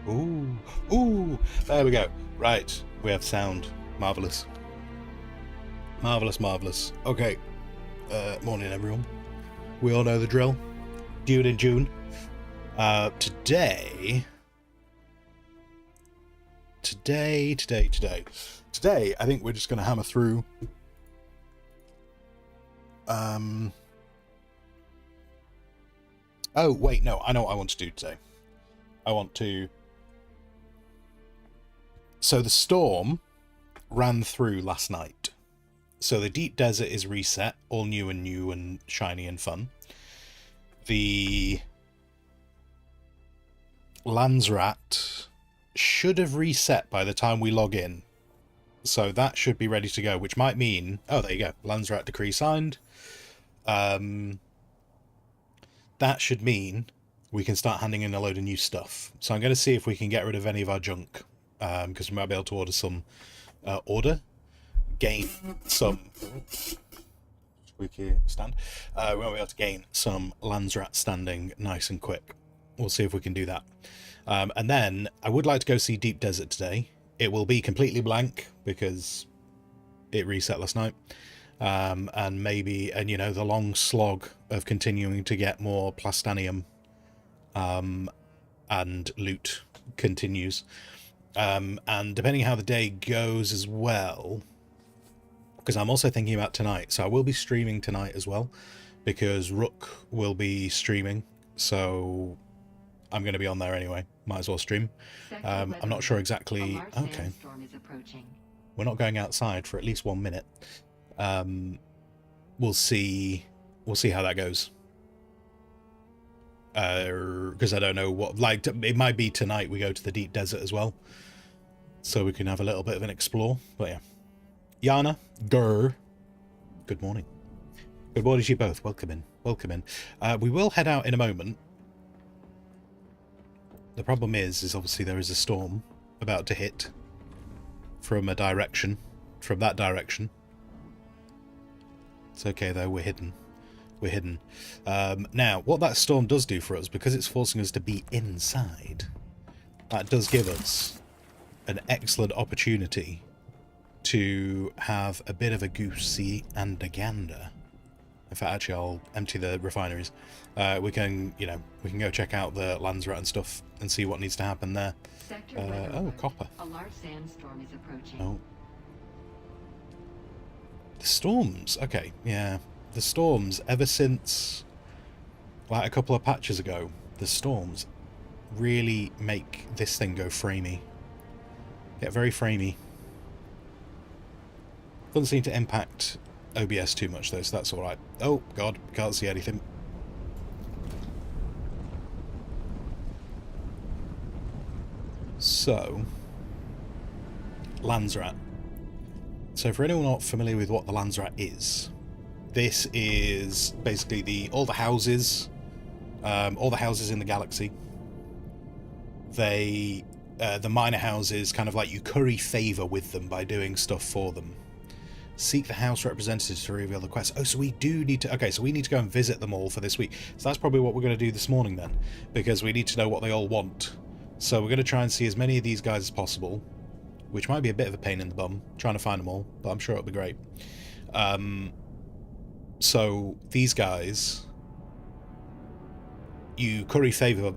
Ooh, ooh, there we go. Right, we have sound. Marvellous. Marvellous, marvellous. Okay, morning everyone. We all know the drill. Dune in June. Today, I think we're just going to hammer through oh wait, no, I know what I want to do today. So the storm ran through last night. So the deep desert is reset, all new and shiny and fun. The Landsrat should have reset by the time we log in. So that should be ready to go, which might mean... Oh, there you go. Landsrat decree signed. That should mean we can start handing in a load of new stuff. So I'm going to see if we can get rid of any of our junk, because we might be able to order some... gain some... Squeaky stand. We might be able to gain some Landsrat standing nice and quick. We'll see if we can do that. And then I would like to go see Deep Desert today. It will be completely blank because it reset last night. And maybe, and you know, the long slog of continuing to get more plastanium and loot continues. And depending how the day goes as well, because I'm also thinking about tonight. So I will be streaming tonight as well, because Rook will be streaming. So I'm going to be on there anyway. Might as well stream. I'm not sure exactly... Okay. We're not going outside for at least 1 minute. We'll see how that goes. Because I don't know what... Like, it might be tonight we go to the deep desert as well. So we can have a little bit of an explore. But yeah. Yana, Grr. Good morning. Good morning to you both. Welcome in. Welcome in. We will head out in a moment. The problem is obviously there is a storm about to hit from a direction, from that direction. It's okay though, we're hidden. We're hidden. Now, what that storm does do for us, because it's forcing us to be inside, that does give us an excellent opportunity to have a bit of a goosey and a gander. In fact, actually, I'll empty the refineries. We can, you know, we can go check out the Landsrat and stuff and see what needs to happen there. Oh, copper. A large sandstorm is approaching. Oh. The storms. Okay, yeah. The storms, ever since, like, a couple of patches ago, the storms really make this thing go framey. Get very framey. Doesn't seem to impact OBS too much though, so that's alright. Oh god, can't see anything. So, Landsrat. So for anyone not familiar with what the Landsrat is, this is basically all the houses in the galaxy. They, the minor houses, kind of like you curry favour with them by doing stuff for them. Seek the house representatives to reveal the quest. Oh, so we do need to... Okay, so we need to go and visit them all for this week. So that's probably what we're going to do this morning then, because we need to know what they all want. So we're going to try and see as many of these guys as possible, which might be a bit of a pain in the bum, trying to find them all, but I'm sure it'll be great. So these guys, you curry favour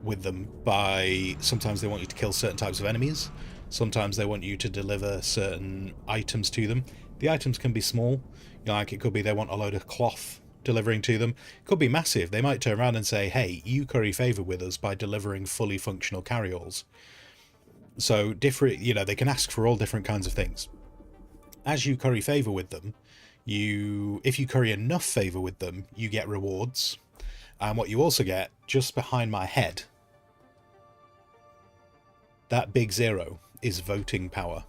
with them by... Sometimes they want you to kill certain types of enemies. Sometimes they want you to deliver certain items to them. The items can be small. You know, like it could be they want a load of cloth delivering to them. It could be massive. They might turn around and say, hey, you curry favour with us by delivering fully functional carry-alls. So different, you know, they can ask for all different kinds of things. As you curry favour with them, if you curry enough favour with them, you get rewards. And what you also get, just behind my head, that big zero is voting power.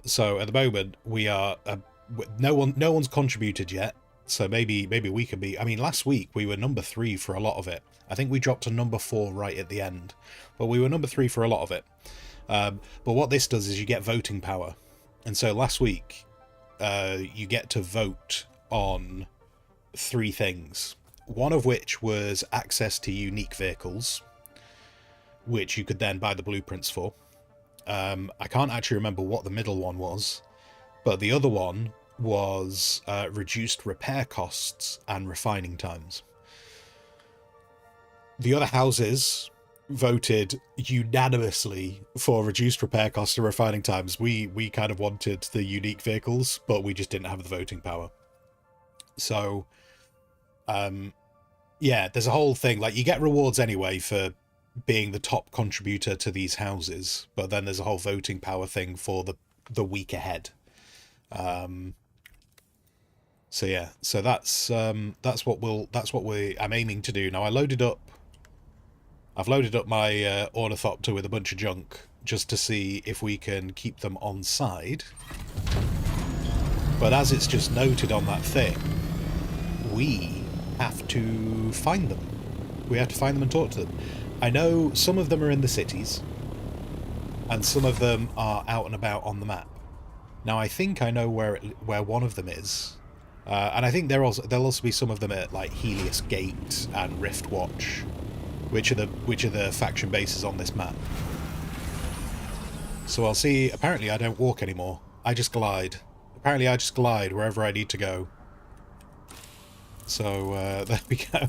So at the moment we are no one's contributed yet, so maybe we could be... I mean, last week we were number 3 for a lot of it. I think we dropped to number 4 right at the end, but we were number 3 for a lot of it. But what this does is you get voting power, and so last week you get to vote on 3 things, one of which was access to unique vehicles, which you could then buy the blueprints for. I can't actually remember what the middle one was, but the other one was reduced repair costs and refining times. The other houses voted unanimously for reduced repair costs and refining times. We kind of wanted the unique vehicles, but we just didn't have the voting power. So, yeah, there's a whole thing. Like, you get rewards anyway for being the top contributor to these houses, but then there's a whole voting power thing for the week ahead. So yeah, so that's what I'm aiming to do now. I've loaded up my ornithopter with a bunch of junk just to see if we can keep them on side. But as it's just noted on that thing, we have to find them. We have to find them and talk to them. I know some of them are in the cities, and some of them are out and about on the map. Now I think I know where one of them is, and I think there'll also be some of them at like Helios Gate and Rift Watch, which are the faction bases on this map. So I'll see. Apparently I don't walk anymore. I just glide. Apparently I just glide wherever I need to go. So there we go.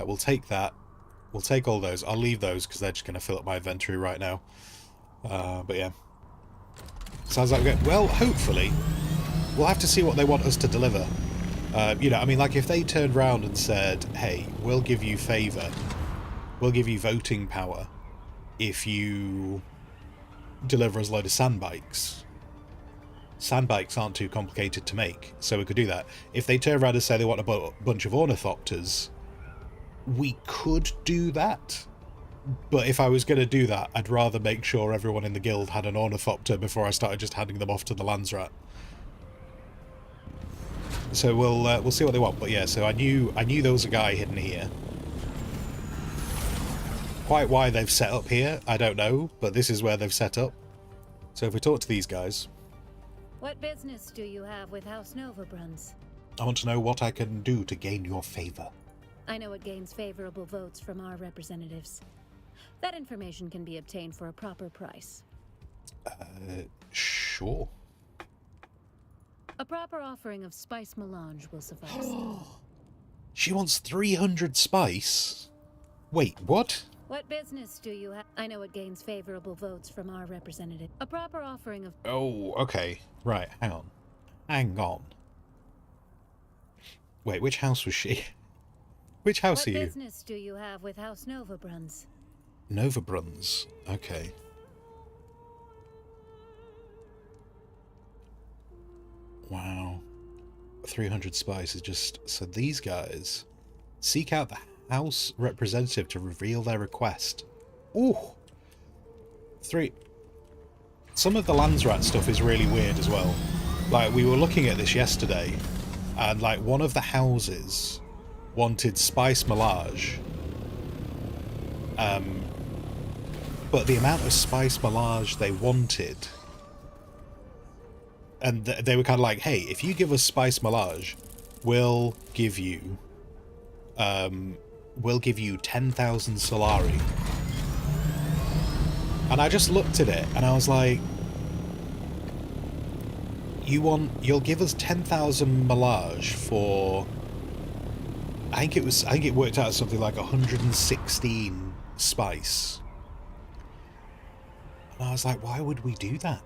We'll take that. We'll take all those. I'll leave those because they're just going to fill up my inventory right now. But yeah. Sounds like we're going... Well, hopefully. We'll have to see what they want us to deliver. You know, I mean, like if they turned around and said, hey, we'll give you favour. We'll give you voting power if you deliver us a load of sandbikes. Sandbikes aren't too complicated to make, so we could do that. If they turn around and say they want a bunch of ornithopters, we could do that. But if I was going to do that, I'd rather make sure everyone in the guild had an ornithopter before I started just handing them off to the Landsrat. So we'll see what they want. But yeah, so I knew there was a guy hidden here. Quite why they've set up here, I don't know, but this is where they've set up. So if we talk to these guys... What business do you have with House Novabruns? I want to know what I can do to gain your favour. I know it gains favorable votes from our representatives. That information can be obtained for a proper price. Sure. A proper offering of spice melange will suffice. She wants 300 spice? Wait, what? What business do you have? I know it gains favorable votes from our representative. A proper offering of... Oh, okay. Right, hang on. Hang on. Wait, which house was she? Which house are you? What business do you have with House Novabruns? Novabruns. Okay. Wow. 300 spice is just... So these guys... Seek out the house representative to reveal their request. Ooh! 3... Some of the Landsrat stuff is really weird as well. Like, we were looking at this yesterday, and, like, one of the houses wanted spice melange. But the amount of spice melange they wanted... And they were kind of like, hey, if you give us spice melange, we'll give you 10,000 Solari. And I just looked at it and I was like, you'll give us 10,000 melange for, I think it worked out something like 116 spice. And I was like, why would we do that?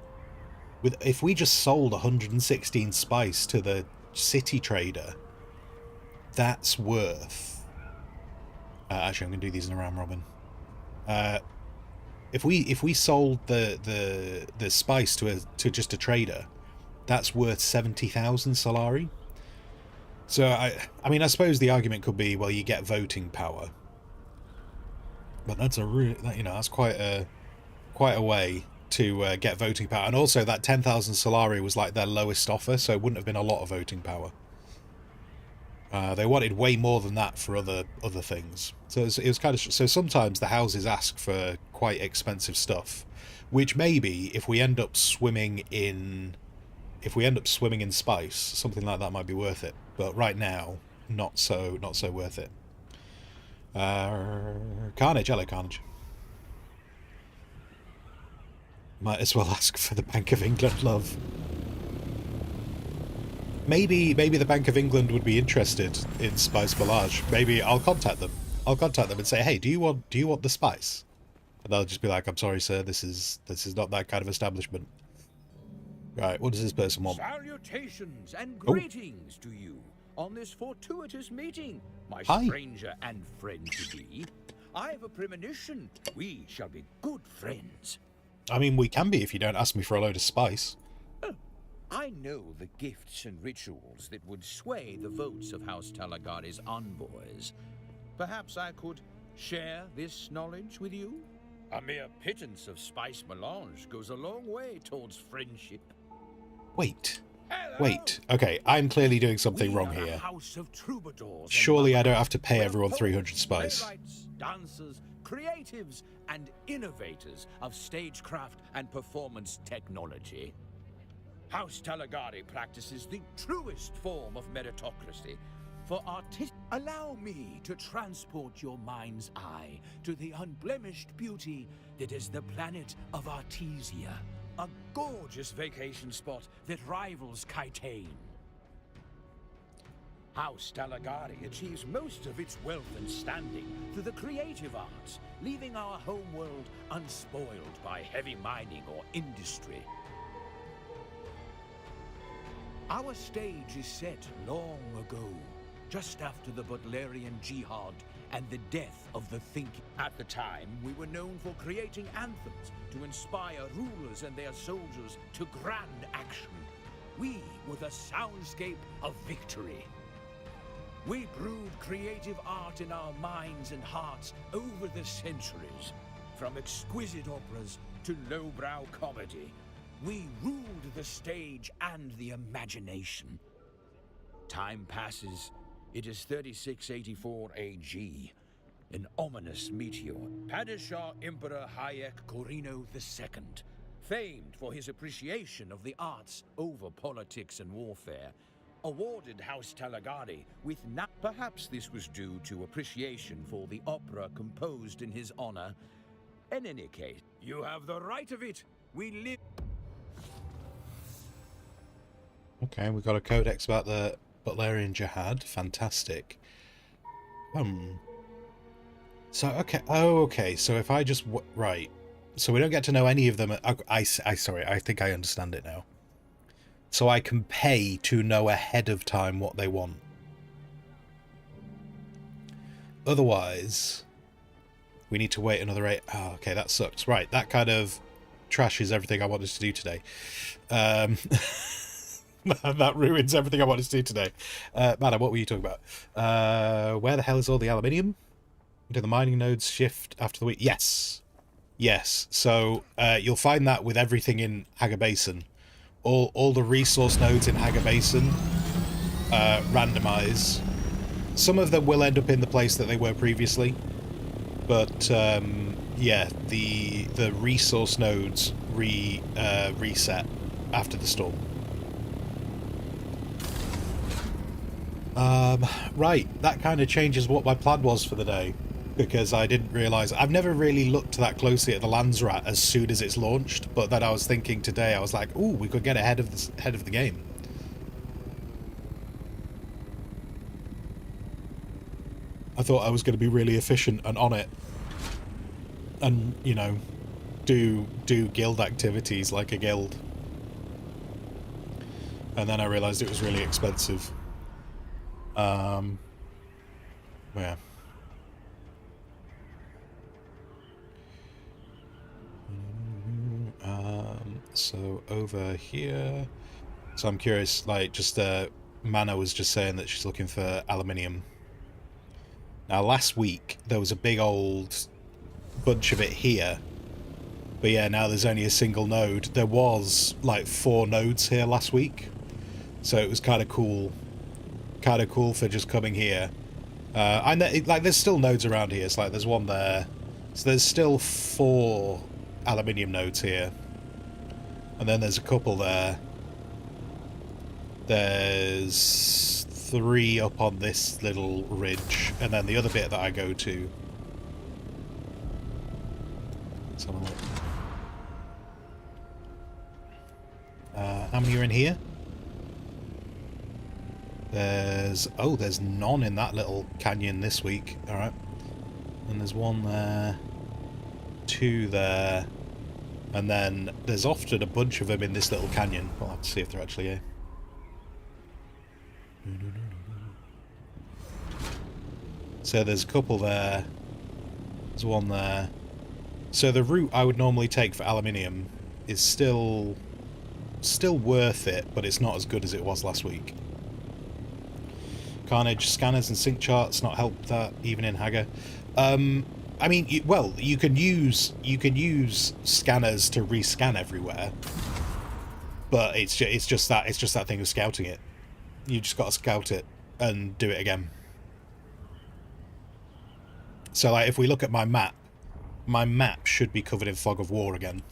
If we just sold 116 spice to the city trader, that's worth... actually, I'm going to do these in a round robin. If we sold the spice to just a trader, that's worth 70,000 Solari. So I mean, I suppose the argument could be, well, you get voting power, but that's that's quite a way to get voting power. And also that 10,000 Solari was like their lowest offer, so it wouldn't have been a lot of voting power. They wanted way more than that for other things. So it was kind of... So sometimes the houses ask for quite expensive stuff, which maybe if we end up swimming in spice, something like that might be worth it. But right now, not so worth it. Carnage, hello Carnage. Might as well ask for the Bank of England, love. Maybe the Bank of England would be interested in Spice Melange. Maybe I'll contact them. I'll contact them and say, hey, do you want the spice? And they'll just be like, I'm sorry, sir, this is not that kind of establishment. Right, what does this person want? Salutations and greetings to you on this fortuitous meeting, my Hi. stranger and friend to be. I have a premonition we shall be good friends. I mean, we can be if you don't ask me for a load of spice. I know the gifts and rituals that would sway the votes of House Talagari's envoys. Perhaps I could share this knowledge with you? A mere pittance of spice melange goes a long way towards friendship. Wait. Hello. Wait. Okay, I'm clearly doing something We wrong are a here. house of troubadours and Surely I don't have to pay We're everyone poets, 300 spice. playwrights, dancers, creatives, and innovators of stagecraft and performance technology. House Talagari practices the truest form of meritocracy. For artists, allow me to transport your mind's eye to the unblemished beauty that is the planet of Artesia, a gorgeous vacation spot that rivals Kitane. House Talagari achieves most of its wealth and standing through the creative arts, leaving our homeworld unspoiled by heavy mining or industry. Our stage is set long ago, just after the Butlerian Jihad and the death of the thinking. At the time, we were known for creating anthems to inspire rulers and their soldiers to grand action. We were the soundscape of victory. We brewed creative art in our minds and hearts over the centuries. From exquisite operas to lowbrow comedy, we ruled the stage and the imagination. Time passes. It is 3684 AG. An ominous meteor, Padishah Emperor Hayek Corino II, famed for his appreciation of the arts over politics and warfare, awarded House Talagari with perhaps this was due to appreciation for the opera composed in his honor. In any case, you have the right of it. We live. Okay, we got a codex about the Butlerian Jihad. Fantastic. So, okay. Oh, okay. So if I just... right. So we don't get to know any of them. Sorry, I think I understand it now. So I can pay to know ahead of time what they want. Otherwise, we need to wait another 8... Oh, okay, that sucks. Right, that kind of trashes everything I wanted to do today. That ruins everything I wanted to do today. Madam, what were you talking about? Where the hell is all the aluminium? Do the mining nodes shift after the week? Yes. Yes. So you'll find that with everything in Haga Basin. All the resource nodes in Haga Basin randomize. Some of them will end up in the place that they were previously. But yeah, the resource nodes reset after the storm. Right, that kind of changes what my plan was for the day, because I didn't realise... I've never really looked that closely at the Landsrat as soon as it's launched, but then I was thinking today, I was like, ooh, we could get ahead of the game. I thought I was going to be really efficient and on it, and, you know, do guild activities like a guild. And then I realised it was really expensive. Yeah. So over here. So I'm curious, like, just Mana was just saying that she's looking for aluminium. Now last week there was a big old bunch of it here. But yeah, now there's only a single node. There was like 4 nodes here last week. So it was kind of cool. Kind of cool for just coming here. I know, like, there's still nodes around here. It's like there's one there. So there's still 4 aluminium nodes here. And then there's a couple there. There's 3 up on this little ridge, and then the other bit that I go to. Let's have a look. How many are in here? There's none in that little canyon this week. Alright. And there's 1 there, 2 there, and then there's often a bunch of them in this little canyon. We'll have to see if they're actually here. So there's a couple there, there's 1 there. So the route I would normally take for aluminium is still worth it, but it's not as good as it was last week. Carnage, scanners and sync charts not help that, even in Hagar. I mean, you can use scanners to rescan everywhere, but it's just that thing of scouting it. You just got to scout it and do it again. So, like, if we look at my map should be covered in fog of war again.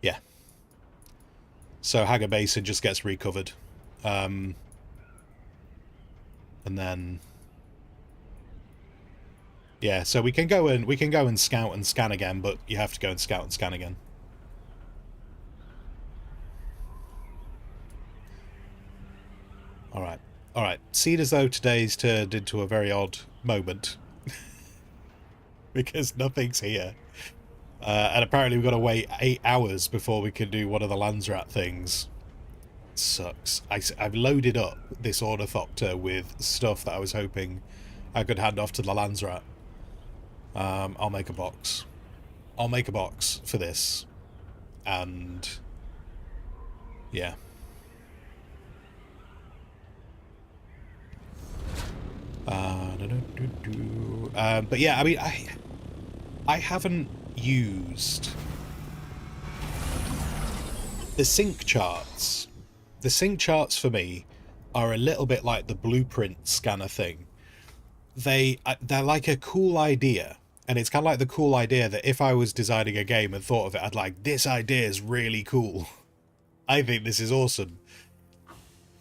Yeah. So Hagar Basin just gets recovered. And then yeah, so we can go and scout and scan again, but you have to go and scout and scan again. Alright. Alright. Seemed as though today's turned into a very odd moment. Because nothing's here. And apparently we've got to wait 8 hours before we can do one of the Landsrat things. Sucks. I've loaded up this Ornithopter with stuff that I was hoping I could hand off to the Landsrat. I'll make a box. I'll make a box for this. And yeah. But yeah, I mean, I haven't used the sync charts. The sync charts for me are a little bit like the blueprint scanner thing. They're like a cool idea, and it's kind of like the cool idea that if I was designing a game and thought of it, I'd like, this idea is really cool. I think this is awesome.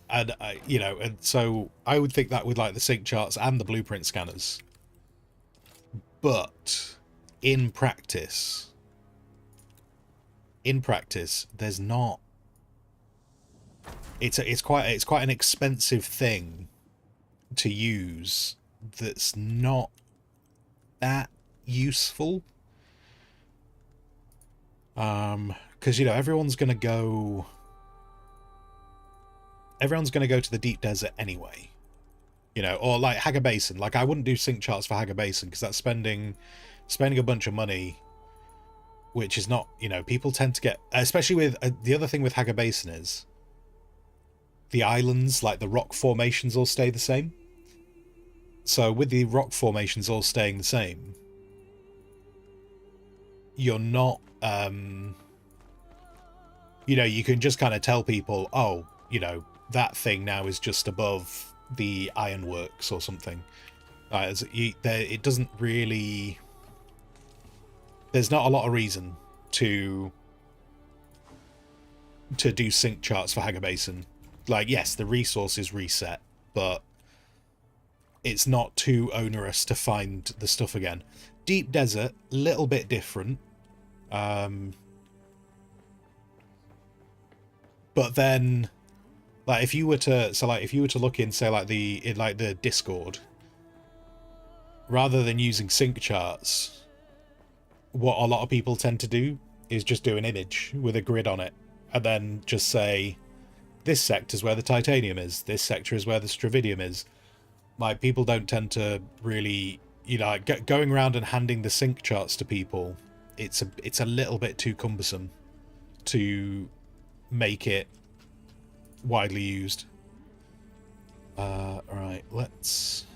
And you know, and so I would think that with like the sync charts and the blueprint scanners. But in practice, there's not. It's quite an expensive thing to use. That's not that useful. Because you know everyone's gonna go to the deep desert anyway. You know, or like Hagar Basin. Like I wouldn't do sync charts for Hagar Basin because that's spending a bunch of money, which is not, you know, people tend to get, especially with the other thing with Hagar Basin is the islands, like the rock formations, all stay the same. So with the rock formations all staying the same, you're not, you know, you can just kind of tell people, oh, you know, that thing now is just above the ironworks or something. It doesn't really. There's not a lot of reason to do sync charts for Hagar Basin. Like, yes, the resource is reset, but it's not too onerous to find the stuff again. Deep Desert, little bit different. But then, like, if you were to look in, say, like the Discord, rather than using sync charts, what a lot of people tend to do is just do an image with a grid on it, and then just say, this sector is where the titanium is, this sector is where the stravidium is. Like, people don't tend to really, you know, like, going around and handing the sync charts to people, it's a little bit too cumbersome to make it widely used. Alright, let's...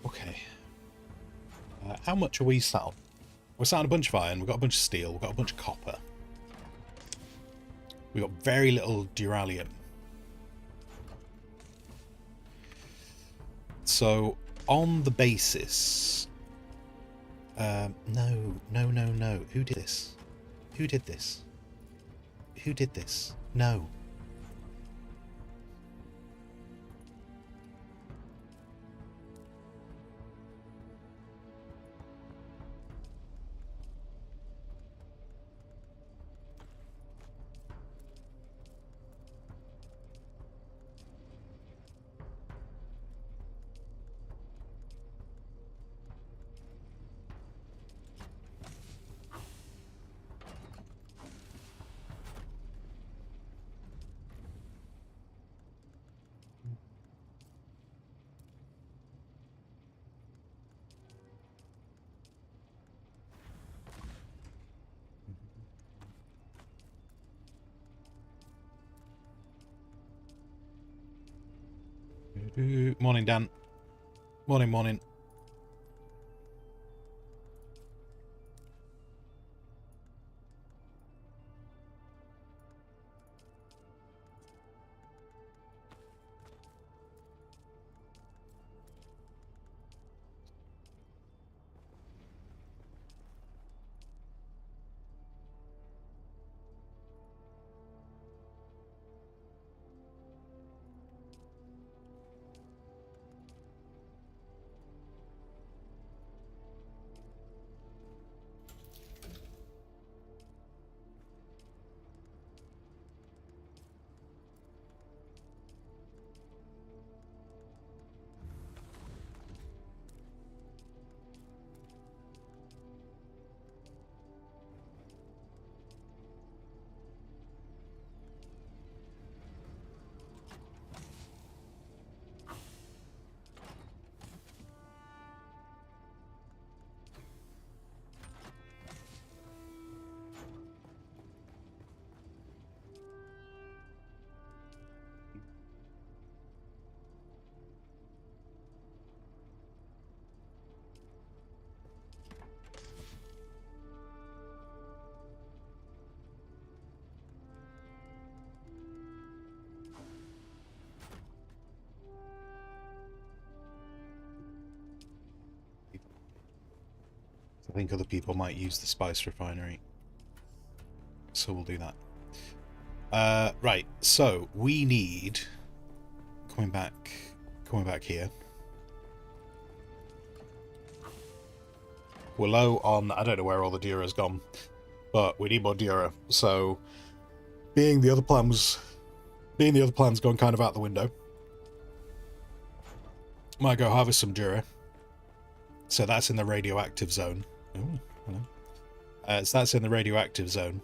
Okay. How much are we sat on? We're sat on a bunch of iron, we've got a bunch of steel, we've got a bunch of copper. We got very little duralium. So, on the basis... no. Who did this? Who did this? Who did this? No. Morning, Dan. Morning. I think other people might use the spice refinery, so we'll do that. Right, so we need coming back here. We're low on, I don't know where all the Dura's gone, but we need more Dura. So being the other plan's gone kind of out the window, might go harvest some Dura. So that's in the radioactive zone. Ooh, hello. So that's in the radioactive zone.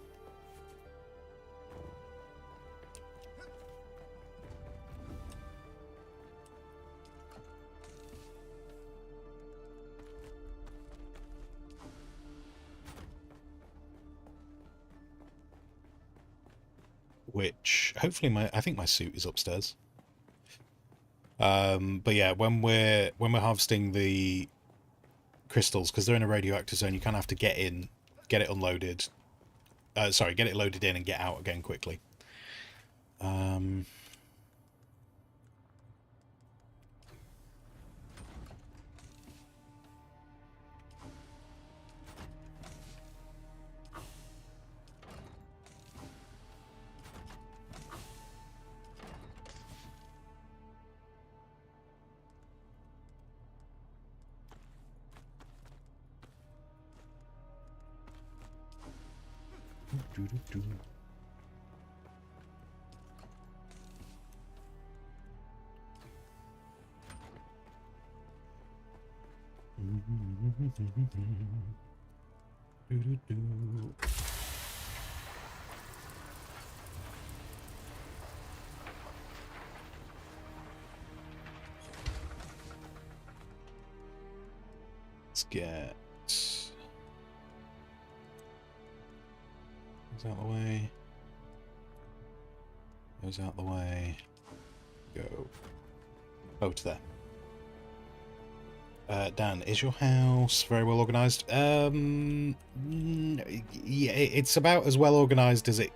Which hopefully I think my suit is upstairs. But yeah, when we're harvesting the crystals, because they're in a radioactive zone, you kind of have to get in, get it unloaded. Sorry, get it loaded in and get out again quickly. Let's get goes out the way. Goes out the way. Go. Oh, to there. Dan, is your house very well organised? Yeah, it's about as well organised as it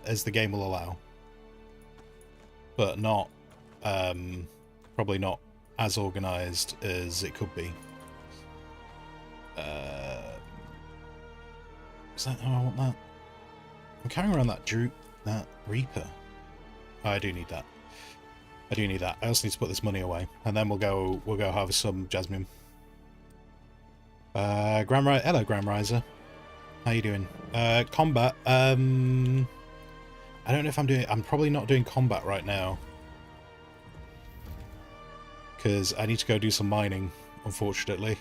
as the game will allow, but not probably not as organized as it could be. Is that how I want that? I'm carrying around that Reaper. Oh, I do need that. I do need that. I also need to put this money away, and then we'll go harvest some jasmine. Hello, Gramriser. How you doing? Combat. I don't know if I'm probably not doing combat right now, because I need to go do some mining, unfortunately.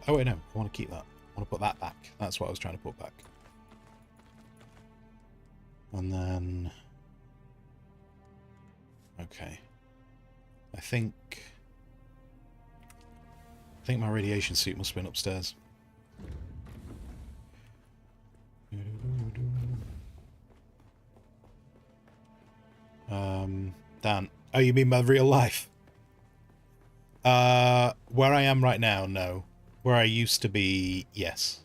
Oh wait, no, I want to keep that. I want to put that back. That's what I was trying to put back. And then... okay. I think my radiation suit must have been upstairs. Dan. Oh, you mean my real life? Where I am right now, no. Where I used to be, yes.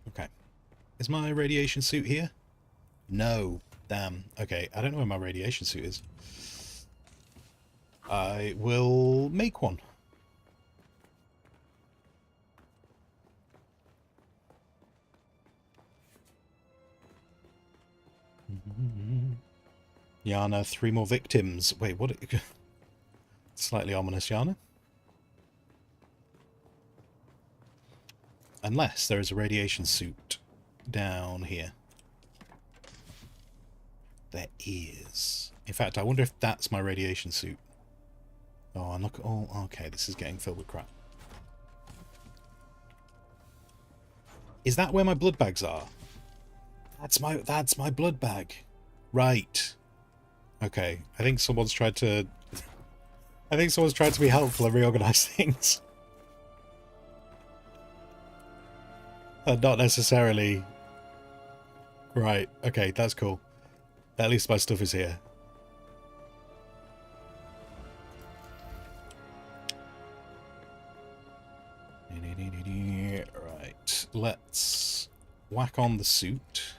Okay. Is my radiation suit here? No. Damn. Okay, I don't know where my radiation suit is. I will make one. Yana, 3 more victims. Wait, what? Slightly ominous, Yana. Unless there is a radiation suit down here. There is. In fact, I wonder if that's my radiation suit. Oh, and look at all... okay, this is getting filled with crap. Is that where my blood bags are? That's my blood bag. Right. Okay, I think someone's tried to... I think someone's tried to be helpful and reorganize things. Not necessarily... right, okay, that's cool. At least my stuff is here. Right, let's whack on the suit.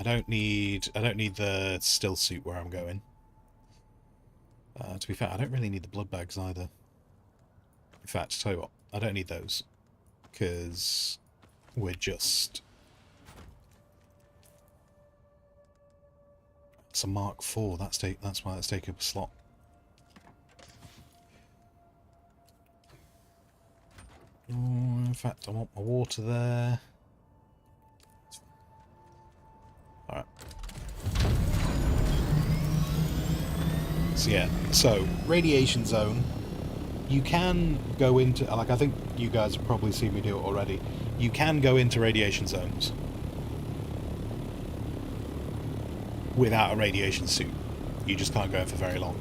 I don't need the still suit where I'm going. To be fair, I don't really need the blood bags either. In fact, tell you what, I don't need those, because we're just... it's a Mark IV. That's why that's taking up a slot. Oh, in fact, I want my water there. Alright. So yeah, so radiation zone. You can go into, like, I think you guys have probably seen me do it already. You can go into radiation zones without a radiation suit. You just can't go in for very long.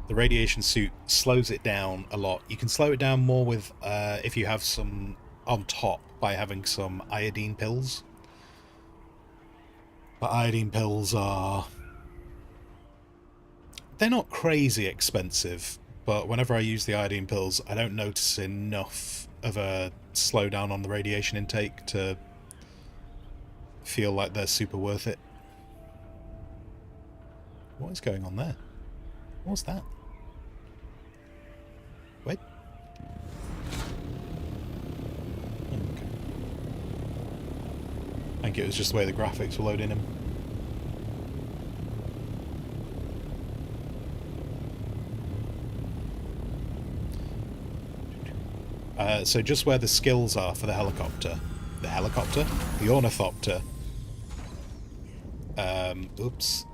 The radiation suit slows it down a lot. You can slow it down more with if you have some on top by having some iodine pills. But iodine pills are... they're not crazy expensive, but whenever I use the iodine pills, I don't notice enough of a slowdown on the radiation intake to feel like they're super worth it. What is going on there? What's that? Wait. Okay. I think it was just the way the graphics were loading him. So just where the skills are for the helicopter. The ornithopter. Oops.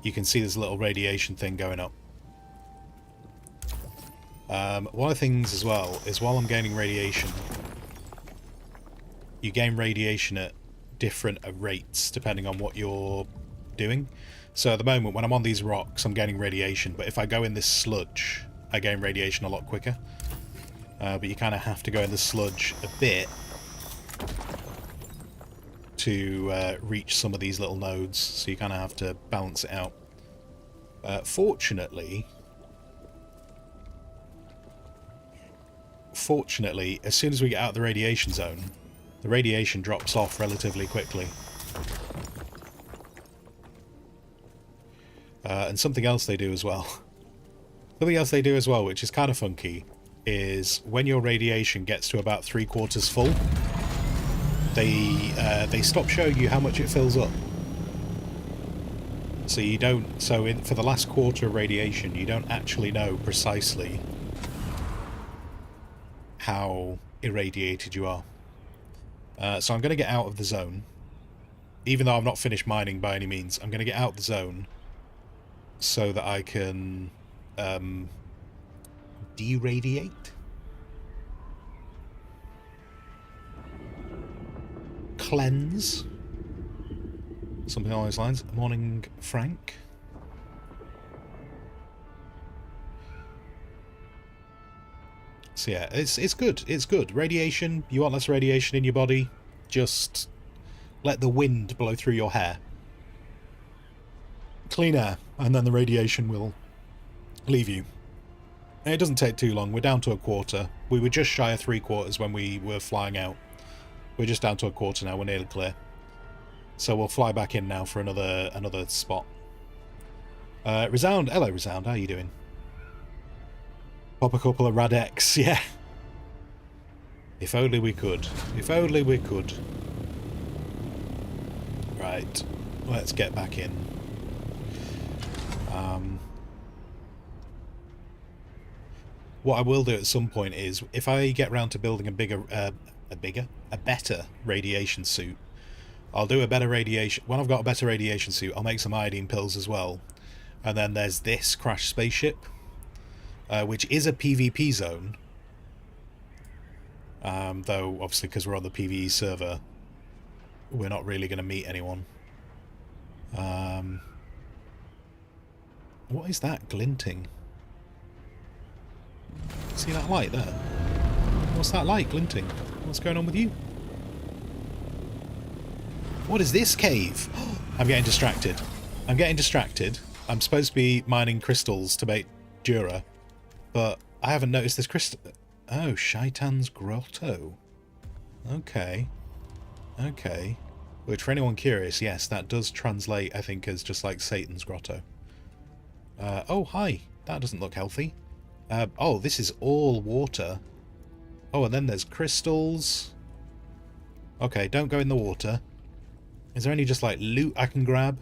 You can see there's a little radiation thing going up. One of the things as well is while I'm gaining radiation, you gain radiation at different rates depending on what you're doing. So at the moment when I'm on these rocks I'm gaining radiation, but if I go in this sludge I gain radiation a lot quicker. But you kind of have to go in the sludge a bit to reach some of these little nodes, so you kind of have to balance it out. Fortunately, as soon as we get out of the radiation zone, the radiation drops off relatively quickly. And something else they do as well. Something else they do as well, which is kind of funky, is when your radiation gets to about 3/4 full, they stop showing you how much it fills up. So you don't. So for the last quarter of radiation, you don't actually know precisely how irradiated you are. So I'm going to get out of the zone, even though I've not finished mining by any means. I'm going to get out of the zone so that I can deradiate. Cleanse. Something along those lines. Morning, Frank. So yeah, it's good. It's good. Radiation. You want less radiation in your body? Just let the wind blow through your hair. Clean air, and then the radiation will leave you. And it doesn't take too long. We're down to a quarter. We were just shy of 3/4 when we were flying out. We're just down to a quarter now. We're nearly clear. So we'll fly back in now for another spot. Resound. Hello, Resound. How are you doing? Pop a couple of Radex. Yeah. If only we could. If only we could. Right. Let's get back in. What I will do at some point is, if I get round to building a better radiation suit, I'll do a better radiation. When I've got a better radiation suit, I'll make some iodine pills as well. And then there's this crash spaceship, which is a PvP zone. Though, obviously, because we're on the PvE server, we're not really going to meet anyone. What is that glinting? See that light there? What's that light glinting? What's going on with you? What is this cave? I'm getting distracted. I'm getting distracted. I'm supposed to be mining crystals to make Dura, but I haven't noticed this crystal. Oh, Shaitan's Grotto. Okay. Okay. Which, for anyone curious, yes, that does translate, I think, as just like Satan's Grotto. Oh, hi. That doesn't look healthy. Oh, this is all water. Oh, and then there's crystals. Okay, don't go in the water. Is there any just like loot I can grab?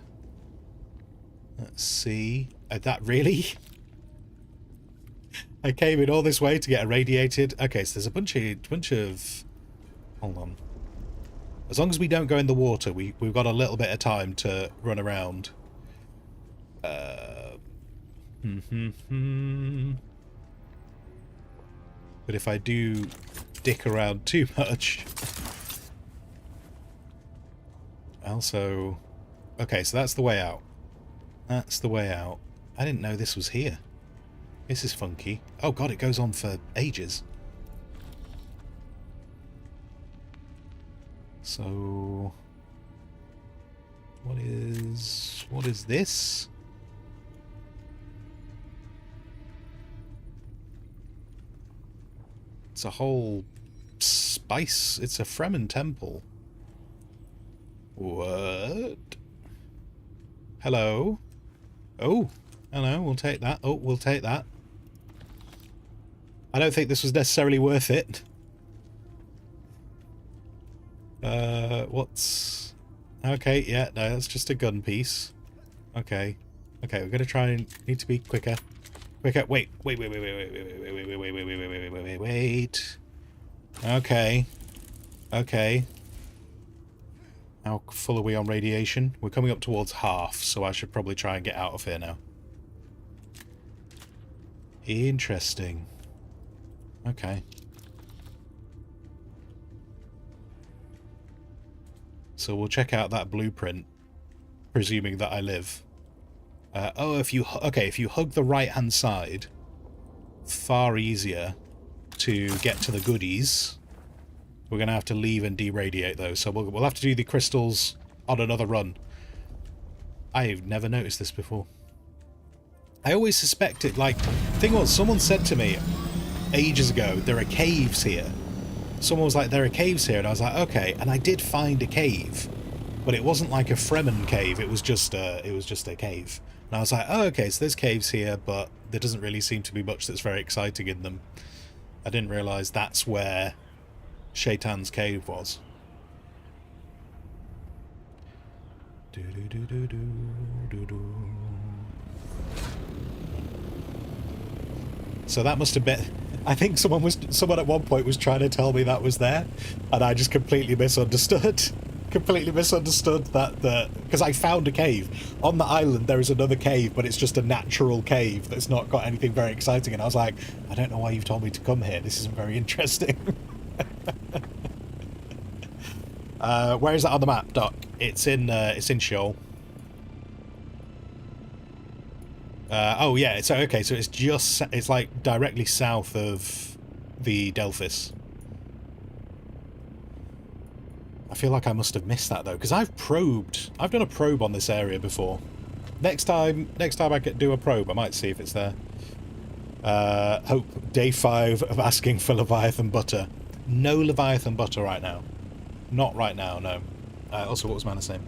Let's see. That really? I came in all this way to get irradiated. Okay, so there's a bunch of... Hold on. As long as we don't go in the water, we've got a little bit of time to run around. But if I do dick around too much... Also... Okay, so that's the way out. That's the way out. I didn't know this was here. This is funky. Oh god, it goes on for ages. So... What is this? It's a whole spice. It's a Fremen temple. What? Hello? Oh, hello, we'll take that. Oh, we'll take that. I don't think this was necessarily worth it. What's... Okay, yeah, no, that's just a gun piece. Okay. Okay, we're gonna try and... Need to be quicker. Quicker. Wait. Okay. Okay. How full are we on radiation? We're coming up towards half, so I should probably try and get out of here now. Interesting. Okay. So we'll check out that blueprint, presuming that I live. Oh, if you hug the right-hand side, far easier to get to the goodies We're going to have to leave and deradiate those. So we'll have to do the crystals on another run. I've never noticed this before. I always suspected, like, thing was, someone said to me ages ago, there are caves here. Someone was like, there are caves here, and I was like, okay. And I did find a cave, but it wasn't like a Fremen cave. It was just a cave. And I was like, oh, okay, so there's caves here, but there doesn't really seem to be much that's very exciting in them. I didn't realise that's where Shaitan's cave was. So that must have been... I think someone at one point was trying to tell me that was there, and I just completely misunderstood. Completely misunderstood that because I found a cave. On the island there is another cave, but it's just a natural cave that's not got anything very exciting, and I was like, I don't know why you've told me to come here. This isn't very interesting. Where is that on the map, Doc? It's in Sheol. Oh yeah, so okay, so it's like directly south of the Delphis. I feel like I must have missed that though, because I've done a probe on this area before. Next time I do a probe, I might see if it's there. Hope day 5 of asking for Leviathan butter. No Leviathan butter right now. Not right now, no. Also, what was Mana saying?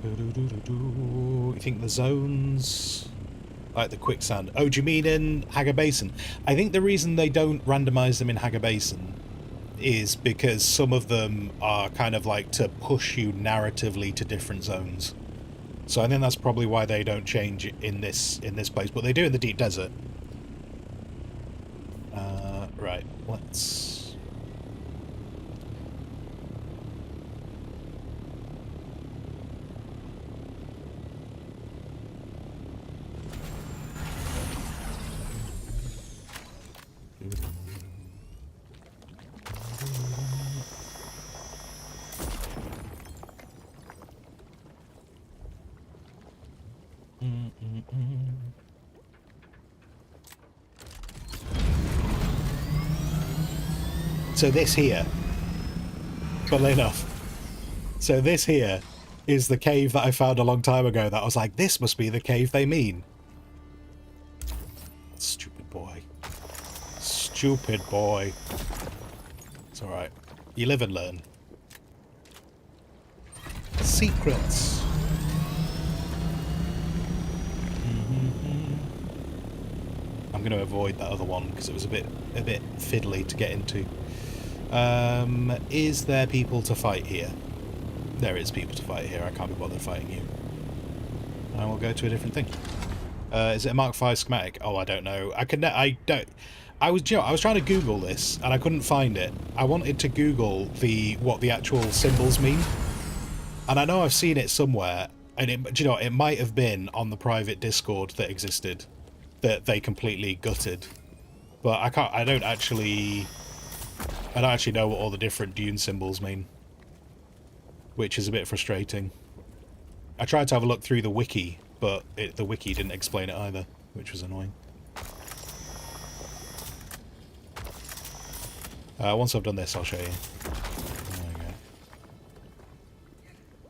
You think the zones, like the quicksand? Oh, do you mean in Hagar Basin? I think the reason they don't randomize them in Hagar Basin is because some of them are kind of like to push you narratively to different zones. So I think that's probably why they don't change in this place, but they do in the deep desert. Right, let's... So this here, funnily enough, so this here is the cave that I found a long time ago that I was like, this must be the cave they mean. Stupid boy. Stupid boy. It's alright. You live and learn. Secrets. I'm going to avoid that other one because it was a bit fiddly to get into. Is there people to fight here? There is people to fight here. I can't be bothered fighting you. I will go to a different thing. Is it a Mark V schematic? Oh, I don't know. I was trying to Google this and I couldn't find it. I wanted to Google what the actual symbols mean, and I know I've seen it somewhere. And it might have been on the private Discord that existed, that they completely gutted. But I don't actually know what all the different Dune symbols mean, which is a bit frustrating. I tried to have a look through the wiki, but the wiki didn't explain it either, which was annoying. Once I've done this, I'll show you. There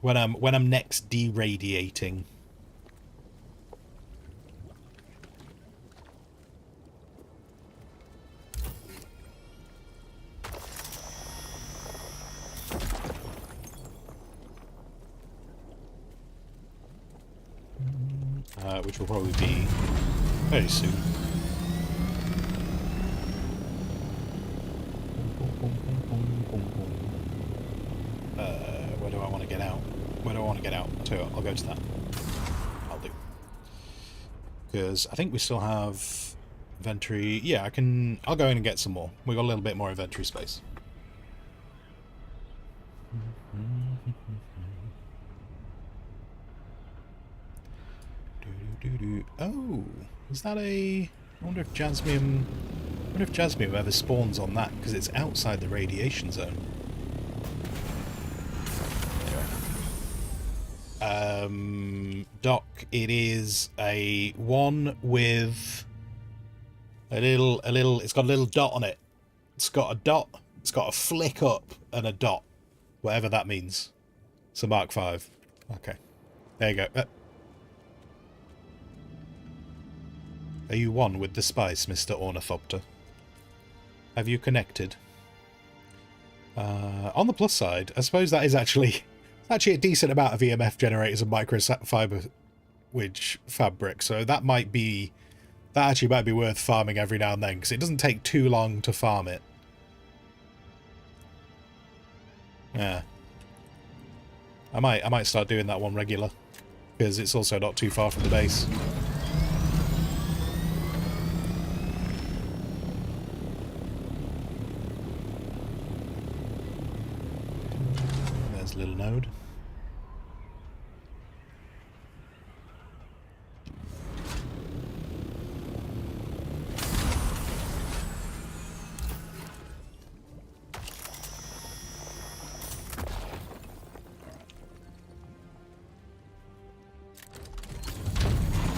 we go. When I'm next deradiating. Which will probably be very soon. Where do I want to get out? Where do I want to get out? I'll tell you what, I'll go to that. I'll do. Because I think we still have inventory. Yeah, I'll go in and get some more. We've got a little bit more inventory space. Oh, is that a... I wonder if Jasmium ever spawns on that, because it's outside the radiation zone. Anyway. Doc, it is a 1 with It's got a little dot on it. It's got a dot. It's got a flick up and a dot. Whatever that means. It's a Mark V. Okay. There you go. Are you one with the spice, Mr. Ornithopter? Have you connected? On the plus side, I suppose that is actually a decent amount of EMF generators and microfiber wedge fabric, so that actually might be worth farming every now and then, because it doesn't take too long to farm it. Yeah. I might start doing that one regular, because it's also not too far from the base. There's a little node.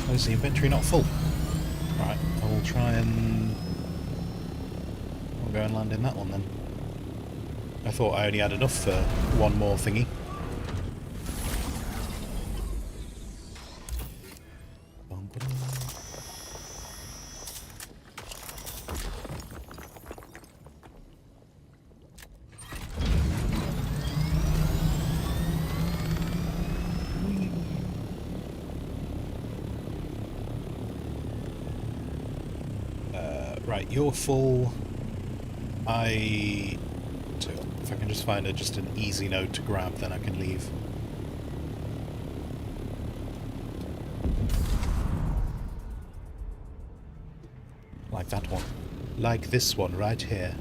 Is the inventory not full? Right, I will try and... I'll go and land in that one then. I thought I only had enough for one more thingy. Right, you're full. So if I can just find just an easy node to grab, then I can leave. Like that one. Like this one right here.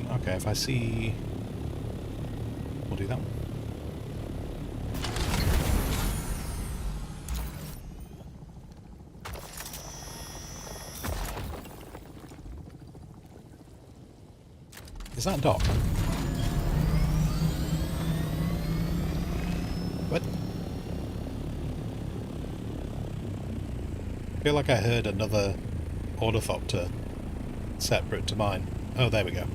Okay, if I see... We'll do that one. Is that a dock? What? I feel like I heard another ornithopter separate to mine. Oh, there we go.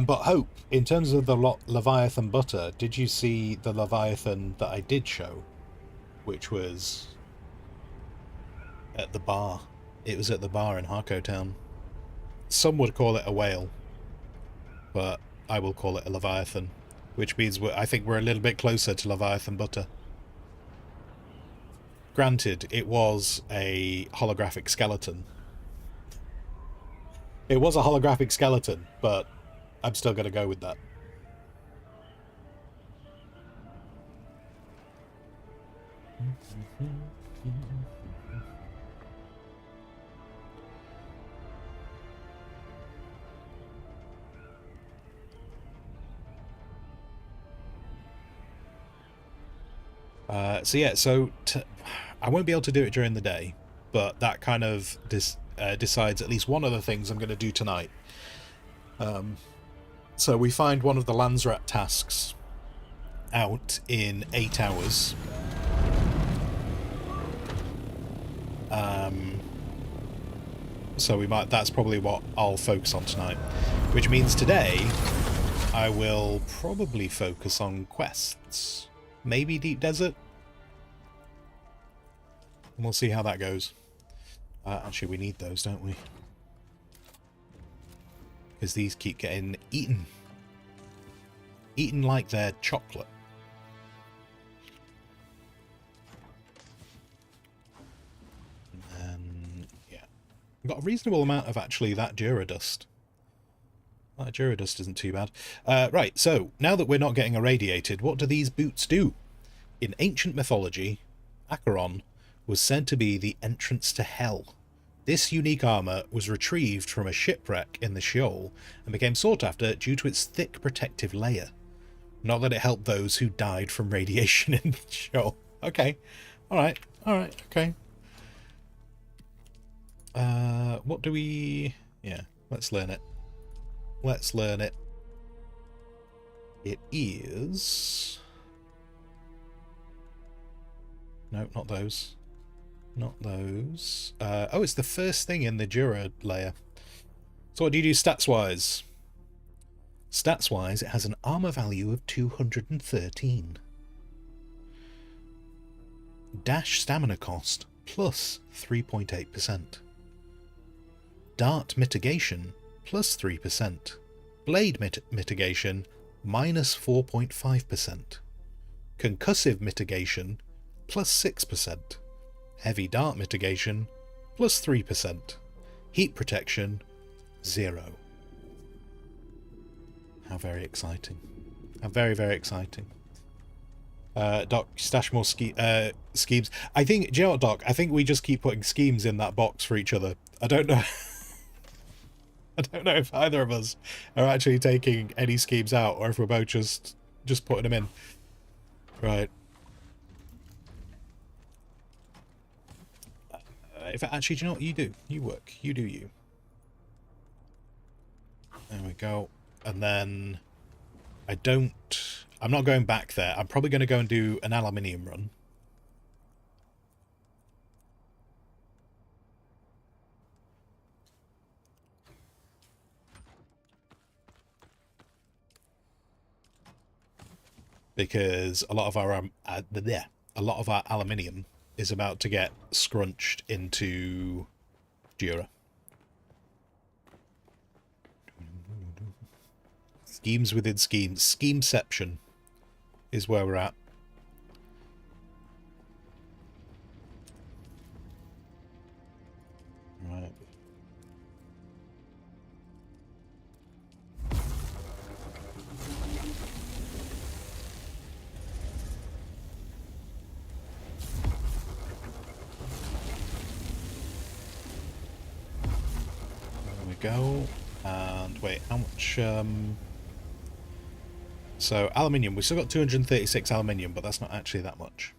But Hope, in terms of the Leviathan butter, did you see the Leviathan that I did show? Which was at the bar. It was at the bar in Harco Town. Some would call it a whale, but I will call it a Leviathan, which means I think we're a little bit closer to Leviathan butter. Granted, it was a holographic skeleton. It was a holographic skeleton, but I'm still going to go with that. So yeah, I won't be able to do it during the day, but that kind of decides at least one of the things I'm going to do tonight. So we find one of the Landsrat tasks out in 8 hours. So that's probably what I'll focus on tonight. Which means today I will probably focus on quests. Maybe Deep Desert? And we'll see how that goes. Actually, we need those, don't we? Because these keep getting eaten. Eaten like they're chocolate. And then, yeah. We've got a reasonable amount of actually that Duradust. That Duradust isn't too bad. Right, so, now that we're not getting irradiated, what do these boots do? In ancient mythology, Acheron was said to be the entrance to hell. This unique armour was retrieved from a shipwreck in the Sheol and became sought after due to its thick protective layer. Not that it helped those who died from radiation in the Sheol. Okay. Alright. Alright. Okay. What do we... Yeah, let's learn it. Let's learn it. It is... No, not those. Not those. Oh, it's the first thing in the Jura layer. So what do you do stats-wise? Stats-wise, it has an armor value of 213. Dash stamina cost, plus 3.8%. Dart mitigation, plus 3%. Blade mitigation, minus 4.5%. Concussive mitigation, plus 6%. Heavy dart mitigation, plus 3%. Heat protection, 0. How very exciting. How very, very exciting. Doc, stash more schemes. I think, do you know what, Doc? I think we just keep putting schemes in that box for each other. I don't know. I don't know if either of us are actually taking any schemes out, or if we're both just putting them in. Right. If actually, do you know what you do? You work. You do you. There we go. And then I'm not going back there. I'm probably going to go and do an aluminium run. Because a lot of our aluminium is about to get scrunched into Jura. Schemes within schemes. Schemeception is where we're at. Right. There we go. And wait, how much so aluminium, we've still got 236 aluminium, but that's not actually that much.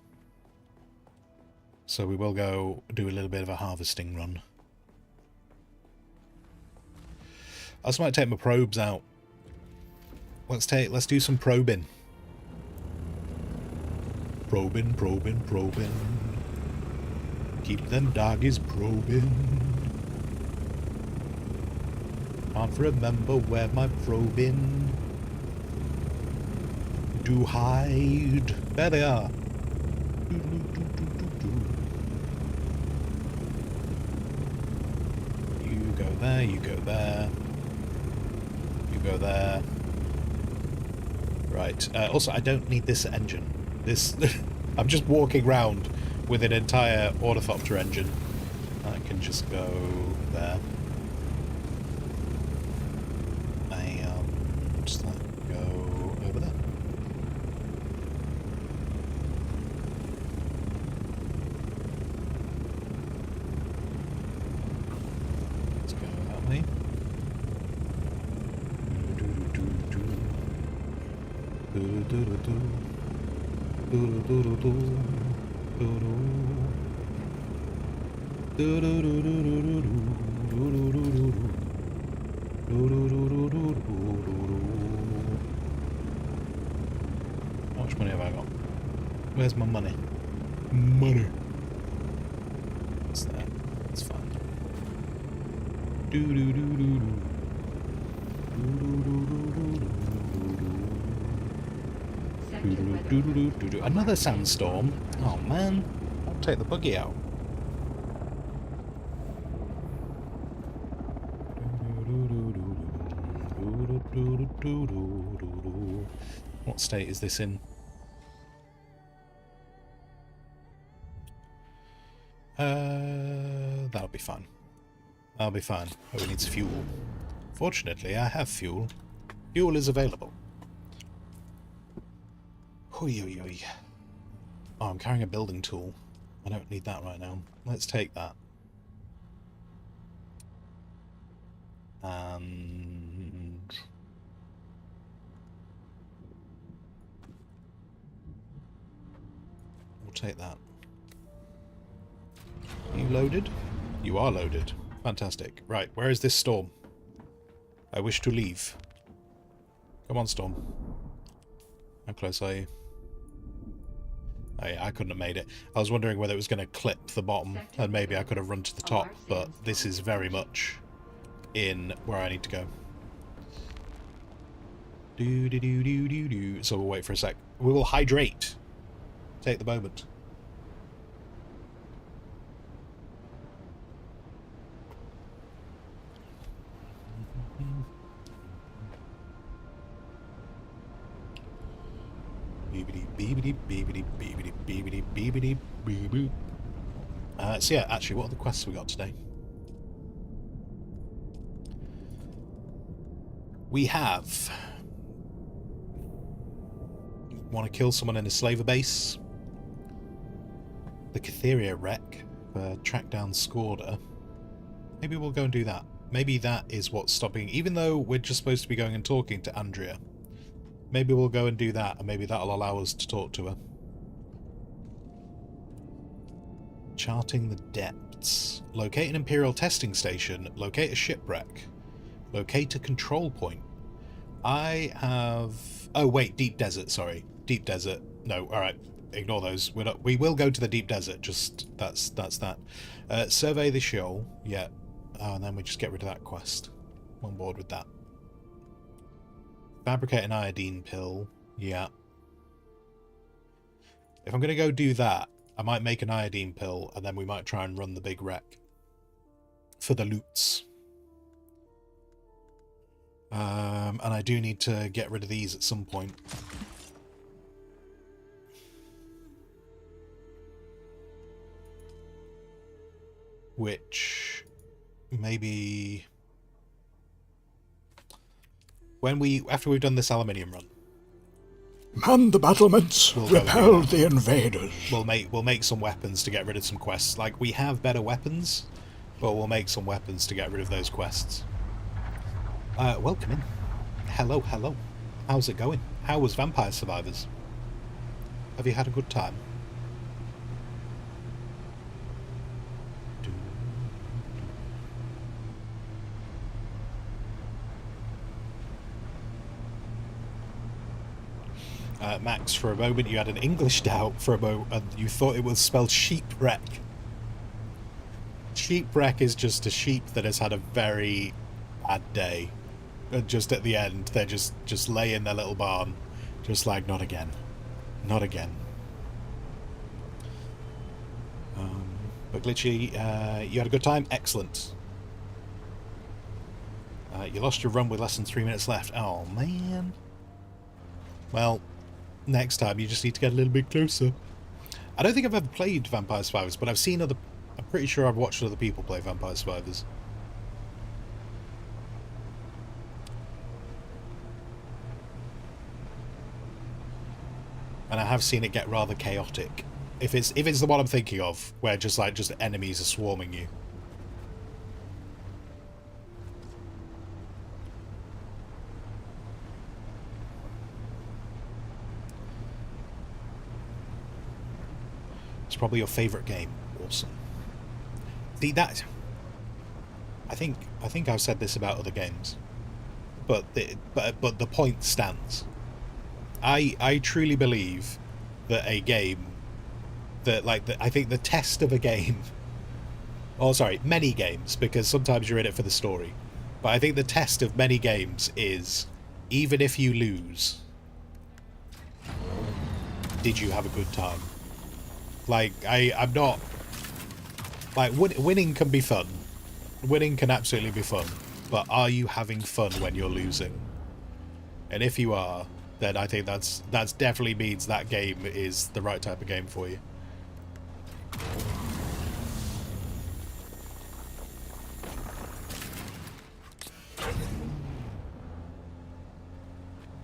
So we will go do a little bit of a harvesting run. I also might take my probes out. Let's do some probing. Probing. Keep them doggies probing. Can't remember where my probing do hide. There they are. You go there, you go there. You go there. Right. Also, I don't need this engine. This... I'm just walking around with an entire ornithopter engine. I can just go there. And just like go over there. Let's go that way. How much money have I got? Where's my money? Money. What's that? That's fine. Another sandstorm. Oh man, I'll take the buggy out. What state is this in? That'll be fine. That'll be fine. Oh, it needs fuel. Fortunately, I have fuel. Fuel is available. Oi, oi, oi. Oh, I'm carrying a building tool. I don't need that right now. Let's take that. And... we'll take that. Are you loaded? You are loaded. Fantastic. Right, where is this storm? I wish to leave. Come on, storm. How close are you? Oh, yeah, I couldn't have made it. I was wondering whether it was going to clip the bottom, and maybe I could have run to the top, but this is very much in where I need to go. Do. So we'll wait for a sec. We will hydrate. Take the moment. So yeah, actually, what are the quests we got today? We have... want to kill someone in a slaver base. The Catheria wreck. Track down Scorder. Maybe we'll go and do that. Maybe that is what's stopping... even though we're just supposed to be going and talking to Andrea. Maybe we'll go and do that, and maybe that'll allow us to talk to her. Charting the depths. Locate an Imperial testing station. Locate a shipwreck. Locate a control point. I have... oh, wait, Deep Desert, sorry. Deep Desert. No, alright. Ignore those. We will go to the Deep Desert, just... that's that. Survey the shoal. Yeah. Oh, and then we just get rid of that quest. I'm on board with that. Fabricate an iodine pill. Yeah. If I'm going to go do that, I might make an iodine pill, and then we might try and run the big wreck. For the loots. And I do need to get rid of these at some point. Which... maybe... after we've done this aluminium run. Man the battlements, repel the invaders. We'll make some weapons to get rid of some quests. Like, we have better weapons, but we'll make some weapons to get rid of those quests. Welcome in. Hello. How's it going? How was Vampire Survivors? Have you had a good time? Max, for a moment you had an English doubt for a moment, and you thought it was spelled sheepwreck. Sheepwreck is just a sheep that has had a very bad day. And just at the end, they're just lay in their little barn, just like, not again. Not again. But Glitchy, you had a good time? Excellent. You lost your run with less than 3 minutes left. Oh, man. Well... next time you just need to get a little bit closer. I don't think I've ever played Vampire Survivors, but I've seen other... I'm pretty sure I've watched other people play Vampire Survivors. And I have seen it get rather chaotic. If it's the one I'm thinking of, where just enemies are swarming you. Probably your favorite game. Awesome. See that? I think I've said this about other games, but the point stands. I truly believe that a game that I think the test of a game. Oh, sorry, many games, because sometimes you're in it for the story. But I think the test of many games is, even if you lose, did you have a good time? Like, I'm not... like, winning can be fun. Winning can absolutely be fun. But are you having fun when you're losing? And if you are, then I think that's definitely means that game is the right type of game for you.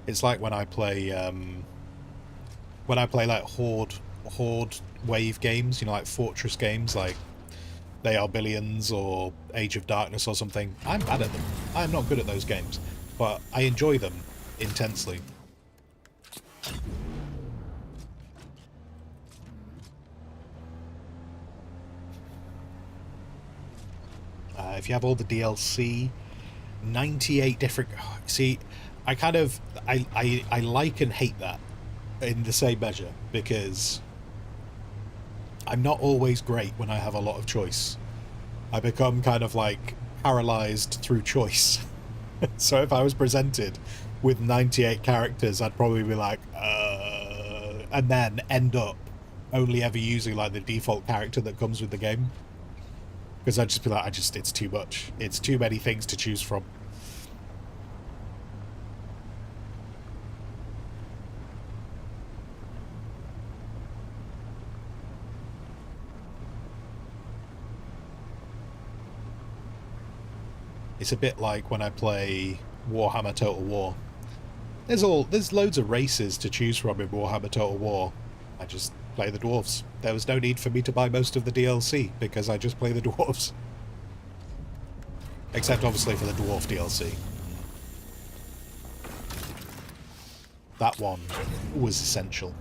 It's like when I play like Horde wave games, you know, like Fortress games, like They Are Billions or Age of Darkness or something. I'm bad at them. I'm not good at those games, but I enjoy them intensely. If you have all the DLC, 98 different... See, I kind of... I like and hate that in the same measure, because I'm not always great when I have a lot of choice. I become kind of like paralyzed through choice. So if I was presented with 98 characters, I'd probably be like, and then end up only ever using like the default character that comes with the game. Because I'd just be like, it's too much. It's too many things to choose from. It's a bit like when I play Warhammer Total War. There's loads of races to choose from in Warhammer Total War. I just play the dwarves. There was no need for me to buy most of the DLC because I just play the dwarves. Except obviously for the dwarf DLC. That one was essential.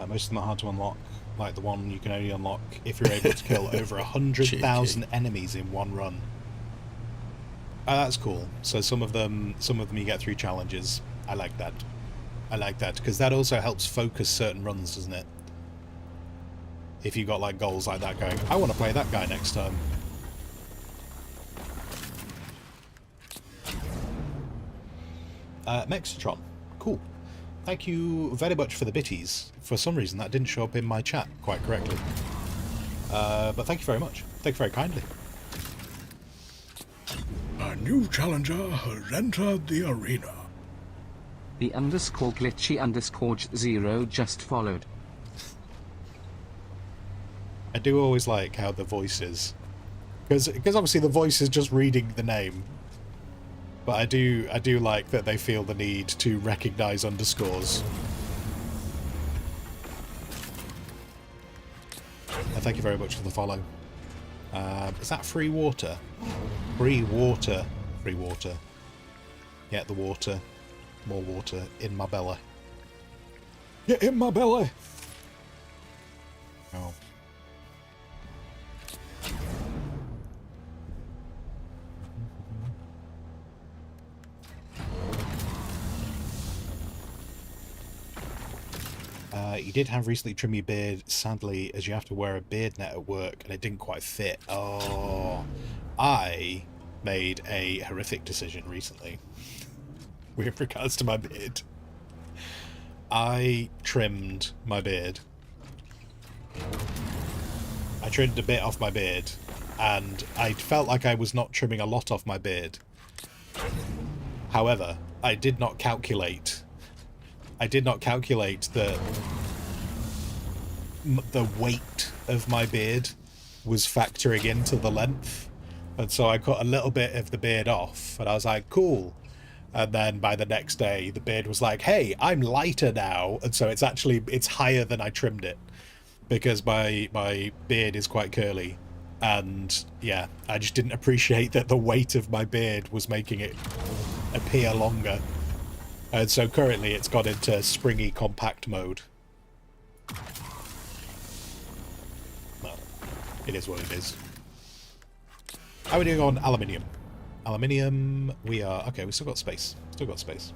Most of them are hard to unlock, like the one you can only unlock if you're able to kill over 100,000 enemies in one run. That's cool. So some of them you get through challenges. I like that. I like that because that also helps focus certain runs, doesn't it? If you got like goals like that going, I want to play that guy next time. Mexitron, cool. Thank you very much for the bitties. For some reason, that didn't show up in my chat quite correctly. But thank you very much. Thank you very kindly. A new challenger has entered the arena. The underscore glitchy underscore 0 just followed. I do always like how the voice is. Because obviously the voice is just reading the name. But I do like that they feel the need to recognise underscores. Thank you very much for the follow. Is that free water? Free water. Free water. Get the water. More water in my belly. Get in my belly. Oh. You did have recently trim your beard, sadly, as you have to wear a beard net at work, and it didn't quite fit. Oh, I made a horrific decision recently with regards to my beard. I trimmed my beard. I trimmed a bit off my beard, and I felt like I was not trimming a lot off my beard. However, I did not calculate that the weight of my beard was factoring into the length, and so I cut a little bit of the beard off, and I was like, cool. And then by the next day, the beard was like, hey, I'm lighter now, and so it's higher than I trimmed it, because my beard is quite curly, and yeah, I just didn't appreciate that the weight of my beard was making it appear longer. And so currently it's got into springy compact mode. Well, it is what it is. How are we doing on aluminium? Aluminium, we are... Okay, we still got space. Still got space.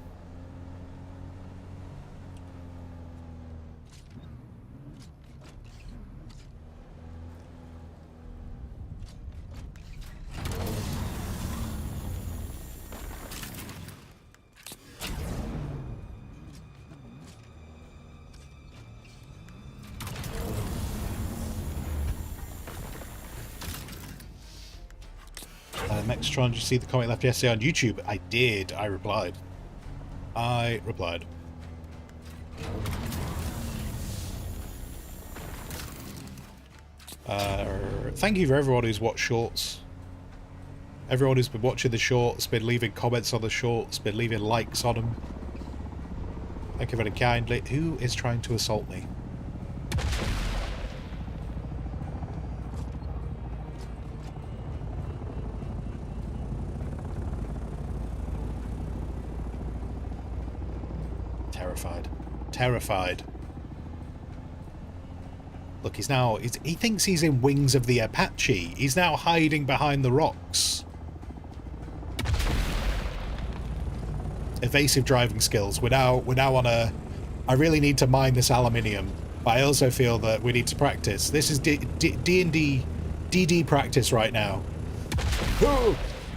Mextron, did you see the comment left yesterday on YouTube? I did. I replied. I replied. Thank you for everyone who's watched shorts. Everyone who's been watching the shorts, been leaving comments on the shorts, been leaving likes on them. Thank you very kindly. Who is trying to assault me? Terrified. Terrified. Look, he thinks he's in Wings of the Apache. He's now hiding behind the rocks. Evasive driving skills. We're now on a... I really need to mine this aluminium, but I also feel that we need to practice. This is D&D DD practice right now.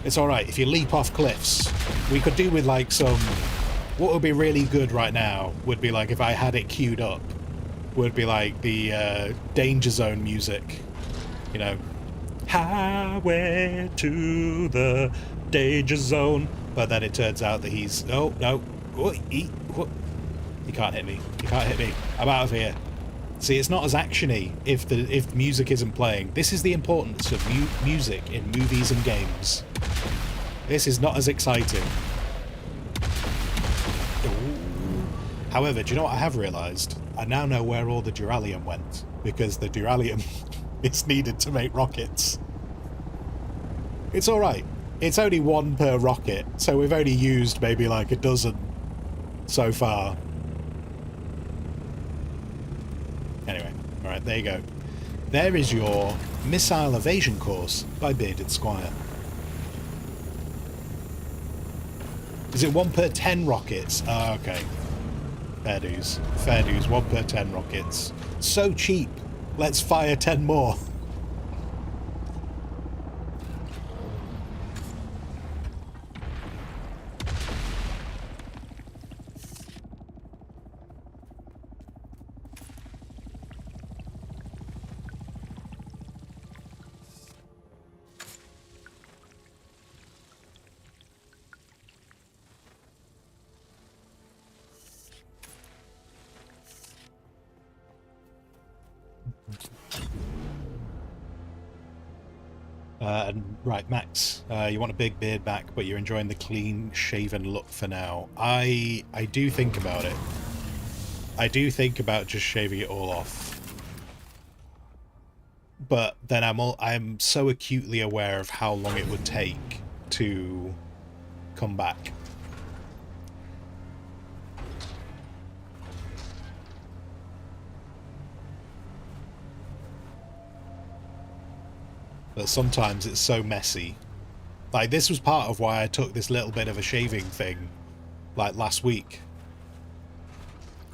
It's alright, if you leap off cliffs. We could do with like some... What would be really good right now would be like if I had it queued up. Would be like the Danger Zone music. You know. Highway to the Danger Zone. But then it turns out that he's... Oh, no. He can't hit me. He can't hit me. I'm out of here. See, it's not as action-y if music isn't playing. This is the importance of music in movies and games. This is not as exciting. Ooh. However, do you know what I have realised? I now know where all the duralium went. Because the duralium is needed to make rockets. It's alright. It's only one per rocket, so we've only used maybe like a dozen so far. Anyway, alright, there you go. There is your Missile Evasion course by Bearded Squire. Is it 1 per 10 rockets? Oh, okay. Fair dues. Fair dues. 1 per 10 rockets. So cheap. Let's fire 10 more. Right, Max, you want a big beard back, but you're enjoying the clean-shaven look for now. I do think about it. I do think about just shaving it all off. But then I'm so acutely aware of how long it would take to come back. But sometimes it's so messy. Like, this was part of why I took this little bit of a shaving thing, like, last week.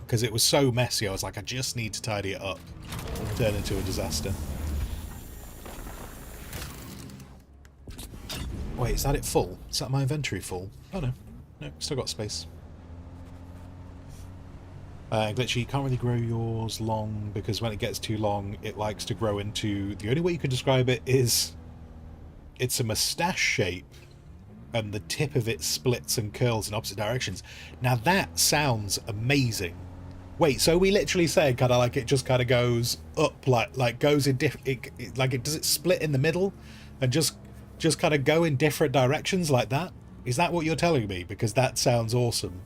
Because it was so messy, I was like, I just need to tidy it up. Turn into a disaster. Wait, is that it full? Is that my inventory full? Oh no. No, still got space. Glitchy, you can't really grow yours long because when it gets too long, it likes to grow into... The only way you could describe it is... It's a moustache shape, and the tip of it splits and curls in opposite directions. Now that sounds amazing. Wait, so we literally said kind of like it just kind of goes up, like goes in different... Does it split in the middle and just kind of go in different directions like that? Is that what you're telling me? Because that sounds awesome.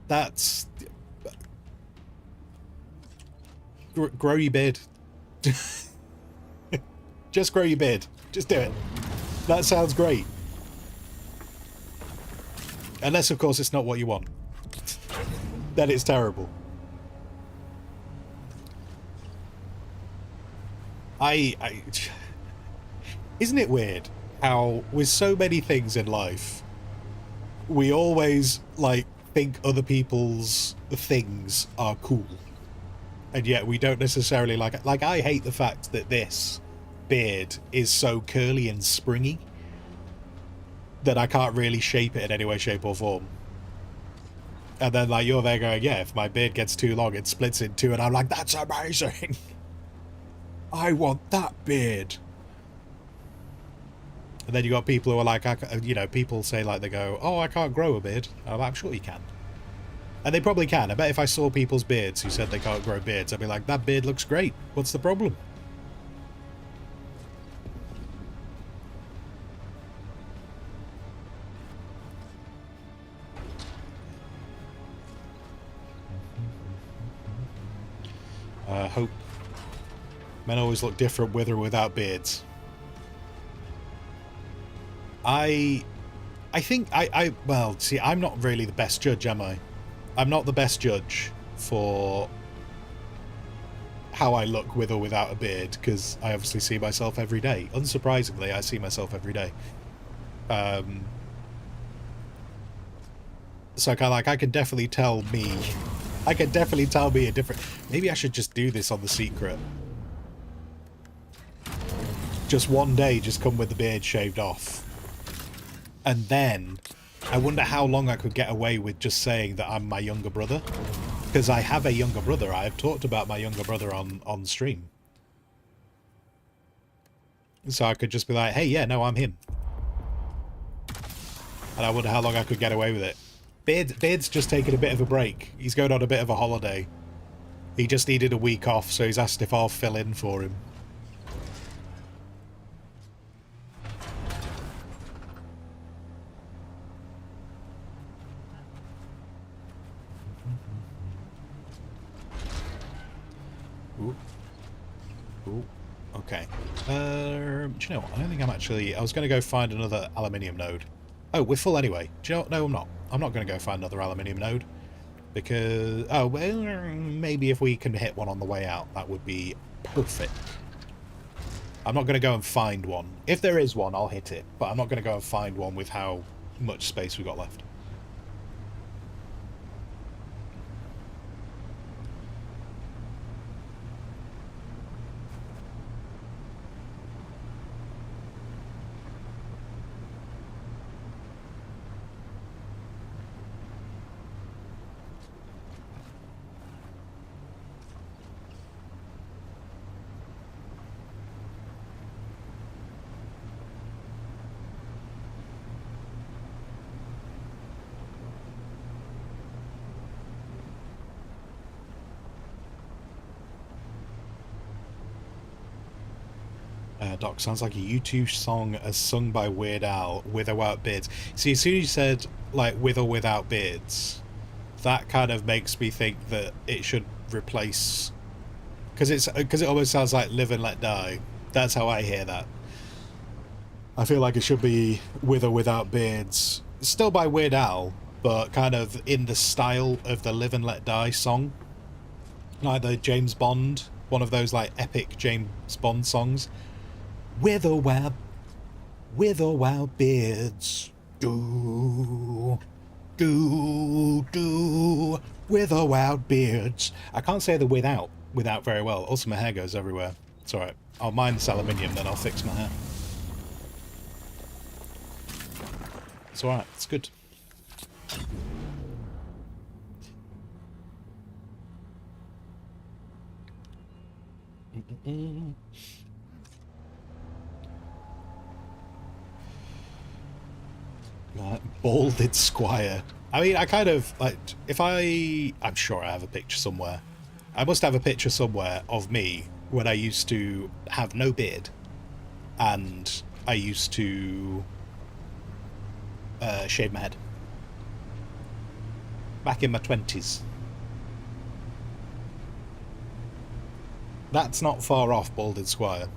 That's... Grow your beard. Just grow your beard. Just do it. That sounds great. Unless, of course, it's not what you want. Then it's terrible. Isn't it weird how, with so many things in life, we always, like, think other people's things are cool, and yet we don't necessarily like I hate the fact that this beard is so curly and springy that I can't really shape it in any way, shape or form. And then like you're there going, yeah, if my beard gets too long it splits in two, and I'm like, that's amazing. I want that beard. And then you got people who are like, you know, people say like, they go, oh, I can't grow a beard. And I'm like, I'm sure you can. And they probably can. I bet if I saw people's beards who said they can't grow beards, I'd be like, that beard looks great. What's the problem? Hope. Men always look different with or without beards. I think well, see, I'm not really the best judge, am I? I'm not the best judge for how I look with or without a beard, because I obviously see myself every day. Unsurprisingly, I see myself every day. So kind of like, I can definitely tell me a different... Maybe I should just do this on the secret. Just one day, just come with the beard shaved off. And then, I wonder how long I could get away with just saying that I'm my younger brother. Because I have a younger brother. I have talked about my younger brother on stream. So I could just be like, hey, yeah, no, I'm him. And I wonder how long I could get away with it. Beard's just taking a bit of a break. He's going on a bit of a holiday. He just needed a week off, so he's asked if I'll fill in for him. Ooh. Ooh. Okay. Do you know what? I don't think I'm actually... I was going to go find another aluminium node. Oh, we're full anyway. Do you know what? No, I'm not. I'm not going to go find another aluminium node. Because... Oh, well, maybe if we can hit one on the way out, that would be perfect. I'm not going to go and find one. If there is one, I'll hit it. But I'm not going to go and find one with how much space we've got left. Doc, sounds like a U2 song as sung by Weird Al, with or without beards. See, as soon as you said, like, with or without beards, that kind of makes me think that it should replace... Because it almost sounds like Live and Let Die. That's how I hear that. I feel like it should be with or without beards. Still by Weird Al, but kind of in the style of the Live and Let Die song. Like the James Bond, one of those, like, epic James Bond songs. With or without beards, do, with or without beards. I can't say the without very well. Also, my hair goes everywhere. It's alright. I'll mine this aluminium, then I'll fix my hair. It's alright. It's good. Balded Squire. I mean, I kind of, like, I'm sure I have a picture somewhere. I must have a picture somewhere of me when I used to have no beard. And I used to shave my head. Back in my 20s. That's not far off Balded Squire.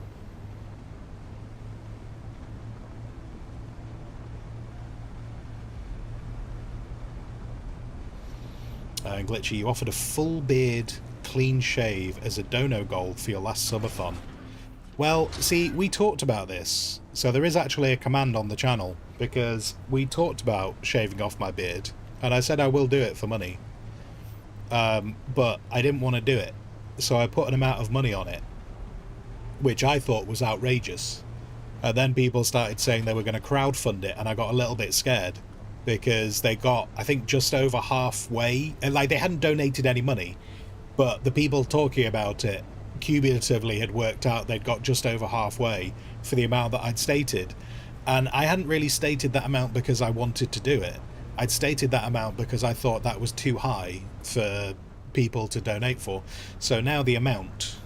Glitchy, you offered a full beard, clean shave as a dono goal for your last subathon. Well, see, we talked about this, so there is actually a command on the channel, because we talked about shaving off my beard, and I said I will do it for money. But I didn't want to do it, so I put an amount of money on it, which I thought was outrageous. And then people started saying they were going to crowdfund it, and I got a little bit scared. Because they got, I think, just over halfway. And, like, they hadn't donated any money, but the people talking about it cumulatively had worked out they'd got just over halfway for the amount that I'd stated. And I hadn't really stated that amount because I wanted to do it. I'd stated that amount because I thought that was too high for people to donate for. So now the amount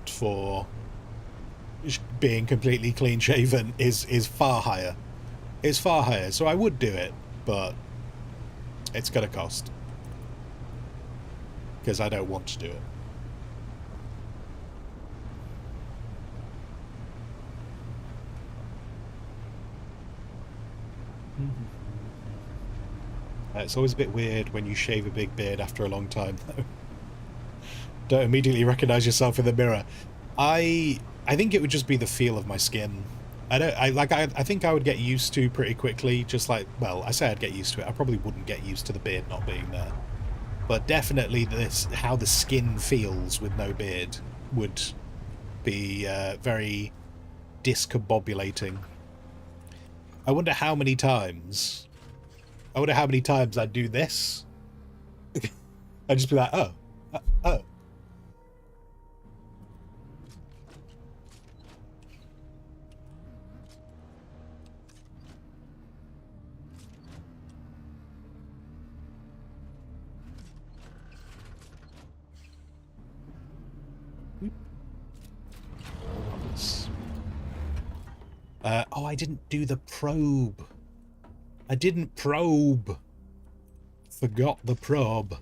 for being completely clean shaven is far higher. It's far higher. So I would do it, but it's going to cost. Because I don't want to do it. It's always a bit weird when you shave a big beard after a long time, though. Don't immediately recognize yourself in the mirror. I think it would just be the feel of my skin. I think I would get used to pretty quickly, just like, well, I say I'd get used to it. I probably wouldn't get used to the beard not being there. But definitely how the skin feels with no beard would be very discombobulating. I wonder how many times I'd do this. I'd just be like, oh. Oh, I didn't do the probe. I didn't probe. Forgot the probe.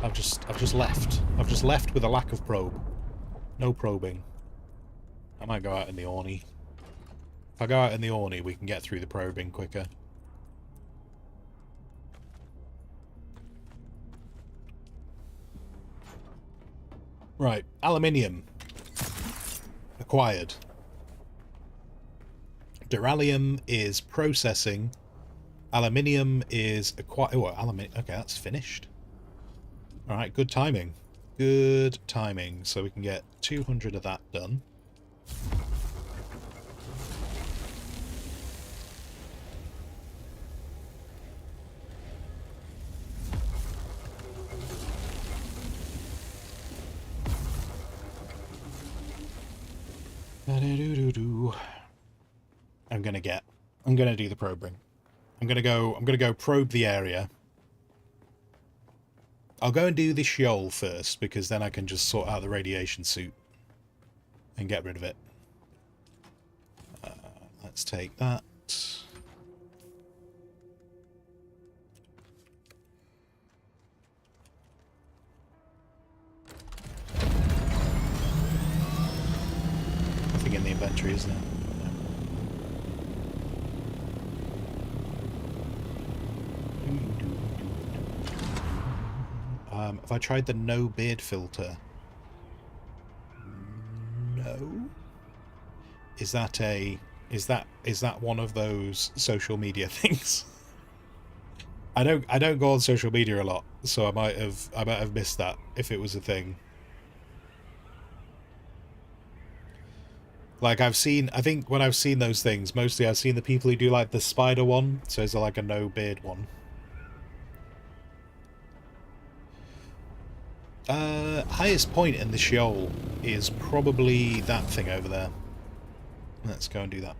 I've just left. I've just left with a lack of probe. No probing. I might go out in the Orny. If I go out in the Orny, we can get through the probing quicker. Right, aluminium. Acquired. Duralium is processing. Aluminium is acquired. Oh, aluminium. Okay, that's finished. Alright, good timing. Good timing. So we can get 200 of that done. I'm gonna do the probing. I'm gonna go probe the area. I'll go and do the shoal first, because then I can just sort out the radiation suit and get rid of it. Let's take that. Nothing in the inventory, is there? Have I tried the no beard filter? No. Is that one of those social media things? I don't go on social media a lot, so I might have missed that if it was a thing. Like I think when I've seen those things, mostly I've seen the people who do like the spider one, so it's like a no beard one. Highest point in the shoal is probably that thing over there. Let's go and do that.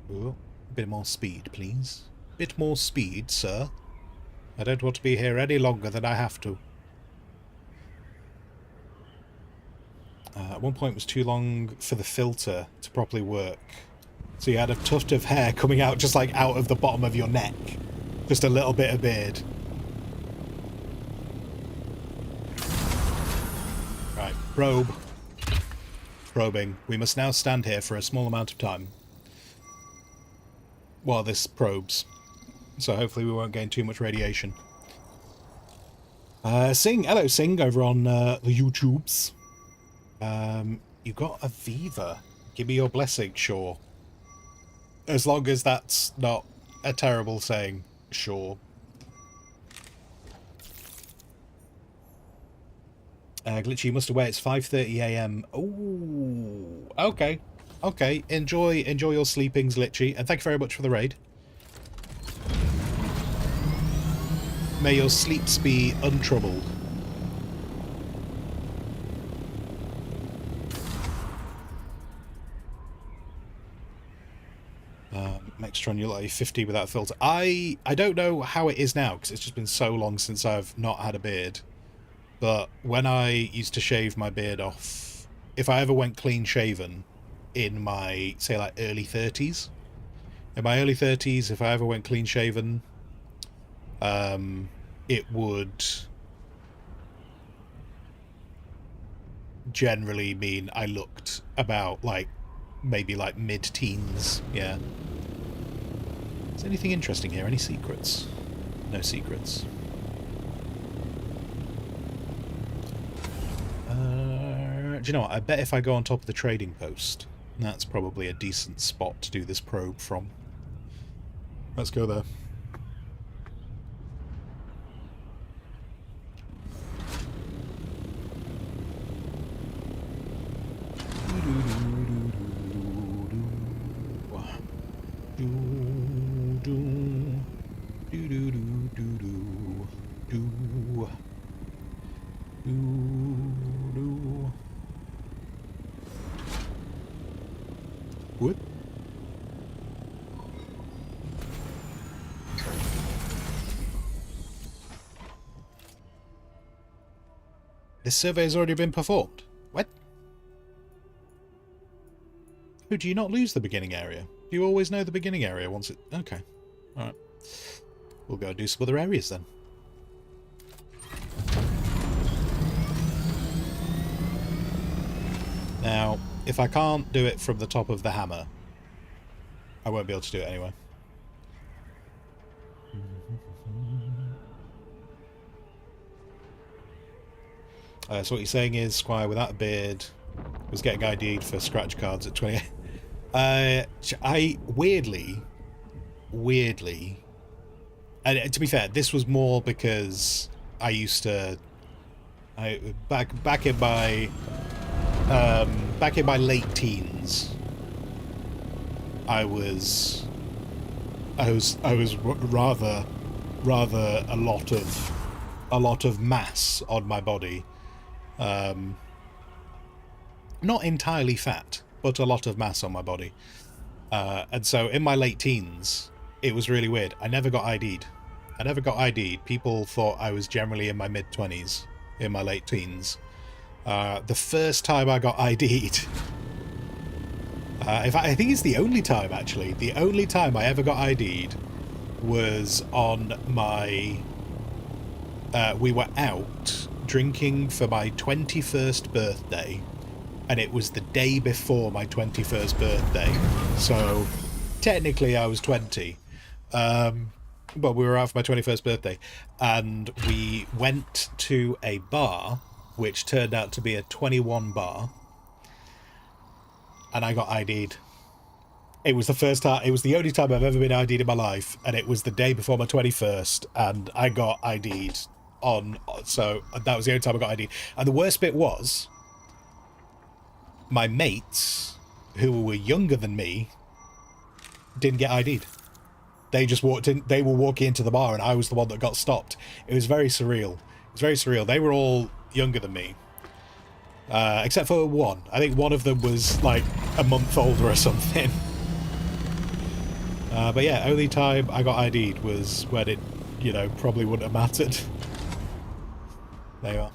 Oh, a bit more speed, please. Bit more speed, sir. I don't want to be here any longer than I have to. At one point it was too long for the filter to properly work. So you had a tuft of hair coming out just like out of the bottom of your neck. Just a little bit of beard. Right, probe. Probing. We must now stand here for a small amount of time while this probes. So hopefully we won't gain too much radiation. Sing, hello Sing, over on the YouTubes. You got a Viva. Give me your blessing, sure. As long as that's not a terrible saying, sure. Glitchy, you must away, it's 5:30 AM. Oh, okay. Okay, enjoy your sleepings, Glitchy, and thank you very much for the raid. May your sleeps be untroubled. Mextron, you're like 50 without filter. I don't know how it is now, because it's just been so long since I've not had a beard. But when I used to shave my beard off, if I ever went clean shaven in my, say, like early 30s, in my early 30s, if I ever went clean shaven, it would generally mean I looked about, like, maybe like mid-teens, yeah. Is anything interesting here? Any secrets? No secrets. Do you know what? I bet if I go on top of the trading post, that's probably a decent spot to do this probe from. Let's go there. What? This survey has already been performed. What? Oh, do you not lose the beginning area? Do you always know the beginning area once it... Okay. Alright. We'll go do some other areas then. Now, if I can't do it from the top of the hammer, I won't be able to do it anyway. So what you're saying is, Squire without a beard was getting ID'd for scratch cards at 28. I weirdly, and to be fair, this was more because I used to, back in my late teens, I was rather a lot of mass on my body. Not entirely fat, but a lot of mass on my body. And so in my late teens, it was really weird. I never got ID'd. People thought I was generally in my mid-20s, in my late teens. The first time I got ID'd... in fact, I think it's the only time, actually. The only time I ever got ID'd was on my... we were out drinking for my 21st birthday, and it was the day before my 21st birthday, so technically I was 20, but we were out for my 21st birthday, and we went to a bar which turned out to be a 21 bar, and I got ID'd. It was the first time, it was the only time I've ever been ID'd in my life, and it was the day before my 21st, and I got ID'd on, so that was the only time I got ID'd. And the worst bit was, my mates, who were younger than me, didn't get ID'd. They just walked in, they were walking into the bar, and I was the one that got stopped. It was very surreal. It was very surreal. They were all younger than me. Except for one. I think one of them was like a month older or something. But yeah, only time I got ID'd was when it, you know, probably wouldn't have mattered. There you are.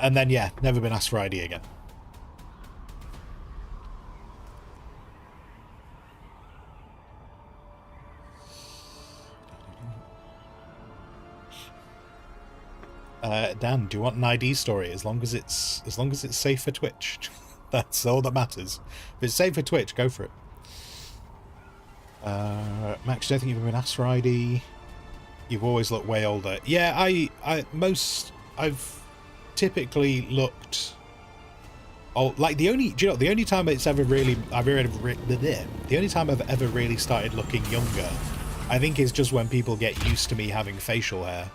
And then, yeah, never been asked for ID again. Dan, do you want an ID story? As long as it's safe for Twitch. That's all that matters. If it's safe for Twitch, go for it. Max, do you think you've ever been asked for ID? You've always looked way older. Yeah, I've typically looked old. Like the only time it's ever really the only time I've ever really started looking younger, I think, is just when people get used to me having facial hair.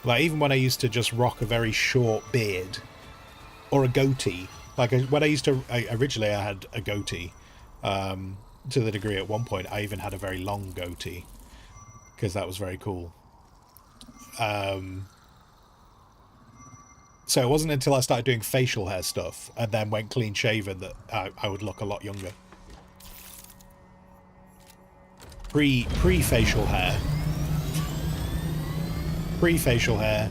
Like even when I used to just rock a very short beard, or a goatee. Like when I used to, originally I had a goatee, to the degree at one point I even had a very long goatee because that was very cool. So it wasn't until I started doing facial hair stuff and then went clean shaven that I would look a lot younger. Pre facial hair. Pre facial hair.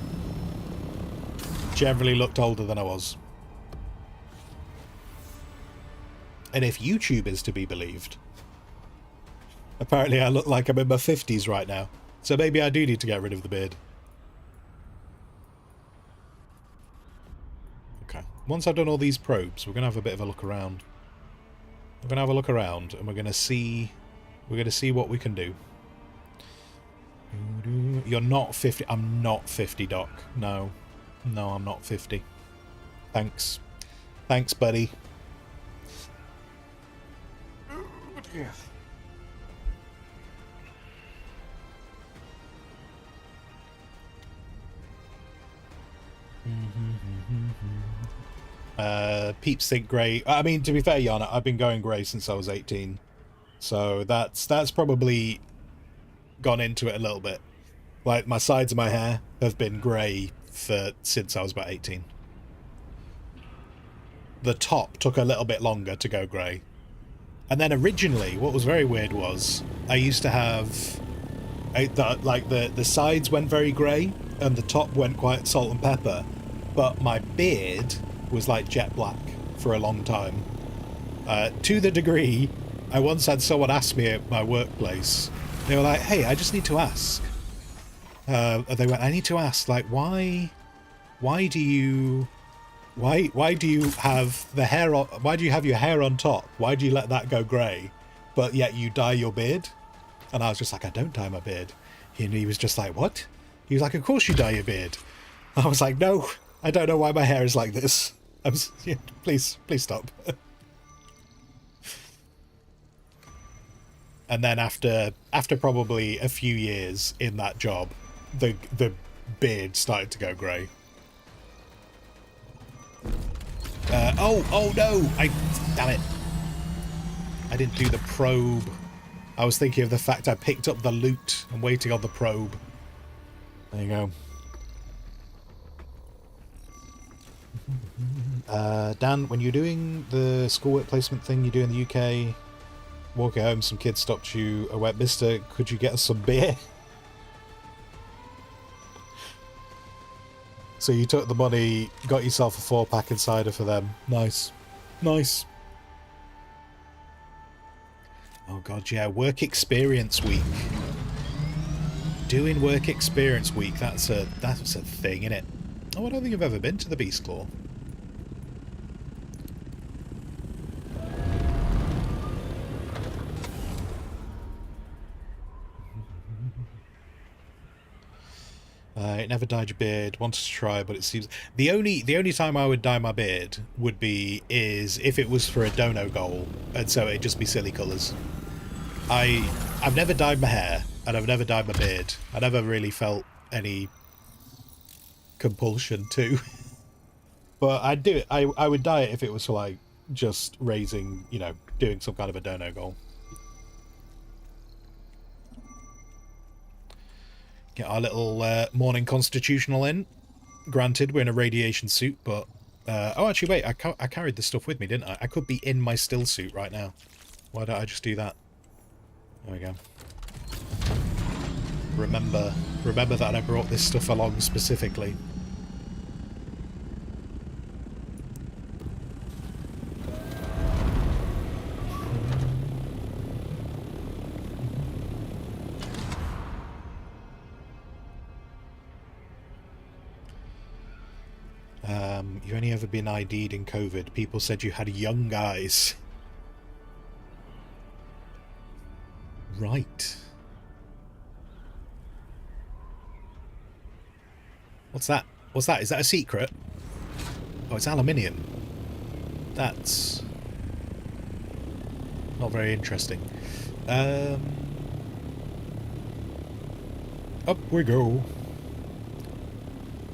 Generally looked older than I was. And if YouTube is to be believed, apparently I look like I'm in my 50s right now. So maybe I do need to get rid of the beard. Okay. Once I've done all these probes, we're going to have a bit of a look around. We're going to have a look around and we're going to see what we can do. You're not 50. I'm not 50, Doc. No. No, I'm not 50. Thanks. Thanks, buddy. Peeps think grey. I mean, to be fair, Yana, I've been going grey since I was 18. So that's probably gone into it a little bit. Like, my sides of my hair have been grey since I was about 18. The top took a little bit longer to go grey. And then originally, what was very weird was, I used to have... the sides went very grey, and the top went quite salt and pepper. But my beard was like jet black for a long time. To the degree, I once had someone ask me at my workplace, they were like, hey, I just need to ask. They went, I need to ask, like, why do you have the hair on, why do you have your hair on top? Why do you let that go grey, but yet you dye your beard? And I was just like, I don't dye my beard. And he was just like, what? He was like, of course you dye your beard. I was like, no, I don't know why my hair is like this. Please stop. And then after probably a few years in that job, the beard started to go grey. Oh no! Damn it! I didn't do the probe. I was thinking of the fact I picked up the loot and waiting on the probe. There you go. Dan, when you're doing the school work placement thing you do in the UK, walking home, some kid stopped you and went, mister, could you get us some beer? So you took the money, got yourself a 4-pack and cider for them. Nice. Nice. Oh god, yeah, work experience week. Doing work experience week, that's a thing, innit? Oh, I don't think I've ever been to the Beast Claw. It never dyed your beard. Wanted to try, but it seems the only time I would dye my beard is if it was for a dono goal, and so it'd just be silly colours. I've never dyed my hair, and I've never dyed my beard. I never really felt any compulsion to. But I'd do it. I would dye it if it was for, like, just raising, you know, doing some kind of a dono goal. Get our little morning constitutional in. Granted, we're in a radiation suit, but... oh, actually, wait, I carried this stuff with me, didn't I? I could be in my still suit right now. Why don't I just do that? There we go. Remember that I brought this stuff along specifically. You only ever been ID'd in COVID. People said you had young eyes. Right. What's that? What's that? Is that a secret? Oh, it's aluminium. That's not very interesting. Up we go.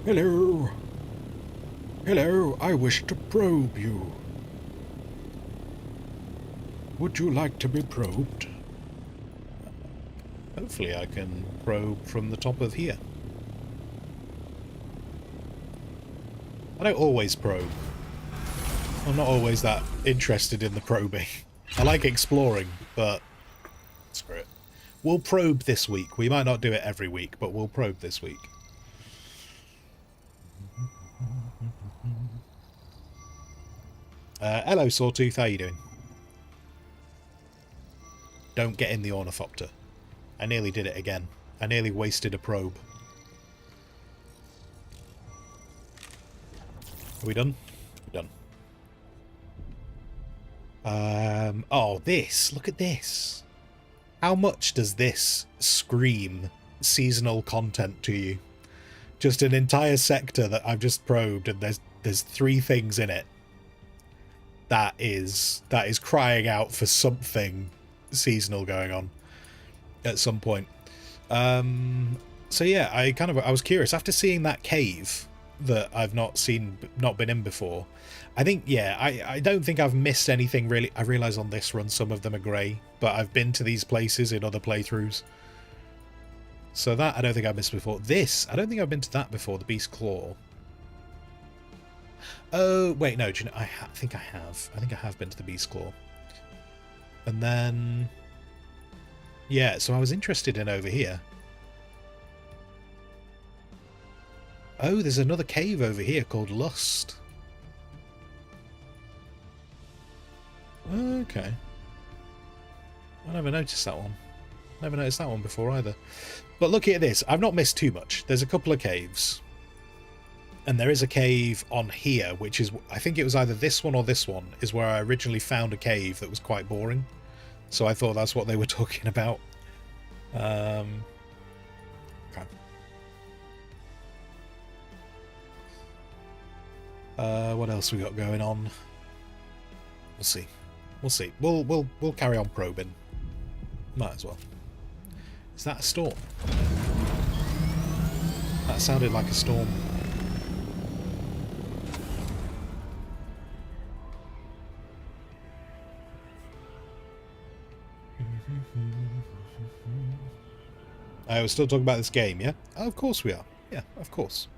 Hello. Hello, I wish to probe you. Would you like to be probed? Hopefully I can probe from the top of here. I don't always probe. I'm not always that interested in the probing. I like exploring, but screw it. We'll probe this week. We might not do it every week, but we'll probe this week. Hello, Sawtooth. How you doing? Don't get in the ornithopter. I nearly did it again. I nearly wasted a probe. Are we done? Done. Oh, this. Look at this. How much does this scream seasonal content to you? Just an entire sector that I've just probed, and there's 3 things in it. That is crying out for something seasonal going on at some point. So yeah, I was curious after seeing that cave that I've not been in before. I think, yeah, I don't think I've missed anything really. I realise on this run some of them are grey, but I've been to these places in other playthroughs. So that I don't think I've missed before. This, I don't think I've been to that before, the Beast Claw. Oh, wait, no, do you know, I think I have. I think I have been to the Beast Claw. And then... yeah, so I was interested in over here. Oh, there's another cave over here called Lust. Okay. I never noticed that one. Never noticed that one before either. But looking at this, I've not missed too much. There's a couple of caves. And there is a cave on here, which is... I think it was either this one or this one, is where I originally found a cave that was quite boring. So I thought that's what they were talking about. Okay. What else we got going on? We'll see. We'll see. We'll carry on probing. Might as well. Is that a storm? That sounded like a storm. I was still talking about this game, yeah? Oh, of course we are. Yeah, of course.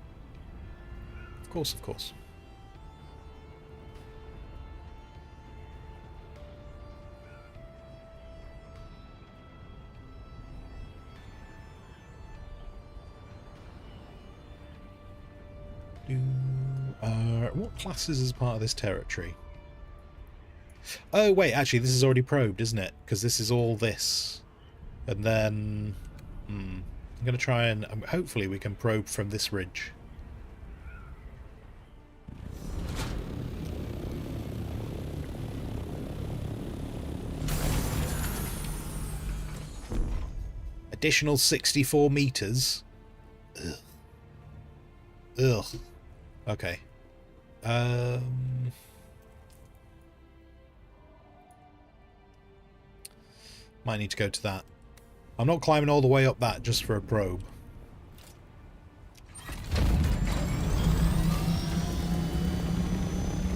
Of course, of course. What classes is part of this territory? Oh, wait, actually, this is already probed, isn't it? Because this is all this. And then... I'm going to try and... hopefully we can probe from this ridge. Additional 64 meters. Ugh. Ugh. Okay. Might need to go to that. I'm not climbing all the way up that just for a probe.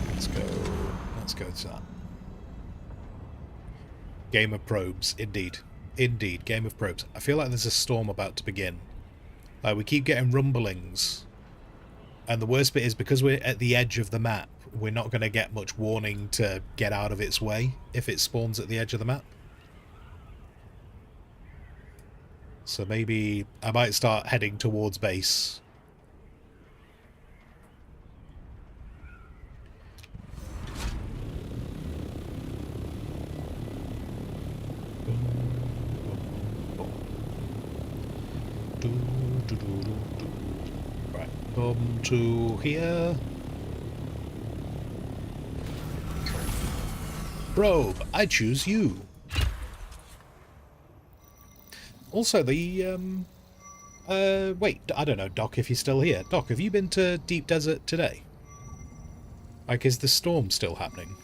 Let's go to that. Game of probes, indeed. Indeed, game of probes. I feel like there's a storm about to begin. Like, we keep getting rumblings. And the worst bit is, because we're at the edge of the map, we're not going to get much warning to get out of its way if it spawns at the edge of the map. So maybe I might start heading towards base. Right, come to here. Probe, I choose you. Also, the, wait, I don't know, Doc, if you're still here. Doc, have you been to Deep Desert today? Like, is the storm still happening?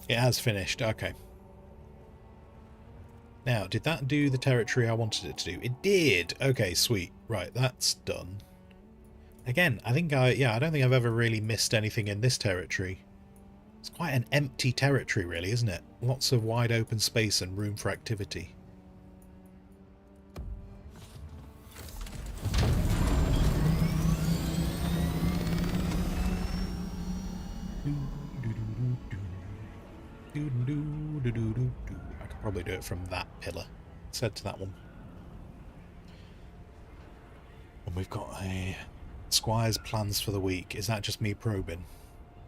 It has finished, okay. Now, did that do the territory I wanted it to do? It did! Okay, sweet. Right, that's done. Again, I don't think I've ever really missed anything in this territory. It's quite an empty territory, really, isn't it? Lots of wide open space and room for activity. I could probably do it from that pillar. Let's head to that one. And we've got a Squire's plans for the week. Is that just me probing?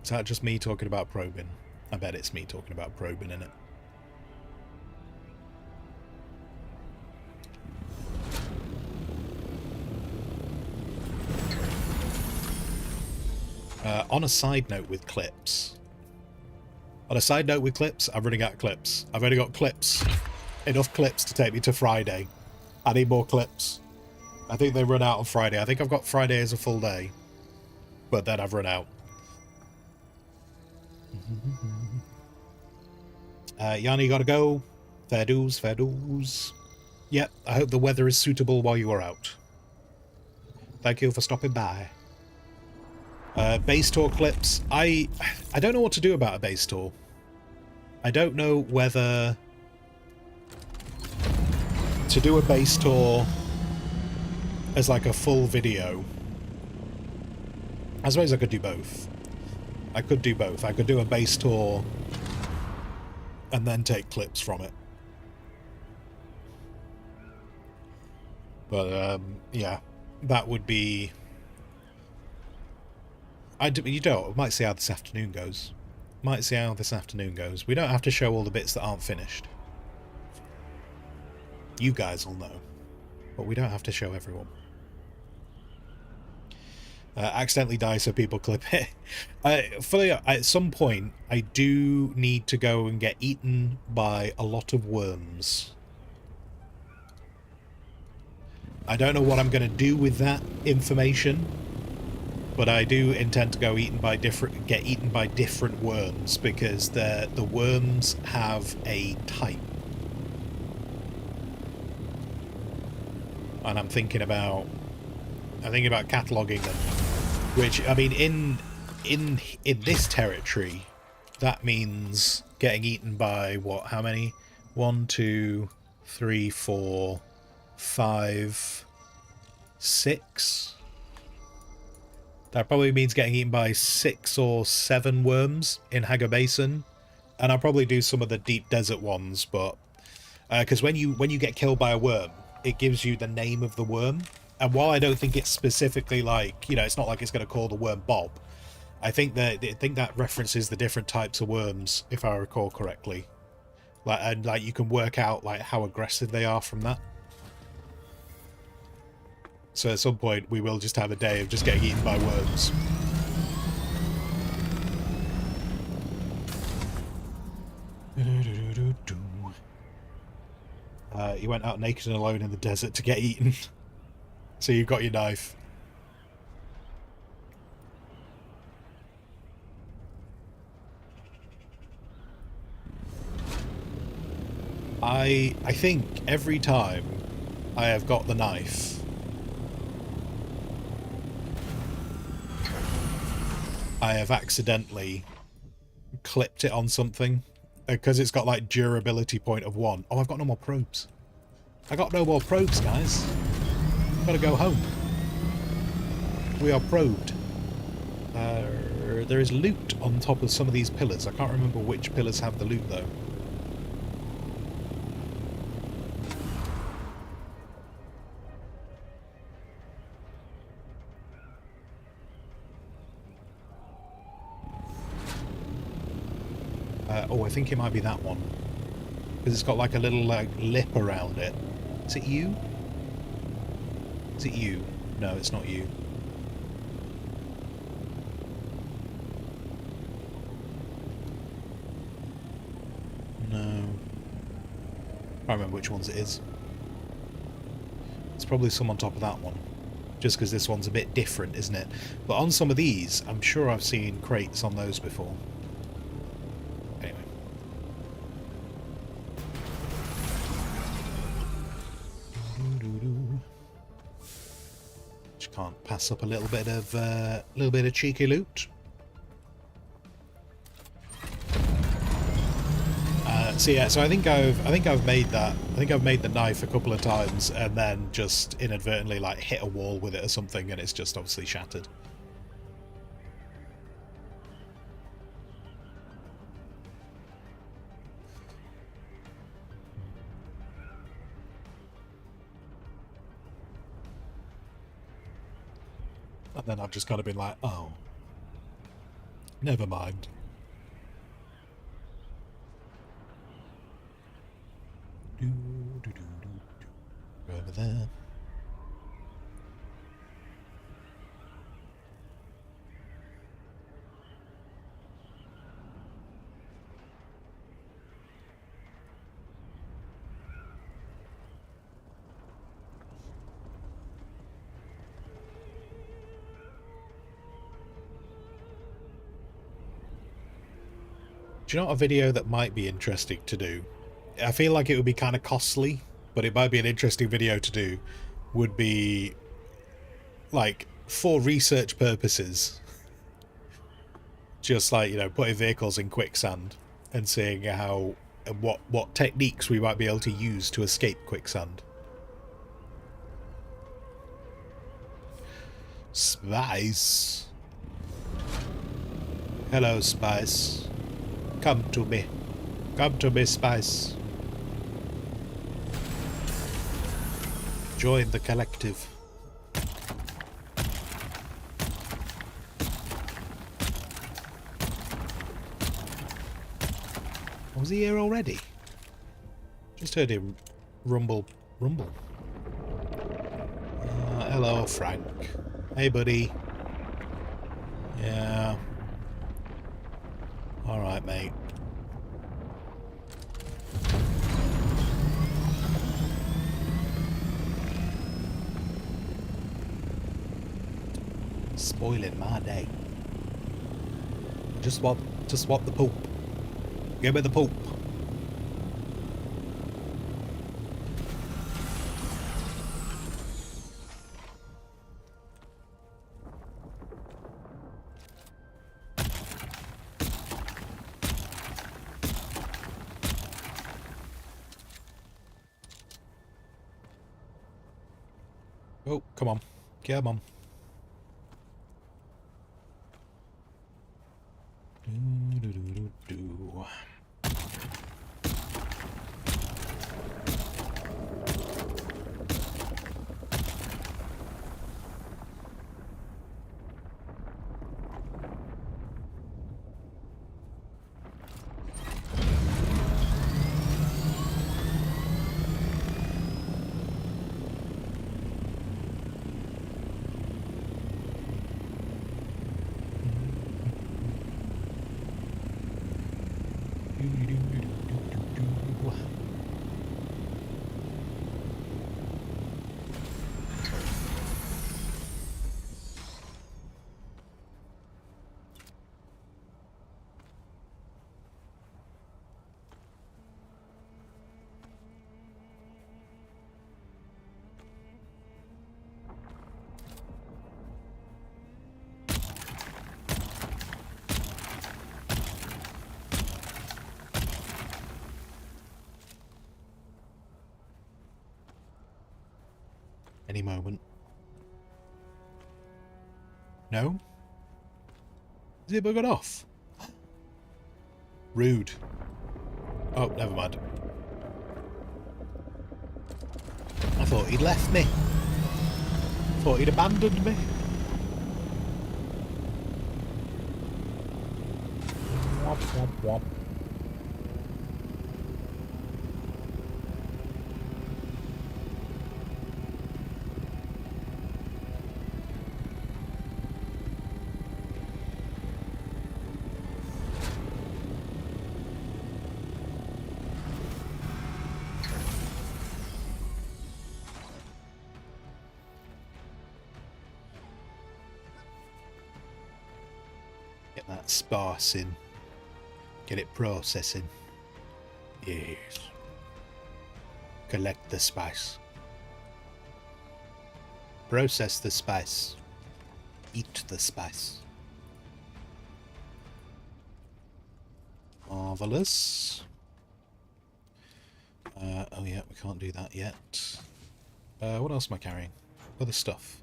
Is that just me talking about probing? I bet it's me talking about probing, innit? On a side note with clips. I've running out of clips. I've only got clips. Enough clips to take me to Friday. I need more clips. I think they run out on Friday. I think I've got Friday as a full day. But then I've run out. Yanni, you gotta go. Fair dues, fair dues. Yep, I hope the weather is suitable while you are out. Thank you for stopping by. Base tour clips. I don't know what to do about a base tour. I don't know whether to do a base tour as like a full video. I suppose I could do both. I could do both. I could do a base tour and then take clips from it. But yeah, that would be... You don't. Might see how this afternoon goes. Might see how this afternoon goes. We don't have to show all the bits that aren't finished. You guys will know. But we don't have to show everyone. Accidentally die so people clip it. Fully, at some point, I do need to go and get eaten by a lot of worms. I don't know what I'm going to do with that information. But I do intend to go get eaten by different worms, because the worms have a type. And I'm thinking about cataloguing them. Which, I mean, in this territory, that means getting eaten by what? How many? 1, 2, 3, 4, 5, 6. That probably means getting eaten by 6 or 7 worms in Hagar Basin. And I'll probably do some of the deep desert ones, but... because when you get killed by a worm, it gives you the name of the worm. And while I don't think it's specifically like, you know, it's not like it's going to call the worm Bob. I think that references the different types of worms, if I recall correctly. And you can work out like how aggressive they are from that. So at some point we will just have a day of just getting eaten by worms. You went out naked and alone in the desert to get eaten. So you've got your knife. I think every time I have got the knife, I have accidentally clipped it on something, because it's got like durability point of 1. Oh, I've got no more probes. I got no more probes, guys. Gotta go home. We are probed. There is loot on top of some of these pillars. I can't remember which pillars have the loot though. Oh, I think it might be that one. Because it's got like a little like lip around it. Is it you? Is it you? No, it's not you. No. I can't remember which ones it is. It's probably some on top of that one. Just because this one's a bit different, isn't it? But on some of these, I'm sure I've seen crates on those before. Anyway, pass up a little bit of cheeky loot. So I think I've made that. I think I've made the knife a couple of times and then just inadvertently like hit a wall with it or something, and it's just obviously shattered. And then I've just kind of been like, oh, never mind. Go over there. Do you know what a video that might be interesting to do? I feel like it would be kind of costly, but it might be an interesting video to do. Would be like for research purposes, just like, you know, putting vehicles in quicksand and seeing how what techniques we might be able to use to escape quicksand. Spice. Hello, Spice. Come to me. Come to me, Spice. Join the collective. Was he here already? Just heard him rumble. Hello, Frank. Hey, buddy. Yeah. Alright, mate. Spoiling my day. Just swap the poop. Give me the poop. Oh, come on. Come on. Do. Any moment. No? Is it buggered off? Rude. Oh, never mind. I thought he'd left me. Thought he'd abandoned me. Womp womp womp. Get that sparsing. Get it processing. Yes. Collect the spice. Process the spice. Eat the spice. Marvellous. Oh yeah, we can't do that yet. What else am I carrying? Other stuff.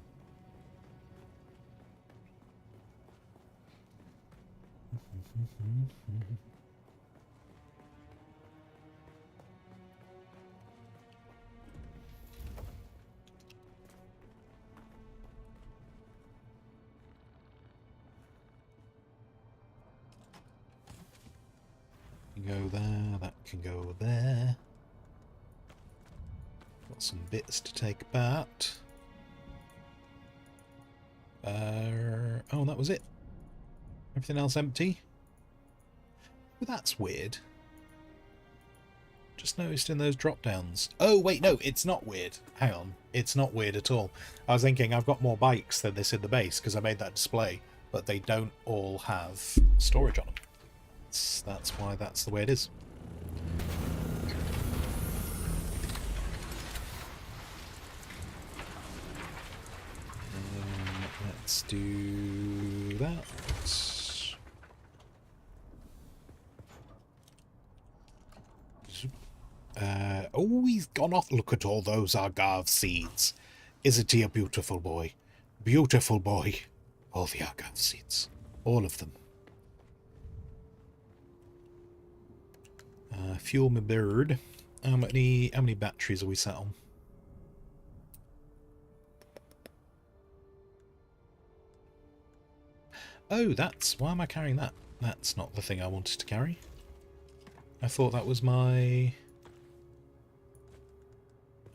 Can go there, that can go there. Got some bits to take apart. Oh, that was it. Everything else empty. Well, that's weird. Just noticed in those drop downs. Oh, wait, no, it's not weird. Hang on. It's not weird at all. I was thinking I've got more bikes than this in the base because I made that display, but they don't all have storage on them. That's why that's the way it is. Let's do that. Oh, he's gone off. Look at all those agave seeds. Isn't he a beautiful boy? Beautiful boy. All the agave seeds. All of them. Fuel my bird. How many batteries are we set on? Oh, why am I carrying that? That's not the thing I wanted to carry. I thought that was my...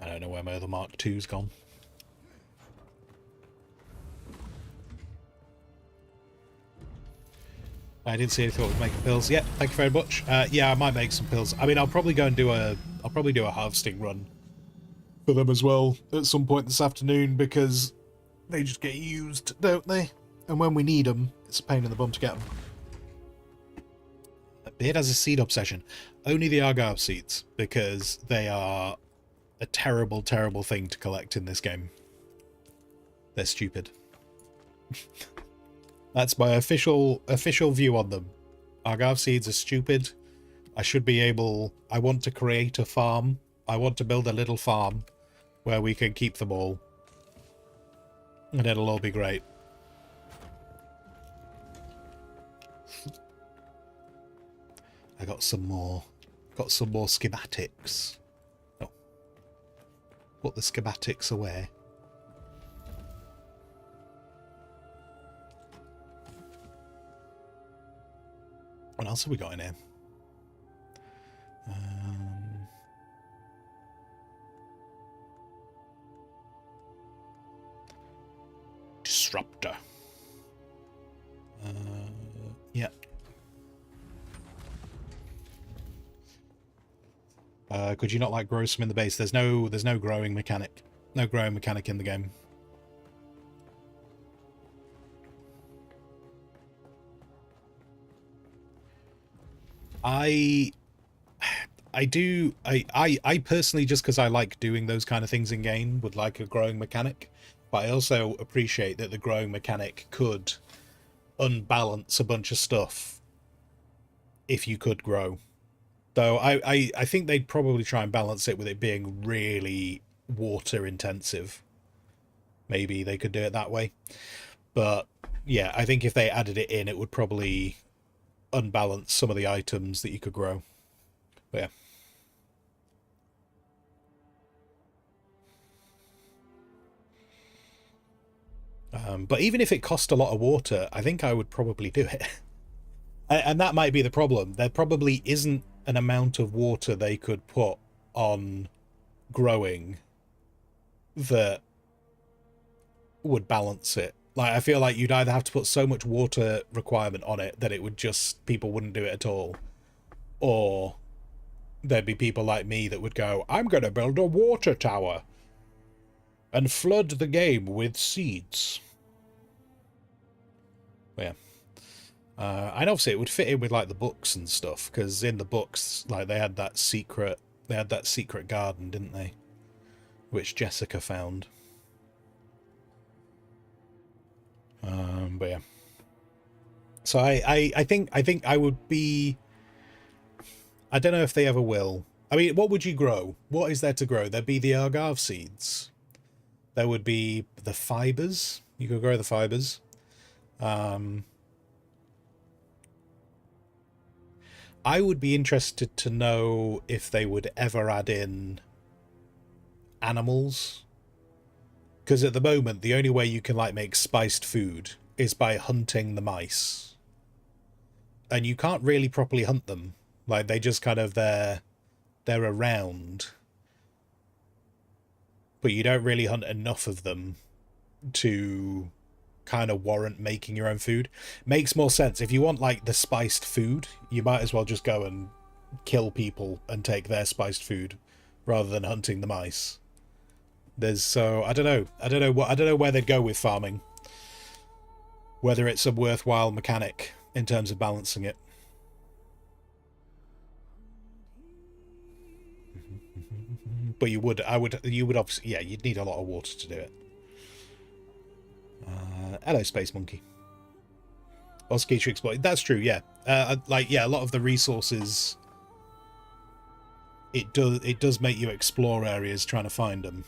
I don't know where my other Mark II's gone. I didn't see any thought of making pills. Yeah, thank you very much. Yeah, I might make some pills. I mean, I'll probably go and do a harvesting run for them as well at some point this afternoon because they just get used, don't they? And when we need them, it's a pain in the bum to get them. Beard has a seed obsession. Only the agave seeds, because they are a terrible, terrible thing to collect in this game. They're stupid. That's my official view on them. Agave seeds are stupid. I want to create a farm. I want to build a little farm where we can keep them all. And it'll all be great. I got some more schematics. Oh. Put the schematics away. What else have we got in here? Disruptor. Yeah. Could you not like grow some in the base? There's no growing mechanic. No growing mechanic in the game. I personally, just because I like doing those kind of things in game, would like a growing mechanic. But I also appreciate that the growing mechanic could unbalance a bunch of stuff if you could grow. Though I think they'd probably try and balance it with it being really water intensive. Maybe they could do it that way. But yeah, I think if they added it in, it would probably unbalance some of the items that you could grow. But yeah. But even if it cost a lot of water, I think I would probably do it. And that might be the problem. There probably isn't an amount of water they could put on growing that would balance it. Like, I feel like you'd either have to put so much water requirement on it that it would just, people wouldn't do it at all. Or there'd be people like me that would go, I'm going to build a water tower and flood the game with seeds. Yeah. And obviously it would fit in with like the books and stuff, because in the books, like they had that secret garden, didn't they? Which Jessica found. But yeah. So I think I would be. I don't know if they ever will. I mean, what would you grow? What is there to grow? There'd be the agave seeds. There would be the fibers. You could grow the fibers. I would be interested to know if they would ever add in animals. Because at the moment, the only way you can like make spiced food is by hunting the mice. And you can't really properly hunt them. Like, they just kind of, they're around. But you don't really hunt enough of them to kind of warrant making your own food. Makes more sense. If you want, like, the spiced food, you might as well just go and kill people and take their spiced food rather than hunting the mice. I don't know where they'd go with farming. Whether it's a worthwhile mechanic in terms of balancing it. But you would obviously, yeah, you'd need a lot of water to do it. Hello, Space Monkey. Or ski to exploit. That's true, yeah. A lot of the resources, it does make you explore areas trying to find them.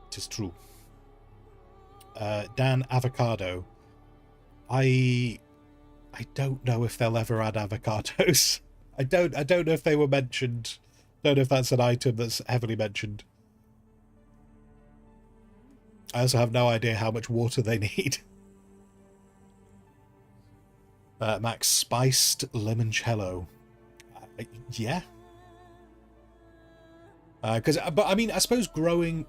It is true. Dan Avocado. I don't know if they'll ever add avocados. I don't know if they were mentioned. Don't know if that's an item that's heavily mentioned. I also have no idea how much water they need. Max, spiced limoncello. Yeah. But I mean, I suppose growing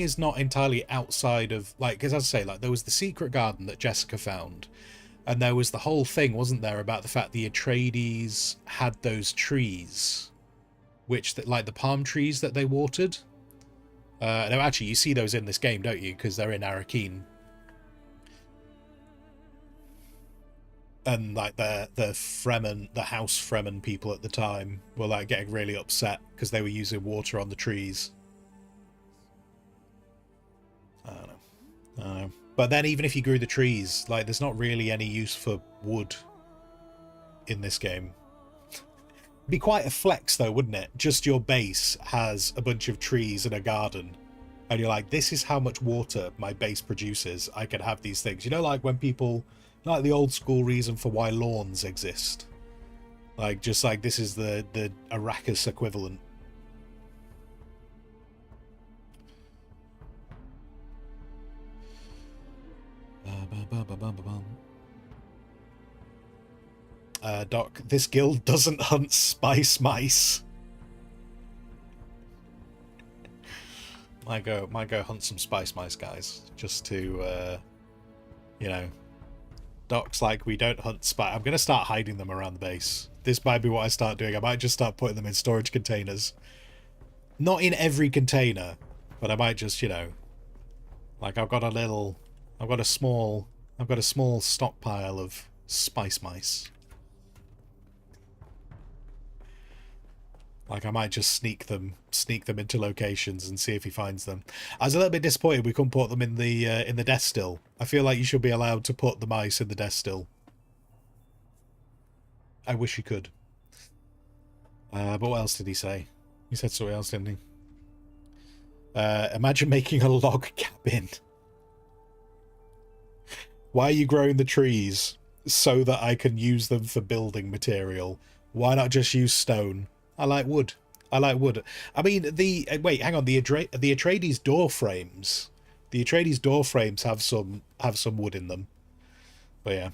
is not entirely outside of, like, because as I say, like, there was the secret garden that Jessica found, and there was the whole thing, wasn't there, about the fact the Atreides had those trees, which, like, the palm trees that they watered. No, actually, you see those in this game, don't you? Because they're in Arrakeen. And like the House Fremen people at the time were like getting really upset because they were using water on the trees. I don't know. But then even if you grew the trees, like, there's not really any use for wood in this game. It'd be quite a flex though, wouldn't it? Just your base has a bunch of trees and a garden, and you're like, this is how much water my base produces. I can have these things. You know, like when people, like the old school reason for why lawns exist. Like, just like this is the Arrakis equivalent. Doc, this guild doesn't hunt spice mice. Might go hunt some spice mice, guys, just to, you know. Doc's like, we don't hunt spice. I'm gonna start hiding them around the base. This might be what I start doing. I might just start putting them in storage containers. Not in every container, but I might just, you know, like, I've got a small stockpile of spice mice. Like, I might just sneak them into locations and see if he finds them. I was a little bit disappointed we couldn't put them in the death still. I feel like you should be allowed to put the mice in the death still. I wish you could. But what else did he say? He said something else, didn't he? Imagine making a log cabin. Why are you growing the trees? So that I can use them for building material. Why not just use stone? I like wood. I mean, wait, hang on. The Atreides door frames. The Atreides door frames have some wood in them. But yeah.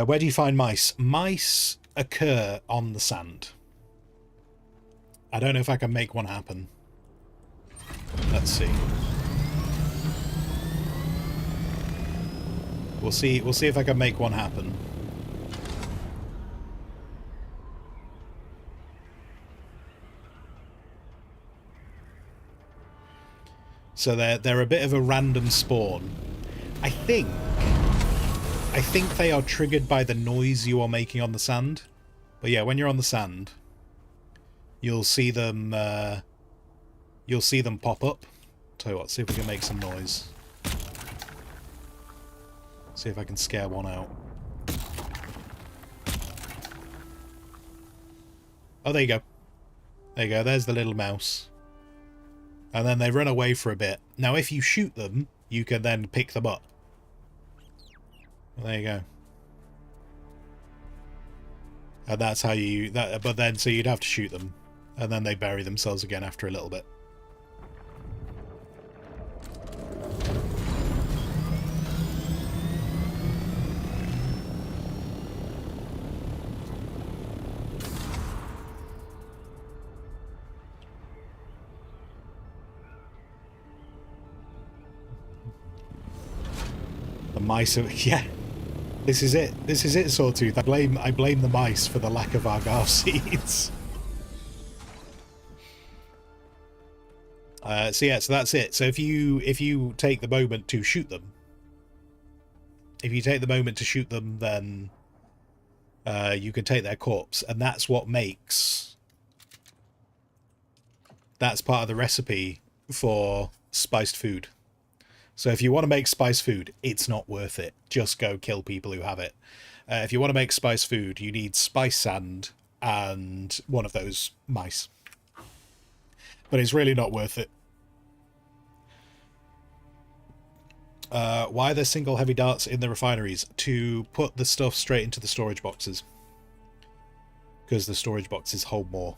Where do you find mice? Mice occur on the sand. I don't know if I can make one happen. Let's see. We'll see if I can make one happen. So they're a bit of a random spawn. I think they are triggered by the noise you are making on the sand. But yeah, when you're on the sand, you'll see them pop up. Tell you what, see if we can make some noise. See if I can scare one out. Oh, there you go. There you go, there's the little mouse. And then they run away for a bit. Now, if you shoot them, you can then pick them up. Well, there you go. And that's how you... but then, so you'd have to shoot them. And then they bury themselves again after a little bit. The mice are... Yeah. This is it. This is it, Sawtooth. I blame the mice for the lack of Argyle seeds. So yeah, so that's it. So if you take the moment to shoot them, then you can take their corpse, and that's what makes... That's part of the recipe for spiced food. So if you want to make spiced food, it's not worth it. Just go kill people who have it. If you want to make spiced food, you need spice sand and one of those mice. But it's really not worth it. Why are there single heavy darts in the refineries? To put the stuff straight into the storage boxes. Because the storage boxes hold more.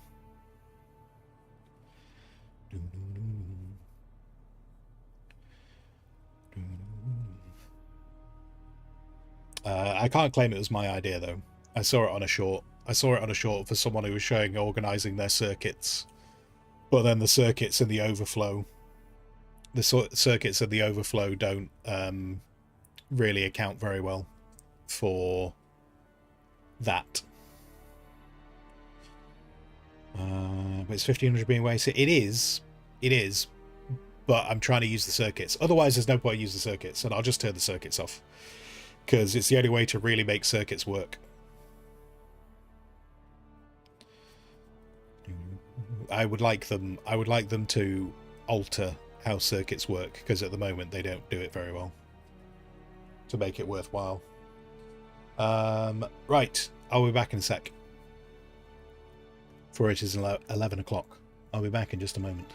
I can't claim it was my idea, though. I saw it on a short. For someone who was showing organising their circuits. But then the circuits and the overflow... The circuits and the overflow don't really account very well for that. But it's 1500 being wasted. It is. But I'm trying to use the circuits. Otherwise, there's no point in using the circuits, and I'll just turn the circuits off. Because it's the only way to really make circuits work. I would like them to alter how circuits work, because at the moment they don't do it very well to make it worthwhile. Right, I'll be back in a sec. For it is 11 o'clock. I'll be back in just a moment.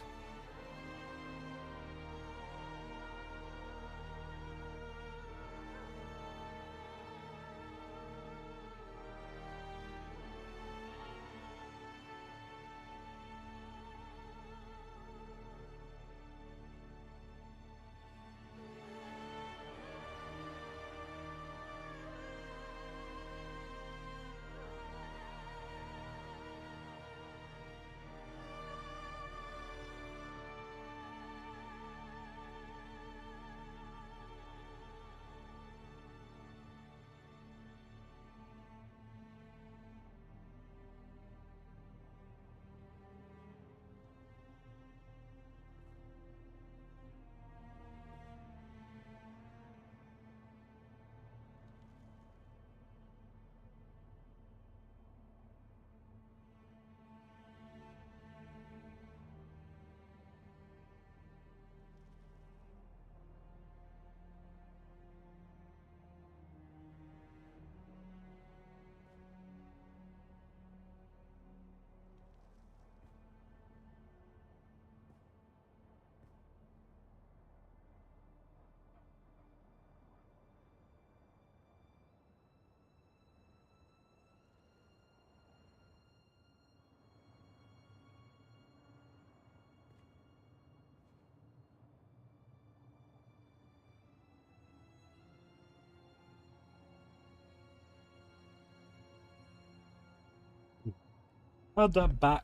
How'd that back?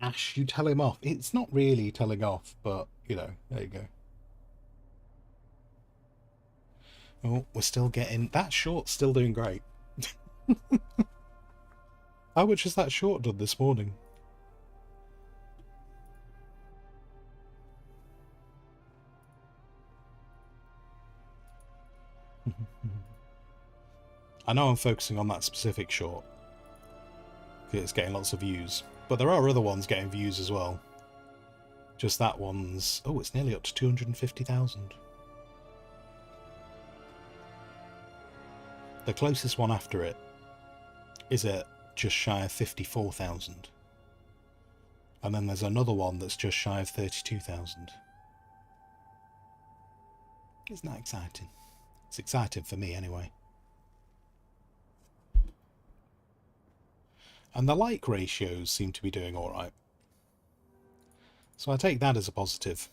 Ash, you tell him off. It's not really telling off, but, you know, there you go. Oh, we're still getting... That short's still doing great. How much has that short done this morning? I know I'm focusing on that specific short. It's getting lots of views. But there are other ones getting views as well. Just that one's... Oh, it's nearly up to 250,000. The closest one after it is at just shy of 54,000. And then there's another one that's just shy of 32,000. Isn't that exciting? It's exciting for me anyway. And the like ratios seem to be doing alright. So I take that as a positive.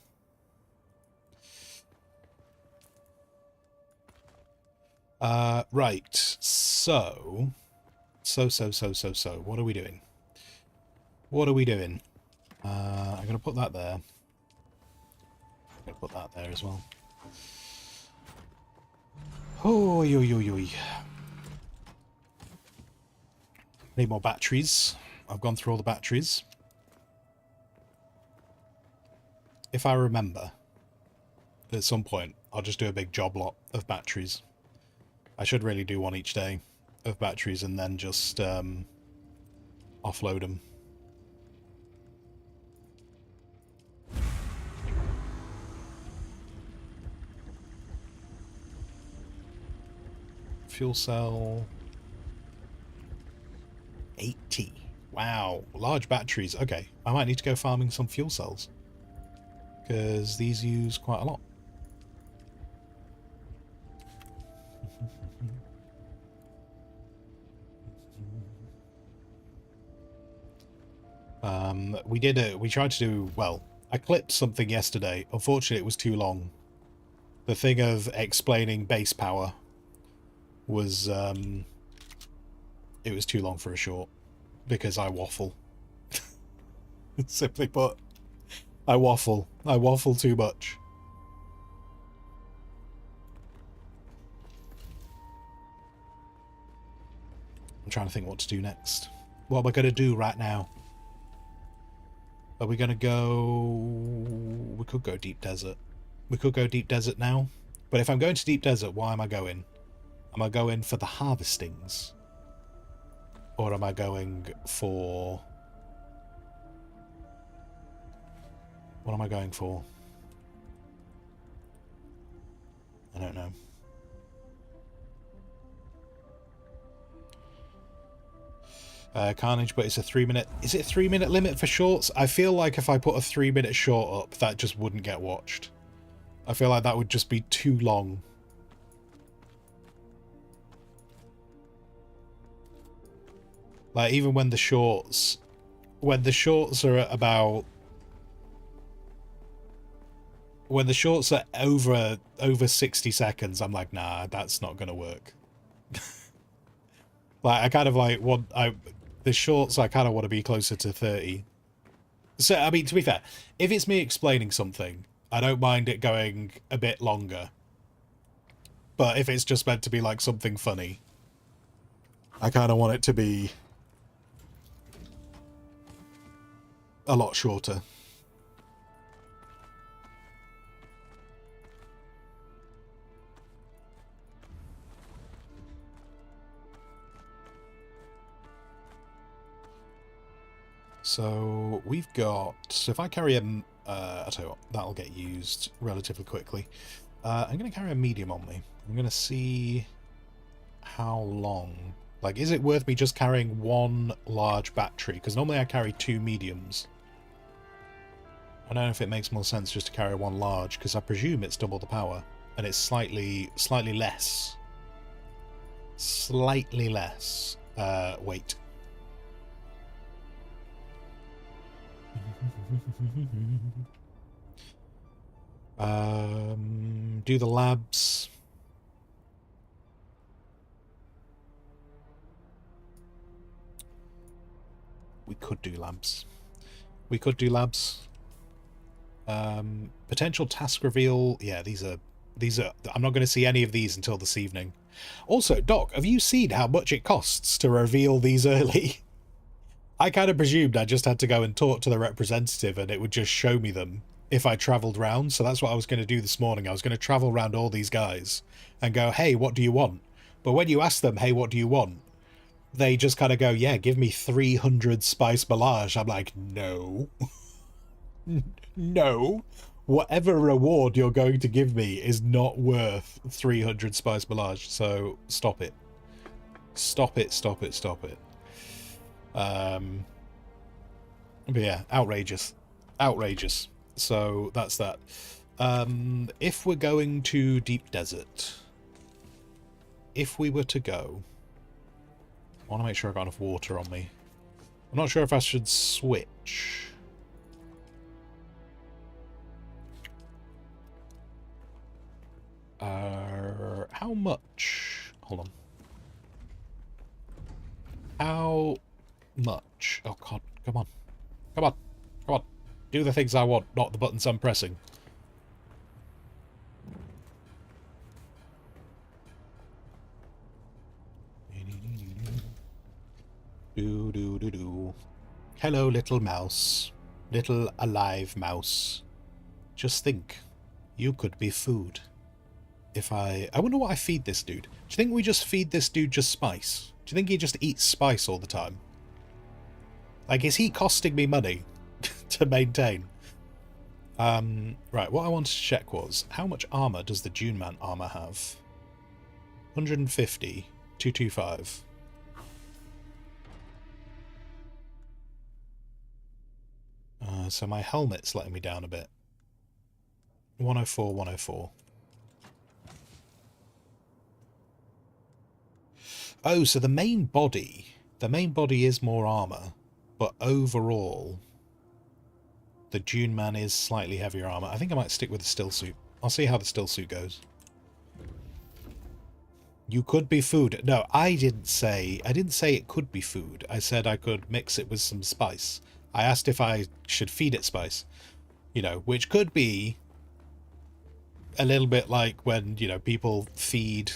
Right, so... What are we doing? What are we doing? I'm going to put that there. I'm going to put that there as well. Oh, yo, yo, yo. Need more batteries. I've gone through all the batteries. If I remember, at some point, I'll just do a big job lot of batteries. I should really do one each day of batteries and then just offload them. Fuel cell... 80. Wow, large batteries. Okay, I might need to go farming some fuel cells, because these use quite a lot. We tried to do, well, I clipped something yesterday. Unfortunately, it was too long. The thing of explaining base power was, it was too long for a short, because I waffle. Simply put, I waffle. I waffle too much. I'm trying to think what to do next. What am I going to do right now? Are we going to go... We could go deep desert. We could go deep desert now. But if I'm going to deep desert, why am I going? Am I going for the harvestings? Or am I going for... What am I going for? I don't know. Carnage, but it's a 3-minute... Is it a 3-minute limit for shorts? I feel like if I put a 3-minute short up, that just wouldn't get watched. I feel like that would just be too long. Like, even when the shorts... When the shorts are at about... When the shorts are over 60 seconds, I'm like, nah, that's not going to work. Like, I kind of like want... the shorts, I kind of want to be closer to 30. So, I mean, to be fair, if it's me explaining something, I don't mind it going a bit longer. But if it's just meant to be, like, something funny, I kind of want it to be a lot shorter. So we've got... So if I carry a... I'll tell you what, that'll get used relatively quickly. I'm going to carry a medium on me. I'm going to see how long... Like, is it worth me just carrying one large battery? Because normally I carry 2 mediums. I don't know if it makes more sense just to carry one large, because I presume it's double the power. And it's slightly less. Slightly less weight. Do the labs. We could do labs. We could do labs. Potential task reveal. Yeah, these are. I'm not going to see any of these until this evening. Also, Doc, have you seen how much it costs to reveal these early? I kind of presumed I just had to go and talk to the representative and it would just show me them if I travelled round. So that's what I was going to do this morning. I was going to travel around all these guys and go, hey, what do you want? But when you ask them, hey, what do you want? They just kind of go, yeah, give me 300 spice melange. I'm like, no. No. Whatever reward you're going to give me is not worth 300 spice melange. So stop it. Stop it, stop it, stop it. But yeah, outrageous. Outrageous. So that's that. If we're going to Deep Desert, if we were to go, I want to make sure I've got enough water on me. I'm not sure if I should switch. How much? Hold on. How much? Oh god, come on. Come on. Come on. Do the things I want, not the buttons I'm pressing. Do do do do. Hello, little mouse. Little alive mouse. Just think. You could be food. If I wonder what I feed this dude. Do you think we just feed this dude just spice? Do you think he just eats spice all the time? Like, is he costing me money to maintain? Right, what I wanted to check was, how much armor does the Dune Man armor have? 150, 225. So my helmet's letting me down a bit. 104, 104. Oh, so the main body is more armor, but overall, the Dune Man is slightly heavier armor. I think I might stick with the still suit. I'll see how the still suit goes. You could be food. No, I didn't say it could be food. I said I could mix it with some spice. I asked if I should feed it spice. You know, which could be a little bit like when, you know, people feed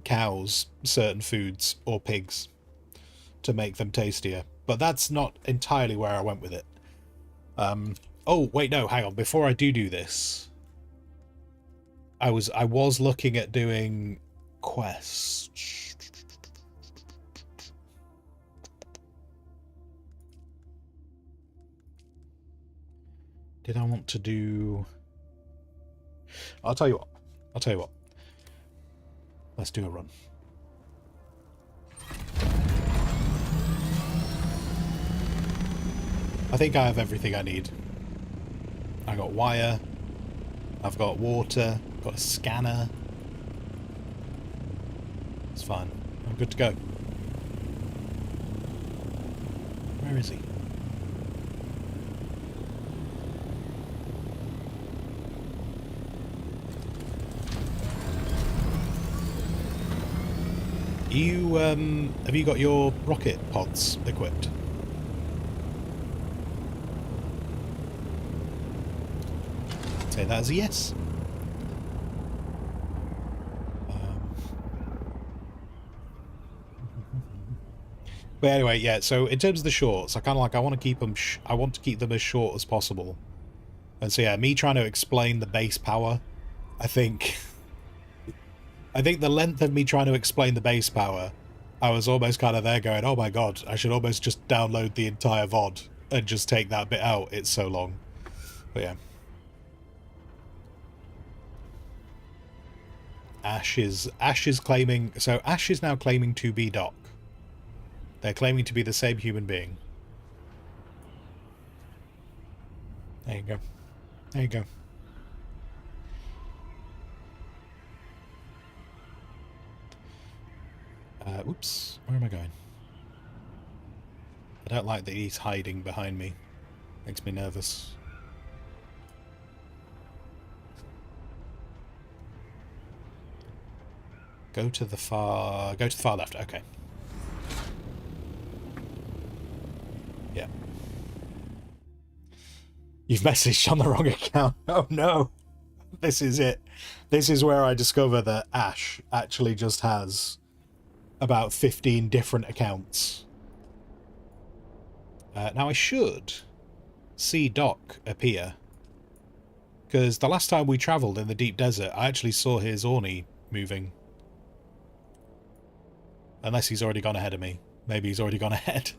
cows certain foods or pigs to make them tastier. But that's not entirely where I went with it. Oh, wait, no, hang on. Before I do this, I was looking at doing quests. Did I want to do... I'll tell you what. Let's do a run. I think I have everything I need. I got wire. I've got water. I've got a scanner. It's fine. I'm good to go. Where is he? You, have you got your rocket pods equipped? Say that as a yes. But anyway, yeah, so in terms of the shorts, I kind of like, I want to keep them, I want to keep them as short as possible. And so yeah, me trying to explain the base power, I think the length of me trying to explain the base power, I was almost kind of there going, oh my god, I should almost just download the entire VOD and just take that bit out. It's so long. But yeah. Ash is claiming... So Ash is now claiming to be Doc. They're claiming to be the same human being. There you go. There you go. Oops. Where am I going? I don't like that he's hiding behind me. Makes me nervous. Go to the far left. Okay. Yeah. You've messaged on the wrong account. Oh no. This is it. This is where I discover that Ash actually just has about 15 different accounts Now I should see Doc appear, because the last time we travelled in the deep desert, I actually saw his Orni moving. Unless he's already gone ahead of me. Maybe he's already gone ahead.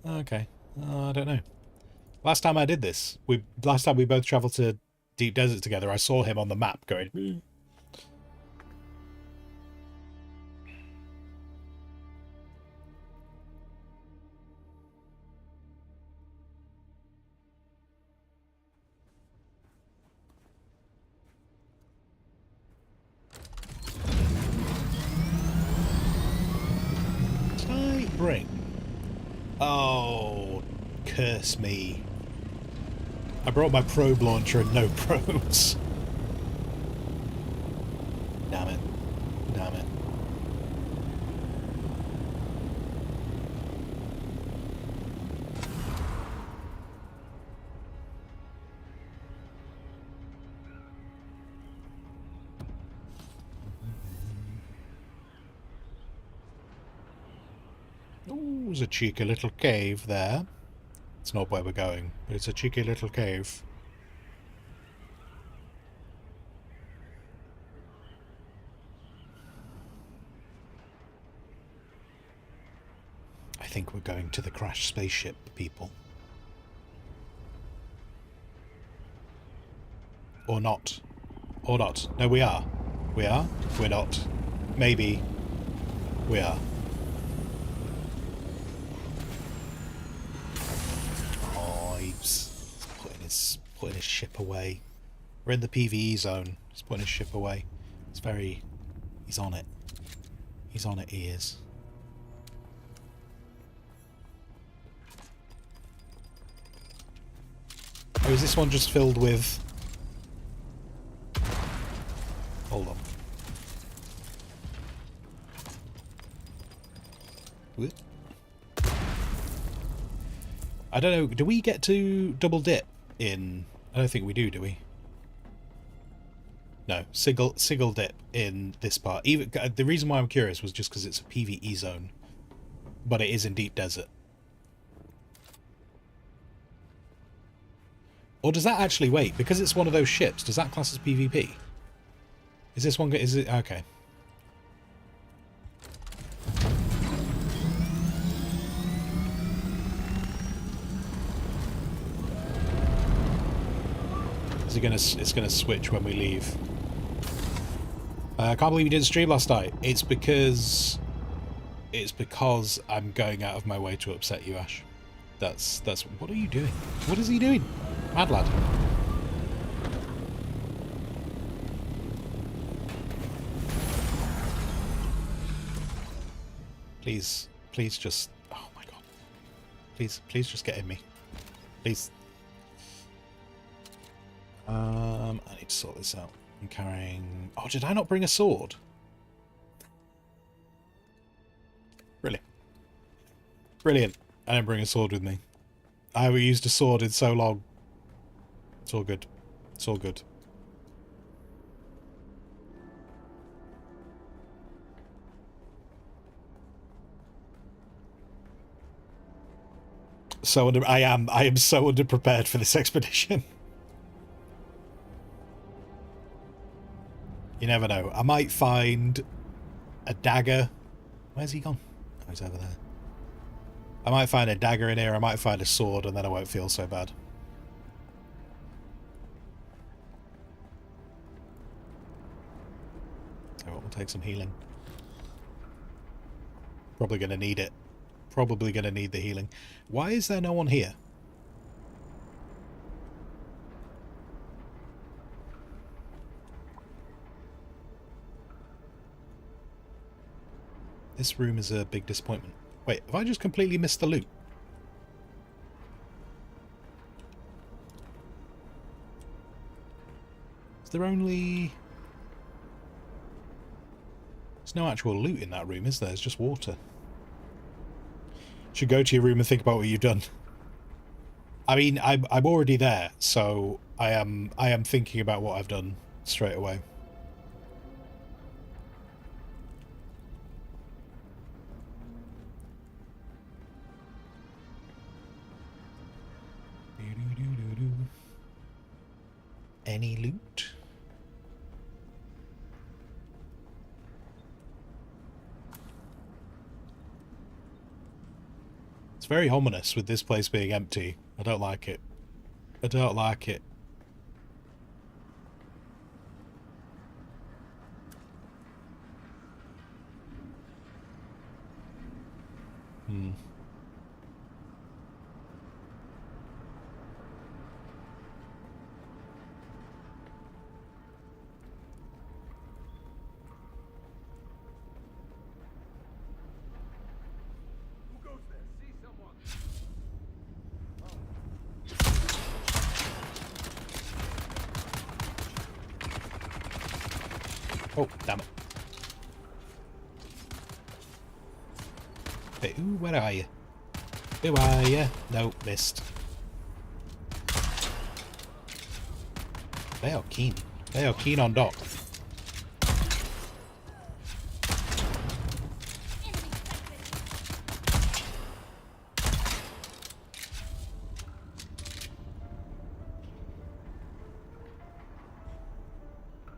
Okay. I don't know. Last time I did this, last time we both travelled to deep desert together, I saw him on the map going... Did I bring... Oh, curse me. I brought my probe launcher and no probes. Damn it. Damn it. Oh, there's a cheeky little cave there. It's not where we're going, but it's a cheeky little cave. I think we're going to the crashed spaceship, people. Or not. Or not. No, we are. We are. We're not. Maybe. We are. Oh, he's putting his ship away. We're in the PvE zone. He's putting his ship away. It's very... He's on it. He's on it, he is. Oh, is this one just filled with... Hold on. Whoop. I don't know, do we get to double dip in... I don't think we do we? No, single dip in this part. Even the reason why I'm curious was just because it's a PvE zone. But it is in deep desert. Or does that actually... Wait, because it's one of those ships, does that class as PvP? Is this one... Is it... Okay. Is it gonna... It's gonna switch when we leave. I can't believe you didn't stream last night. It's because I'm going out of my way to upset you, Ash. That's... What are you doing? What is he doing? Mad lad. Please just... Oh my god. Please just get in me. Please. I need to sort this out. I'm carrying... Oh, did I not bring a sword? Brilliant. Brilliant. I didn't bring a sword with me. I haven't used a sword in so long. It's all good. It's all good. I am so underprepared for this expedition. You never know. I might find a dagger. Where's he gone? Oh, he's over there. I might find a dagger in here. I might find a sword, and then I won't feel so bad. So we'll take some healing. Probably going to need it. Probably going to need the healing. Why is there no one here? This room is a big disappointment. Wait, have I just completely missed the loot? Is there only... There's no actual loot in that room, is there? It's just water. Should go to your room and think about what you've done. I mean, I'm already there, so I am thinking about what I've done straight away. any loot? It's very ominous with this place being empty. I don't like it. I don't like it. Oh, damn it. Hey, ooh, where are you? Who are you? No, missed. They are keen. They are keen on dock.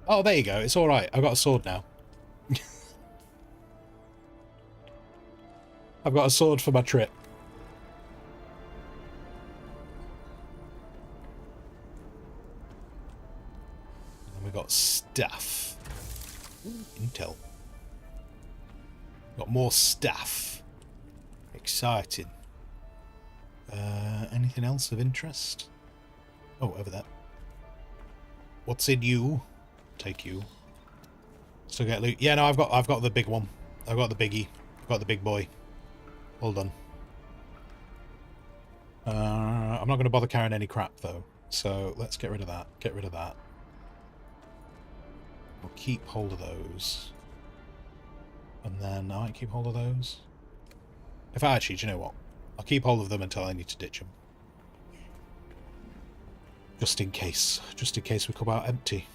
Oh, there you go. It's alright. I've got a sword now. I've got a sword for my trip. And we got stuff. Ooh, intel. Got more stuff. Exciting. Anything else of interest? Oh, over there. What's in you? Take you. Still get loot. Yeah, no, I've got the big one. I've got the biggie. I've got the big boy. All done. I'm not going to bother carrying any crap though. So let's get rid of that. Get rid of that. We'll keep hold of those. And then I might keep hold of those. If I actually, do you know what? I'll keep hold of them until I need to ditch them. Just in case. Just in case we come out empty.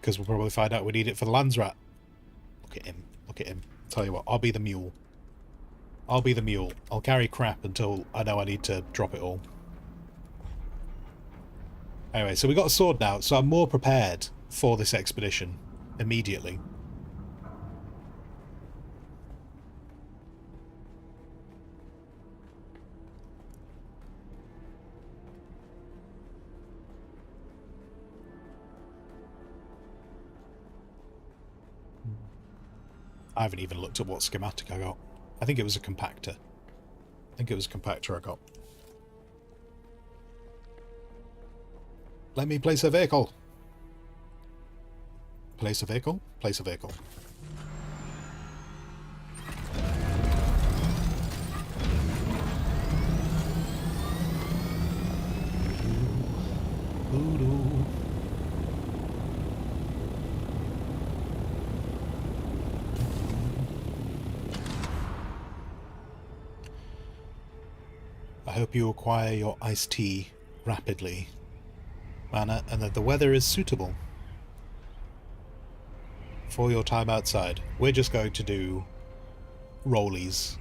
Because we'll probably find out we need it for the Lands Rat. Look at him. Look at him. Tell you what, I'll be the mule. I'll be the mule. I'll carry crap until I know I need to drop it all. Anyway, so we got a sword now, so I'm more prepared for this expedition immediately. I haven't even looked at what schematic I got. I think it was a compactor. I think it was a compactor I got. Let me place a vehicle. Place a vehicle? Place a vehicle. I hope you acquire your iced tea rapidly, Mana, and that the weather is suitable for your time outside. We're just going to do rollies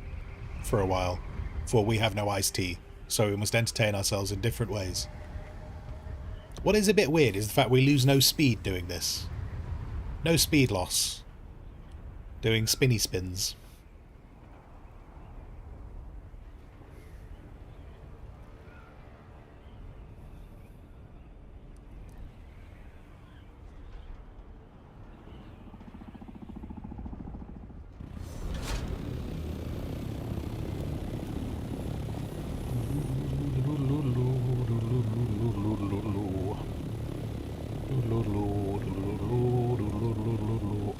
for a while, for we have no iced tea, so we must entertain ourselves in different ways. What is a bit weird is the fact we lose no speed doing this. No speed loss. Doing spinny spins.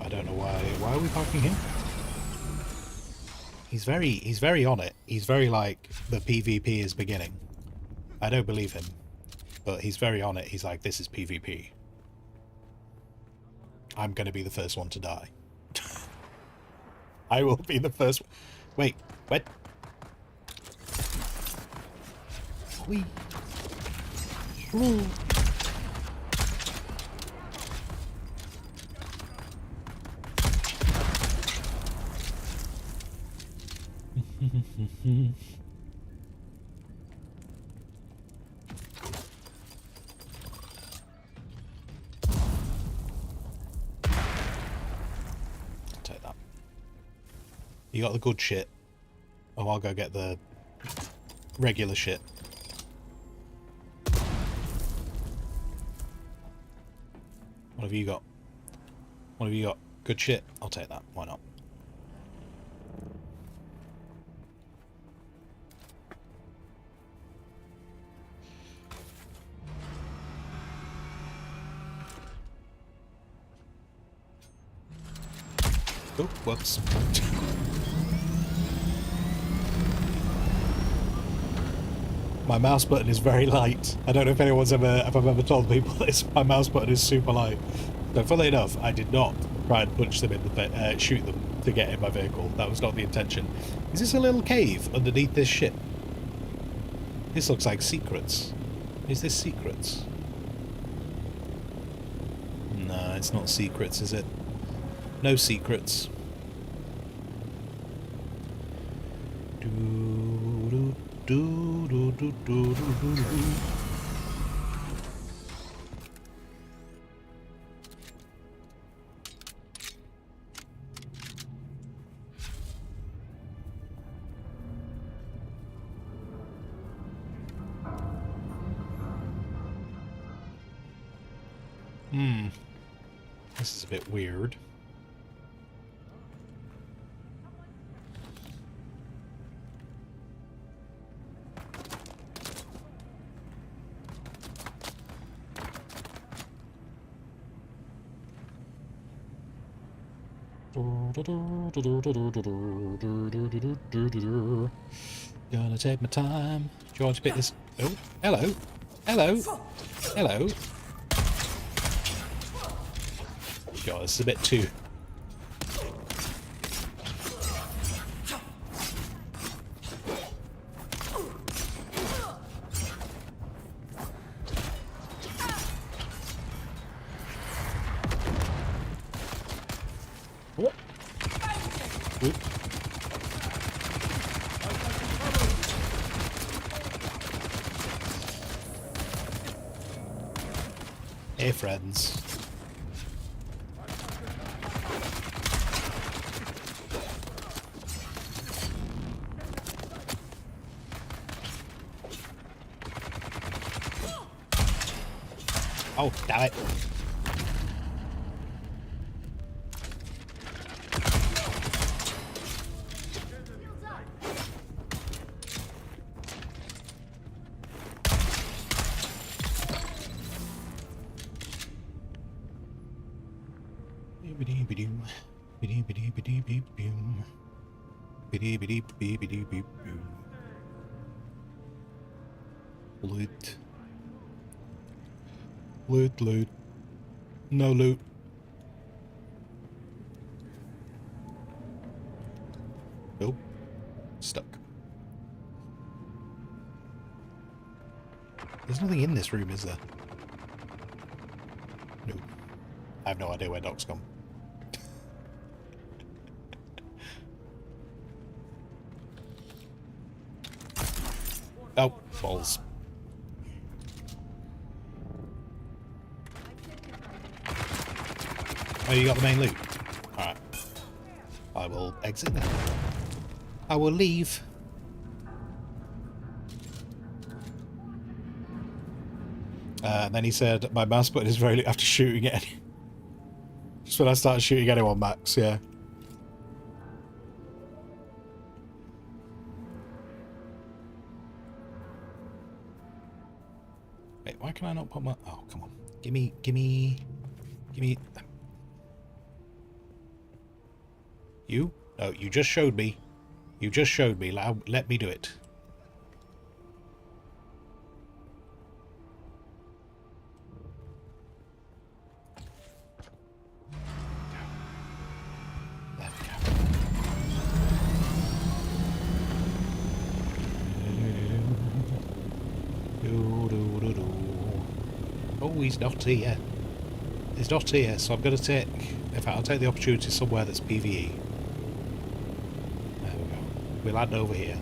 I don't know why. Why are we parking here? He's very on it. He's very like, the PvP is beginning. I don't believe him, but he's very on it. He's like, this is PvP. I'm going to be the first one to die. I will be the first. Wait, what? Whee. Ooh. You got the good shit. Oh, I'll go get the regular shit. What have you got? What have you got? Good shit. I'll take that. Why not? Oh, whoops. My mouse button is very light. I don't know if anyone's ever, if I've ever told people this. My mouse button is super light. So funnily enough, I did not try and punch them in the shoot them to get in my vehicle. That was not the intention. Is this a little cave underneath this ship? This looks like secrets. Is this secrets? No, it's not secrets, is it? No secrets. This is a bit weird. Gonna take my time. Do you want to pick this? Oh, hello. Hello. Hello. God, this is a bit too... What? Oop. Hey, friends. Oh, damn it. Loot. Loot, loot. No loot. Nope. Stuck. There's nothing in this room, is there? No. I have no idea where Doc's gone. Oh, balls. Oh, you got the main loot? Alright. I will exit then. I will leave. And then he said, my mouse button is very after shooting at any... Just when I started shooting anyone, Max, yeah. Wait, why can I not put my... Oh, come on. Gimme... You? No, you just showed me. You just showed me. Let me do it. There we go. Oh, he's not here. He's not here, so I'm going to take... In fact, I'll take the opportunity somewhere that's PvE. There we go. We'll land over here.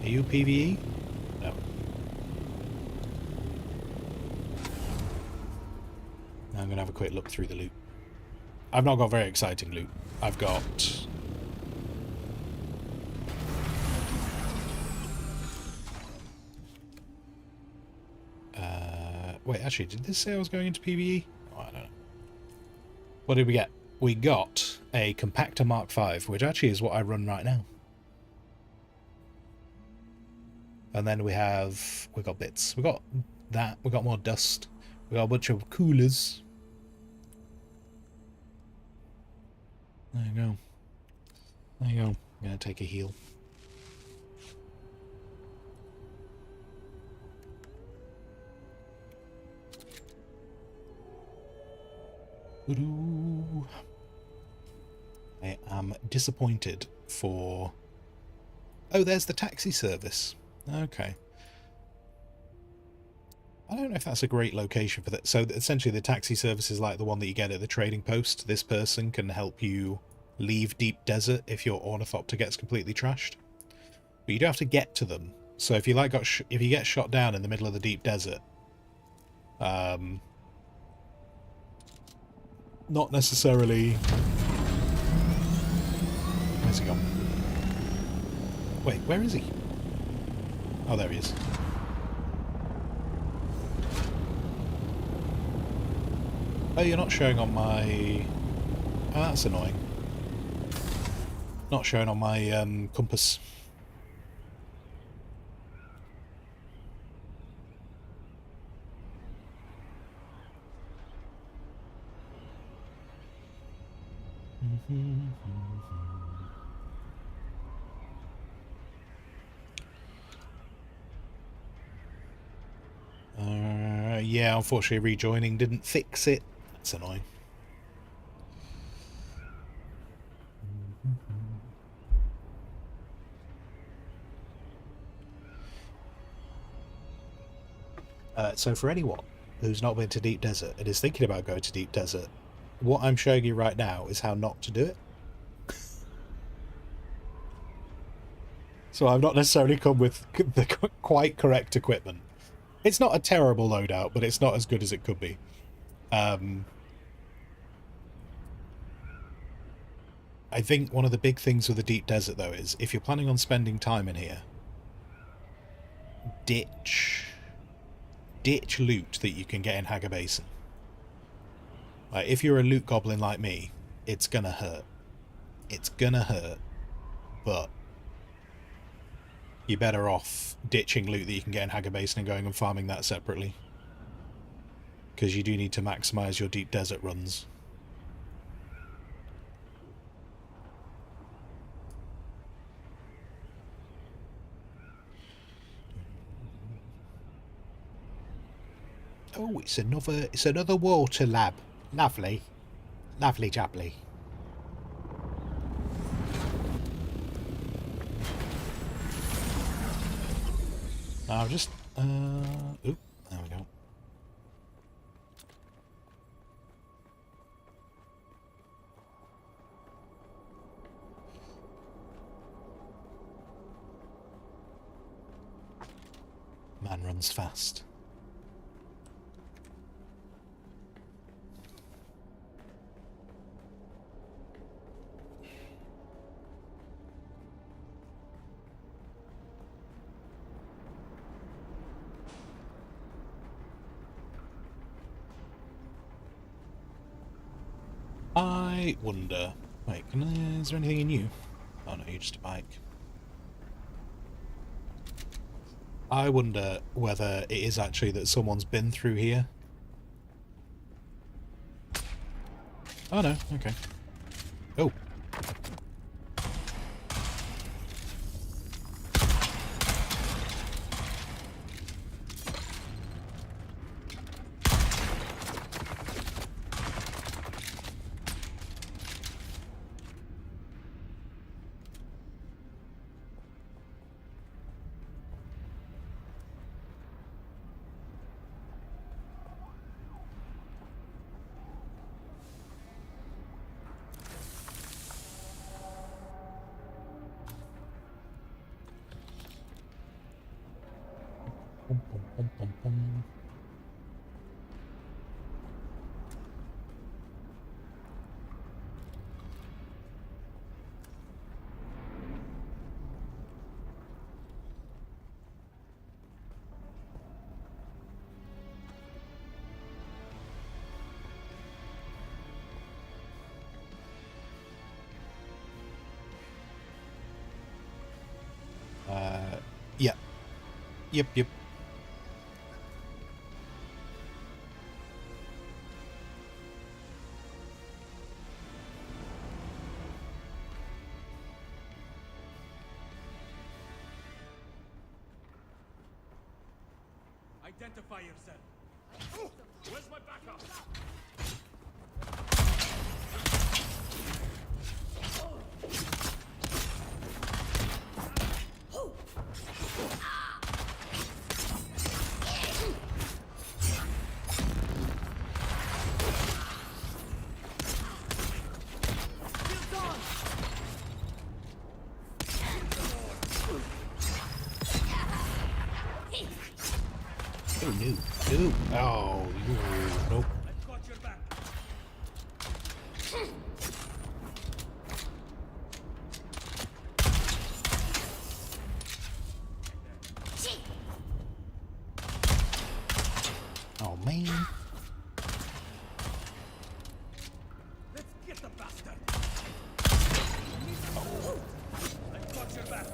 Are you PvE? No. I'm going to have a quick look through the loot. I've not got very exciting loot. I've got... wait, actually, did this say I was going into PvE? Oh, I don't know. What did we get? We got a Compactor Mark V, which actually is what I run right now. And then we got bits. We got that. We got more dust. We got a bunch of coolers. There you go. There you go. I'm gonna take a heal. I am disappointed for... Oh, there's the taxi service. Okay. I don't know if that's a great location for that. So essentially the taxi service is like the one that you get at the trading post. This person can help you leave Deep Desert if your Ornithopter gets completely trashed. But you do have to get to them. So if you like if you get shot down in the middle of the Deep Desert, not necessarily... Where's he gone? Wait, where is he? Oh, there he is. Oh, you're not showing on my... Oh, that's annoying. Not showing on my compass. Yeah, unfortunately rejoining didn't fix it. That's annoying. So for anyone who's not been to Deep Desert and is thinking about going to Deep Desert, what I'm showing you right now is how not to do it. So I've not necessarily come with the quite correct equipment. It's not a terrible loadout, but it's not as good as it could be. I think one of the big things with the Deep Desert, though, is if you're planning on spending time in here, ditch loot that you can get in Haga Basin. Like, if you're a loot goblin like me, it's gonna hurt. It's gonna hurt, but you're better off ditching loot that you can get in Haga Basin and going and farming that separately. Because you do need to maximise your Deep Desert runs. Oh, it's another water lab. Lovely. Lovely jubbly. I'll just oop, there we go. Man runs fast. I wonder... Wait, is there anything in you? Oh no, you're just a bike. I wonder whether it is actually that someone's been through here. Oh no, okay. Oh. Yep, yep. Identify yourself. Where's my backup? Oh, no. No. Oh, nope. I've got your back. Oh, man. Let's get the bastard. I've got your back.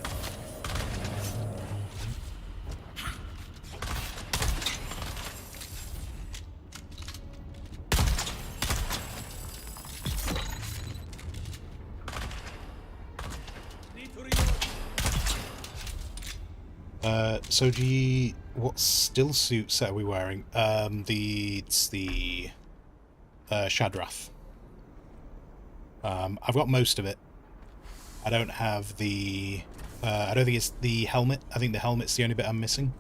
Need to reload. So what still suit set are we wearing? It's the Shadrath. I've got most of it. I don't have the I don't think it's the helmet. I think the helmet's the only bit I'm missing.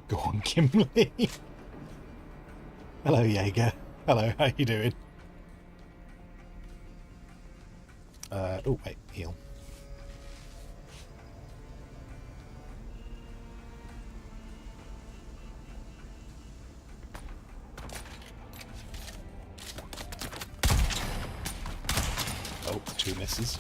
Go on, Kimberly. Hello, Jaeger. Hello, how you doing? Oh, wait, heal. Oh, 2 misses.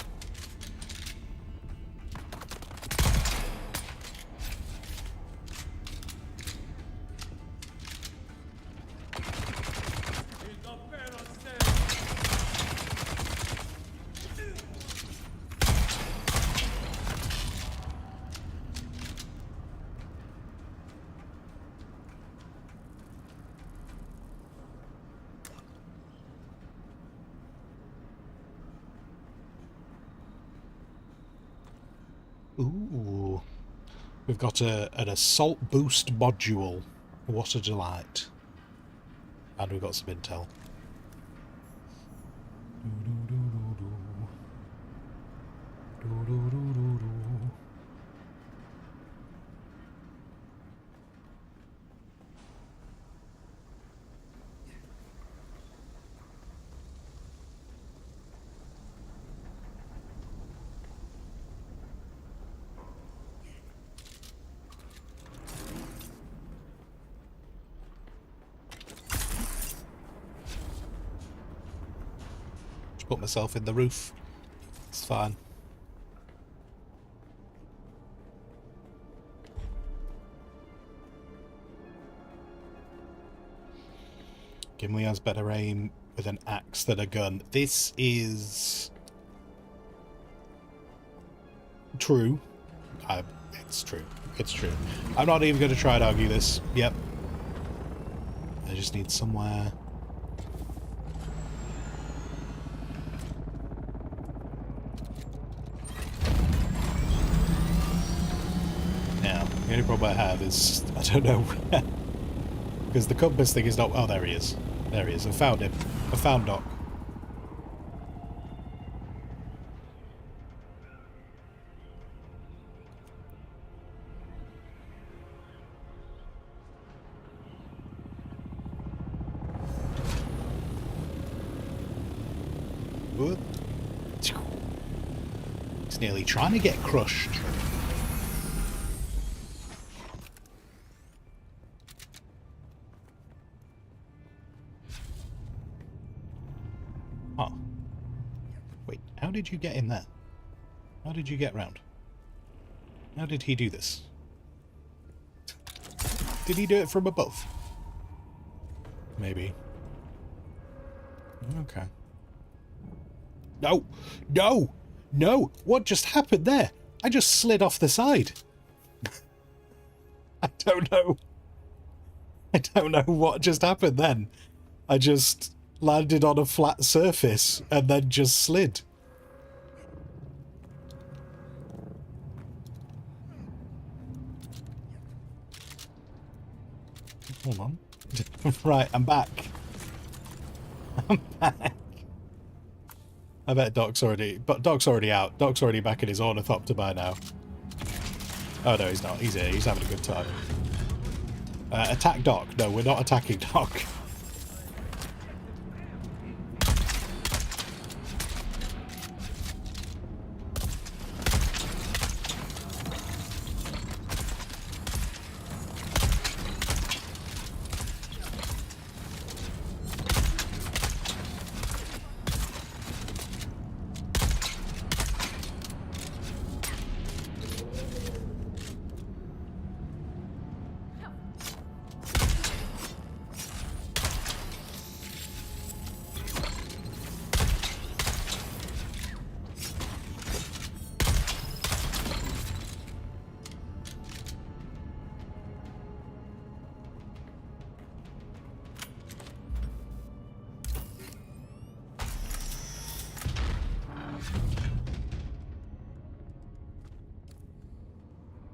Ooh. We've got an assault boost module. What a delight. And we've got some intel. Just put myself in the roof. It's fine. Gimli has better aim with an axe than a gun. This is true. It's true. It's true. I'm not even going to try and argue this. Yep. I just need somewhere. Now, the only problem I have is I don't know where. Because the compass thing is not... Oh, there he is. There he is. I found him. I found Doc. Whoop. He's nearly trying to get crushed. Wait, how did you get in there? How did you get round? How did he do this? Did he do it from above? Maybe. Okay. No! No! No! What just happened there? I just slid off the side. I don't know. I don't know what just happened then. I just landed on a flat surface and then just slid. Hold on. Right, I'm back. I'm back. I bet Doc's already out. Doc's already back in his ornithopter by now. Oh no, he's not. He's here. He's having a good time. Attack Doc. No, we're not attacking Doc.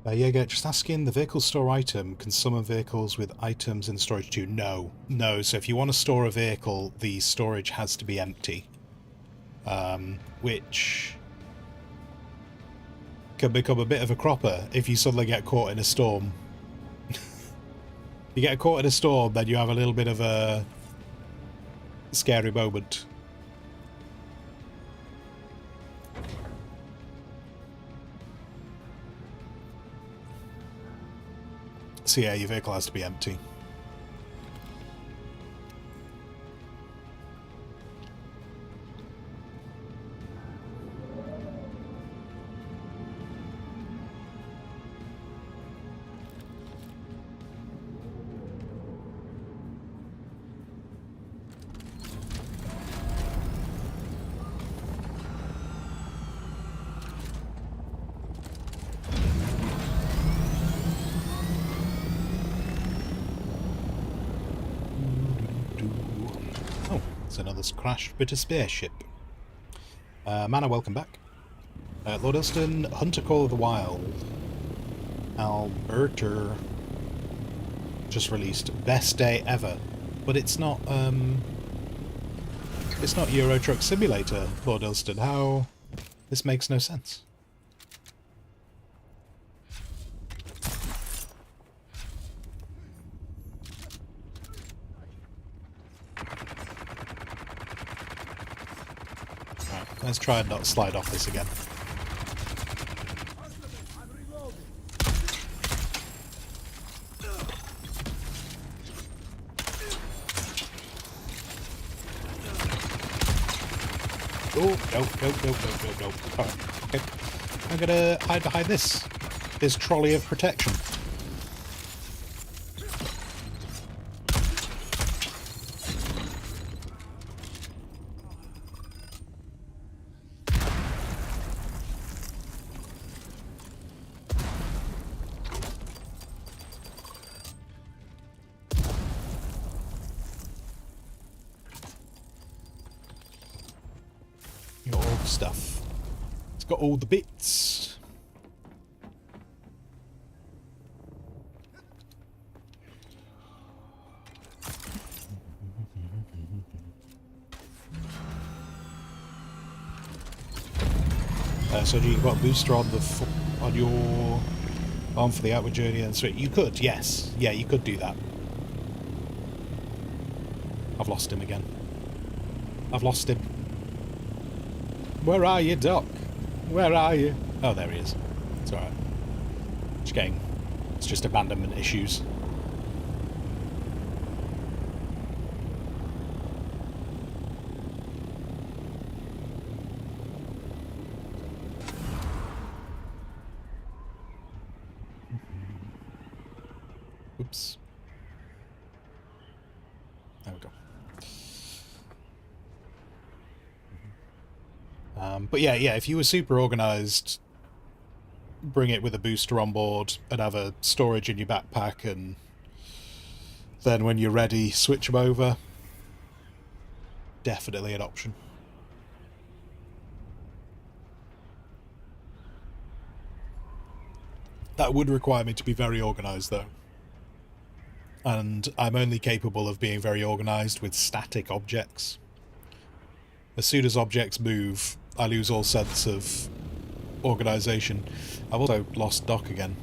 Jaeger, just asking, the vehicle store item can summon vehicles with items in storage too? No. No, so if you want to store a vehicle, the storage has to be empty. Which can become a bit of a cropper if you suddenly get caught in a storm. You get caught in a storm, then you have a little bit of a scary moment. So yeah, your vehicle has to be empty. Another crashed bit of spaceship. Mana, welcome back. Lord Elston, Hunter Call of the Wild. Alberta just released best day ever, but it's not Euro Truck Simulator, Lord Elston. How this makes no sense. Let's try and not slide off this again. Oh, no. Alright, okay. I'm gonna hide behind this trolley of protection. Stuff. It's got all the bits. So do you got a booster on your arm for the outward journey and so you could, yes. Yeah, you could do that. I've lost him again. I've lost him. Where are you, Doc? Where are you? Oh, there he is. It's alright. Just getting... It's just abandonment issues. Oops. There we go. But yeah, if you were super organized, bring it with a booster on board and have a storage in your backpack, and then when you're ready, switch them over. Definitely an option. That would require me to be very organized, though. And I'm only capable of being very organized with static objects. As soon as objects move, I lose all sense of organization. I've also lost Doc again.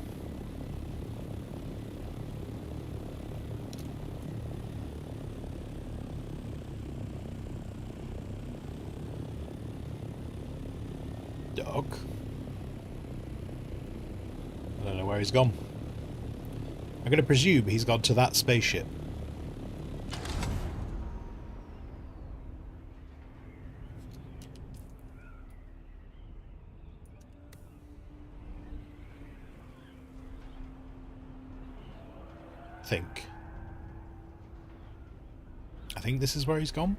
Doc? I don't know where he's gone. I'm going to presume he's gone to that spaceship. I think this is where he's gone.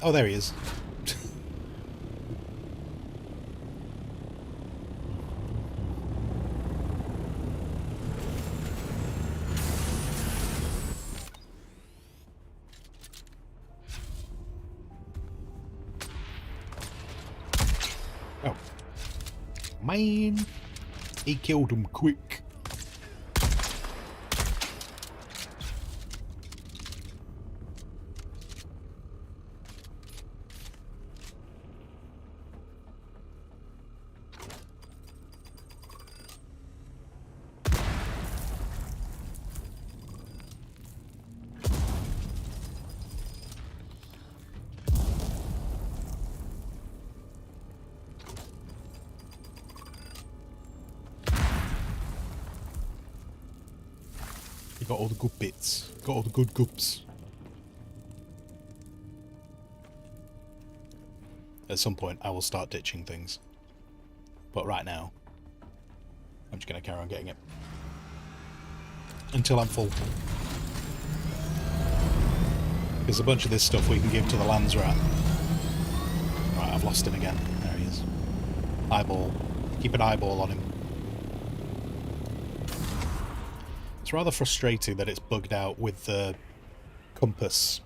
Oh, there he is. Oh. Man. He killed him quick. You got all the good bits. Got all the good goops. At some point, I will start ditching things. But right now, I'm just going to carry on getting it. Until I'm full. There's a bunch of this stuff we can give to the Lands Rat. Right, I've lost him again. There he is. Eyeball. Keep an eyeball on him. It's rather frustrating that it's bugged out with the compass.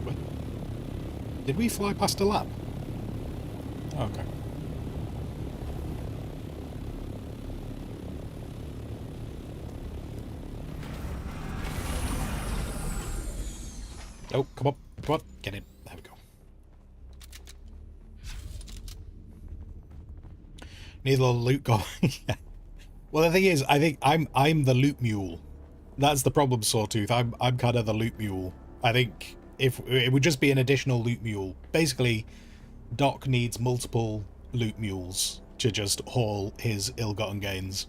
What? Did we fly past a lab? Okay. Oh, come on, get in. There we go. Need a little loot going. Well, the thing is, I think I'm the loot mule. That's the problem, Sawtooth. I'm kind of the loot mule. I think if it would just be an additional loot mule. Basically, Doc needs multiple loot mules to just haul his ill-gotten gains.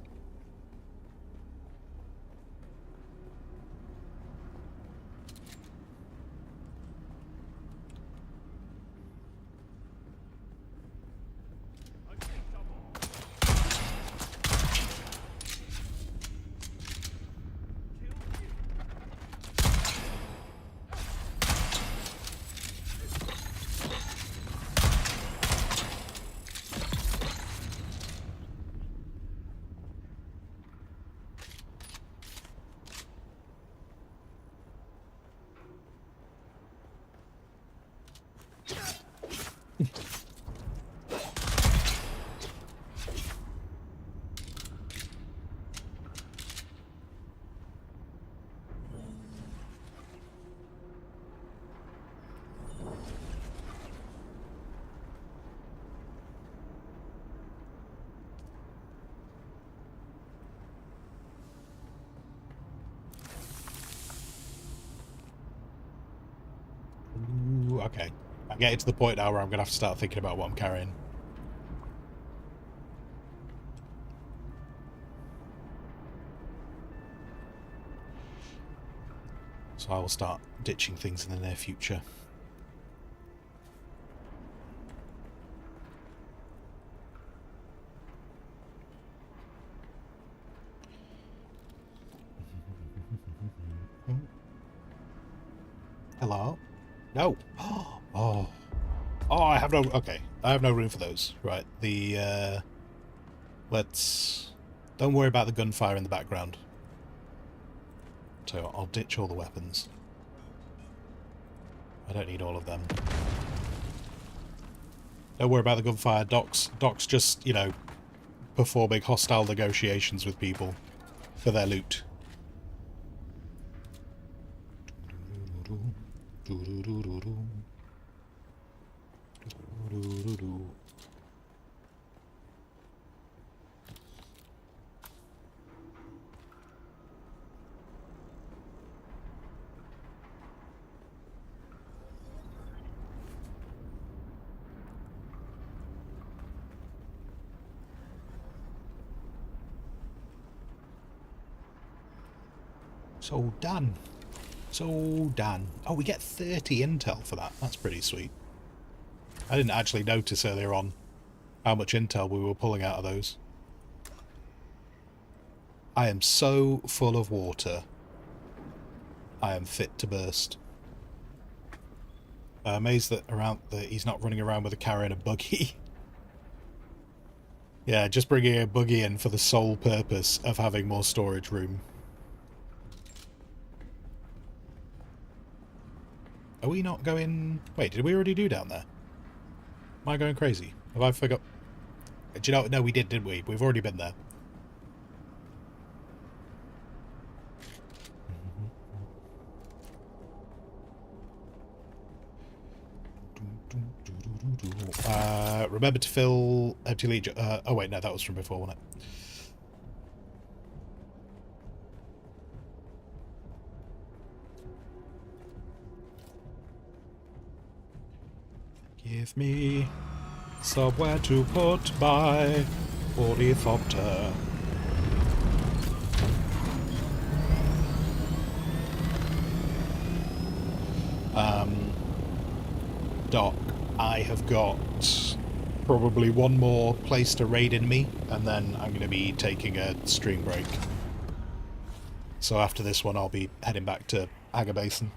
Ooh, okay. I'm getting to the point now where I'm going to have to start thinking about what I'm carrying. So I will start ditching things in the near future. Hello? No. Oh. Oh, I have no... Okay. I have no room for those. Right. Let's... Don't worry about the gunfire in the background. So I'll ditch all the weapons. I don't need all of them. Don't worry about the gunfire. Doc's just, you know, performing hostile negotiations with people for their loot. So done. So done. Oh, we get 30 intel for that. That's pretty sweet. I didn't actually notice earlier on how much intel we were pulling out of those. I am so full of water. I am fit to burst. Amazed that he's not running around with a carrying a buggy. Yeah, just bringing a buggy in for the sole purpose of having more storage room. Are we not going... Wait, did we already do down there? Am I going crazy? Have I forgot? Do you know... No, we did, didn't we? We've already been there. Remember to fill empty legion. Oh wait, no, that was from before, wasn't it? Give me somewhere to put my ornithopter. Doc, I have got probably one more place to raid in me, and then I'm going to be taking a stream break. So after this one, I'll be heading back to Hager Basin.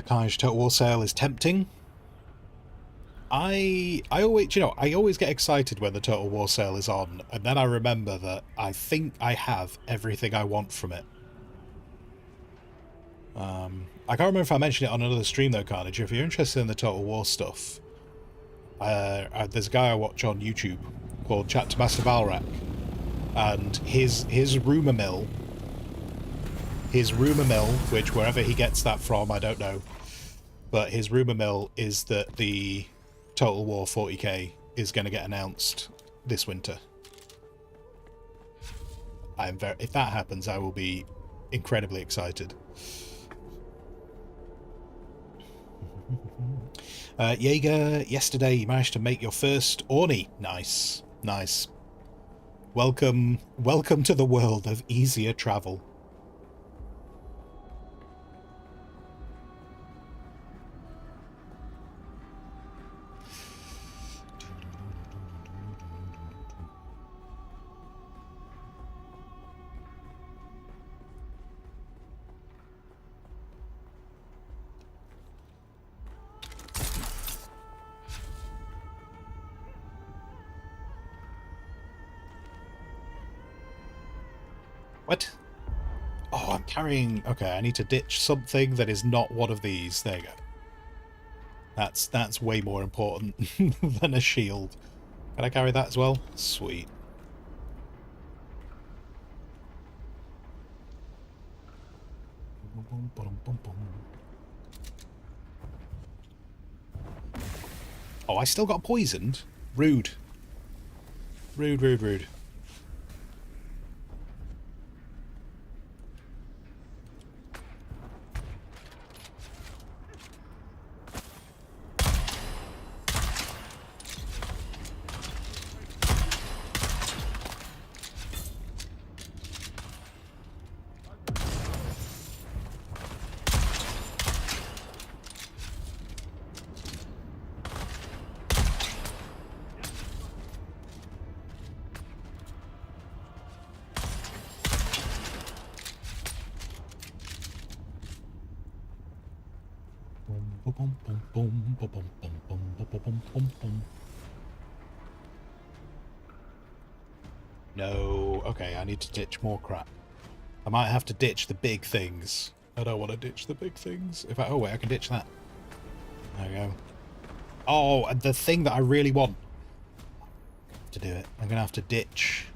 Carnage Total War sale is tempting. I always, you know, I always get excited when the Total War sale is on, and then I remember that I think I have everything I want from it. I can't remember if I mentioned it on another stream though, Carnage. If you're interested in the Total War stuff, there's a guy I watch on YouTube called Chat to Master Valrak, and his rumour mill, which wherever he gets that from, I don't know, but his rumour mill is that the Total War 40k is going to get announced this winter. If that happens, I will be incredibly excited. Jaeger, yesterday you managed to make your first Orny. Nice, nice. Welcome to the world of easier travel. What? Oh, I'm carrying... Okay, I need to ditch something that is not one of these. There you go. That's way more important than a shield. Can I carry that as well? Sweet. Oh, I still got poisoned? Rude. Rude, rude, rude. No, okay, I need to ditch more crap. I might have to ditch the big things. I don't want to ditch the big things. If I, oh wait, I can ditch that. There we go. Oh, and the thing that I really want to do it. I'm gonna have to ditch.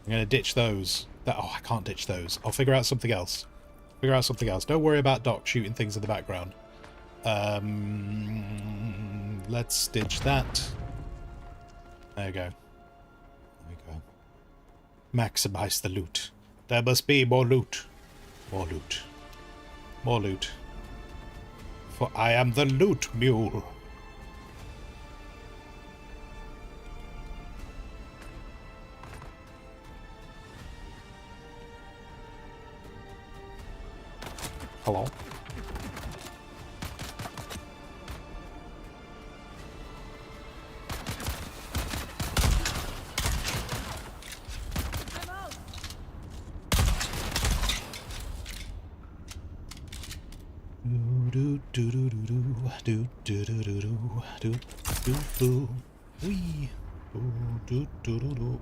I'm gonna ditch those. Oh, I can't ditch those. I'll figure out something else. Figure out something else. Don't worry about Doc shooting things in the background. Let's ditch that. There you go. There we go. Maximize the loot. There must be more loot. More loot. More loot. For I am the loot mule. Hello? Do do do do do do do do do do do do wee do do do do.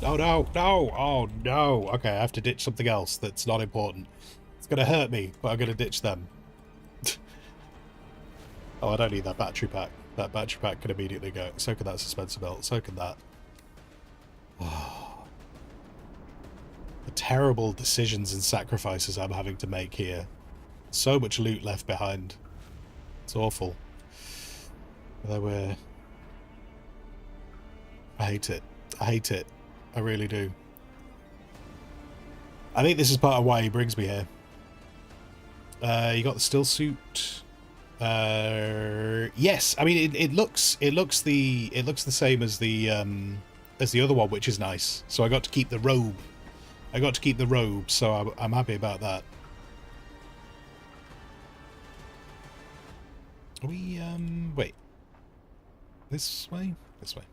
Oh no, no, oh no. Okay, I have to ditch something else that's not important. It's gonna hurt me, but I'm gonna ditch them. Oh, I don't need that battery pack. That battery pack can immediately go. So can that suspension belt. So can that. The terrible decisions and sacrifices I'm having to make here. So much loot left behind. It's awful. I hate it. I hate it. I really do. I think this is part of why he brings me here. You got the still suit. Yes, I mean it looks the same as the other one, which is nice. So I got to keep the robe. So I'm happy about that. Are we wait. This way? This way.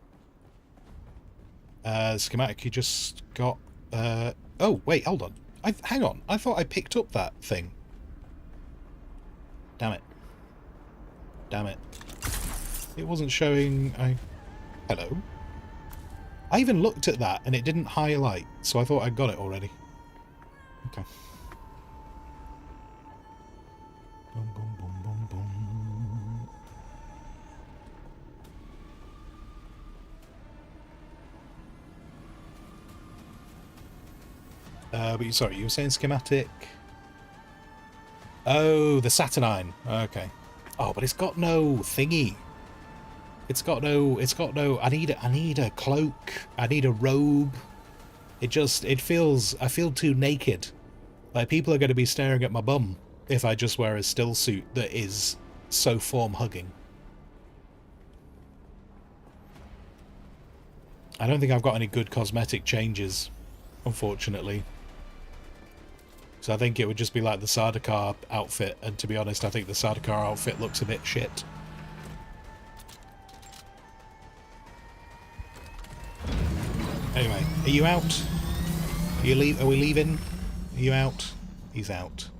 Schematic you just got oh wait, hold on. Hang on. I thought I picked up that thing. Damn it. Damn it. It wasn't showing. Hello? I even looked at that and it didn't highlight, so I thought I got it already. Okay. Boom, boom, boom, boom, boom. But sorry, you were saying schematic? Oh, the Saturnine. Okay. Oh, but it's got no thingy. It's got no, I need a cloak, I need a robe. I feel too naked. Like, people are going to be staring at my bum if I just wear a still suit that is so form-hugging. I don't think I've got any good cosmetic changes, unfortunately. So I think it would just be like the Sardaukar outfit, and to be honest, I think the Sardaukar outfit looks a bit shit. Anyway, are you out? Are we leaving? Are you out? He's out.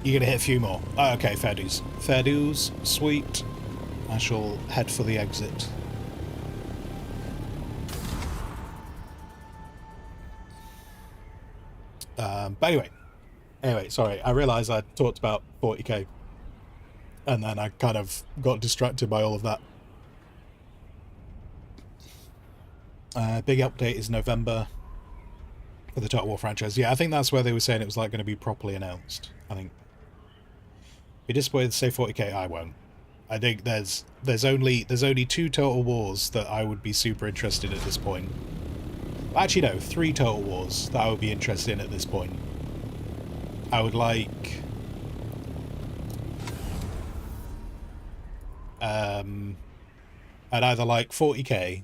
You're gonna hit a few more. Oh, okay, fair dues. Fair dues, sweet. I shall head for the exit. But anyway, sorry, I realised I talked about 40k, and then I kind of got distracted by all of that. Big update is November for the Total War franchise. Yeah, I think that's where they were saying it was like going to be properly announced. I think. Be disappointed to say 40k. I won't. I think there's only 2 Total Wars that I would be super interested at this point. Actually, no, 3 Total Wars that I would be interested in at this point. I would like I'd either like 40k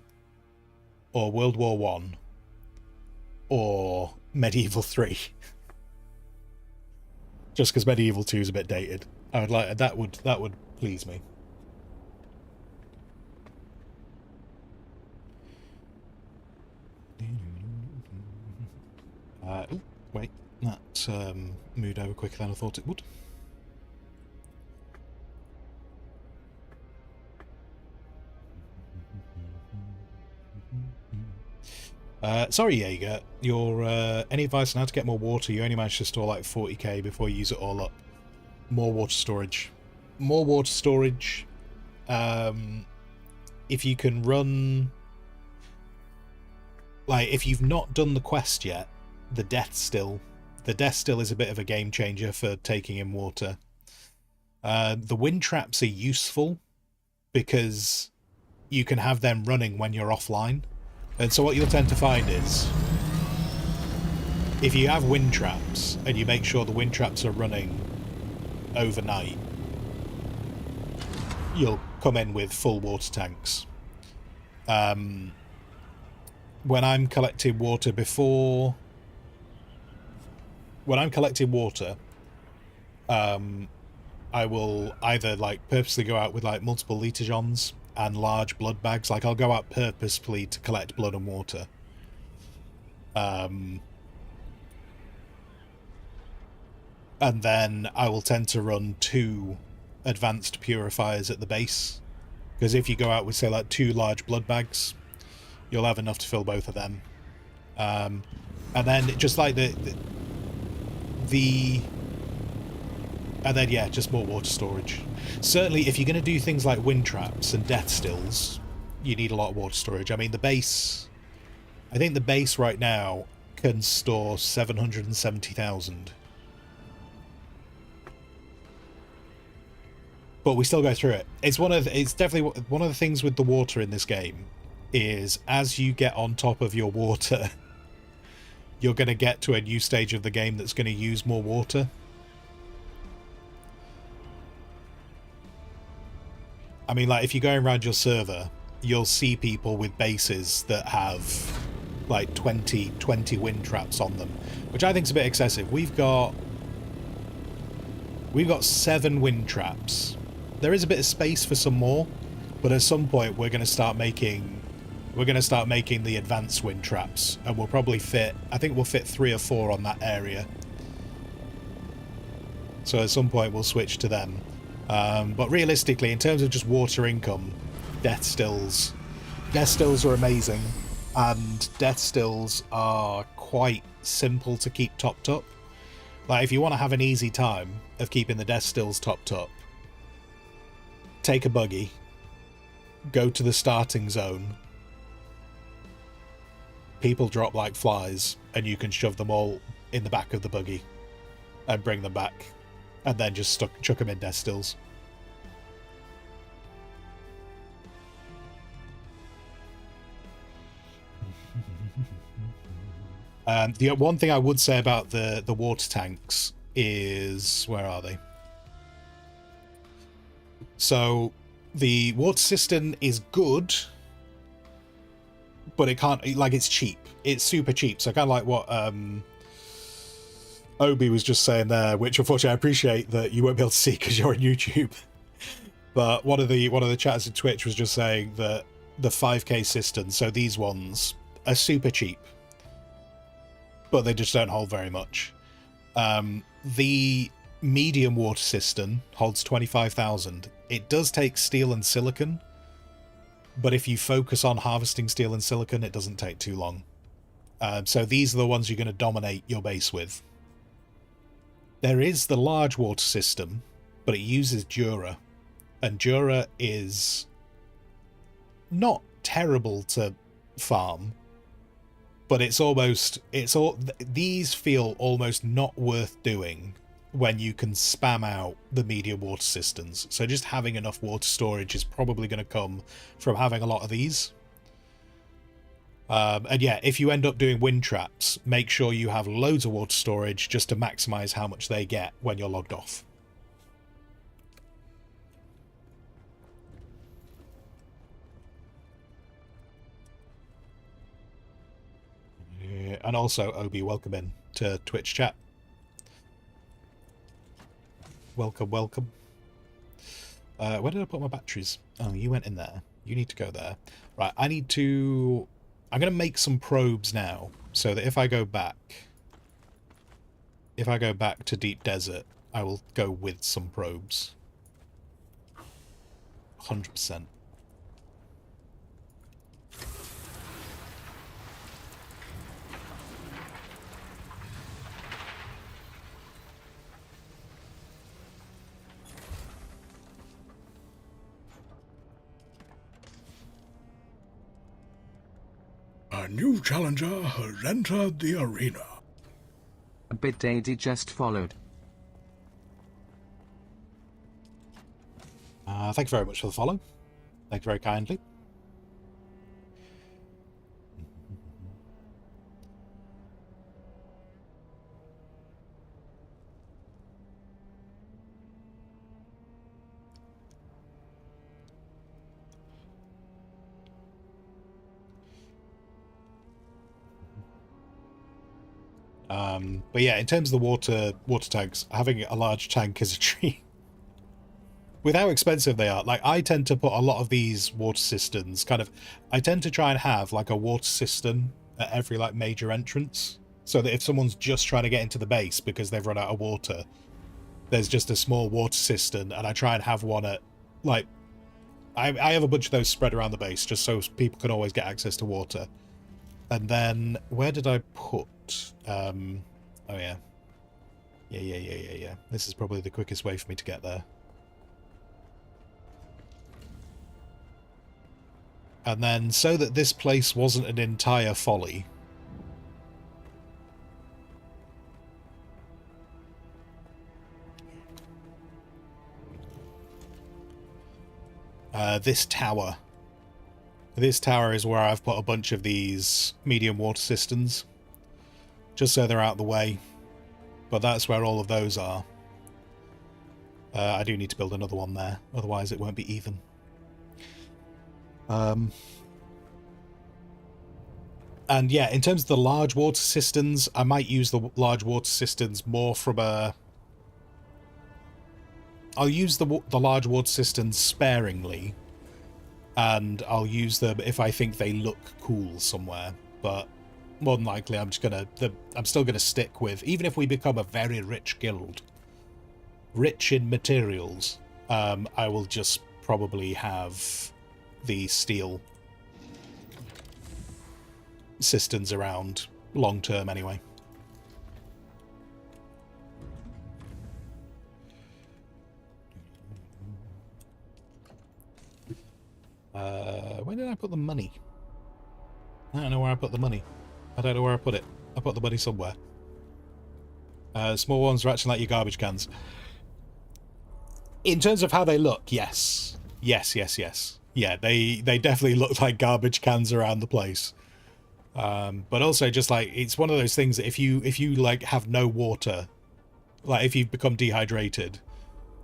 or World War 1 or Medieval 3. Just because Medieval 2 is a bit dated. I would like that would please me. Ooh, wait, that moved over quicker than I thought it would. Sorry, Jaeger. Your any advice on how to get more water? You only managed to store like 40k before you use it all up. More water storage. More water storage. If you can run... Like, if you've not done the quest yet, the Death Still. The Death Still is a bit of a game changer for taking in water. The wind traps are useful because you can have them running when you're offline. And so what you'll tend to find is, if you have wind traps and you make sure the wind traps are running overnight, you'll come in with full water tanks. When I'm collecting water I will either like purposely go out with like multiple litagens and large blood bags. Like I'll go out purposefully to collect blood and water. And then I will tend to run 2 advanced purifiers at the base. Because if you go out with, say, like 2 large blood bags, you'll have enough to fill both of them. And then just like and then, yeah, just more water storage. Certainly, if you're going to do things like wind traps and death stills, you need a lot of water storage. I mean, I think the base right now can store 770,000. But we still go through it. It's definitely one of the things with the water in this game is as you get on top of your water, you're going to get to a new stage of the game that's going to use more water. I mean, like, if you're going around your server, you'll see people with bases that have, like, 20 wind traps on them, which I think is a bit excessive. We've got 7 wind traps. There is a bit of space for some more, but at some point we're going to start making the advanced wind traps, and we'll probably I think we'll fit 3 or 4 on that area. So at some point we'll switch to them. But realistically, in terms of just water income, death stills are amazing, and death stills are quite simple to keep topped up. Like, if you want to have an easy time of keeping the death stills topped up, take a buggy, go to the starting zone, people drop like flies, and you can shove them all in the back of the buggy and bring them back, and then just chuck them in death stills. The one thing I would say about the water tanks is, where are they? So the water system is good, but it can't, like, it's cheap. It's super cheap. So kind of like what Obi was just saying there, which unfortunately I appreciate that you won't be able to see because you're on YouTube. But one of the chatters in Twitch was just saying that the 5k systems, so these ones, are super cheap, but they just don't hold very much. The medium water system holds 25,000. It does take steel and silicon, but if you focus on harvesting steel and silicon, it doesn't take too long. So these are the ones you're going to dominate your base with. There is the large water system, but it uses Jura, and Jura is not terrible to farm, but it's all these feel almost not worth doing when you can spam out the medium water cisterns. So just having enough water storage is probably going to come from having a lot of these. And yeah, if you end up doing wind traps, make sure you have loads of water storage just to maximize how much they get when you're logged off. And also, Obi, welcome in to Twitch chat. Welcome, welcome. Where did I put my batteries? Oh, you went in there. You need to go there. Right, I'm going to make some probes now, so that if I go back to Deep Desert, I will go with some probes. 100%. A new challenger has entered the arena. A bit daddy just followed. Thank you very much for the follow. Thank you very kindly. But yeah, in terms of the water tanks, having a large tank is a treat. With how expensive they are, like, I tend to put a lot of these water cisterns I tend to try and have like a water cistern at every like major entrance, so that if someone's just trying to get into the base because they've run out of water, there's just a small water cistern, and I try and have one at like I have a bunch of those spread around the base just so people can always get access to water. And then where did I put oh yeah. Yeah. This is probably the quickest way for me to get there. And then, so that this place wasn't an entire folly, this tower is where I've put a bunch of these medium water cisterns, just so they're out of the way. But that's where all of those are. I do need to build another one there, otherwise it won't be even. And yeah, in terms of the large water cisterns, I might use the large water cisterns more from a... I'll use the large water cisterns sparingly, and I'll use them if I think they look cool somewhere. But more than likely, I'm still gonna stick with, even if we become a very rich guild, rich in materials, I will just probably have the steel cisterns around long term anyway. Where did I put the money? I don't know where I put the money. I don't know where I put it. I put the money somewhere. Small ones are actually like your garbage cans. In terms of how they look, yes. Yes. Yeah, they definitely look like garbage cans around the place. But also just like, it's one of those things that if you like have no water, like if you've become dehydrated,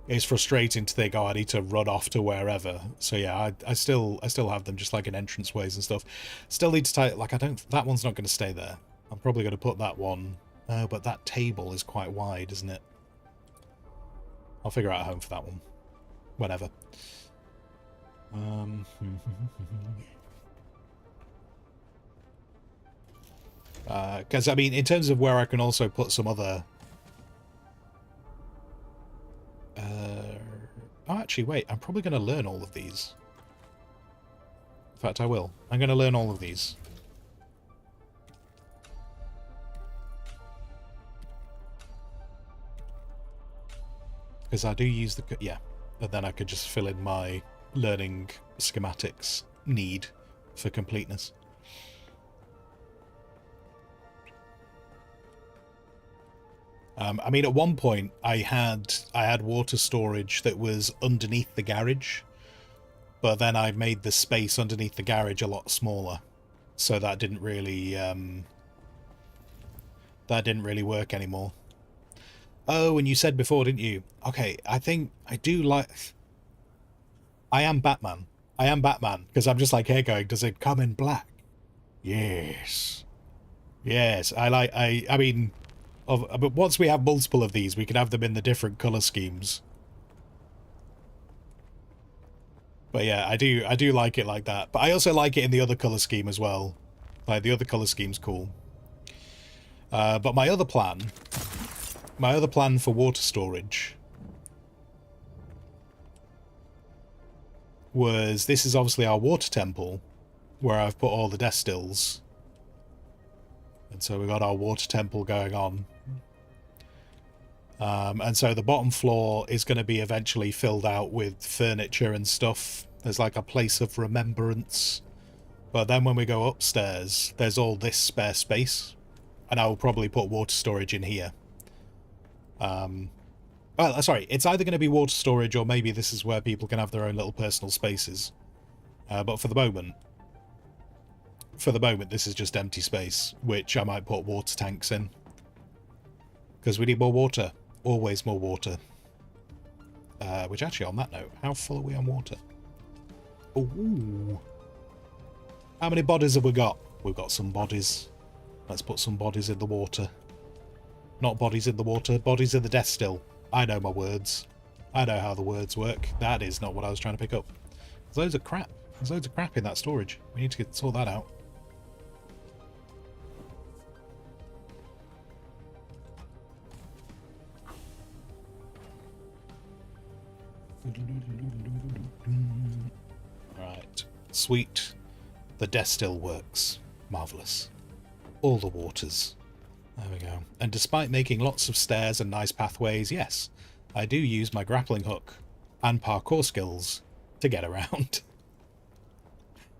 it's frustrating to think, oh, I need to run off to wherever. So yeah, I still have them just like in entranceways and stuff. Still need to tie, like, that one's not going to stay there. I'm probably going to put that one. Oh, but that table is quite wide, isn't it? I'll figure out a home for that one. Whenever. Because, I mean, in terms of where I can also put some other... oh, actually, wait. I'm probably going to learn all of these. In fact, I will. I'm going to learn all of these. Because I do use the... Yeah. And then I could just fill in my learning schematics need for completeness. I mean, at one point I had water storage that was underneath the garage, but then I made the space underneath the garage a lot smaller, so that didn't really work anymore. Oh, and you said before, didn't you? Okay, I think I do like... I am Batman. I am Batman, because I'm just like here going, does it come in black? Yes. Yes, I mean, but once we have multiple of these, we can have them in the different colour schemes. But yeah, I do like it like that. But I also like it in the other colour scheme as well. Like, the other colour scheme's cool. But my other plan for water storage was, this is obviously our water temple, where I've put all the death stills. And so we've got our water temple going on. And so the bottom floor is going to be eventually filled out with furniture and stuff. There's like a place of remembrance. But then when we go upstairs, there's all this spare space. And I will probably put water storage in here. Well, sorry, it's either going to be water storage or maybe this is where people can have their own little personal spaces. But for the moment, this is just empty space, which I might put water tanks in. Because we need more water. Always more water. Which actually, on that note, how full are we on water? Ooh. How many bodies have we got? We've got some bodies. Let's put some bodies in the water. Not bodies in the water, bodies in the death still. I know my words. I know how the words work. That is not what I was trying to pick up. There's loads of crap. There's loads of crap in that storage. We need to sort that out. Right. Sweet. The death still works. Marvellous. All the waters. There we go. And despite making lots of stairs and nice pathways, yes, I do use my grappling hook and parkour skills to get around.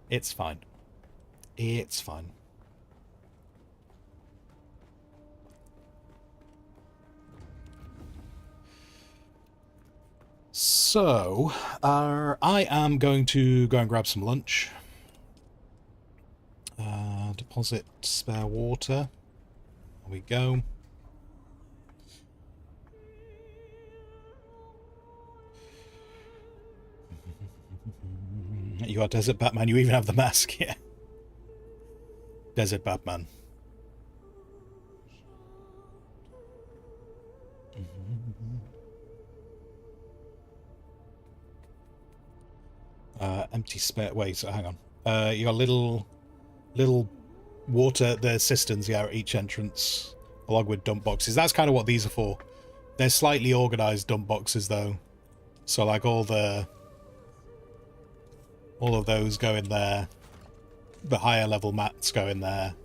It's fine. It's fine. So, I am going to go and grab some lunch. Deposit spare water. There we go. You are Desert Batman. You even have the mask. Yeah. Desert Batman. Empty spare... Wait, so hang on. You got little water... The cisterns, yeah, at each entrance, along with dump boxes. That's kind of what these are for. They're slightly organised dump boxes, though. So, like, all of those go in there. The higher level mats go in there.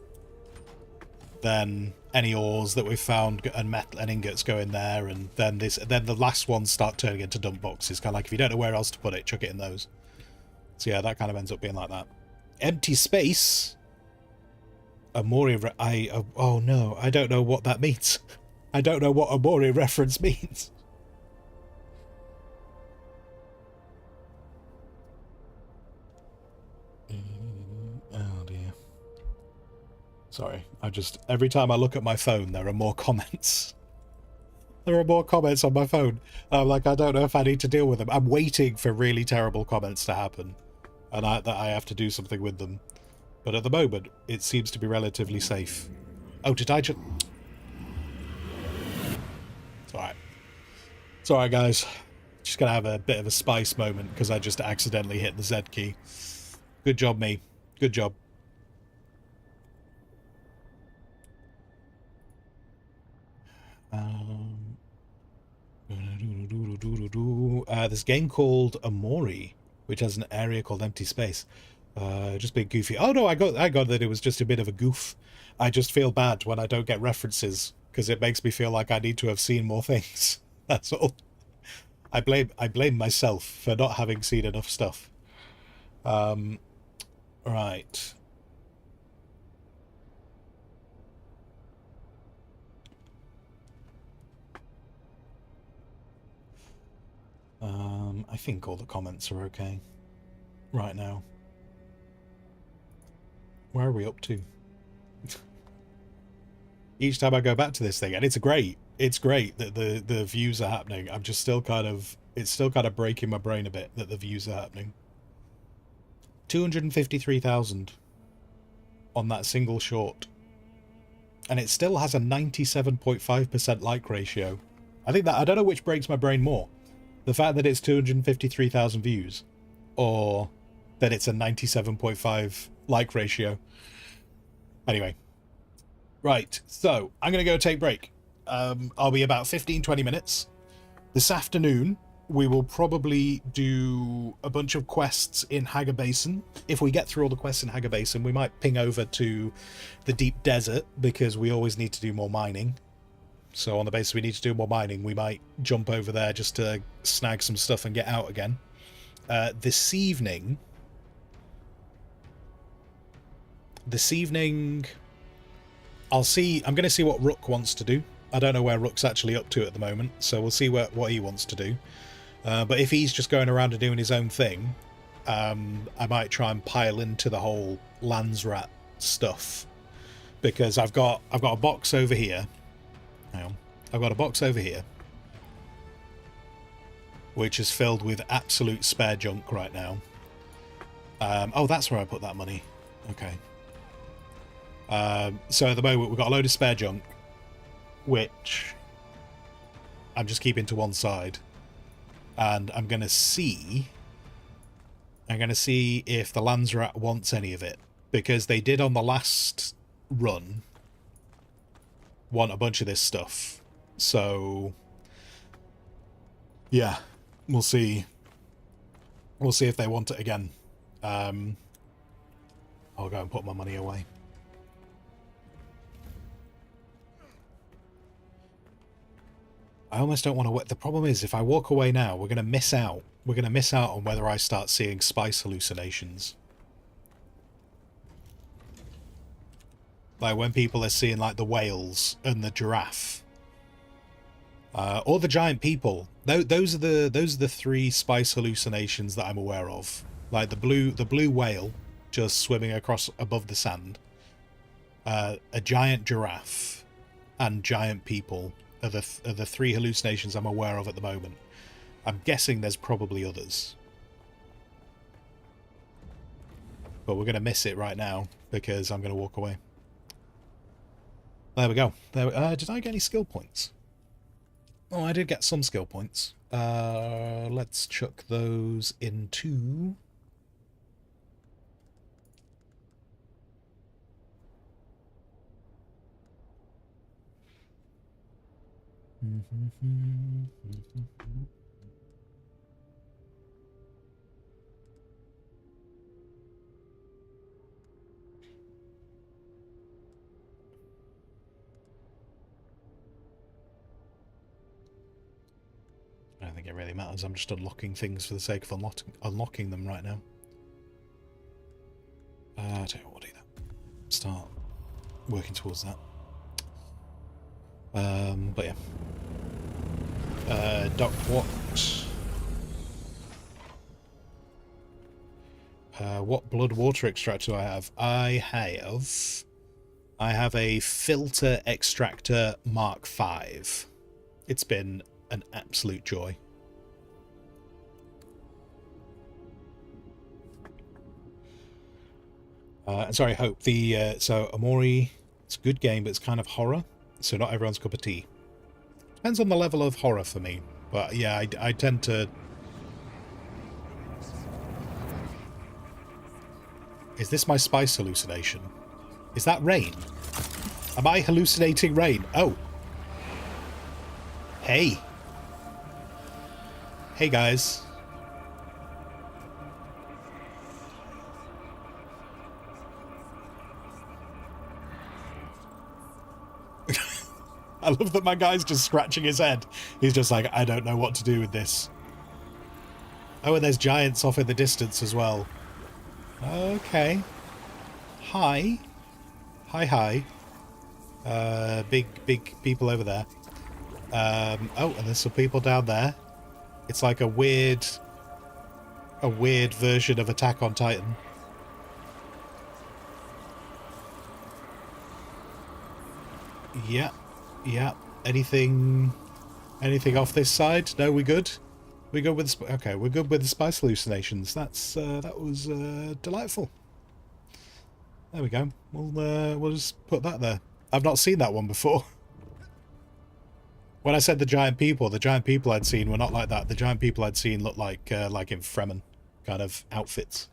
Then any ores that we've found and metal and ingots go in there, and then the last ones start turning into dump boxes. Kind of like if you don't know where else to put it, chuck it in those. So yeah, that kind of ends up being like that. Empty space. Amori. Oh no, I don't know what that means. I don't know what Amori reference means. Oh dear. Sorry, every time I look at my phone, there are more comments. There are more comments on my phone. I'm like, I don't know if I need to deal with them. I'm waiting for really terrible comments to happen, and that I have to do something with them. But at the moment, it seems to be relatively safe. Oh, did I just... It's alright. It's alright, guys. Just gonna have a bit of a spice moment because I just accidentally hit the Z key. Good job, me. Good job. This game called Amori, which has an area called Empty Space. Just being goofy. Oh no, I got that it was just a bit of a goof. I just feel bad when I don't get references because it makes me feel like I need to have seen more things. That's all. I blame myself for not having seen enough stuff. Right. I think all the comments are okay right now. Where are we up to? Each time I go back to this thing, and it's great that the views are happening. I'm just still kind of, it's still kind of breaking my brain a bit that the views are happening. 253,000 on that single short. And it still has a 97.5% like ratio. I think that, I don't know which breaks my brain more. The fact that it's 253,000 views, or that it's a 97.5 like ratio. Anyway. Right, so I'm going to go take a break. I'll be about 15-20 minutes. This afternoon, we will probably do a bunch of quests in Hagar Basin. If we get through all the quests in Hagar Basin, we might ping over to the deep desert, because we always need to do more mining. So on the basis we need to do more mining, we might jump over there just to snag some stuff and get out again. This evening, I'm going to see what Rook wants to do. I don't know where Rook's actually up to at the moment, so we'll see what he wants to do. But if he's just going around and doing his own thing, I might try and pile into the whole Landsrat stuff, because I've got a box over here. Hang on. I've got a box over here, which is filled with absolute spare junk right now. Oh, that's where I put that money. Okay. So at the moment we've got a load of spare junk, which I'm just keeping to one side, and I'm gonna see if the Landsrat wants any of it, because they did on the last run want a bunch of this stuff. So yeah, we'll see if they want it again. I'll go and put my money away. I almost don't want to. The problem is, if I walk away now, we're going to miss out. We're going to miss out on whether I start seeing spice hallucinations. Like when people are seeing like the whales and the giraffe, or the giant people. Those are the three spice hallucinations that I'm aware of. Like the blue whale just swimming across above the sand, a giant giraffe, and giant people. Are the three hallucinations I'm aware of at the moment. I'm guessing there's probably others, but we're going to miss it right now because I'm going to walk away. There we go. Did I get any skill points? Oh, I did get some skill points. Let's chuck those into... I don't think it really matters. I'm just unlocking things for the sake of unlocking them right now. I tell you what, we'll do that. Start working towards that. But yeah. Doc, what blood water extractor do I have? I have a filter extractor Mark V. It's been an absolute joy. Sorry, Hope. So Amori, it's a good game, but it's kind of horror, so not everyone's cup of tea. Depends on the level of horror for me, but yeah, I tend to... Is this my spice hallucination? Is that rain? Am I hallucinating rain? Oh. Hey. Hey, guys. I love that my guy's just scratching his head. He's just like, I don't know what to do with this. Oh, and there's giants off in the distance as well. Okay. Hi. Hi. Big people over there. Oh, and there's some people down there. It's like a weird a weird version of Attack on Titan. Yeah, yeah. Anything off this side? No, we good. We good with the okay. We're good with the spice hallucinations. That was delightful. There we go. We'll just put that there. I've not seen that one before. When I said the giant people I'd seen were not like that. The giant people I'd seen looked like in Fremen kind of outfits.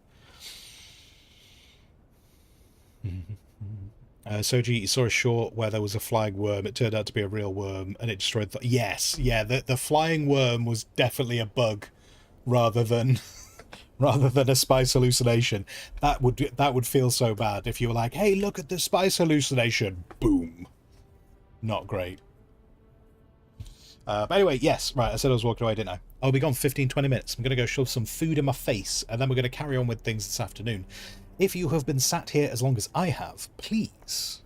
Soji, you saw a short where there was a flying worm. It turned out to be a real worm, and it destroyed. Yes, yeah. The flying worm was definitely a bug, rather than rather than a spice hallucination. That would feel so bad if you were like, "Hey, look at the spice hallucination!" Boom. Not great. But anyway, yes, right, I said I was walking away, didn't I? I'll be gone 15-20 minutes. I'm going to go shove some food in my face, and then we're going to carry on with things this afternoon. If you have been sat here as long as I have, please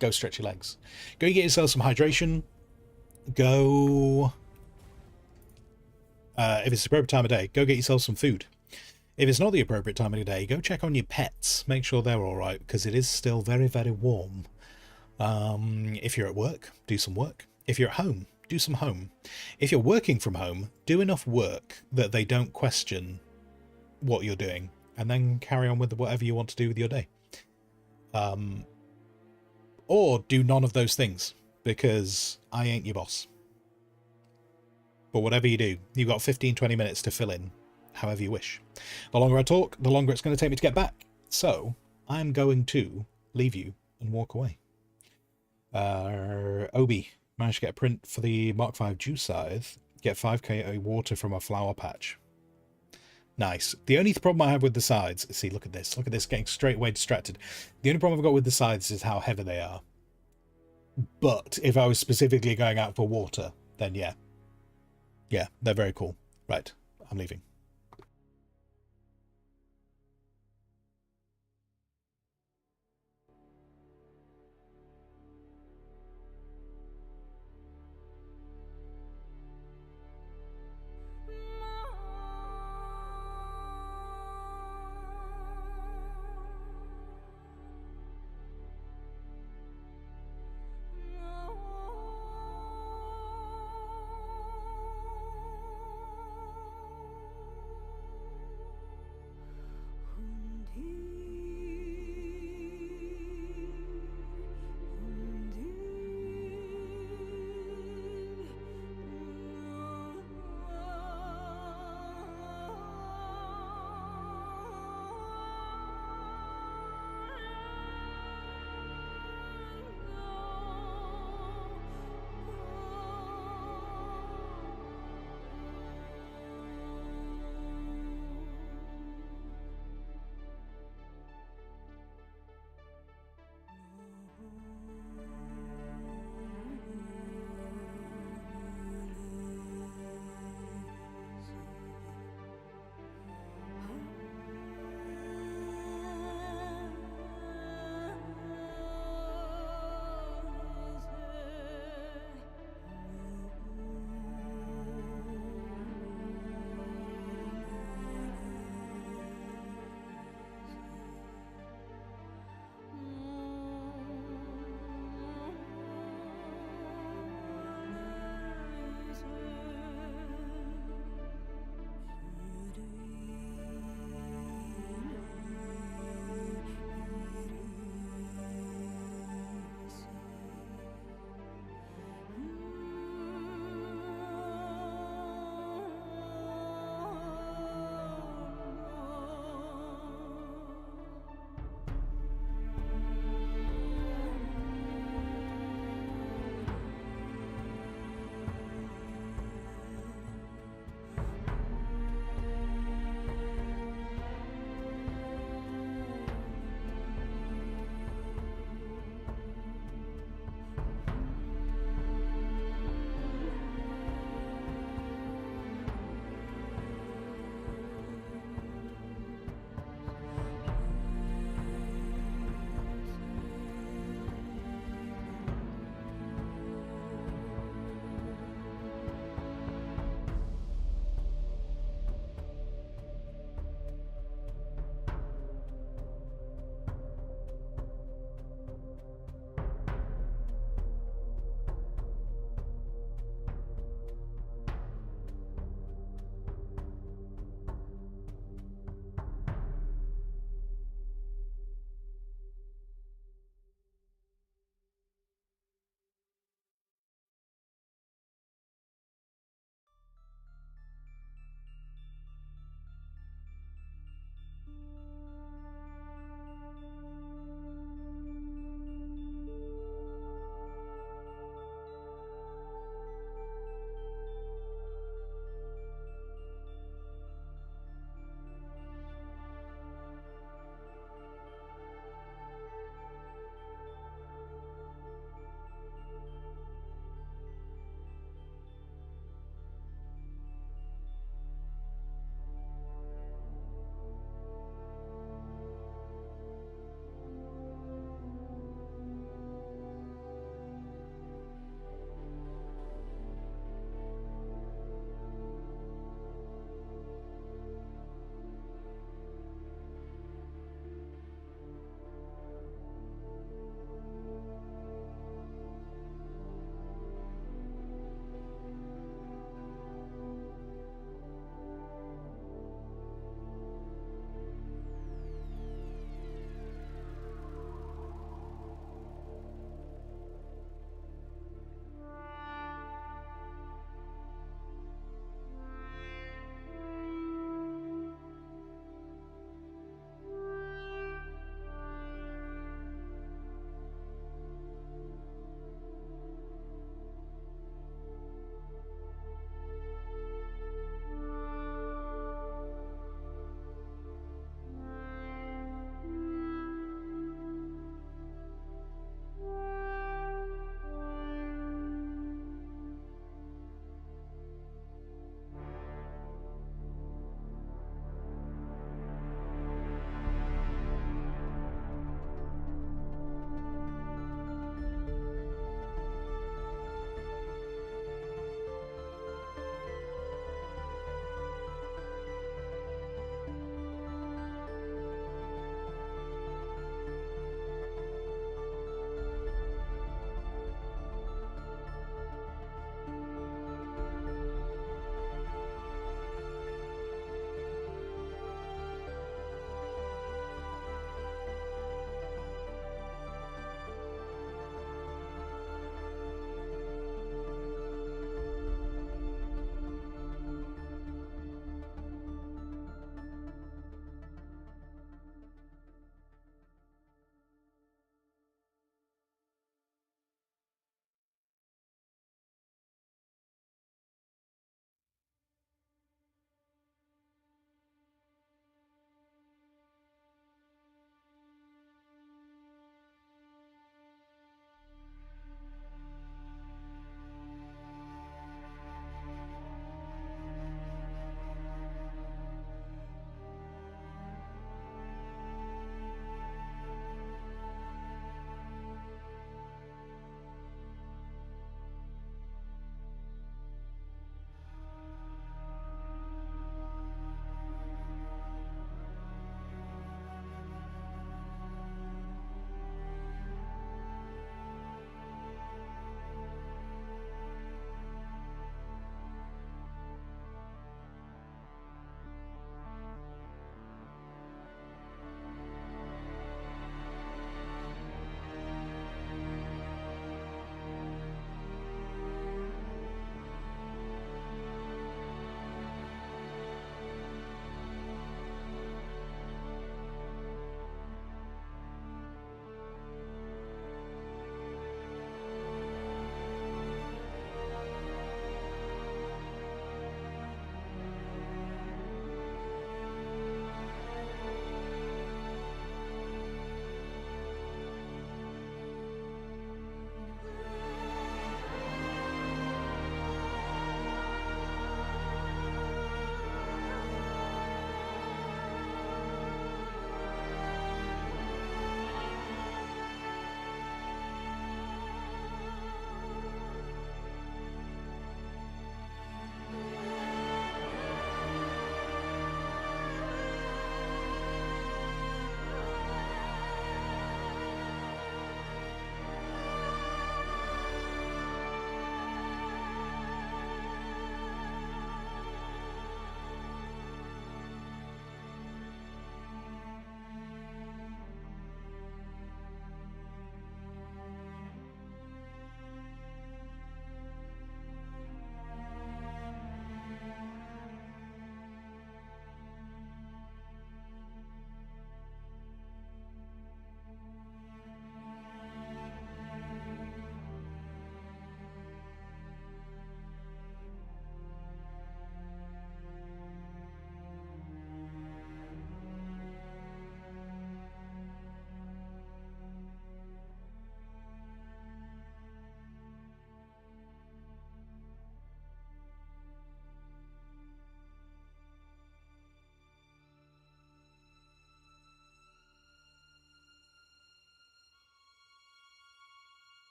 go stretch your legs. Go get yourself some hydration. Go... if it's the appropriate time of day, go get yourself some food. If it's not the appropriate time of the day, go check on your pets. Make sure they're alright, because it is still very, very warm. If you're at work, do some work. If you're at home, do some home. If you're working from home, do enough work that they don't question what you're doing, and then carry on with whatever you want to do with your day. Or do none of those things, because I ain't your boss. But whatever you do, you've got 15-20 minutes to fill in however you wish. The longer I talk, the longer it's going to take me to get back. So I'm going to leave you and walk away. Obi managed to get a print for the Mark V Juice Scythe. Get 5k water from a flower patch. Nice. The only problem I have with the sides... See, look at this, getting straight away distracted. The only problem I've got with the sides is how heavy they are. But if I was specifically going out for water, then yeah. Yeah, they're very cool. Right, I'm leaving.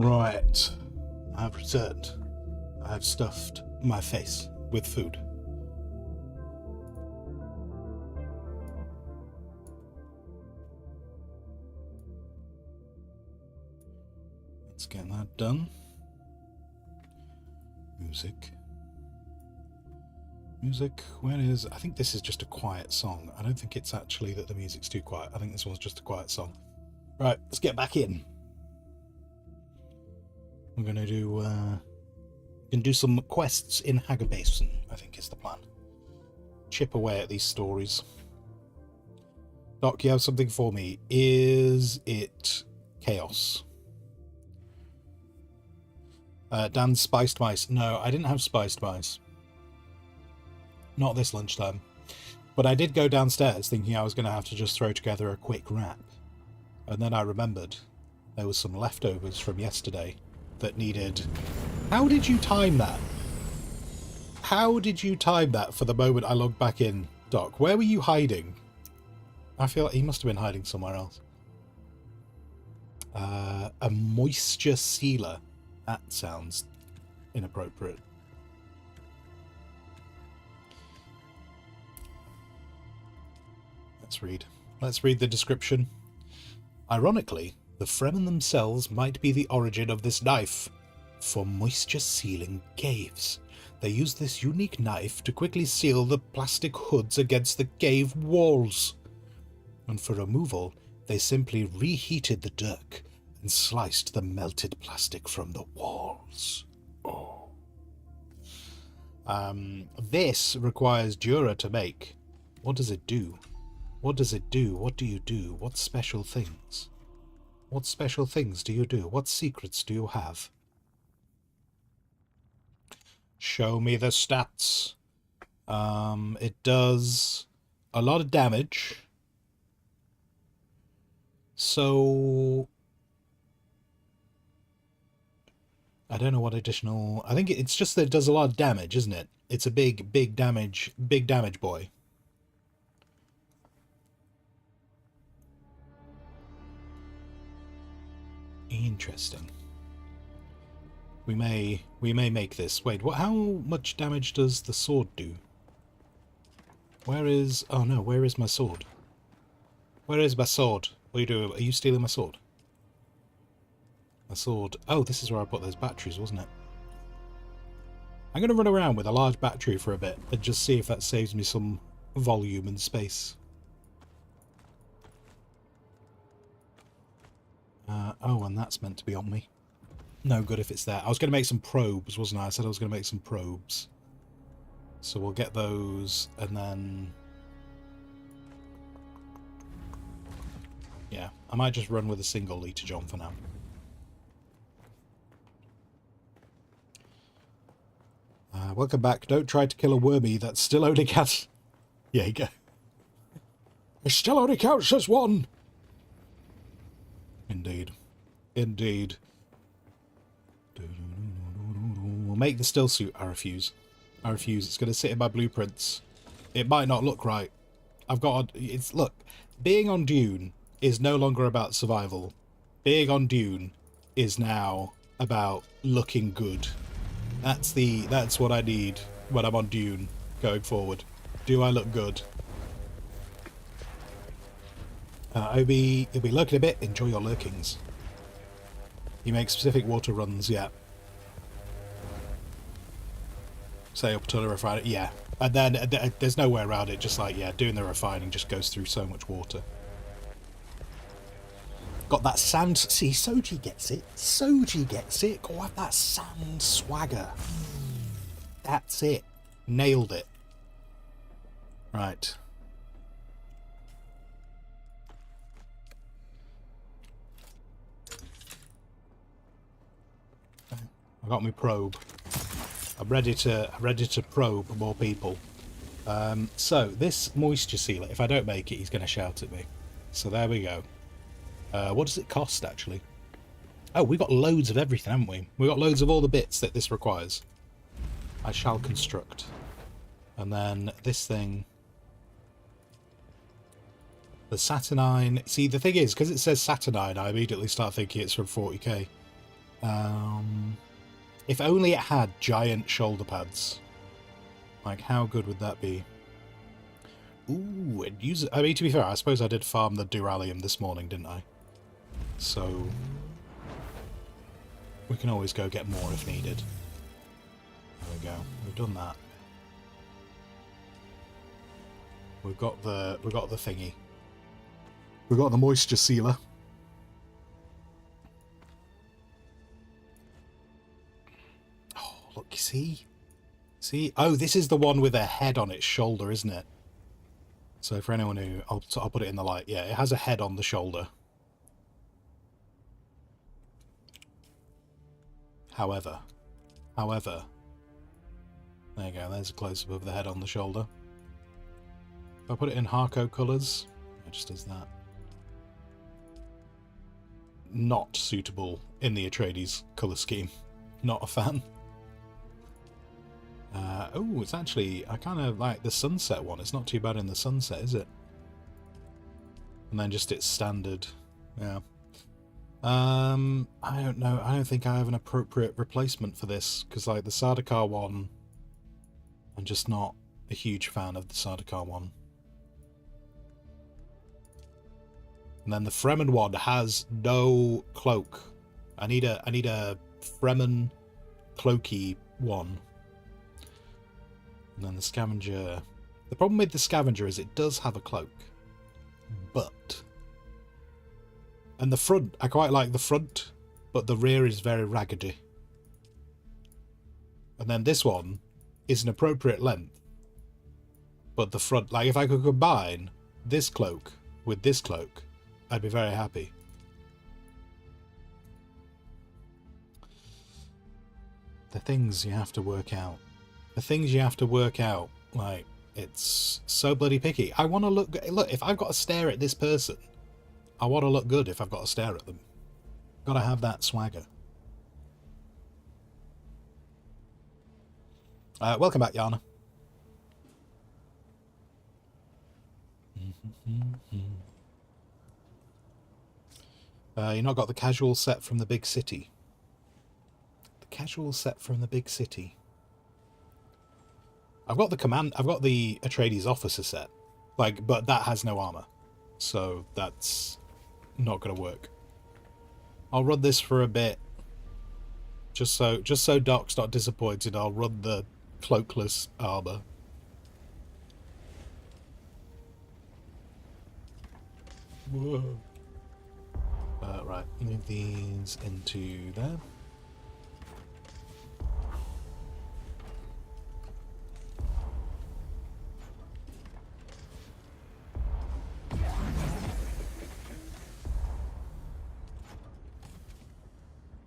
Right. I have returned. I have stuffed my face with food. Let's get that done. Music. Music, where is... I think this is just a quiet song. I don't think it's actually that the music's too quiet. I think this one's just a quiet song. Right, let's get back in. We're going to do some quests in Hager Basin, I think is the plan. Chip away at these stories. Doc, you have something for me. Is it chaos? Dan's spiced mice. No, I didn't have spiced mice. Not this lunchtime. But I did go downstairs thinking I was going to have to just throw together a quick wrap. And then I remembered there was some leftovers from yesterday that needed... How did you time that? How did you time that for the moment I logged back in, Doc? Where were you hiding? I feel like he must have been hiding somewhere else. A moisture sealer. That sounds inappropriate. Let's read the description. Ironically, the Fremen themselves might be the origin of this knife. For moisture sealing caves. They use this unique knife to quickly seal the plastic hoods against the cave walls. And for removal, they simply reheated the dirk and sliced the melted plastic from the walls. Oh. This requires Jura to make. What does it do? What does it do? What do you do? What special things? What special things do you do? What secrets do you have? Show me the stats. It does a lot of damage. So... I don't know what additional... I think it's just that it does a lot of damage, isn't it? It's a big damage boy. Interesting. We may make this. Wait, what? How much damage does the sword do? Where is... Oh no, where is my sword? Where is my sword? What are you doing? Are you stealing my sword? My sword... Oh, this is where I put those batteries, wasn't it? I'm going to run around with a large battery for a bit and just see if that saves me some volume and space. Oh, and that's meant to be on me. No good if it's there. I was going to make some probes, wasn't I? I said I was going to make some probes. So we'll get those, and then... Yeah, I might just run with a single litre John for now. Welcome back. Don't try to kill a wormy. That's still only counts... Yeah, you go. It still only counts as one. Indeed. Indeed. We'll make the still suit. I refuse. I refuse. It's going to sit in my blueprints. It might not look right. I've got... It's... Look, being on Dune is no longer about survival. Being on Dune is now about looking good. That's what I need when I'm on Dune going forward. Do I look good? You'll be lurking a bit. Enjoy your lurkings. You make specific water runs, yeah. Say up to the refinery, yeah. And then there's no way around it. Just like, yeah, doing the refining just goes through so much water. Got that sand... See, Soji gets it. Soji gets it. Go have that sand swagger. That's it. Nailed it. Right. I got my probe. I'm ready to probe more people. So this moisture sealer, if I don't make it, he's going to shout at me. So there we go. What does it cost, actually? Oh, we got loads of everything, haven't we? We got loads of all the bits that this requires. I shall construct. And then this thing... The Saturnine... See, the thing is, because it says Saturnine, I immediately start thinking it's from 40k. If only it had giant shoulder pads. Like, how good would that be? Ooh, it uses... I mean, to be fair, I suppose I did farm the Duralium this morning, didn't I? So... we can always go get more if needed. There we go. We've done that. We've got the thingy. We've got the moisture sealer. Oh, look, you see? See? Oh, this is the one with a head on its shoulder, isn't it? So for anyone who... I'll put it in the light. Yeah, it has a head on the shoulder. However, there you go, there's a close-up of the head on the shoulder. If I put it in Harco colours, it just does that. Not suitable in the Atreides colour scheme. Not a fan. Oh, it's actually, I kind of like the sunset one. It's not too bad in the sunset, is it? And then just its standard, yeah. I don't know. I don't think I have an appropriate replacement for this, because like the Sardaukar one, I'm just not a huge fan of the Sardaukar one. And then the Fremen one has no cloak. I need a Fremen cloaky one. And then the Scavenger. The problem with the Scavenger is it does have a cloak, but. And the front, I quite like the front, but the rear is very raggedy. And then this one is an appropriate length, but the front, like if I could combine this cloak with this cloak, I'd be very happy. The things you have to work out. The things you have to work out, like, it's so bloody picky. I want to look, if I've got to stare at this person, I want to look good if I've got to stare at them. Gotta have that swagger. Welcome back, Yana. You not got the casual set from the big city. The casual set from the big city. I've got the Atreides officer set, like, but that has no armor, so that's not gonna work. I'll run this for a bit, just so Doc's not disappointed. I'll run the cloakless armor. Whoa. Right, move these into there.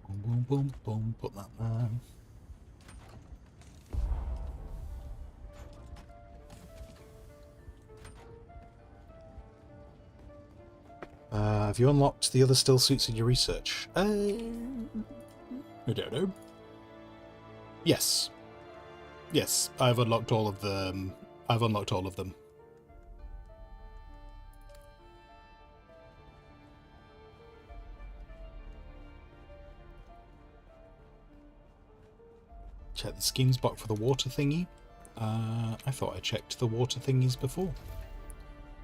Boom, boom, boom, put that there. Have you unlocked the other still suits in your research? I don't know. Yes. Yes, I've unlocked all of them. I've unlocked all of them. Check the schemes box for the water thingy. I thought I checked the water thingies before.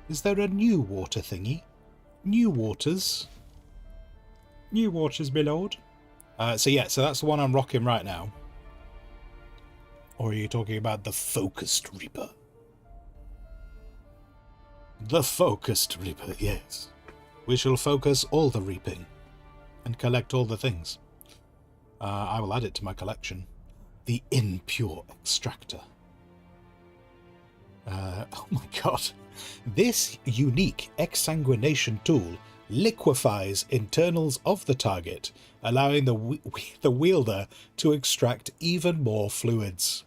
Is there a new water thingy? New waters? New waters, my lord. So that's the one I'm rocking right now. Or are you talking about the Focused Reaper? The Focused Reaper, yes. We shall focus all the reaping and collect all the things. I will add it to my collection. The Impure Extractor. Oh my god. This unique exsanguination tool liquefies internals of the target, allowing the wielder to extract even more fluids.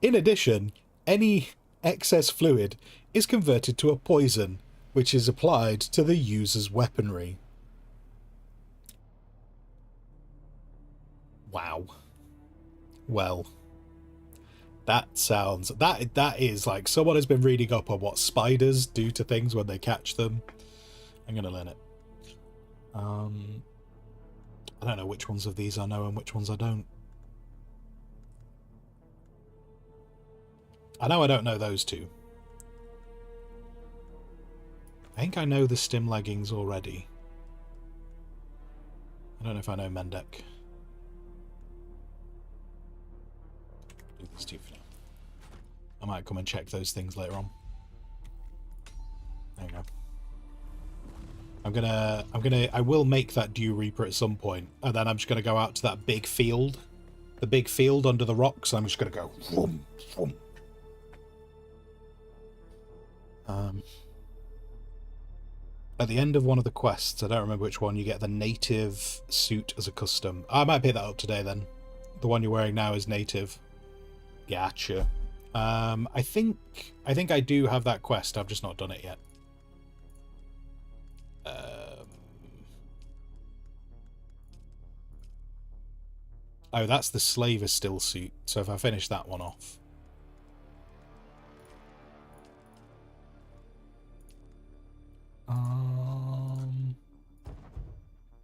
In addition, any excess fluid is converted to a poison, which is applied to the user's weaponry. Wow. Well, that sounds... That is like someone has been reading up on what spiders do to things when they catch them. I'm going to learn it. I don't know which ones of these I know and which ones I don't. I know I don't know those two. I think I know the stim leggings already. I don't know if I know Mendek. Do this too for now. I might come and check those things later on. There you go. I will make that Dew Reaper at some point, and then I'm just gonna go out to that big field. The big field under the rocks, and I'm just gonna go vroom, vroom. At the end of one of the quests, I don't remember which one, you get the native suit as a custom. I might pick that up today then. The one you're wearing now is native. Gotcha. I think I do have that quest, I've just not done it yet. Oh, that's the Slaver still suit, so if I finish that one off.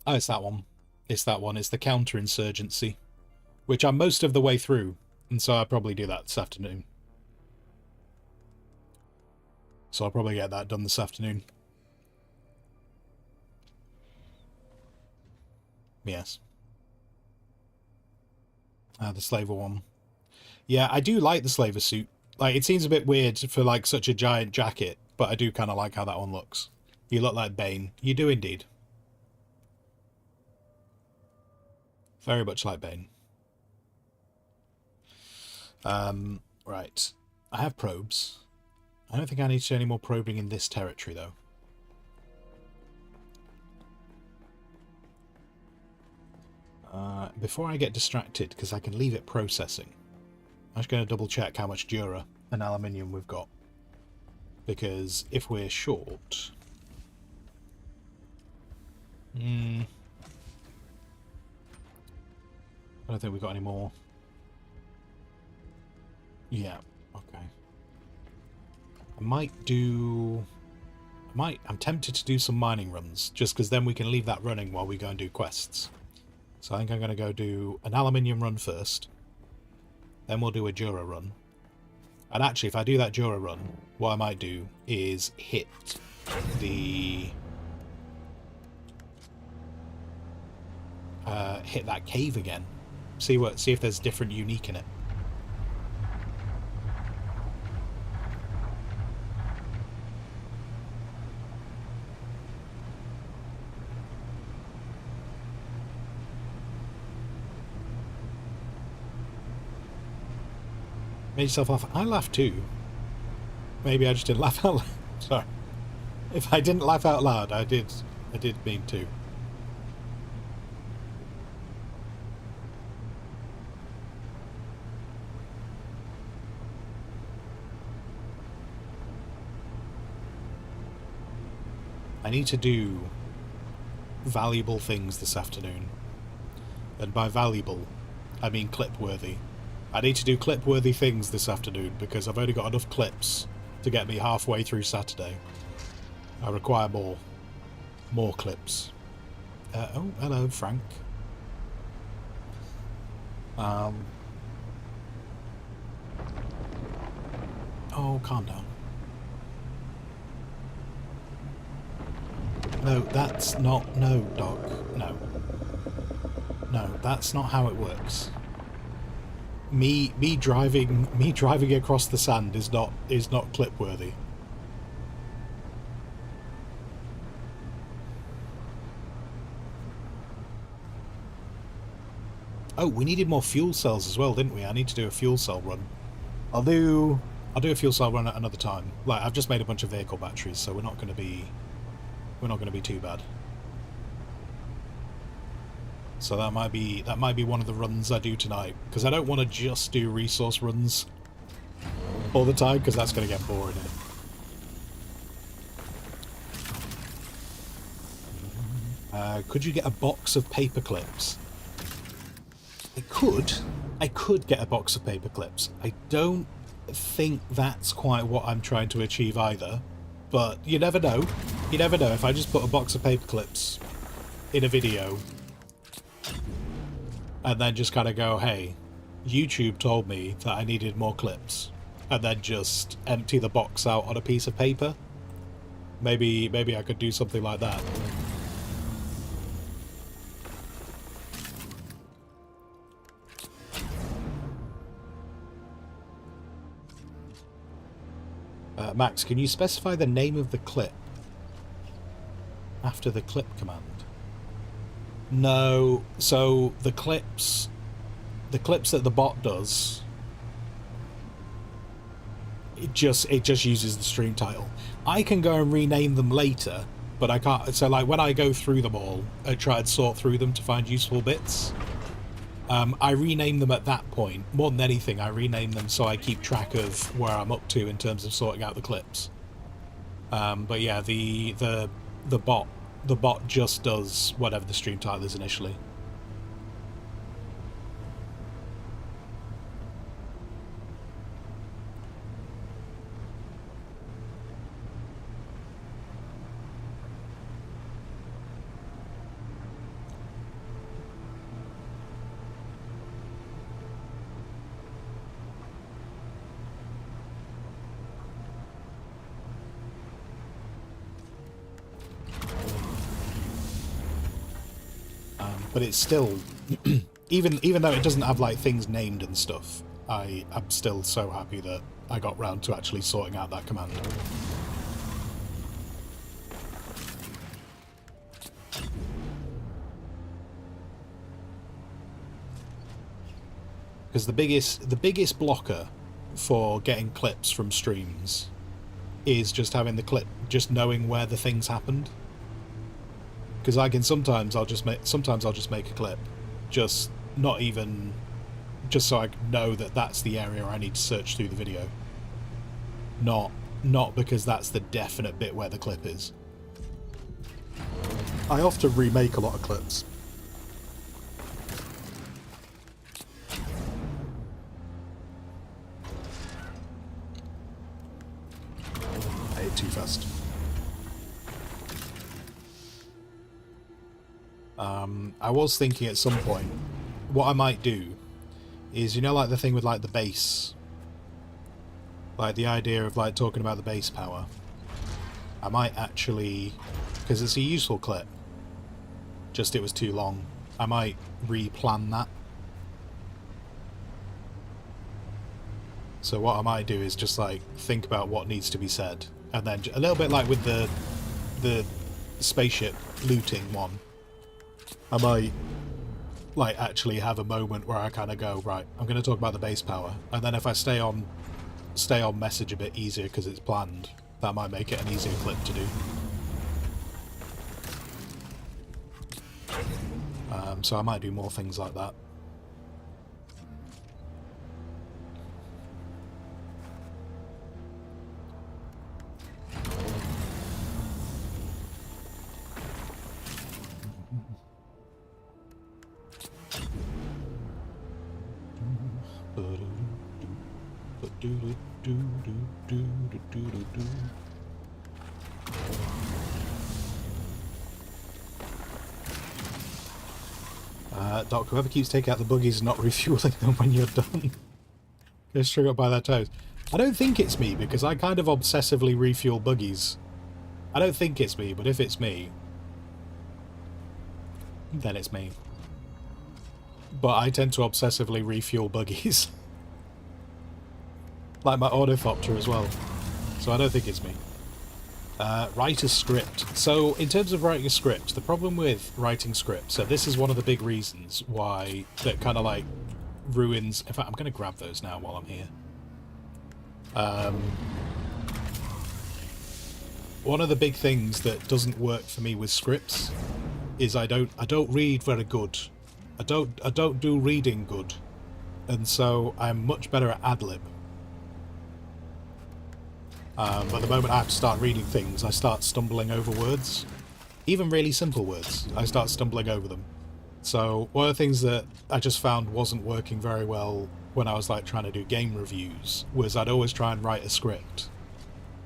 Oh, it's that one. It's that one. It's the counterinsurgency, which I'm most of the way through, and so I'll probably do that this afternoon. So I'll probably get that done this afternoon. Yes. The Slaver one. Yeah, I do like the Slaver suit. Like, it seems a bit weird for, like, such a giant jacket, but I do kind of like how that one looks. You look like Bane. You do indeed. Very much like Bane. Right. I have probes. I don't think I need to do any more probing in this territory, though. Before I get distracted, because I can leave it processing, I'm just going to double check how much Dura and aluminium we've got. Because if we're short... I don't think we've got any more. Yeah, okay. I'm tempted to do some mining runs, just because then we can leave that running while we go and do quests. So I think I'm going to go do an aluminium run first. Then we'll do a Dura run. And actually, if I do that Dura run, what I might do is hit the... hit that cave again. See if there's different unique in it. Made yourself laugh. I laughed too. Maybe I just didn't laugh out loud. Sorry. If I didn't laugh out loud, I did mean to. I need to do valuable things this afternoon. And by valuable, I mean clip-worthy. I need to do clip-worthy things this afternoon because I've only got enough clips to get me halfway through Saturday. I require more. More clips. Oh, hello, Frank. Oh, calm down. No, that's not... No, Doc. No. No, that's not how it works. Me driving across the sand is not clip worthy. Oh, we needed more fuel cells as well, didn't we? I need to do a fuel cell run. I'll do a fuel cell run at another time. Like, I've just made a bunch of vehicle batteries, so we're not going to be too bad. So that might be one of the runs I do tonight, because I don't want to just do resource runs all the time, because that's going to get boring. Could you get a box of paper clips? I could get a box of paper clips. I don't think that's quite what I'm trying to achieve either, but you never know. You never know. If I just put a box of paper clips in a video, and then just kind of go, hey, YouTube told me that I needed more clips, and then just empty the box out on a piece of paper. Maybe I could do something like that. Max, can you specify the name of the clip after the clip command? No, so the clips that the bot does, it just uses the stream title. I can go and rename them later, but I can't. So like when I go through them all, I try and sort through them to find useful bits. I rename them at that point. More than anything, I rename them so I keep track of where I'm up to in terms of sorting out the clips. But yeah, the bot just does whatever the stream title is initially. But it's still, even though it doesn't have like things named and stuff, I'm still so happy that I got round to actually sorting out that command. Because the biggest blocker for getting clips from streams is just having the clip, just knowing where the things happened. Because I can sometimes I'll just make a clip, just not even, just so I know that that's the area I need to search through the video. Not because that's the definite bit where the clip is. I often remake a lot of clips. I ate too fast. I was thinking at some point, what I might do is, you know, like the thing with like the base, like the idea of like talking about the base power. I might actually, because it's a useful clip, just it was too long, I might replan that. So what I might do is just like think about what needs to be said, and then a little bit like with the spaceship looting one, I might like actually have a moment where I kind of go, right, I'm going to talk about the base power, and then if I stay on message a bit easier because it's planned, that might make it an easier clip to do. So I might do more things like that. Doc, whoever keeps taking out the buggies and not refueling them when you're done gets triggered by their toes. I don't think it's me, because I kind of obsessively refuel buggies. I don't think it's me, but if it's me, then it's me. But I tend to obsessively refuel buggies. Like my ornithopter as well. So I don't think it's me. Write a script. So in terms of writing a script, the problem with writing scripts, so this is one of the big reasons why that kind of like ruins. In fact, I'm going to grab those now while I'm here. One of the big things that doesn't work for me with scripts is I don't read very good. I don't do reading good, and so I'm much better at ad-lib. But the moment I have to start reading things, I start stumbling over words. Even really simple words, I start stumbling over them. So one of the things that I just found wasn't working very well when I was like trying to do game reviews was I'd always try and write a script,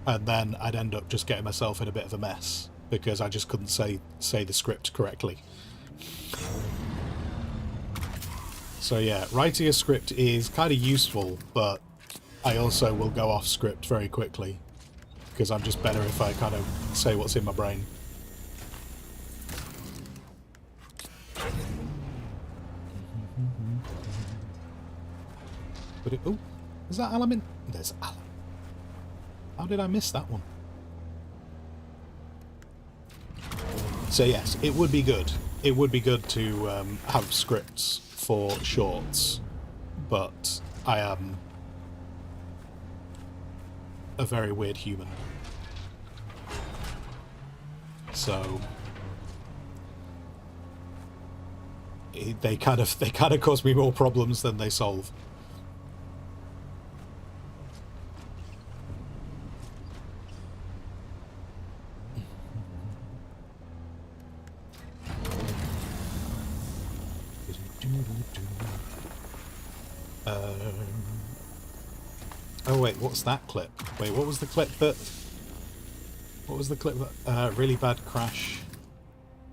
and then I'd end up just getting myself in a bit of a mess because I just couldn't say the script correctly. So yeah, writing a script is kind of useful, but I also will go off script very quickly because I'm just better if I kind of say what's in my brain. But oh, is that element? There's element. How did I miss that one? So yes, it would be good. It would be good to have scripts for shorts, but I am a very weird human. So they kind of cause me more problems than they solve. Oh wait, what's that clip? Wait, what was the clip that... What was the clip that... really bad crash.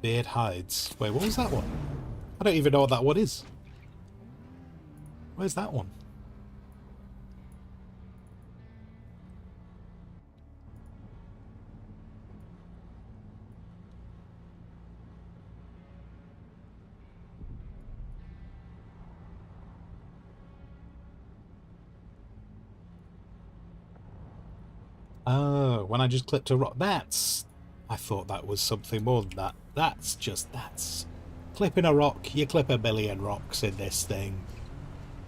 Beard hides. Wait, what was that one? I don't even know what that one is. Where's that one? Oh, when I just clipped a rock. That's... I thought that was something more than that. That's clipping a rock. You clip a million rocks in this thing.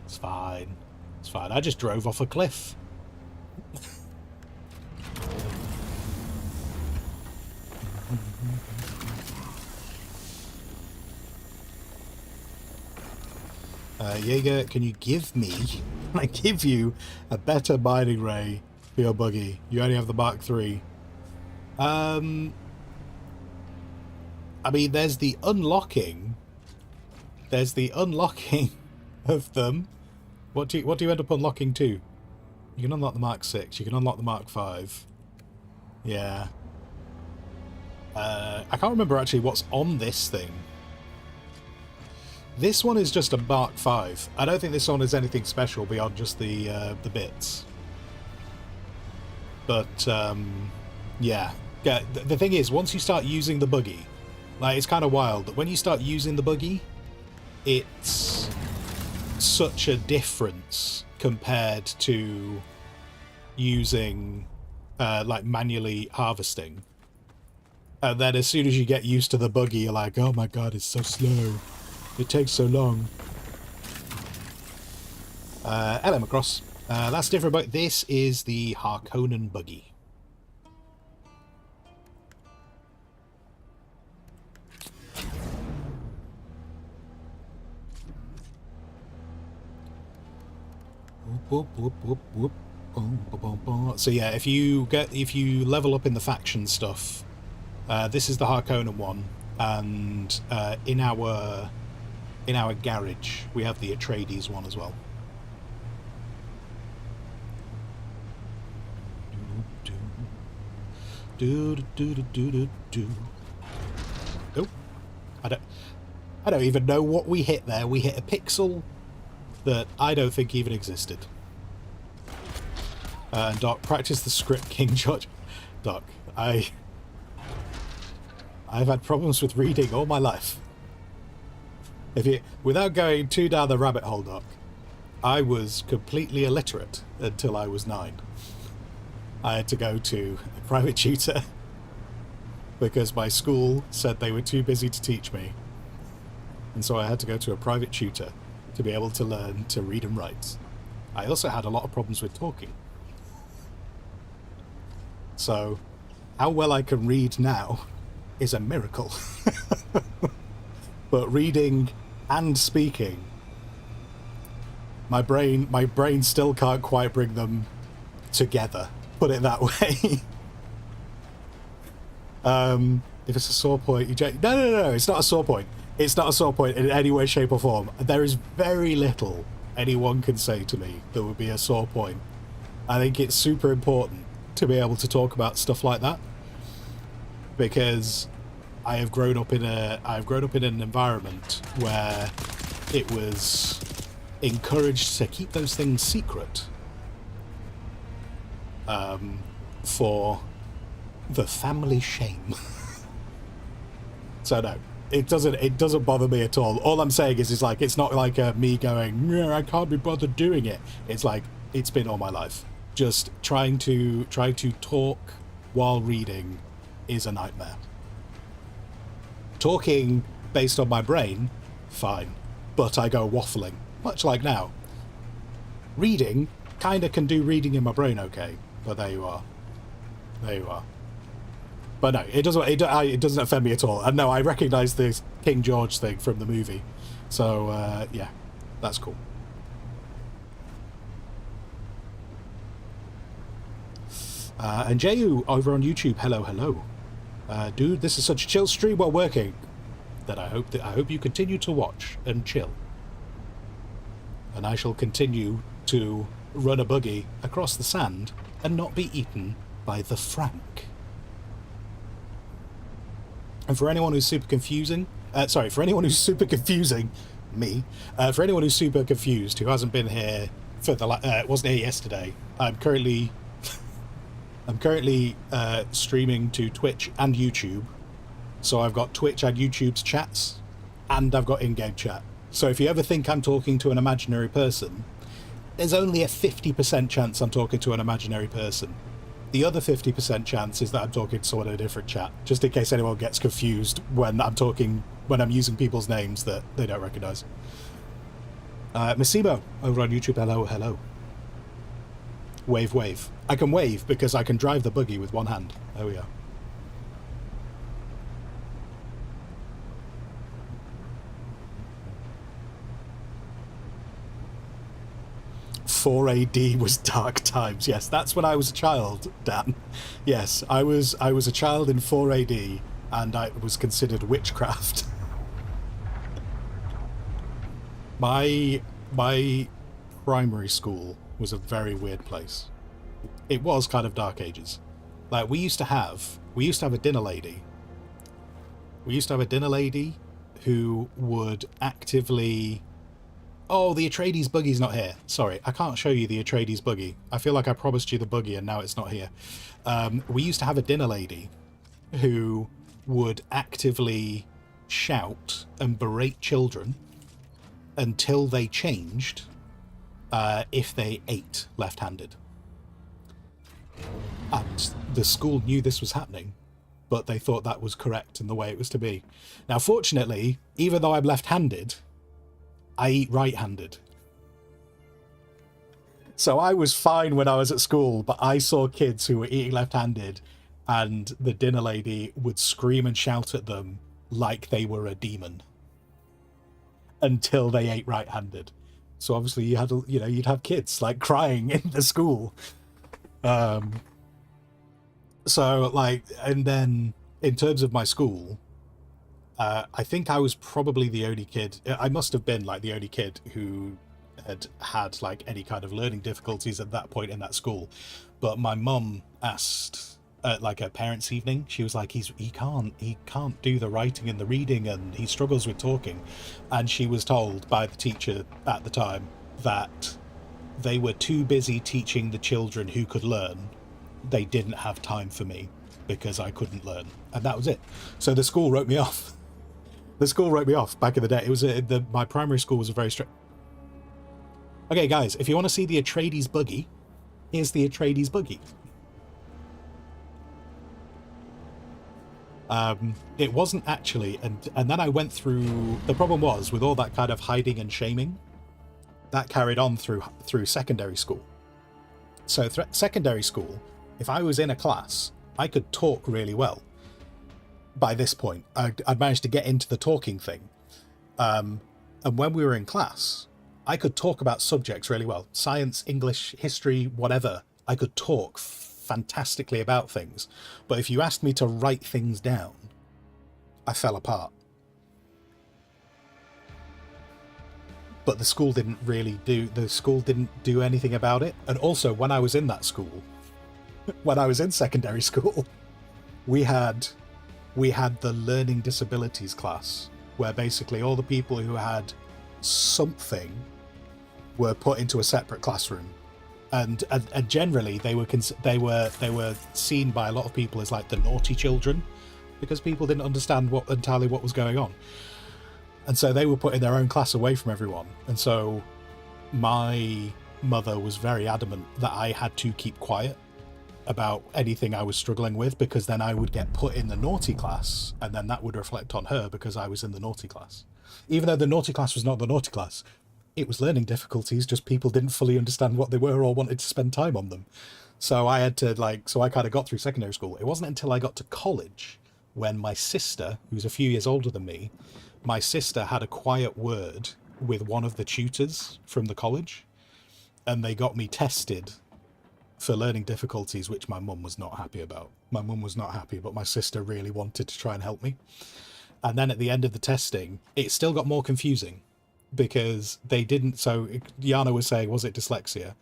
It's fine. It's fine. I just drove off a cliff. Jaeger, can you give me... Can I give you a better mining ray for your buggy? You only have the Mark III. I mean, there's the unlocking. There's the unlocking of them. What do you end up unlocking to? You can unlock the Mark 6. You can unlock the Mark 5. Yeah. I can't remember actually what's on this thing. This one is just a Mark 5. I don't think this one is anything special beyond just the bits. But yeah. The thing is, once you start using the buggy, like, it's kind of wild that when you start using the buggy, it's such a difference compared to using like manually harvesting. And then as soon as you get used to the buggy, you're like, oh my god, it's so slow. It takes so long. Hello, Macross. That's different, but this is the Harkonnen buggy. So yeah, if you level up in the faction stuff, this is the Harkonnen one, and in our garage we have the Atreides one as well. Oh, I don't even know what we hit there. We hit a pixel that I don't think even existed. And Doc, practice the script, King George. Doc, I've had problems with reading all my life. Without going too down the rabbit hole, Doc, I was completely illiterate until I was 9. I had to go to a private tutor because my school said they were too busy to teach me. And so I had to go to a private tutor to be able to learn to read and write. I also had a lot of problems with talking. So, how well I can read now is a miracle. But reading and speaking, my brain still can't quite bring them together. Put it that way. If it's a sore point, no, it's not a sore point. It's not a sore point in any way, shape or form. There is very little anyone can say to me that would be a sore point. I think it's super important to be able to talk about stuff like that, because I've grown up in an environment where it was encouraged to keep those things secret for the family shame. So no, it doesn't bother me at all. All I'm saying is like, it's not like me going, yeah, I can't be bothered doing it. It's like, it's been all my life. Just trying to talk while reading is a nightmare. Talking based on my brain, fine, but I go waffling, much like now. Reading, kinda can do reading in my brain okay, but there you are. There you are. But no, it doesn't offend me at all. And no, I recognise the King George thing from the movie. So, yeah, that's cool. And Jayu over on YouTube, hello. Dude, this is such a chill stream while working that I hope you continue to watch and chill. And I shall continue to run a buggy across the sand and not be eaten by the Frank. And for anyone who's super confusing, for anyone who's super confusing, me, for anyone who's super confused who hasn't been here for the wasn't here yesterday, I'm currently streaming to Twitch and YouTube. So I've got Twitch and YouTube's chats, and I've got in-game chat. So if you ever think I'm talking to an imaginary person, there's only a 50% chance I'm talking to an imaginary person. The other 50% chance is that I'm talking to someone in a different chat, just in case anyone gets confused when I'm using people's names that they don't recognise. Massimo over on YouTube, hello. Wave. I can wave because I can drive the buggy with one hand. There we go. .4 AD was dark times. Yes, that's when I was a child, Dan. Yes, I was a child in 4 AD, and I was considered witchcraft. My primary school was a very weird place. It was kind of Dark Ages. Like, we used to have a dinner lady. We used to have a dinner lady who would actively... Oh, the Atreides buggy's not here. Sorry, I can't show you the Atreides buggy. I feel like I promised you the buggy and now it's not here. We used to have a dinner lady who would actively shout and berate children until they changed if they ate left-handed. And the school knew this was happening, but they thought that was correct and the way it was to be. Now, fortunately, even though I'm left-handed, I eat right-handed. So I was fine when I was at school, but I saw kids who were eating left-handed, and the dinner lady would scream and shout at them like they were a demon until they ate right-handed. So obviously you'd have kids like crying in the school. So like, and then in terms of my school, I think I was probably the only kid, I must have been like the only kid who had like any kind of learning difficulties at that point in that school. But my mum asked at like a parents' evening, she was like, he can't do the writing and the reading and he struggles with talking. And she was told by the teacher at the time that they were too busy teaching the children who could learn. They didn't have time for me because I couldn't learn. And that was it. So the school wrote me off. The school wrote me off back in the day. It was my primary school was a very strict. Okay, guys, if you want to see the Atreides buggy, here's the Atreides buggy. It wasn't actually, and then I went through. The problem was with all that kind of hiding and shaming, that carried on through secondary school. So secondary school, if I was in a class, I could talk really well. By this point, I'd managed to get into the talking thing. And when we were in class, I could talk about subjects really well. Science, English, history, whatever. I could talk fantastically about things. But if you asked me to write things down, I fell apart. But the school didn't do anything about it. And also, when I was in that school, when I was in secondary school, we had the learning disabilities class, where basically all the people who had something were put into a separate classroom, and generally they were seen by a lot of people as like the naughty children, because people didn't understand entirely what was going on, and so they were put in their own class away from everyone. And so my mother was very adamant that I had to keep quiet about anything I was struggling with, because then I would get put in the naughty class, and then that would reflect on her because I was in the naughty class. Even though the naughty class was not the naughty class, it was learning difficulties, just people didn't fully understand what they were or wanted to spend time on them. So I had to so I kind of got through secondary school. It wasn't until I got to college when my sister, who's a few years older than me, my sister had a quiet word with one of the tutors from the college, and they got me tested for learning difficulties, which my mum was not happy about. My mum was not happy, but my sister really wanted to try and help me. And then at the end of the testing, it still got more confusing, because they didn't... So Yana was saying, was it dyslexia?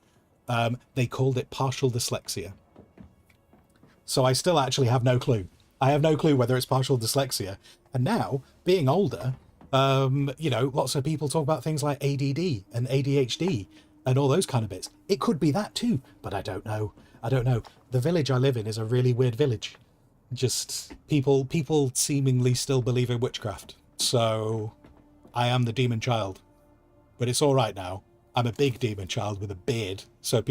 They called it partial dyslexia. So I still actually have no clue. I have no clue whether it's partial dyslexia. And now, being older, lots of people talk about things like ADD and ADHD and all those kind of bits. It could be that too, but I don't know. The village I live in is a really weird village. Just people seemingly still believe in witchcraft. So I am the demon child. But it's all right now. I'm a big demon child with a beard. So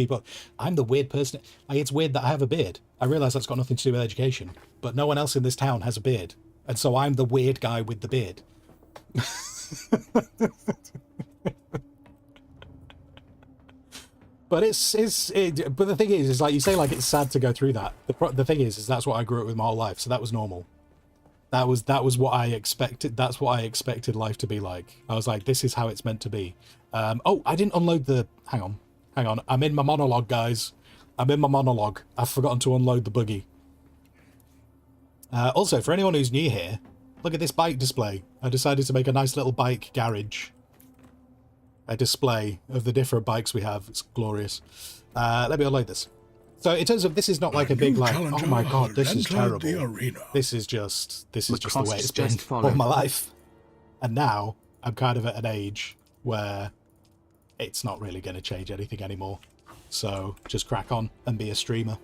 I'm the weird person. It's weird that I have a beard. I realise that's got nothing to do with education, but no one else in this town has a beard. And so I'm the weird guy with the beard. But but the thing is like you say, like it's sad to go through that. The thing is that's what I grew up with my whole life, so that was normal. That was what I expected. That's what I expected life to be like. I was like, this is how it's meant to be. Oh, I didn't unload the... Hang on. I'm in my monologue, guys. I'm in my monologue. I've forgotten to unload the buggy. Also, for anyone who's new here, look at this bike display. I decided to make a nice little bike garage. A display of the different bikes we have. It's glorious. Let me unload this. So in terms of, this is not like a big like, oh my god, this is terrible. This is just the way it's been all my life. And now I'm kind of at an age where it's not really going to change anything anymore. So just crack on and be a streamer.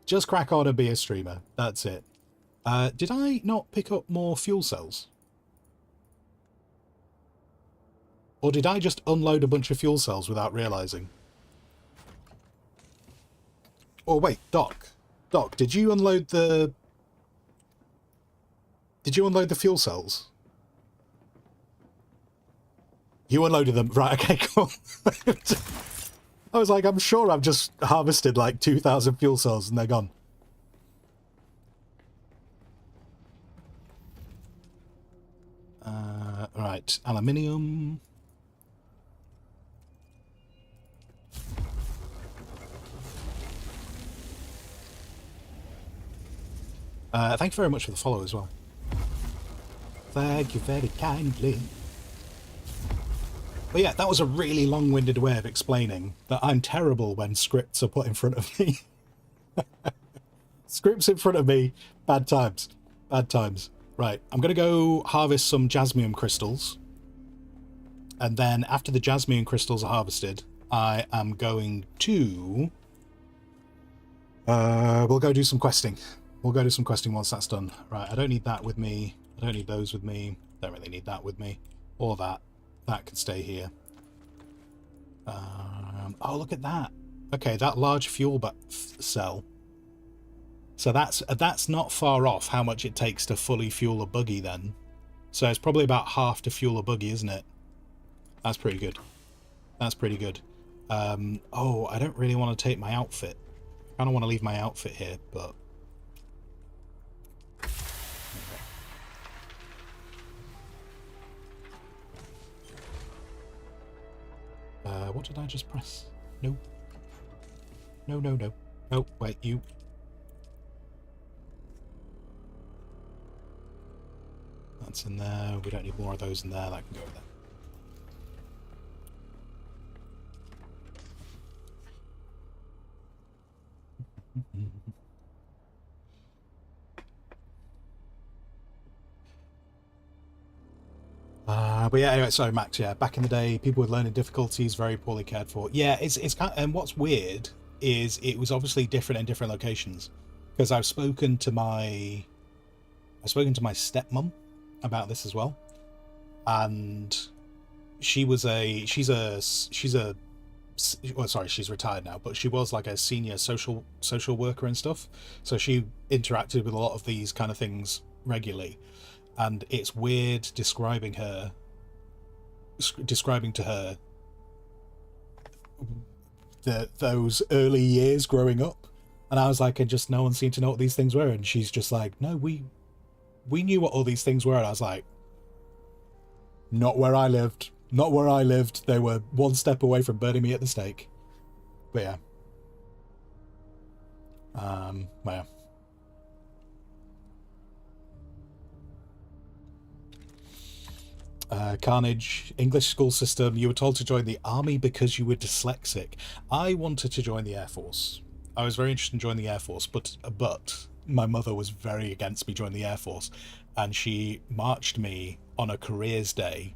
Just crack on and be a streamer. That's it. Did I not pick up more fuel cells? Or did I just unload a bunch of fuel cells without realising? Oh wait, Doc, did you unload the... Did you unload the fuel cells? You unloaded them. Right, okay, cool. I was like, I'm sure I've just harvested like 2,000 fuel cells and they're gone. Right, aluminium. Thank you very much for the follow as well. Thank you very kindly. But yeah, that was a really long-winded way of explaining that I'm terrible when scripts are put in front of me. Scripts in front of me, bad times. Bad times. Right, I'm going to go harvest some jasmium crystals. And then after the jasmium crystals are harvested, I am going to... we'll go do some questing. We'll go do some questing once that's done. Right, I don't need that with me. I don't need those with me. Don't really need that with me. Or that. That can stay here. Oh, look at that. Okay, that large fuel cell. So that's not far off how much it takes to fully fuel a buggy then. So it's probably about half to fuel a buggy, isn't it? That's pretty good. That's pretty good. Oh, I don't really want to take my outfit. I kind of want to leave my outfit here, but... what did I just press? No. No. Oh, wait, you. That's in there. We don't need more of those in there. That can go there. But yeah, anyway, sorry, Max. Yeah, back in the day, people with learning difficulties very poorly cared for. Yeah, it's kind of, and what's weird is it was obviously different in different locations, because I've spoken to my stepmom about this as well, and she's well, sorry, she's retired now, but she was like a senior social worker and stuff, so she interacted with a lot of these kind of things regularly, and it's weird describing to her those early years growing up, and I was like, and just no one seemed to know what these things were, and she's just like, no, we knew what all these things were, and I was like, not where I lived. Not where I lived. They were one step away from burning me at the stake. But yeah. Well, yeah. Carnage, English school system. You were told to join the army because you were dyslexic. I wanted to join the Air Force. I was very interested in joining the Air Force, but my mother was very against me joining the Air Force, and she marched me on a careers day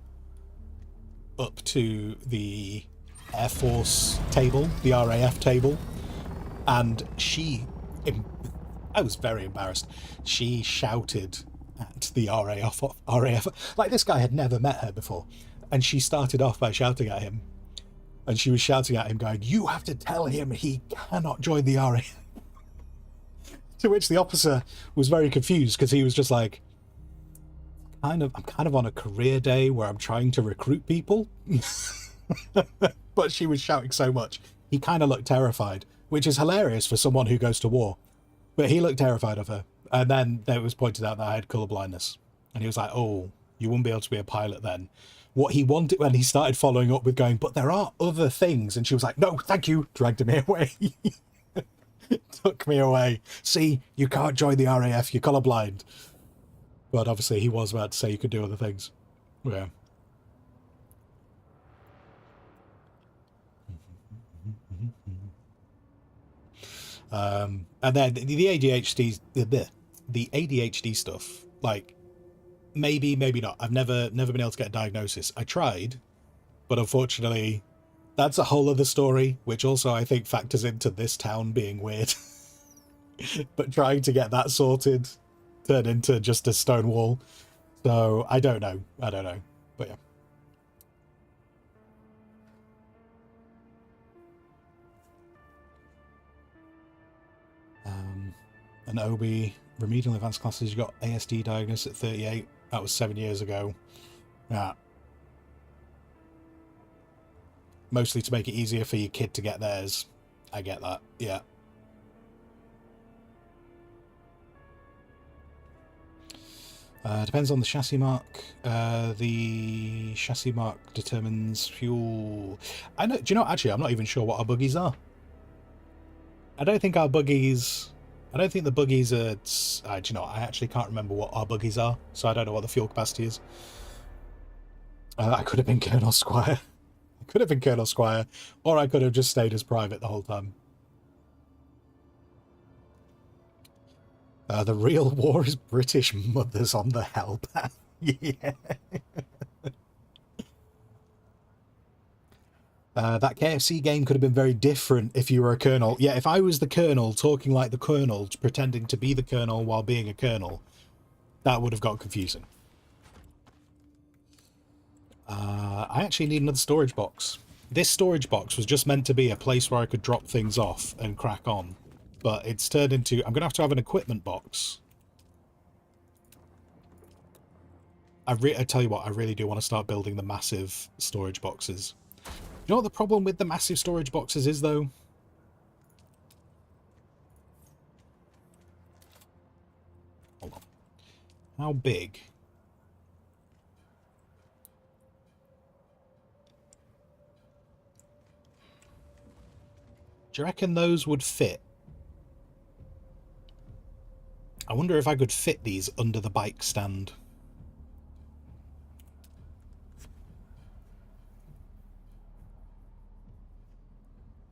up to the Air Force table, the RAF table, and I was very embarrassed. She shouted at the RAF, like this guy had never met her before, and she started off by shouting at him, and she was shouting at him going, "You have to tell him he cannot join the RAF." To which the officer was very confused, because he was just like, I'm kind of on a career day where I'm trying to recruit people. But she was shouting so much. He kind of looked terrified, which is hilarious for someone who goes to war. But he looked terrified of her. And then it was pointed out that I had colour blindness. And he was like, oh, you wouldn't be able to be a pilot then. What he wanted, when he started following up with going, but there are other things. And she was like, no, thank you. Dragged me away. Took me away. See, you can't join the RAF. You're colourblind. But obviously he was about to say you could do other things. Yeah. And then the ADHD, the ADHD stuff, like, maybe not. I've never been able to get a diagnosis. I tried, but unfortunately, that's a whole other story, which also I think factors into this town being weird. But trying to get that sorted turned into just a stone wall. So I don't know. But yeah. An OB, remedial advanced classes, you got ASD diagnosed at 38. That was 7 years ago. Yeah. Mostly to make it easier for your kid to get theirs. I get that. Yeah. Depends on the chassis mark. The chassis mark determines fuel. I know. Do you know? Actually, I'm not even sure what our buggies are. I don't think the buggies are. Do you know? I actually can't remember what our buggies are, so I don't know what the fuel capacity is. I could have been Colonel Squire. Or I could have just stayed as private the whole time. The real war is British mothers on the hellpath. Yeah. That KFC game could have been very different if you were a colonel. Yeah, if I was the colonel talking like the colonel, pretending to be the colonel while being a colonel, that would have got confusing. I actually need another storage box. This storage box was just meant to be a place where I could drop things off and crack on. But it's turned into... I'm going to have an equipment box. I tell you what, I really do want to start building the massive storage boxes. You know what the problem with the massive storage boxes is, though? Hold on. How big? Do you reckon those would fit? I wonder if I could fit these under the bike stand.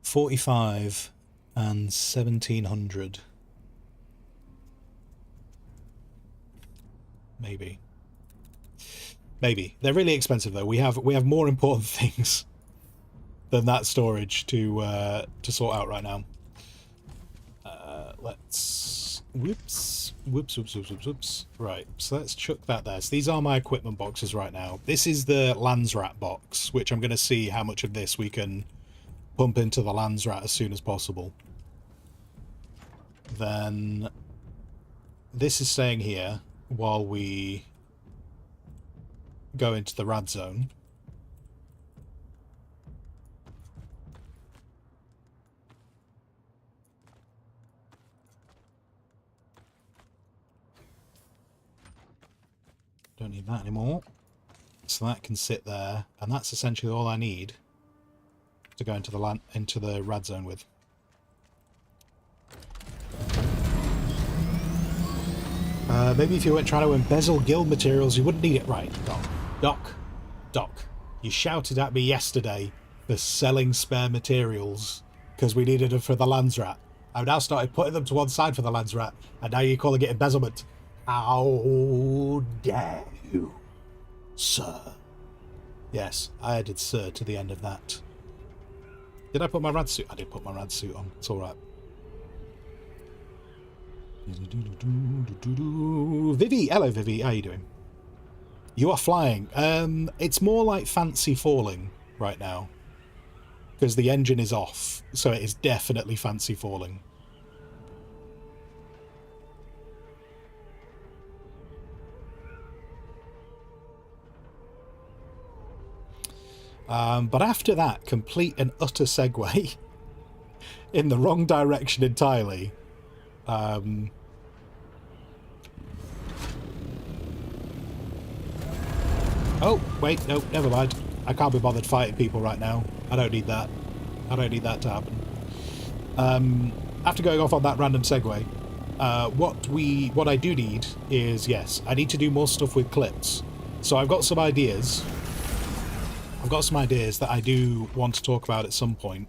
$45 and $1,700. Maybe. Maybe. They're really expensive though. We have more important things than that storage to sort out right now. Let's whoops. Right, so let's chuck that there. So these are my equipment boxes right now. This is the Landsrat box, which I'm going to see how much of this we can pump into the Landsrat as soon as possible. Then this is staying here while we go into the rad zone. Don't need that anymore. So that can sit there, and that's essentially all I need to go into the rad zone with. Maybe if you weren't trying to embezzle guild materials, you wouldn't need it. Right, Doc. You shouted at me yesterday for selling spare materials because we needed them for the Landsrat. I've now started putting them to one side for the Landsrat, and now you're calling it embezzlement. How dare you, sir? Yes, I added sir to the end of that. Did I put my rad suit? I did put my rad suit on. It's alright. Vivi! Hello, Vivi. How you doing? You are flying. It's more like fancy falling right now. Because the engine is off. So it is definitely fancy falling. But after that complete and utter segue in the wrong direction entirely, oh, wait, no, never mind. I can't be bothered fighting people right now. I don't need that. I don't need that to happen. After going off on that random segue, what I do need is, yes, I need to do more stuff with clips. So I've got some ideas. I've got some ideas that I do want to talk about at some point,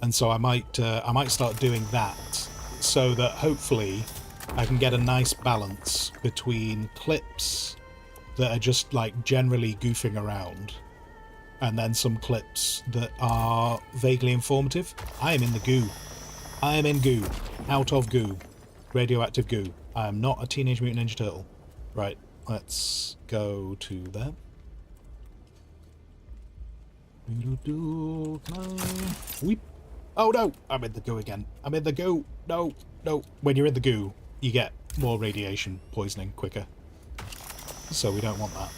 and so I might start doing that, so that hopefully I can get a nice balance between clips that are just like generally goofing around, and then some clips that are vaguely informative. I am in the goo. I am in goo. Out of goo. Radioactive goo. I am not a Teenage Mutant Ninja Turtle. Right, let's go to there. Weep. Oh no! I'm in the goo again. I'm in the goo. No. When you're in the goo, you get more radiation poisoning quicker. So we don't want that.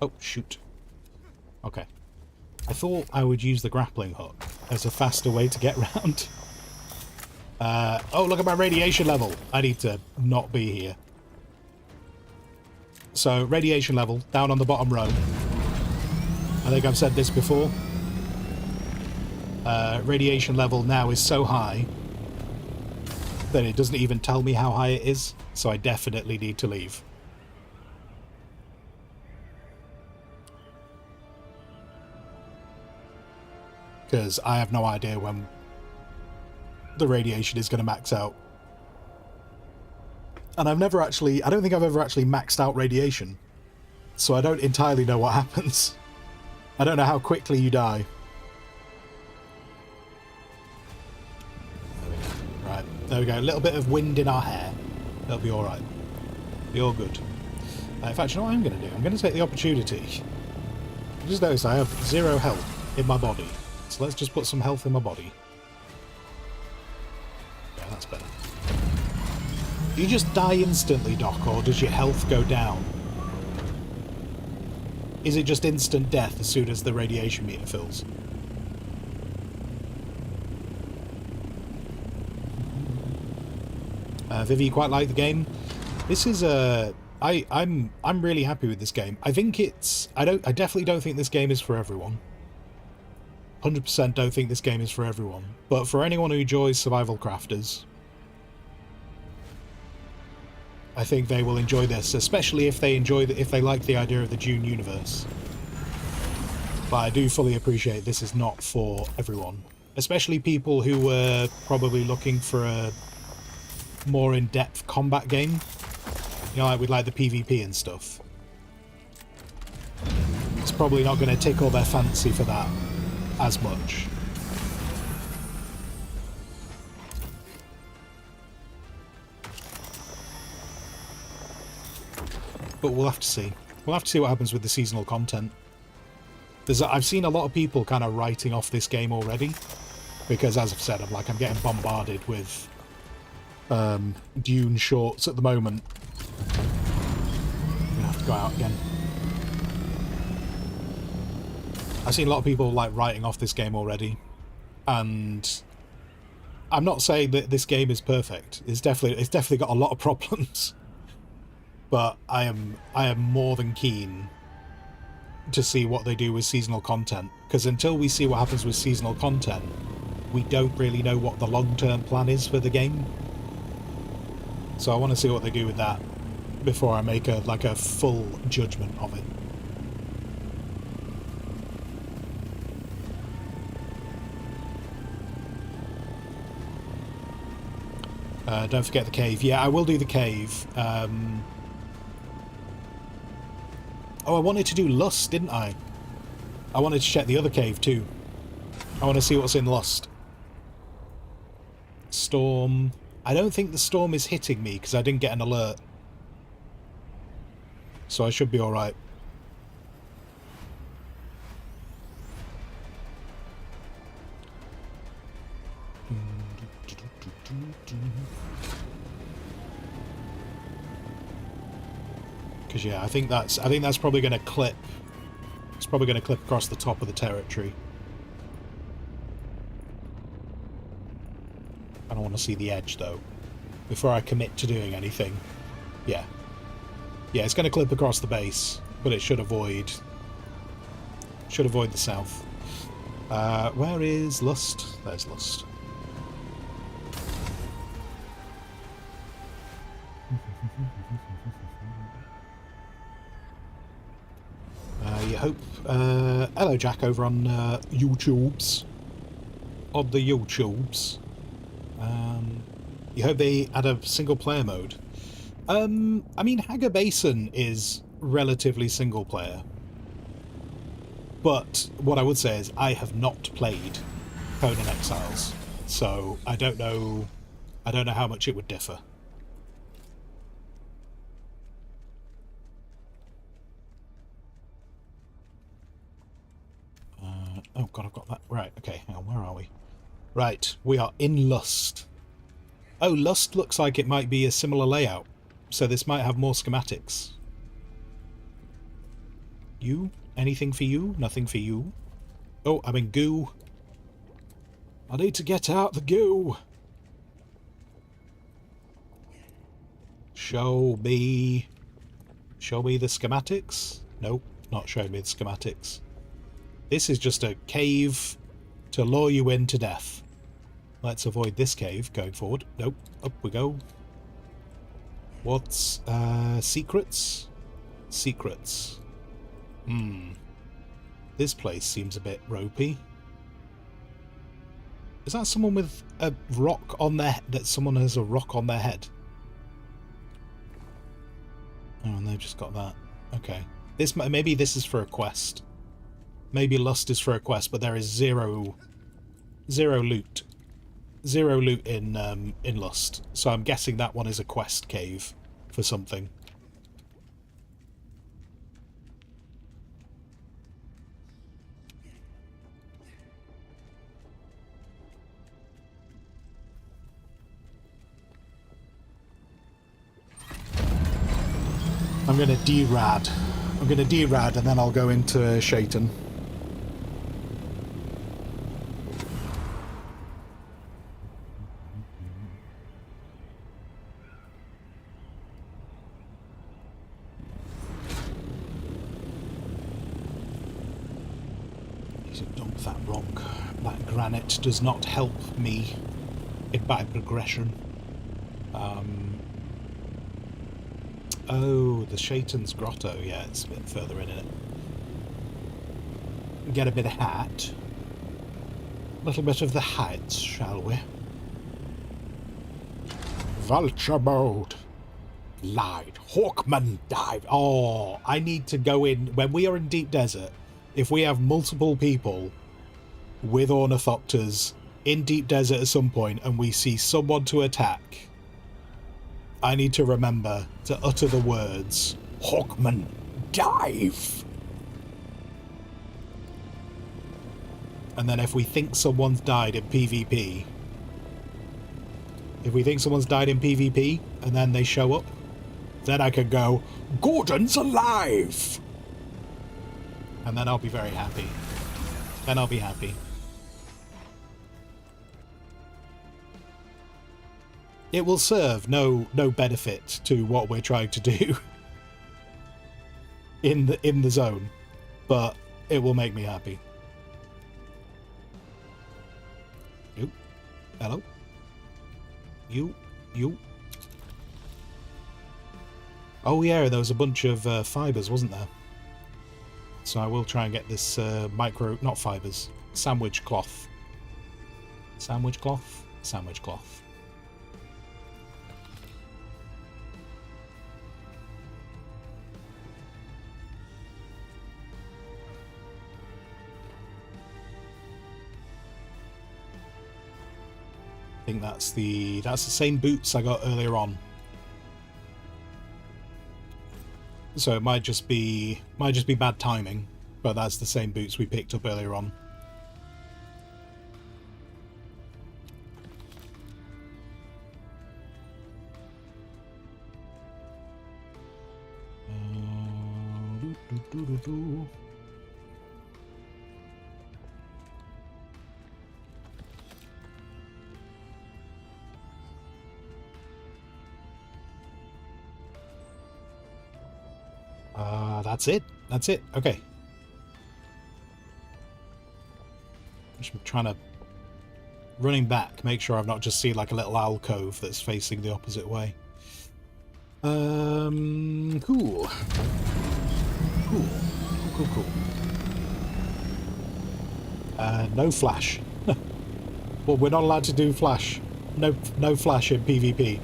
Oh, shoot. Okay. I thought I would use the grappling hook as a faster way to get round. Oh, look at my radiation level. I need to not be here. So, radiation level, down on the bottom row. I think I've said this before. Radiation level now is so high that it doesn't even tell me how high it is, so I definitely need to leave. Because I have no idea when the radiation is going to max out. And I don't think I've ever actually maxed out radiation. So I don't entirely know what happens. I don't know how quickly you die. Right, there we go. A little bit of wind in our hair. That'll be alright. Be all good. In fact, you know what I'm going to do? I'm going to take the opportunity. Just notice I have 0 health in my body. So let's just put some health in my body. Yeah, that's better. Do you just die instantly, Doc, or does your health go down? Is it just instant death as soon as the radiation meter fills? Vivi, you quite like the game? This is a I'm really happy with this game. I think it's I definitely don't think this game is for everyone. 100% don't think this game is for everyone. But for anyone who enjoys survival crafters, I think they will enjoy this, especially if they if they like the idea of the Dune universe. But I do fully appreciate this is not for everyone, especially people who were probably looking for a more in-depth combat game. You know, like with like the PvP and stuff. It's probably not going to tickle their fancy for that as much. But we'll have to see. We'll have to see what happens with the seasonal content. I've seen a lot of people kind of writing off this game already. Because as I've said, I'm getting bombarded with Dune shorts at the moment. I'm gonna have to go out again. I've seen a lot of people like writing off this game already, and I'm not saying that this game is perfect. It's definitely got a lot of problems, but I am more than keen to see what they do with seasonal content, because until we see what happens with seasonal content, we don't really know what the long-term plan is for the game. So I want to see what they do with that before I make a full judgment of it. Don't forget the cave. Yeah, I will do the cave. Oh, I wanted to do Lust, didn't I? I wanted to check the other cave too. I want to see what's in Lust. Storm. I don't think the storm is hitting me because I didn't get an alert. So I should be alright. Because yeah, I think that's probably going to clip. It's probably going to clip across the top of the territory. I don't want to see the edge though. Before I commit to doing anything. Yeah. Yeah, it's going to clip across the base, but it should avoid the south. Where is Lust? There's Lust. You hope... hello, Jack, over on YouTubes. On the YouTubes. You hope they add a single-player mode. I mean, Hagar Basin is relatively single-player. But what I would say is I have not played Conan Exiles, so I don't know how much it would differ. Oh god, I've got that. Right, okay, hang on, where are we? Right, we are in Lust. Oh, Lust looks like it might be a similar layout, so this might have more schematics. You? Anything for you? Nothing for you? Oh, I'm in goo. I need to get out the goo. Show me the schematics? Nope, not showing me the schematics. This is just a cave to lure you in to death. Let's avoid this cave going forward. Nope, up we go. What's, secrets? Secrets. This place seems a bit ropey. Is that someone with a rock on their... that someone has a rock on their head? Oh, and they've just got that. Okay. Maybe this is for a quest. Maybe Lust is for a quest, but there is zero loot. Zero loot in Lust. So I'm guessing that one is a quest cave for something. I'm gonna derad. I'm gonna derad and then I'll go into Shaitan. to dump that rock. That granite does not help me in my progression. Oh, the Shaitan's Grotto. Yeah, it's a bit further in it. Get a bit of hat. A little bit of the heights, shall we? Vulture mode. Lied. Hawkman dive. Oh, I need to go in... When we are in Deep Desert, if we have multiple people with ornithopters in Deep Desert at some point and we see someone to attack, I need to remember to utter the words, Hawkman dive. and then if we think someone's died in PvP, and then they show up, Then I can go, Gordon's alive. and then I'll be very happy. Then I'll be happy. It will serve no benefit to what we're trying to do in the zone, but it will make me happy. You, hello. You. Oh yeah, there was a bunch of fibers, wasn't there? So I will try and get this not fibers, sandwich cloth. Sandwich cloth? Sandwich cloth. I think that's the same boots I got earlier on. So it might just be bad timing, but that's the same boots we picked up earlier on. That's it. That's it. Okay. Just trying to... Running back, make sure I've not just seen like a little alcove that's facing the opposite way. Cool. Cool. No flash. Well, we're not allowed to do flash. No flash in PvP.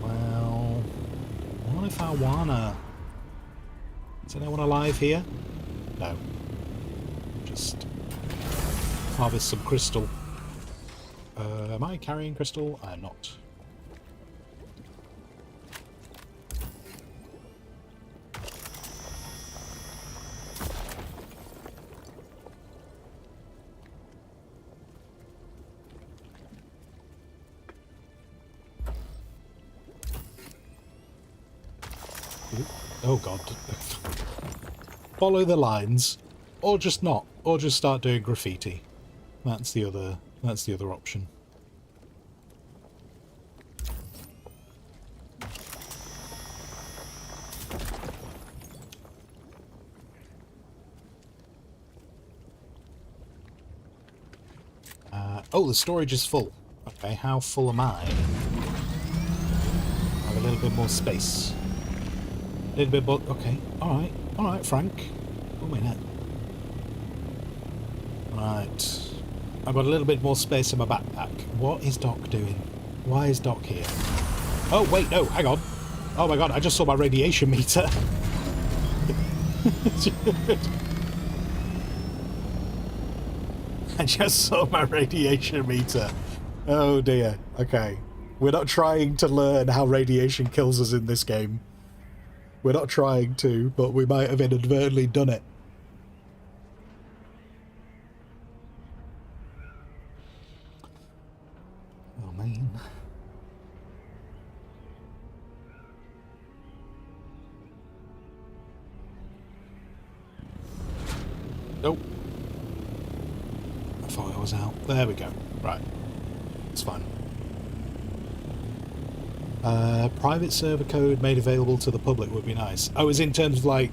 Well, what if I wanna... Is anyone alive here? No. Just harvest some crystal. Am I carrying crystal? I am not. Oh god. Follow the lines, or just not, or just start doing graffiti. That's the other option. Oh, the storage is full. Okay, how full am I? I have a little bit more space. A little bit more... Okay, alright, Frank. 1 minute. Right. I've got a little bit more space in my backpack. What is Doc doing? Why is Doc here? Oh, wait, no, hang on. Oh my god, I just saw my radiation meter. I just saw my radiation meter. Oh dear. Okay. We're not trying to learn how radiation kills us in this game. We're not trying to, but we might have inadvertently done it. Oh man. Nope. I thought I was out. There we go. Right. It's fine. Private server code made available to the public would be nice. Oh, as in terms of like,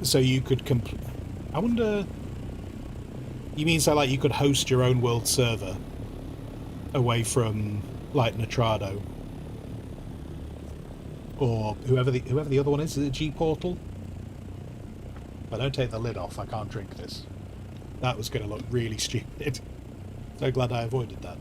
so you could I wonder You mean so like you could host your own world server away from like Nitrado or whoever the other one is it G Portal? If I don't take the lid off, I can't drink this. That was going to look really stupid. So glad I avoided that.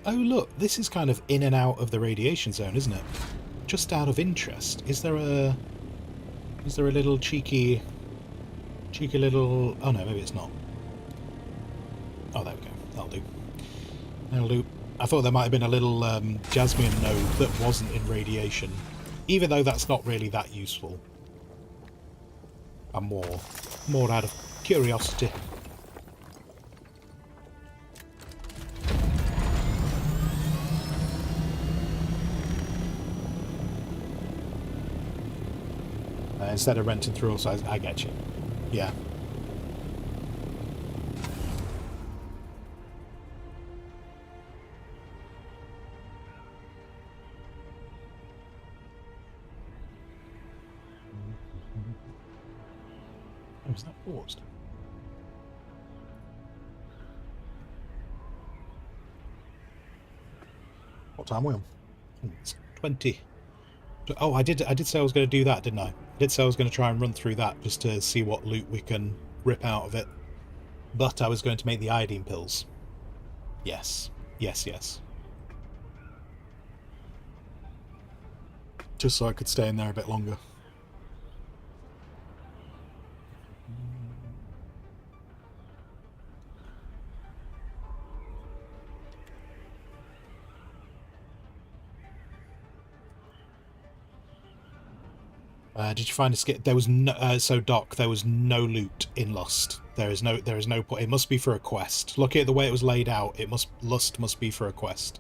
Oh look, this is kind of in and out of the radiation zone, isn't it? Just out of interest, is there a little cheeky little... Oh no, maybe it's not. Oh, there we go. That'll do. That'll do. I thought there might have been a little Jasmine node that wasn't in radiation, even though that's not really that useful. I'm more out of curiosity. Instead of renting through, so I get you. Yeah. Oh, is that paused? What time are we on? It's 20. Oh, I did say I was going to do that, didn't I? I did say I was going to try and run through that just to see what loot we can rip out of it. But I was going to make the iodine pills. Yes. Yes, yes. Just so I could stay in there a bit longer. Did you find a skip? There was no. So Doc, there was no loot in Lust. There is no point. It must be for a quest. Looking at the way it was laid out, Lust must be for a quest.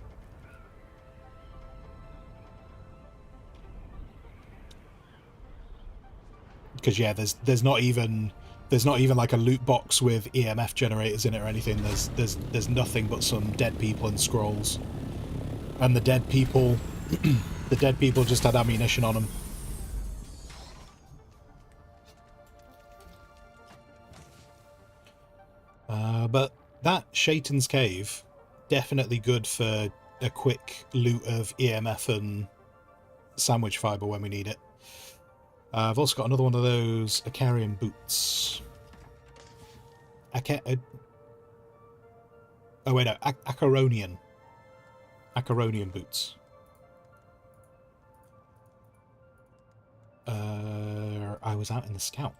Because yeah, there's not even like a loot box with EMF generators in it or anything. There's nothing but some dead people and scrolls, and the dead people just had ammunition on them. But that Shaitan's Cave, definitely good for a quick loot of EMF and sandwich fibre when we need it. I've also got another one of those Acarian boots. Oh wait, no, Acaronian boots. I was out in the scout.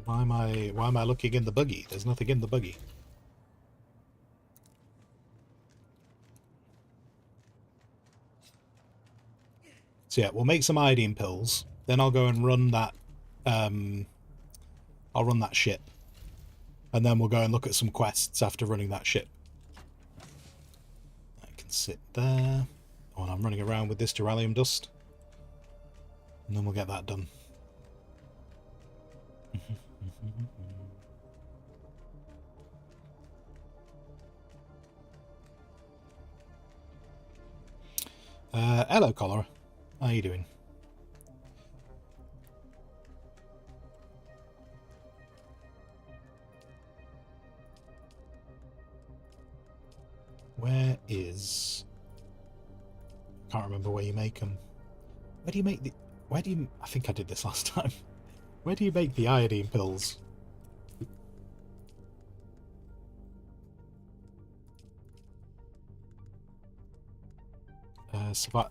Why am I looking in the buggy? There's nothing in the buggy. So yeah, we'll make some iodine pills. Then I'll go and run that. I'll run that ship, and then we'll go and look at some quests after running that ship. I can sit there. Oh, and I'm running around with this duralium dust, and then we'll get that done. Hello, Cholera. How are you doing? Where is... Can't remember where you make them. Where do you make the... Where do you... I think I did this last time. Where do you make the iodine pills?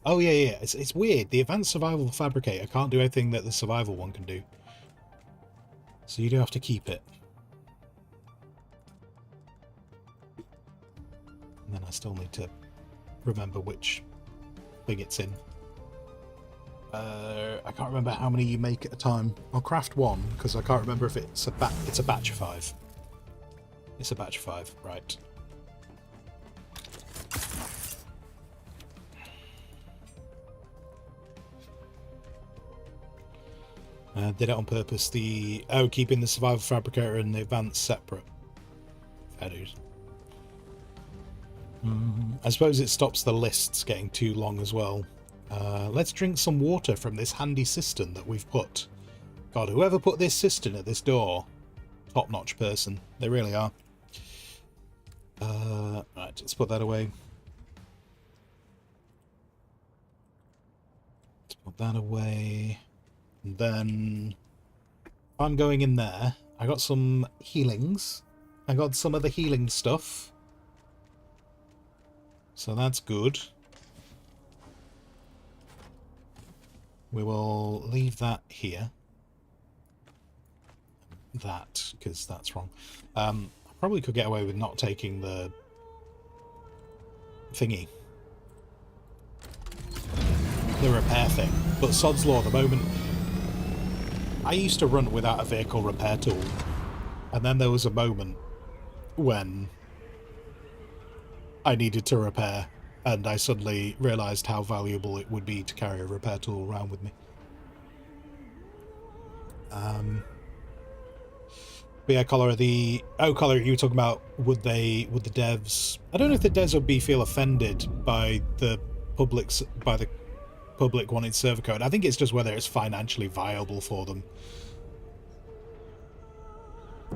Oh yeah. It's weird. The advanced survival fabricator can't do anything that the survival one can do. So you do have to keep it. And then I still need to remember which thing it's in. I can't remember how many you make at a time. I'll craft one because I can't remember if it's a batch of 5. It's a batch of 5, right? Did it on purpose. Keeping the survival fabricator and the advanced separate. Fair dues. I suppose it stops the lists getting too long as well. Let's drink some water from this handy cistern that we've put. God, whoever put this cistern at this door, top-notch person. They really are. Right, let's put that away. Let's put that away. And then I'm going in there. I got some healings. I got some of the healing stuff. So that's good. We will leave that here. That, because that's wrong. I probably could get away with not taking the thingy. The repair thing. But sod's law, the moment... I used to run without a vehicle repair tool. And then there was a moment when I needed to repair, and I suddenly realised how valuable it would be to carry a repair tool around with me. But yeah, Cholera, Cholera, you were talking about would the devs... I don't know if the devs would feel offended by the public wanting server code. I think it's just whether it's financially viable for them.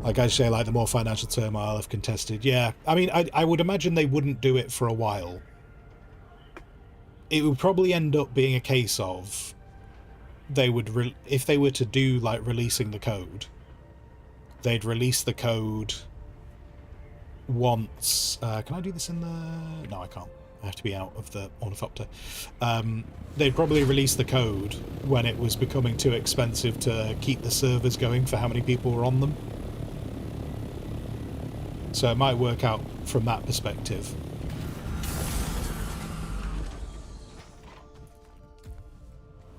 Like I say, like the more financial turmoil have contested. Yeah, I mean, I would imagine they wouldn't do it for a while. It would probably end up being a case of they would, if they were to do like releasing the code, they'd release the code once. Can I do this in the? No, I can't. I have to be out of the ornithopter. They'd probably release the code when it was becoming too expensive to keep the servers going for how many people were on them. So it might work out from that perspective.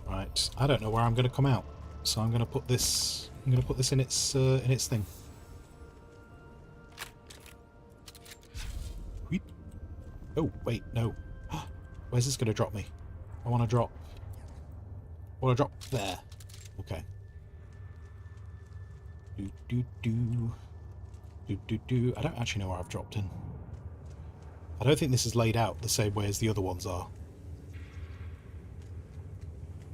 Right, I don't know where I'm going to come out, so I'm going to put this. I'm going to put this in its thing. Weep. Oh wait, no. Where's this going to drop me? I want to drop. I want to drop there. Okay. I don't actually know where I've dropped in. I don't think this is laid out the same way as the other ones are.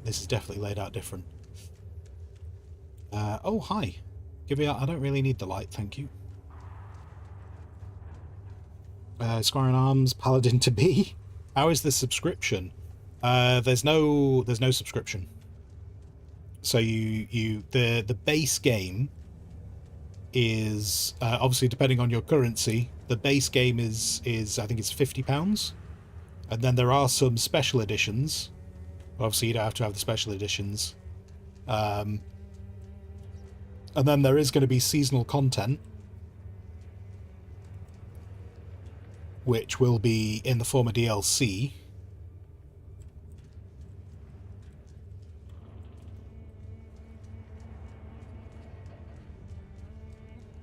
This is definitely laid out different. Oh, hi. Give me. I don't really need the light, thank you. Squire in Arms, Paladin to be. How is the subscription? There's no subscription. So the base game is obviously depending on your currency. The base game is I think it's £50, and then there are some special editions. Obviously, you don't have to have the special editions. And then there is going to be seasonal content, which will be in the form of DLC.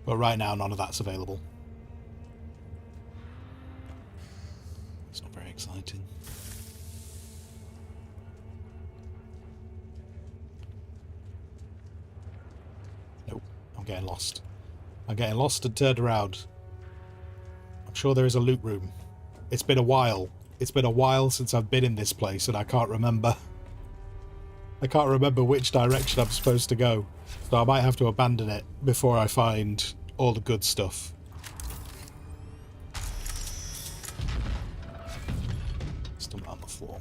But right now, none of that's available. It's not very exciting. Nope, I'm getting lost. I'm getting lost and turned around. I'm sure there is a loot room. It's been a while. It's been a while since I've been in this place, and I can't remember. I can't remember which direction I'm supposed to go. So I might have to abandon it before I find all the good stuff. Still on the floor.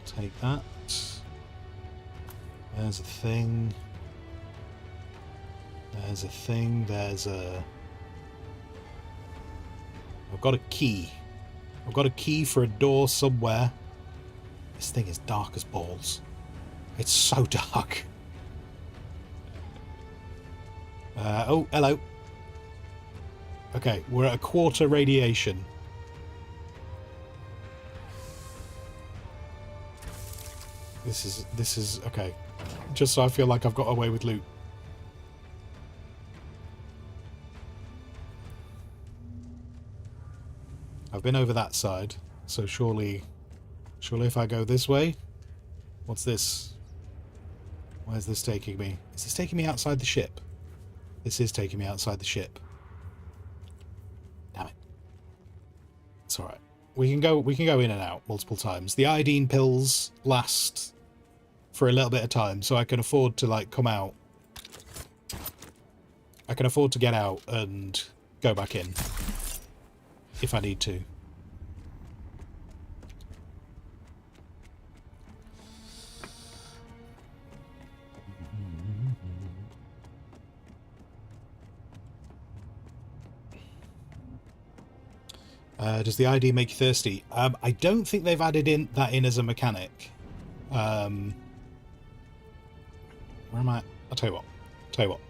Take that. There's a thing. There's a thing. There's a... I've got a key. I've got a key for a door somewhere. This thing is dark as balls. It's so dark. Oh, hello. Okay, we're at a quarter radiation. This is okay. Just so I feel like I've got away with loot. I've been over that side, so surely if I go this way... What's this? Where's this taking me? Is this taking me outside the ship? This is taking me outside the ship. Damn it. It's alright. We can go in and out multiple times. The iodine pills last for a little bit of time, so I can afford to like come out. I can afford to get out and go back in if I need to. Does the ID make you thirsty? I don't think they've added that in as a mechanic. Where am I? I'll tell you what.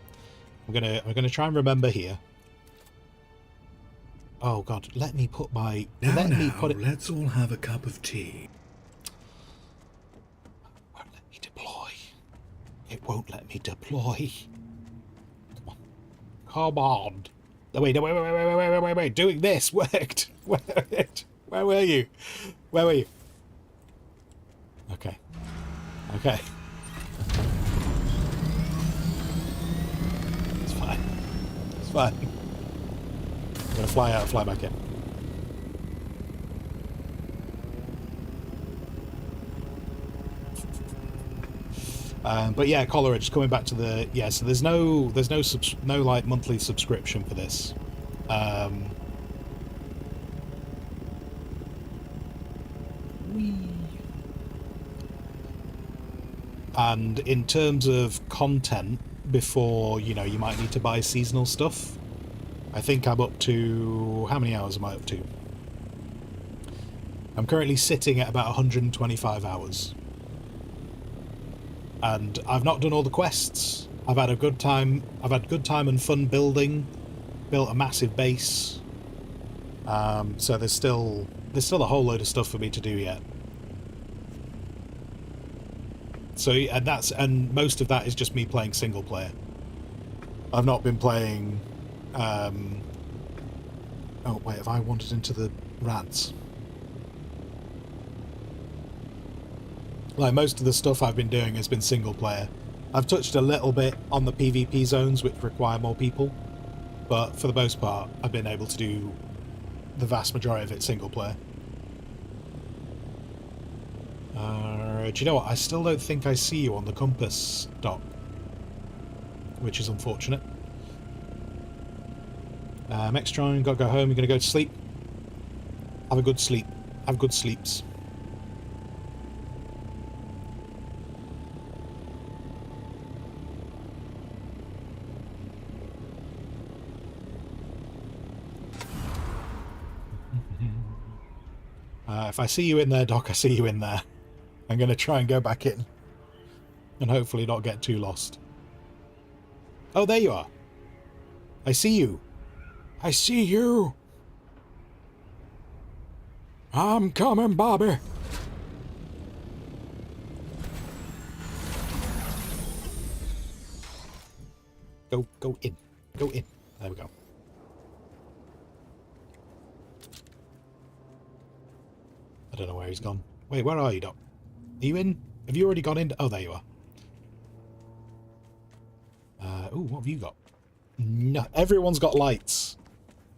I'm gonna try and remember here. Oh God, let me put my. Let's all have a cup of tea. Won't let me deploy. It won't let me deploy. Come on. Come on. Wait. Doing this worked. Where were you? Where were you? Okay. It's fine. I'm gonna fly out and fly back in. But yeah, Coleridge, coming back to the so there's no like monthly subscription for this. And in terms of content, before you might need to buy seasonal stuff. I think I'm up to how many hours am I up to? I'm currently sitting at about 125 hours. And I've not done all the quests. I've had good time and fun building. Built a massive base. So there's still a whole load of stuff for me to do yet. So and most of that is just me playing single player. I've not been playing. Oh wait, have I wandered into the rats? Like most of the stuff I've been doing has been single player. I've touched a little bit on the PvP zones which require more people, but for the most part I've been able to do the vast majority of it single player. Do you know what? I still don't think I see you on the compass, Doc, which is unfortunate. Extron, gotta go home. You're gonna go to sleep. Have a good sleep. Have good sleeps. If I see you in there, Doc, I see you in there. I'm going to try and go back in. And hopefully not get too lost. Oh, there you are. I see you. I see you. I'm coming, Bobby. Go in. Go in. There we go. I don't know where he's gone. Wait, where are you, Doc? Are you in? Have you already gone in? Oh, there you are. Ooh, what have you got? No, everyone's got lights.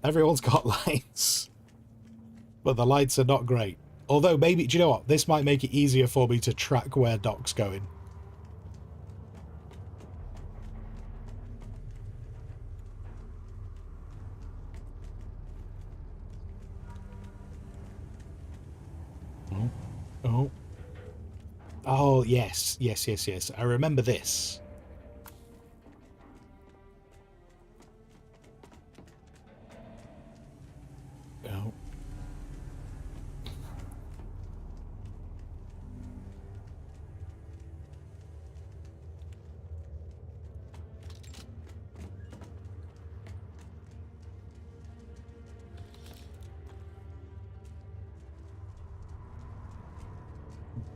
Everyone's got lights. But the lights are not great. Although, maybe, do you know what? This might make it easier for me to track where Doc's going. Oh. Oh, yes. I remember this. Oh.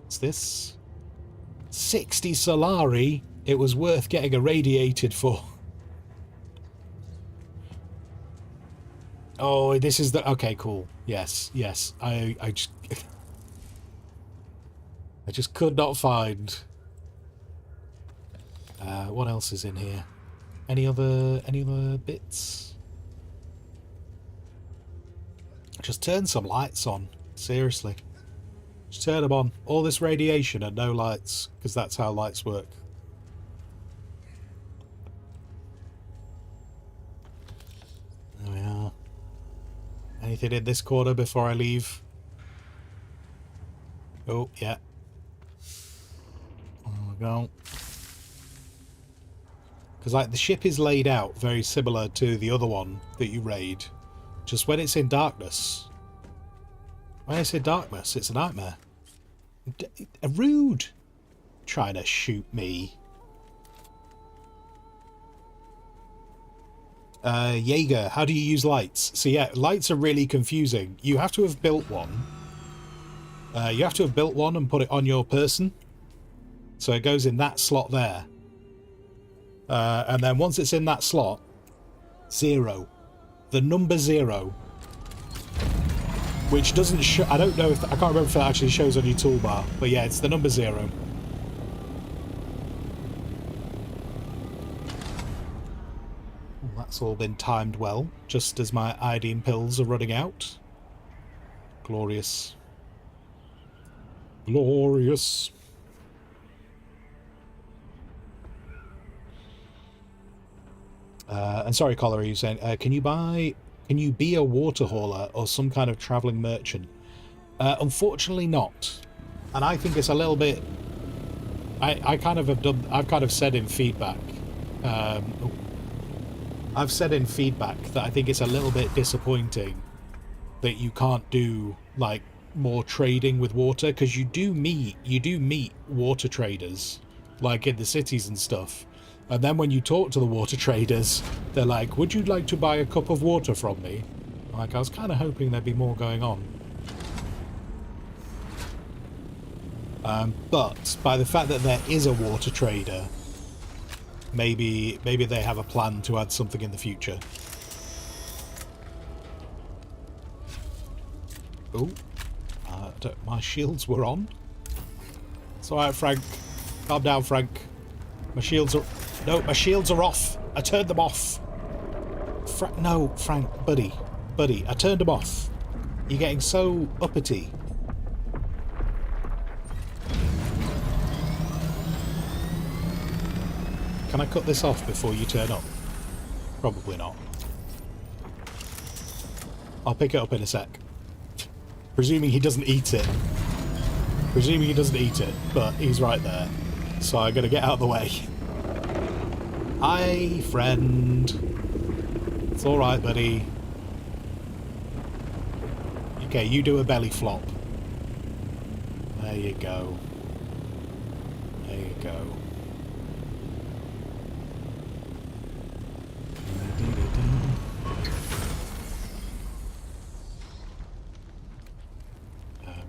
What's this? 60 Solari. It was worth getting irradiated for. Oh, this is the... Okay, cool. Yes. I just... I just could not find... what else is in here? Any other bits? Just turn some lights on. Seriously. Just turn them on. All this radiation and no lights, because that's how lights work. There we are. Anything in this corner before I leave? Oh, yeah. There we go. Because like the ship is laid out very similar to the other one that you raid. Just when it's in darkness. When it's in darkness, it's a nightmare. Rude! Trying to shoot me. Jaeger, how do you use lights? So yeah, lights are really confusing. You have to have built one. You have to have built one and put it on your person. So it goes in that slot there. And then once it's in that slot, 0. The number 0. Which doesn't show... I don't know if... I can't remember if it actually shows on your toolbar. But yeah, it's the number 0. Well, that's all been timed well. Just as my iodine pills are running out. Glorious. Glorious. And sorry, Collar, you saying, can you be a water hauler or some kind of travelling merchant? Unfortunately not. And I think it's a little bit... I've kind of said in feedback, I've said in feedback that I think it's a little bit disappointing that you can't do, like, more trading with water, because you do meet water traders, like in the cities and stuff. And then when you talk to the water traders, they're like, would you like to buy a cup of water from me? Like, I was kind of hoping there'd be more going on. But by the fact that there is a water trader, maybe they have a plan to add something in the future. Oh, my shields were on. It's alright, Frank. Calm down, Frank. My shields are... No, my shields are off. I turned them off. No, Frank, buddy, I turned them off. You're getting so uppity. Can I cut this off before you turn up? Probably not. I'll pick it up in a sec. Presuming he doesn't eat it. But he's right there. So I gotta get out of the way. Hi, friend. It's alright, buddy. Okay, you do a belly flop. There you go. There you go.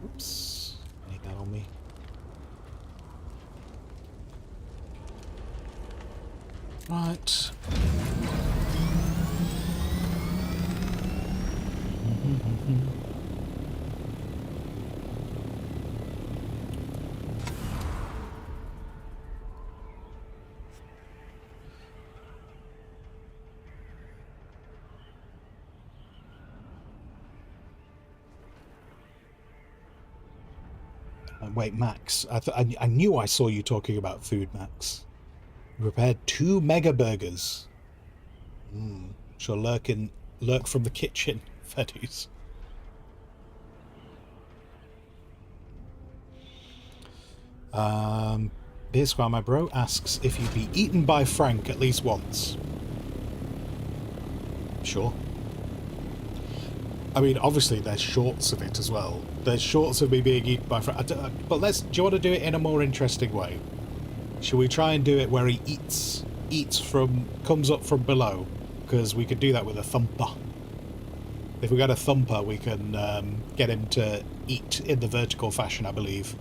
Oops. Need that on me. Right. Wait, Max. I knew I saw you talking about food, Max. Prepared 2 mega burgers. Shall lurk from the kitchen, Fedus. Beer Squire, my bro, asks if you'd be eaten by Frank at least once. Sure. I mean, obviously there's shorts of it as well. There's shorts of me being eaten by Frank. But do you want to do it in a more interesting way? Should we try and do it where he comes up from below? Because we could do that with a thumper. If we got a thumper, we can get him to eat in the vertical fashion, I believe.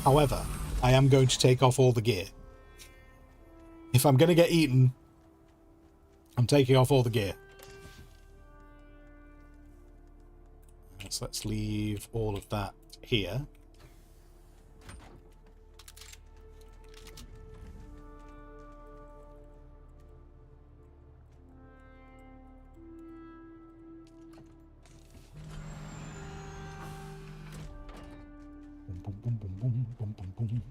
However, I am going to take off all the gear. If I'm going to get eaten, I'm taking off all the gear. So let's leave all of that here. boom, boom, boom, boom, boom, boom, boom.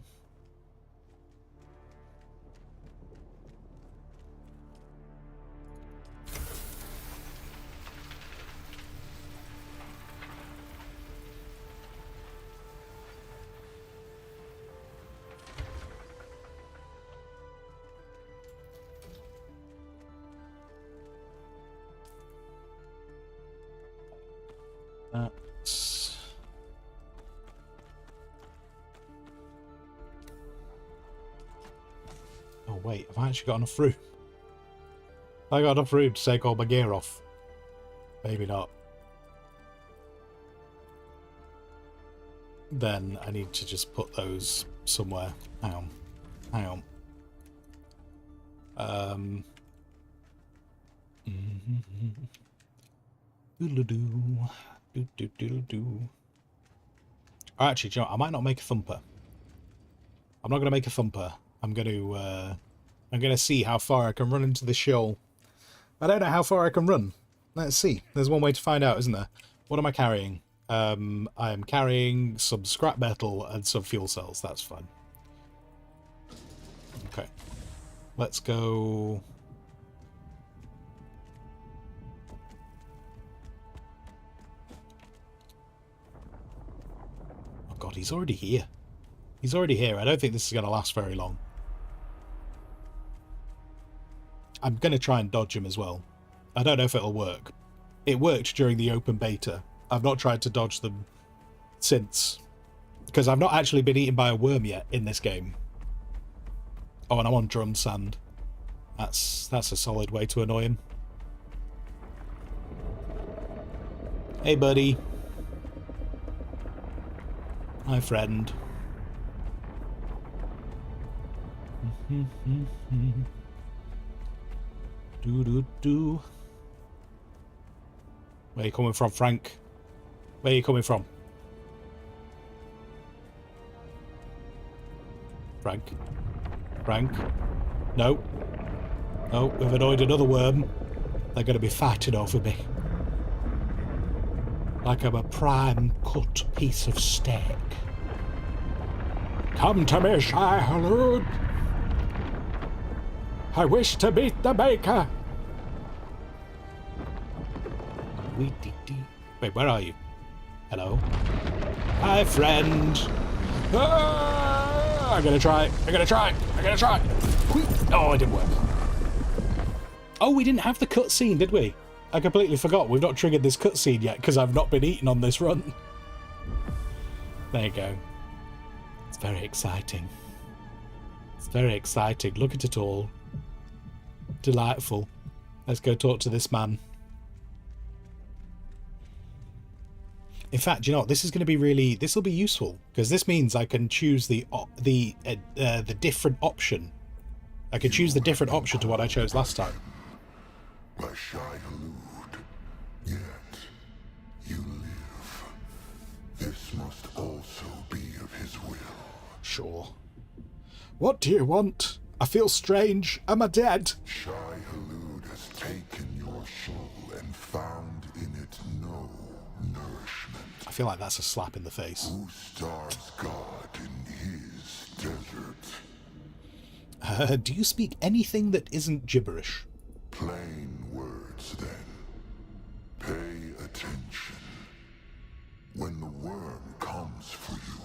That's... Oh wait, have I actually got enough room? I got enough room to take all my gear off. Maybe not. Then I need to just put those somewhere. Hang on. Hang on. Doodle-doo. Do-do-do-do. Actually, do you know what? I might not make a thumper. I'm not going to make a thumper. I'm going to see how far I can run into the shoal. I don't know how far I can run. Let's see. There's one way to find out, isn't there? What am I carrying? I am carrying some scrap metal and some fuel cells. That's fine. Okay. Let's go... Oh god, he's already here. He's already here. I don't think this is going to last very long. I'm going to try and dodge him as well. I don't know if it'll work. It worked during the open beta. I've not tried to dodge them since. Because I've not actually been eaten by a worm yet in this game. Oh, and I'm on drum sand. That's a solid way to annoy him. Hey, buddy. Hi, friend. Do. Where you coming from, Frank? Where you coming from? Frank? Frank? No. No, we've annoyed another worm. They're going to be fighting over me. Like I'm a prime cut piece of steak. Come to me, Shai Halud. I wish to meet the baker. Wait, where are you? Hello? Hi, friend. Ah, I'm gonna try. Oh, it didn't work. Oh, we didn't have the cutscene, did we? I completely forgot. We've not triggered this cutscene yet because I've not been eaten on this run. There you go. It's very exciting. It's very exciting. Look at it all. Delightful. Let's go talk to this man. In fact, you know what? This is going to be really... This will be useful because this means I can choose the different option. I can choose the different option to what I chose last time. By Shai Halud, yet you live. This must also be of his will. Sure. What do you want? I feel strange. Am I dead? Shai Halud has taken your soul and found in it no nourishment. I feel like that's a slap in the face. Who starves God in his desert? Do you speak anything that isn't gibberish? Plain words, then. Pay attention. When the worm comes for you,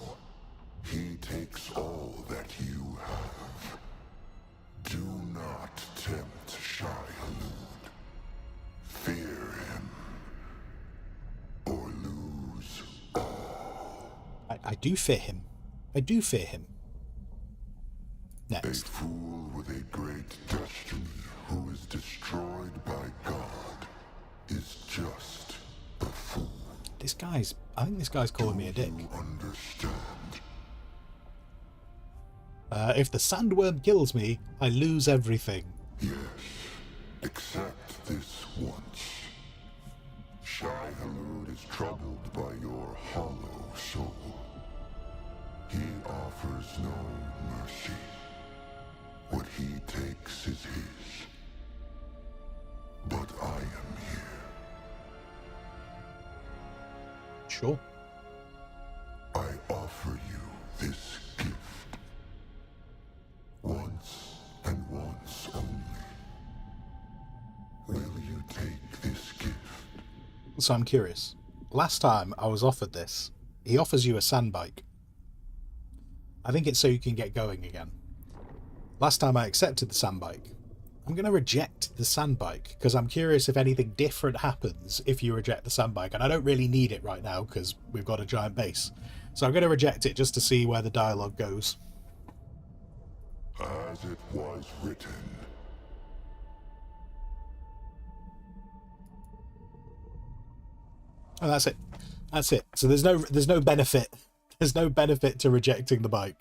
he takes all that you have. Do not tempt Shai Halud. Fear him, or lose all. I do fear him. I do fear him. Next. A fool with a great destiny who is destroyed by God is just a fool. I think this guy's calling me a dick. You understand? If the sandworm kills me, I lose everything. Yes, except this once. Shai Halud is troubled by your hollow soul. He offers no mercy. What he takes is his. But I am here. Sure. I offer you So I'm curious. Last time I was offered this, he offers you a sand bike. I think it's so you can get going again. Last time I accepted the sand bike. I'm going to reject the sand bike because I'm curious if anything different happens if you reject the sand bike. And I don't really need it right now because we've got a giant base. So I'm going to reject it just to see where the dialogue goes. As it was written. Oh, that's it. That's it. So there's no benefit. There's no benefit to rejecting the bike.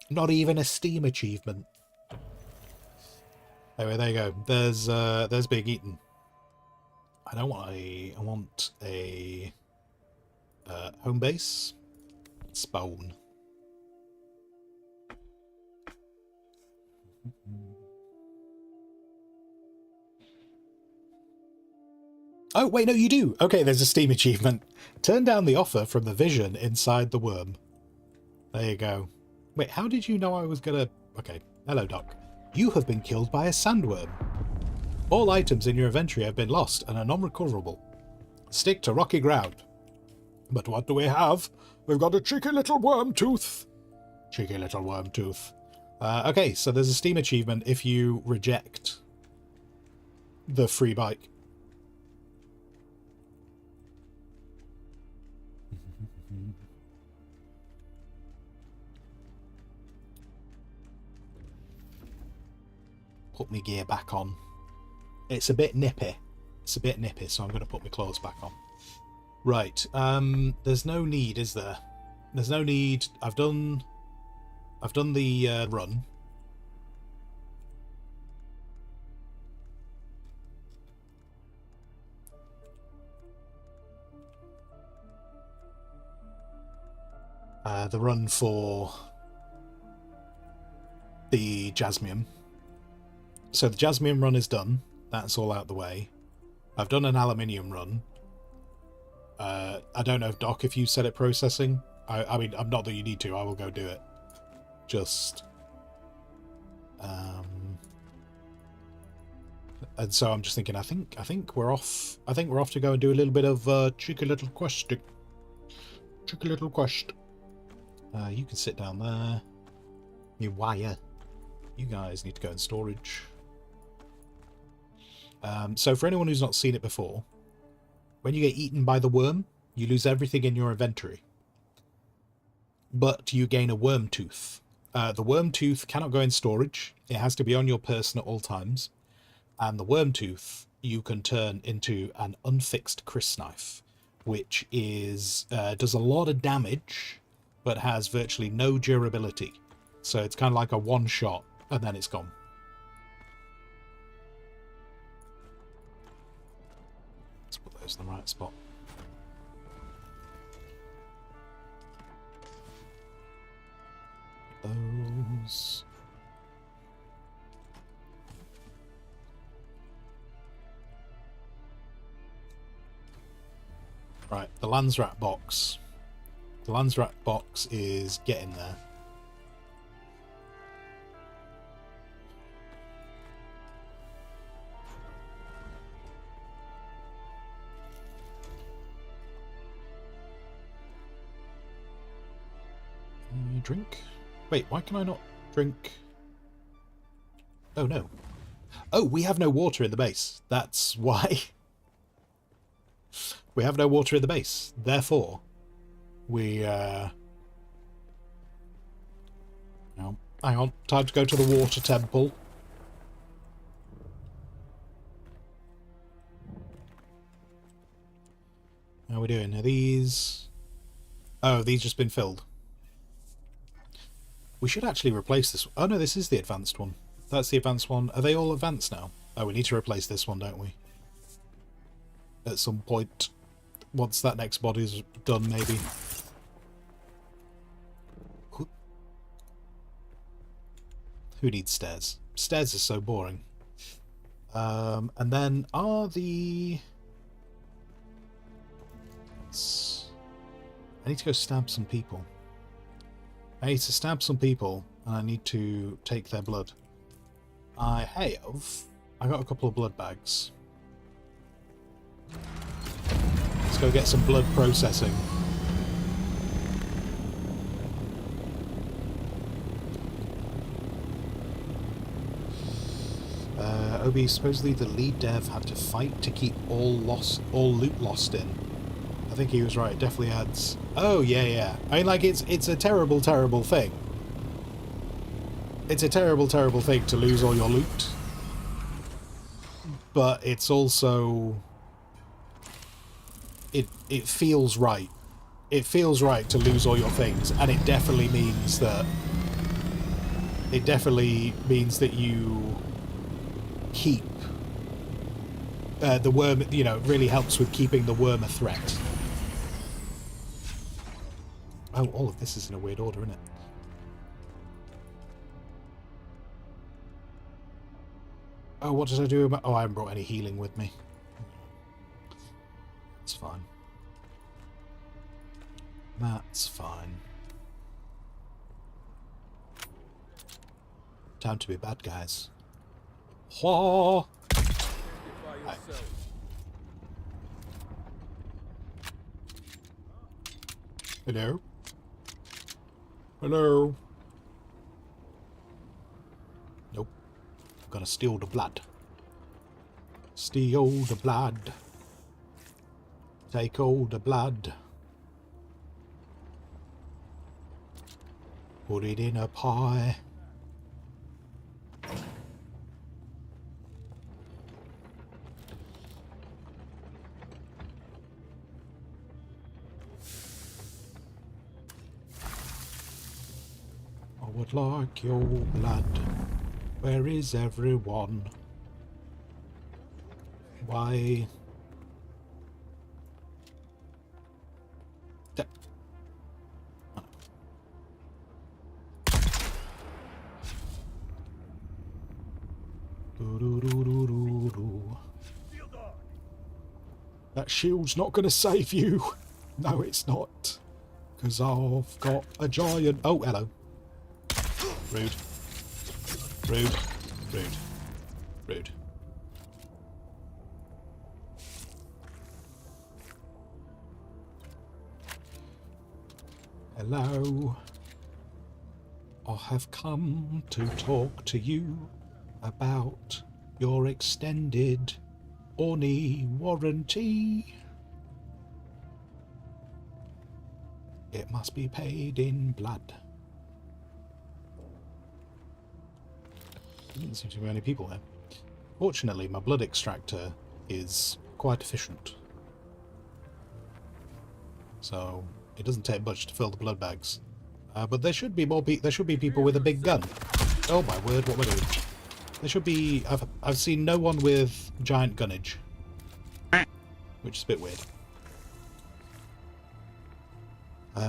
Not even a Steam achievement. Anyway, there you go. There's Big Eaton. I don't want a. I want a home base. Spawn. Oh, wait, no, you do. Okay, there's a Steam achievement. Turn down the offer from the vision inside the worm. There you go. Wait, how did you know I was gonna... Okay, hello, Doc. You have been killed by a sandworm. All items in your inventory have been lost and are non-recoverable. Stick to rocky ground. But what do we have? We've got a cheeky little worm tooth. Cheeky little worm tooth. Okay, so there's a Steam achievement if you reject the free bike. Put my gear back on. It's a bit nippy. It's a bit nippy, so I'm going to put my clothes back on. Right. There's no need, is there? There's no need. I've done the run. The run for the Jasmium. So the Jasmium run is done. That's all out the way. I've done an aluminium run. I don't know, Doc, if you set it processing. I mean, I'm not that you need to. I will go do it. Just... and so I'm just thinking, I think we're off. I think we're off to go and do a little bit of cheeky little quest. Cheeky little quest. You can sit down there. You wire. You guys need to go in storage. So for anyone who's not seen it before, when you get eaten by the worm, you lose everything in your inventory. But you gain a worm tooth. The worm tooth cannot go in storage. It has to be on your person at all times. And the worm tooth you can turn into an unfixed crysknife, which is does a lot of damage, but has virtually no durability. So it's kind of like a one-shot, and then it's gone. Let's put those in the right spot. Those. Right, the Landsrat box. The Landsrat box is getting there. Drink? Wait, why can I not drink? Oh no. Oh, we have no water in the base. That's why. We have no water in the base. Therefore, we no, hang on. Time to go to the water temple. How are we doing? Are these... Oh, these just been filled. We should actually replace this. Oh no, this is the advanced one. That's the advanced one. Are they all advanced now? Oh, we need to replace this one, don't we? At some point. Once that next body's done, maybe. Who needs stairs? Stairs are so boring. And then are the... I need to go stab some people. I need to stab some people, and I need to take their blood. I got a couple of blood bags. Let's go get some blood processing. Obi, supposedly the lead dev had to fight to keep all loot lost in. I think he was right. It definitely adds. Oh yeah, yeah. I mean, like it's a terrible, terrible thing. It's a terrible, terrible thing to lose all your loot. But it's also. It feels right. It feels right to lose all your things, and it definitely means that. It definitely means that you keep the worm, you know, really helps with keeping the worm a threat. Oh, all of this is in a weird order, isn't it? Oh, what did I do about... Oh, I haven't brought any healing with me. That's fine. That's fine. Time to be bad guys. Whoa! Right. Hello? Hello? Nope. I'm gonna steal the blood. Steal the blood. Take all the blood. Put it in a pie. I would like your blood. Where is everyone? Why? That shield's not going to save you. No, it's not. Because I've got a giant... Oh, hello. Rude. Rude. Rude. Rude. Hello. I have come to talk to you about your extended Orni warranty. It must be paid in blood. There doesn't seem to be many people there. Fortunately, my blood extractor is quite efficient. So it doesn't take much to fill the blood bags. But there should be more there should be people with a big gun. Oh my word, what am I doing? There should be... I've seen no one with giant gunnage. Which is a bit weird.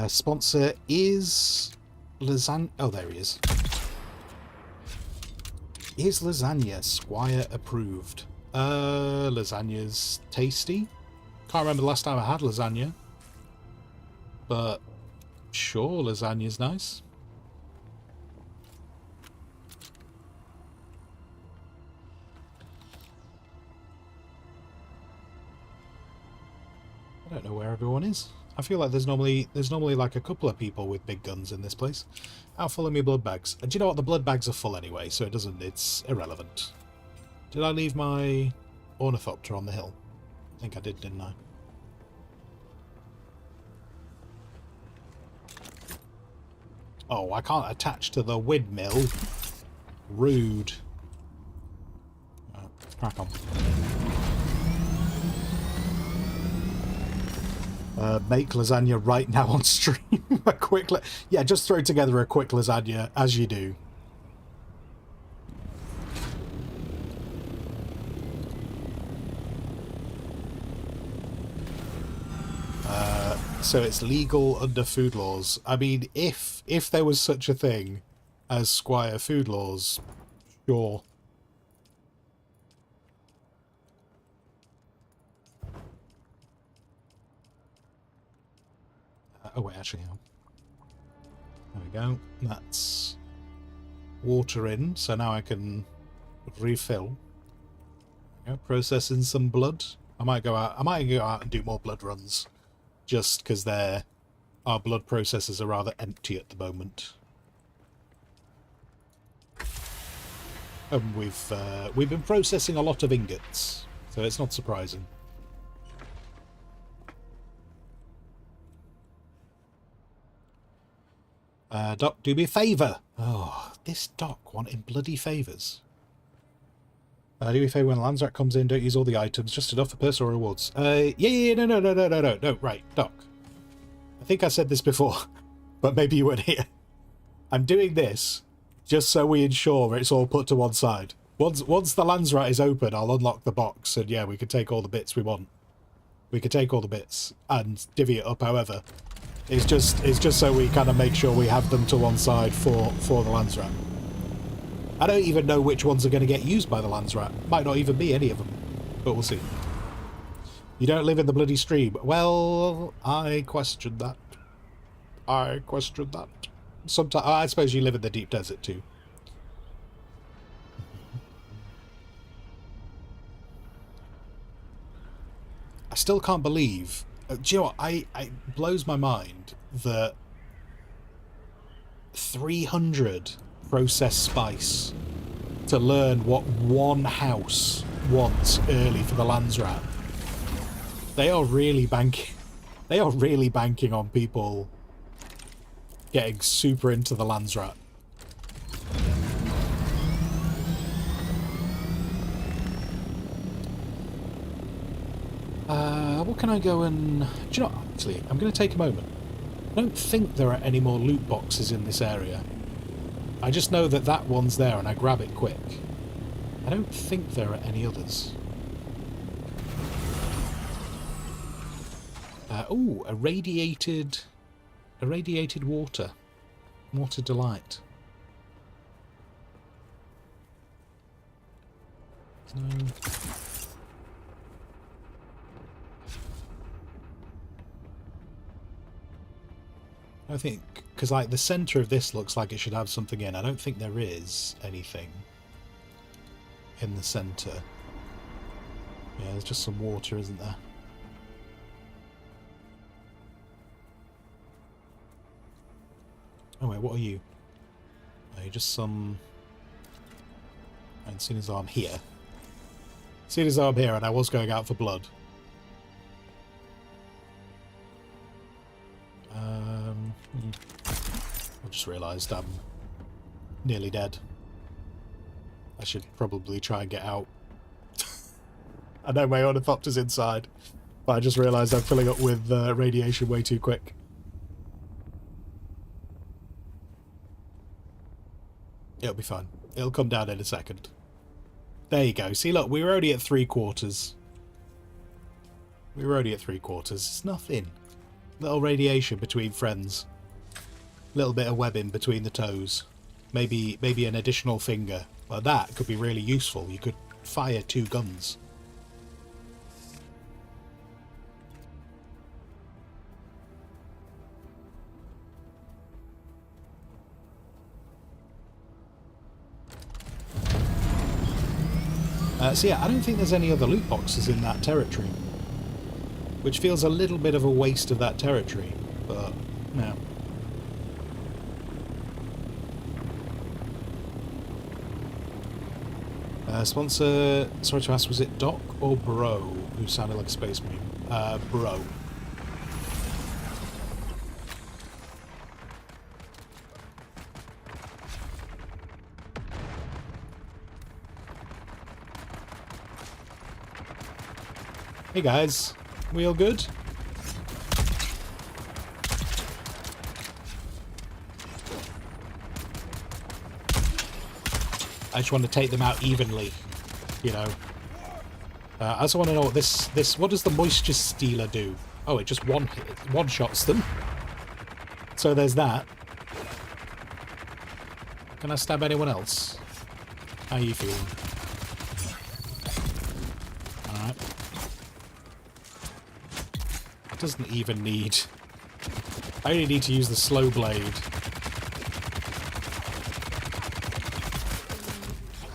Sponsor is... Lasagna... Oh, there he is. Is lasagna Squire approved? Lasagna's tasty. Can't remember the last time I had lasagna. But... sure, lasagna's nice. I don't know where everyone is. I feel like there's normally like a couple of people with big guns in this place. How full are my blood bags? And do you know what? The blood bags are full anyway, so it's irrelevant. Did I leave my ornithopter on the hill? I think I did, didn't I? Oh, I can't attach to the windmill. Rude. Let's crack on. Make lasagna right now on stream. A quick... yeah, just throw together a quick lasagna, as you do. So it's legal under food laws. I mean, if there was such a thing as Squire food laws, sure. Oh wait, actually, there we go. That's water in, so now I can refill. Processing some blood. I might go out and do more blood runs, just because our blood processes are rather empty at the moment. And we've been processing a lot of ingots, so it's not surprising. Doc, do me a favour. Oh, this Doc wanting bloody favours. Do me a favour when Landsrat comes in, don't use all the items, just enough for personal rewards. Yeah, no, right, Doc. I think I said this before, but maybe you weren't here. I'm doing this just so we ensure it's all put to one side. Once the Landsrat is open, I'll unlock the box, and yeah, we can take all the bits we want. We can take all the bits and divvy it up however. It's just so we kind of make sure we have them to one side for the Landsrat. I don't even know which ones are going to get used by the Landsrat. Might not even be any of them, but we'll see. You don't live in the bloody stream. Well, I question that. Sometimes I suppose you live in the deep desert too. I still can't believe. Do you know what? It blows my mind that 300 processed spice to learn what one house wants early for the Landsrat. They are really banking. They are really banking on people getting super into the Landsrat. What can I go and... Do you know what? Actually, I'm going to take a moment. I don't think there are any more loot boxes in this area. I just know that that one's there and I grab it quick. I don't think there are any others. Ooh, irradiated water. Water delight. No. I think, because like the centre of this looks like it should have something in. I don't think there is anything in the centre. Yeah, there's just some water, isn't there? Oh wait, what are you? Oh, you're just some... And as soon as I'm here... As soon as I'm here and I was going out for blood. I just realised I'm nearly dead. I should probably try and get out. I know my ornithopter's inside, but I just realised I'm filling up with radiation way too quick. It'll be fine. It'll come down in a second. There you go. See, look, we were already at 3/4. We were already at 3/4. It's nothing. Little radiation between friends. Little bit of webbing between the toes. Maybe an additional finger. Well, that could be really useful. You could fire 2 guns. So yeah, I don't think there's any other loot boxes in that territory. Which feels a little bit of a waste of that territory, but no. Sponsor, sorry to ask, was it Doc or Bro who sounded like a space marine? Bro. Hey guys, we all good? I just want to take them out evenly, you know. I also want to know what this. What does the moisture stealer do? Oh, it just one shots them. So there's that. Can I stab anyone else? How are you feeling? All right. It doesn't even need. I only need to use the slow blade.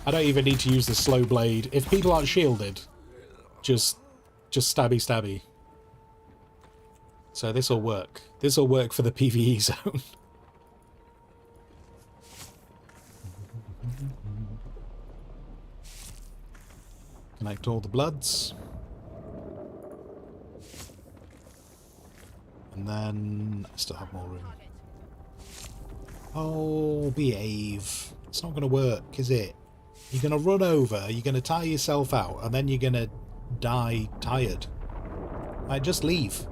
I don't even need to use the slow blade. If people aren't shielded, just just stabby stabby. So this will work. This will work for the PvE zone. Connect all the bloods. And then I still have more room. Oh, behave. It's not going to work, is it? You're going to run over, you're going to tire yourself out, and then you're going to die tired. Like, just leave.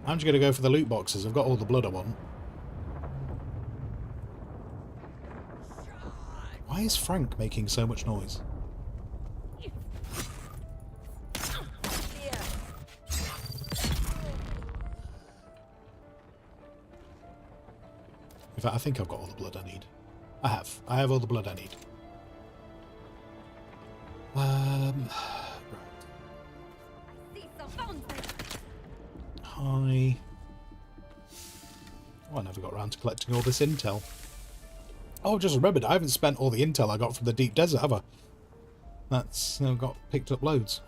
I'm just going to go for the loot boxes. I've got all the blood I want. Why is Frank making so much noise? In fact, I think I've got all the blood I need. I have. I have all the blood I need. Right. Hi. Oh, I never got around to collecting all this intel. Oh, I've just remembered, I haven't spent all the intel I got from the deep desert, have I? That's got picked up loads.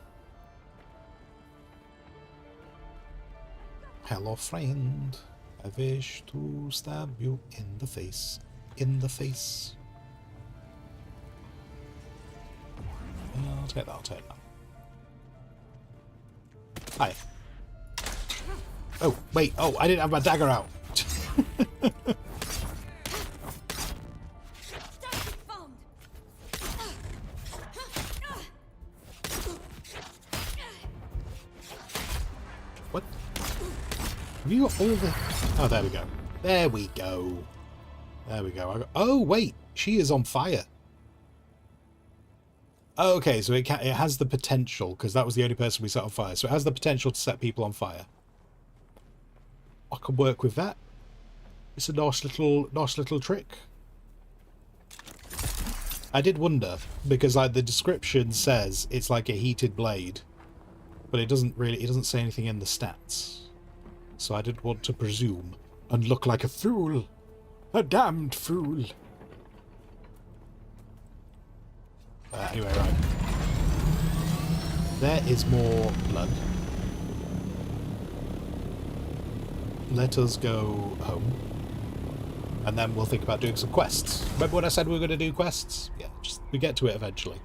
Hello, friend. I wish to stab you in the face. In the face. I'll take that, I'll take that. Hi. Oh, wait. Oh, I didn't have my dagger out. What? Have you got all the... Oh, there we go. There we go. There we go. Oh, wait. She is on fire. Oh, okay, so it has the potential, because that was the only person we set on fire. So it has the potential to set people on fire. I can work with that. It's a nice little trick. I did wonder, because like the description says it's like a heated blade, but it doesn't say anything in the stats. So I didn't want to presume and look like a fool. A damned fool. Anyway, right. There is more blood. Let us go home. And then we'll think about doing some quests. Remember when I said we were going to do quests? Yeah, we get to it eventually.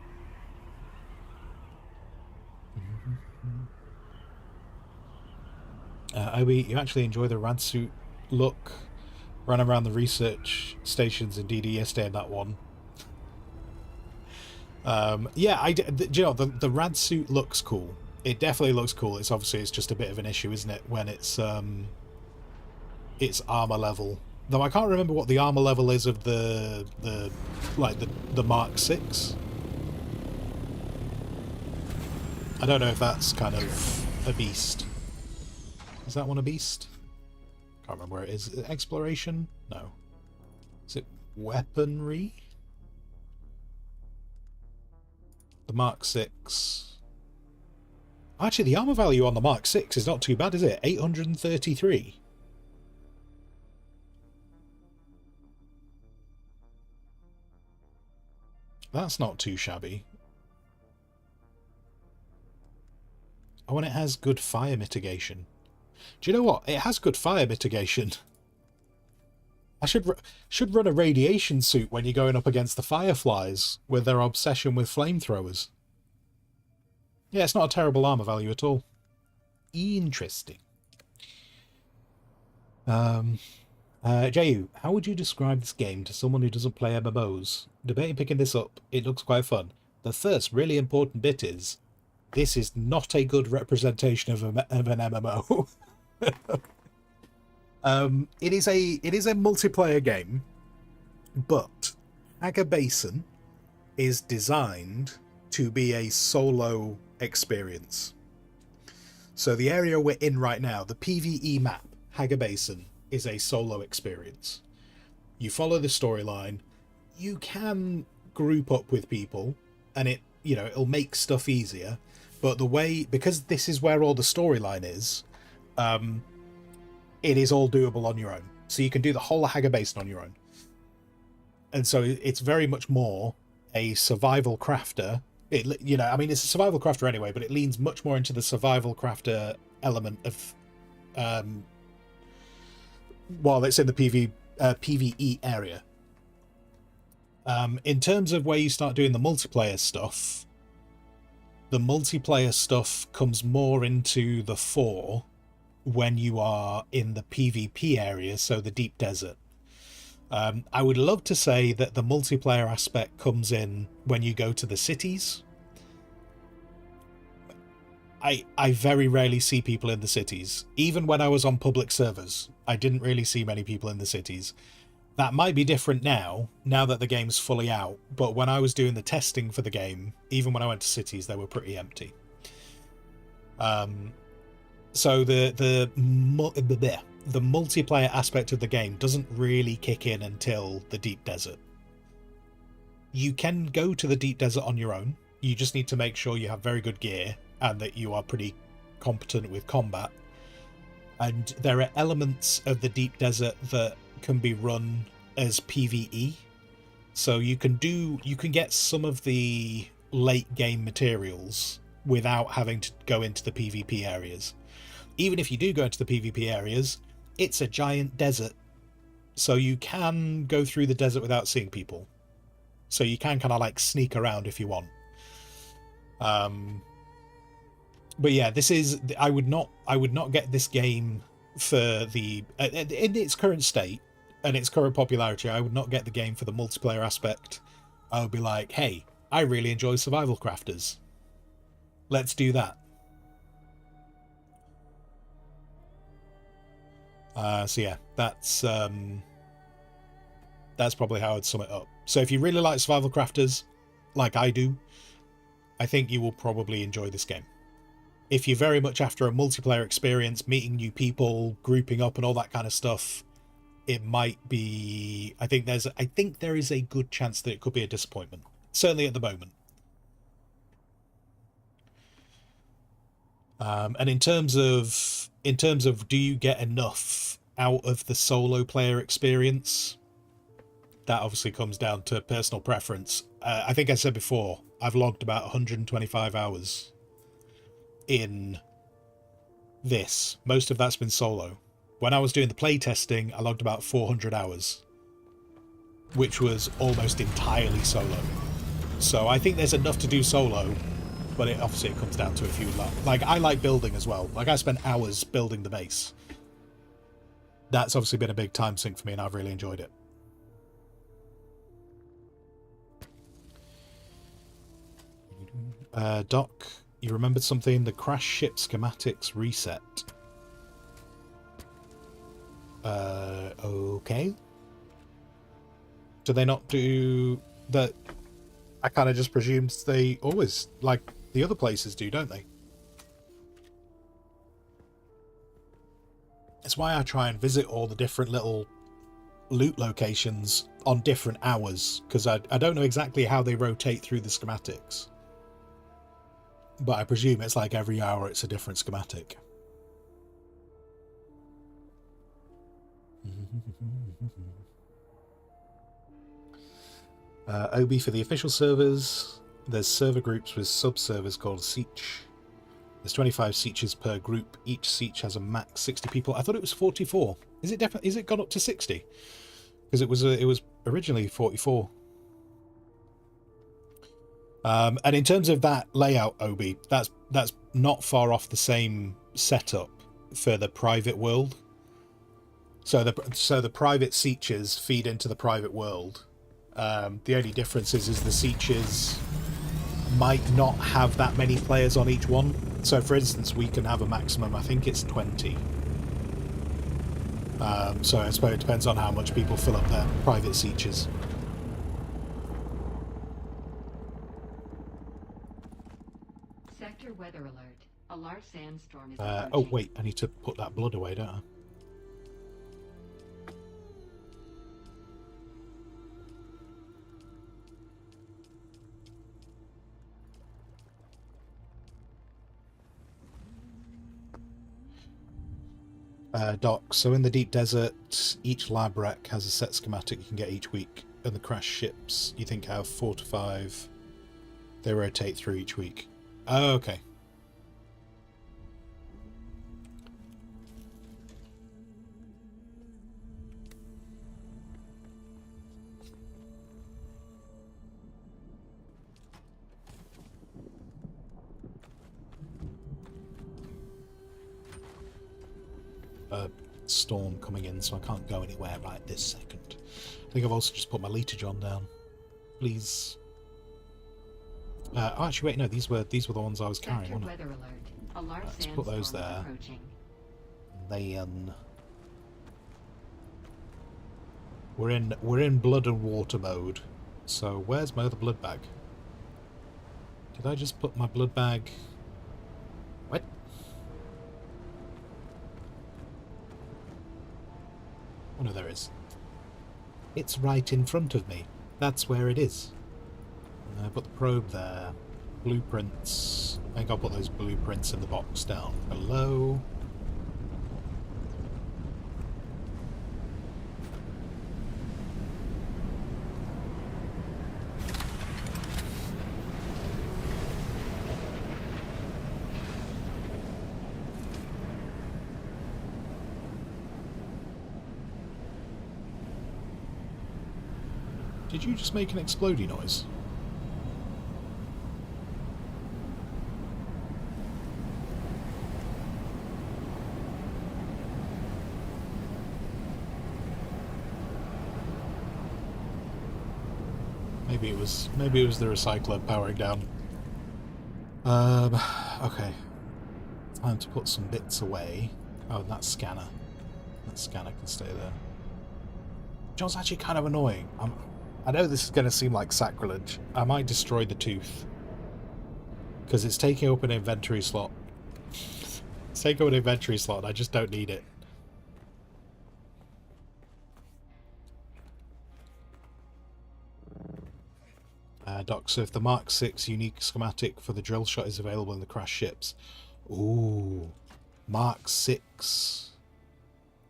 Obi, you actually enjoy the rad suit look? Ran around the research stations in DD yesterday in that one. Yeah, you know, the rad suit looks cool. It definitely looks cool. It's just a bit of an issue, isn't it, when it's armor level. Though I can't remember what the armor level is of the Mark 6. I don't know if that's kind of a beast. Is that one a beast? Can't remember where it is. Exploration? No. Is it weaponry? The Mark 6. Actually, the armor value on the Mark 6 is not too bad, is it? 833. That's not too shabby. Oh, and it has good fire mitigation. Do you know what? It has good fire mitigation. I should run a radiation suit when you're going up against the Fireflies with their obsession with flamethrowers. Yeah, it's not a terrible armor value at all. Interesting. Jayu, how would you describe this game to someone who doesn't play MMOs? Debating picking this up, it looks quite fun. The first really important bit is, this is not a good representation of an MMO. It is a multiplayer game, but Haga Basin is designed to be a solo experience. So the area we're in right now, the PvE map, Haga Basin, is a solo experience. You follow the storyline. You can group up with people, and it'll make stuff easier. But because this is where all the storyline is, it is all doable on your own. So you can do the whole of Haga Basin on your own. And so it's very much more a survival crafter I mean, it's a survival crafter anyway, but it leans much more into the survival crafter element of, while it's in the PvE area. In terms of where you start doing the multiplayer stuff comes more into the fore when you are in the PvP area, so the deep desert. I would love to say that the multiplayer aspect comes in when you go to the cities. I very rarely see people in the cities. Even when I was on public servers, I didn't really see many people in the cities. That might be different now that the game's fully out, but when I was doing the testing for the game, even when I went to cities, they were pretty empty. So the multiplayer aspect of the game doesn't really kick in until the deep desert. You can go to the deep desert on your own. You just need to make sure you have very good gear and that you are pretty competent with combat. And there are elements of the deep desert that can be run as PvE. So you can get some of the late game materials without having to go into the PvP areas. Even if you do go into the PvP areas, it's a giant desert. So you can go through the desert without seeing people. So you can kind of like sneak around if you want. But yeah, this is, I would not get this game for the, in its current state and its current popularity, I would not get the game for the multiplayer aspect. I would be like, hey, I really enjoy survival crafters. Let's do that. So yeah, that's probably how I'd sum it up. So if you really like survival crafters, like I do, I think you will probably enjoy this game. If you're very much after a multiplayer experience, meeting new people, grouping up and all that kind of stuff, it might be, I think there is a good chance that it could be a disappointment. Certainly at the moment. And in terms of do you get enough out of the solo player experience, that obviously comes down to personal preference. I think I said before, I've logged about 125 hours in this. Most of that's been solo. When I was doing the play testing, I logged about 400 hours, which was almost entirely solo. So I think there's enough to do solo, but it obviously it comes down to a few. Like, I like building as well. Like, I spent hours building the base. That's obviously been a big time sink for me, and I've really enjoyed it. Doc, you remembered something? The crash ship schematics reset. Okay. Do they not do that? I kind of just presumed they always, like the other places do, don't they? It's why I try and visit all the different little loot locations on different hours, because I don't know exactly how they rotate through the schematics. But I presume it's like every hour it's a different schematic. OB for the official servers. There's server groups with sub-servers called Siege. There's 25 Sieges per group. Each Siege has a max 60 people. I thought it was 44. Is it definitely? Is it gone up to 60? Because it was originally 44. And in terms of that layout, Obi, that's not far off the same setup for the private world. So the private Sieges feed into the private world. The only difference is the Sieges might not have that many players on each one. So for instance, we can have a maximum, I think it's 20. So I suppose it depends on how much people fill up their private Sieges. Sector weather alert. A large sandstorm is Oh approaching. wait, I need to put that blood away, don't I? Doc, so in the deep desert, each lab wreck has a set schematic you can get each week, and the crash ships you think have 4 to 5 They rotate through each week. Oh, okay. Storm coming in, so I can't go anywhere right this second. I think I've also just put my leatage on down. Please. Oh, actually, wait, no, these were the ones I was carrying, Sector wasn't it? weather alert. A large Let's put those sandstorm there. approaching. Then we're in blood and water mode. So where's my other blood bag? Did I just put my blood bag? What? Oh no, there is. It's right in front of me. That's where it is. Put the probe there. Blueprints. I think I'll put those blueprints in the box down below. Did you just make an exploding noise? Maybe it was the recycler powering down. Okay. Time to put some bits away. Oh, and that scanner. That scanner can stay there. John's actually kind of annoying. I know this is going to seem like sacrilege. I might destroy the tooth. Because it's taking up an inventory slot. It's taking up an inventory slot and I just don't need it. Doc, so if the Mark 6 unique schematic for the drill shot is available in the crash ships. Ooh. Mark 6.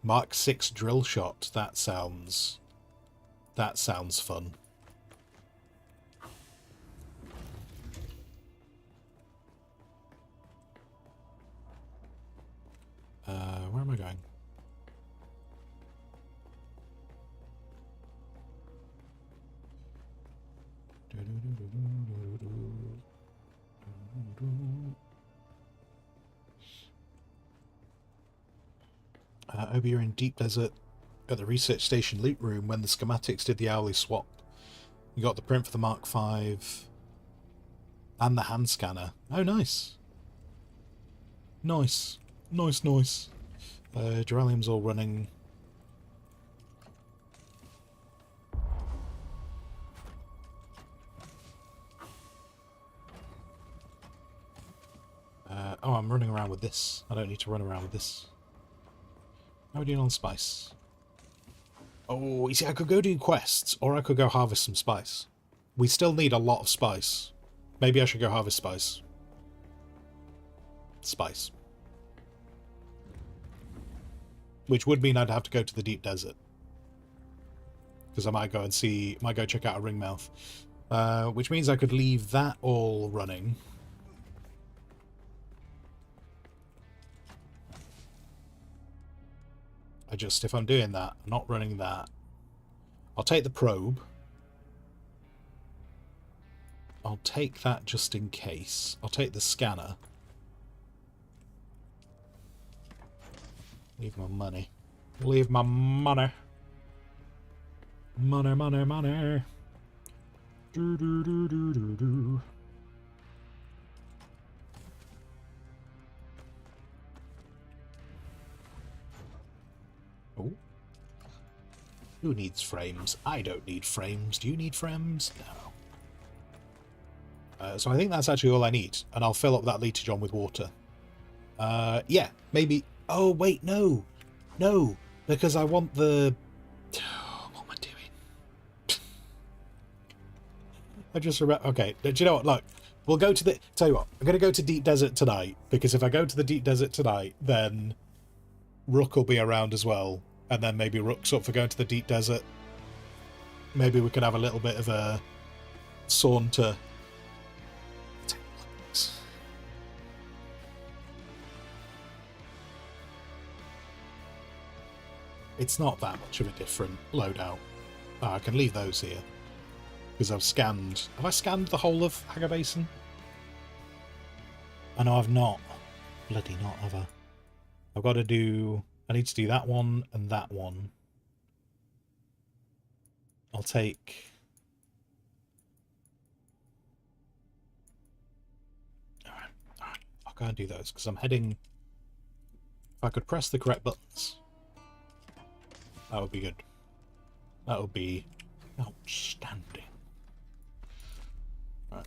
Mark 6 drill shot. That sounds fun. Where am I going? Over here in Deep Desert at the research station loot room when the schematics did the hourly swap. You got the print for the Mark 5 and the hand scanner. Oh, nice. Nice. Nice, nice. Duralium's all running. Oh, I'm running around with this. I don't need to run around with this. How are we doing on spice? Oh, you see, I could go do quests, or I could go harvest some spice. We still need a lot of spice. Maybe I should go harvest spice. Spice. Which would mean I'd have to go to the deep desert. Because I might go check out a ring mouth. Which means I could leave that all running. If I'm doing that, I'm not running that. I'll take the probe. I'll take that just in case. I'll take the scanner. Leave my money. Leave my money. Money, money, money. Do, do, do, do, do, do. Oh. Who needs frames? I don't need frames. Do you need frames? No. So I think that's actually all I need. And I'll fill up that leatage on with water. Yeah, maybe... Oh, wait, no. No, because I want the... What am I doing? I just remember... Okay, do you know what? Look, we'll go to the... Tell you what, I'm going to go to Deep Desert tonight, because if I go to the Deep Desert tonight, then Rook will be around as well. And then maybe Rook's up for going to the Deep Desert. Maybe we can have a little bit of a saunter It's not that much of a different loadout. Oh, I can leave those here. Because I've scanned... Have I scanned the whole of Hagar Basin? I know I've not. Bloody not, have I? I've got to do... I need to do that one and that one. I'll take... Alright. I'll go and do those, because I'm heading... If I could press the correct buttons, that would be good. That would be outstanding. Right.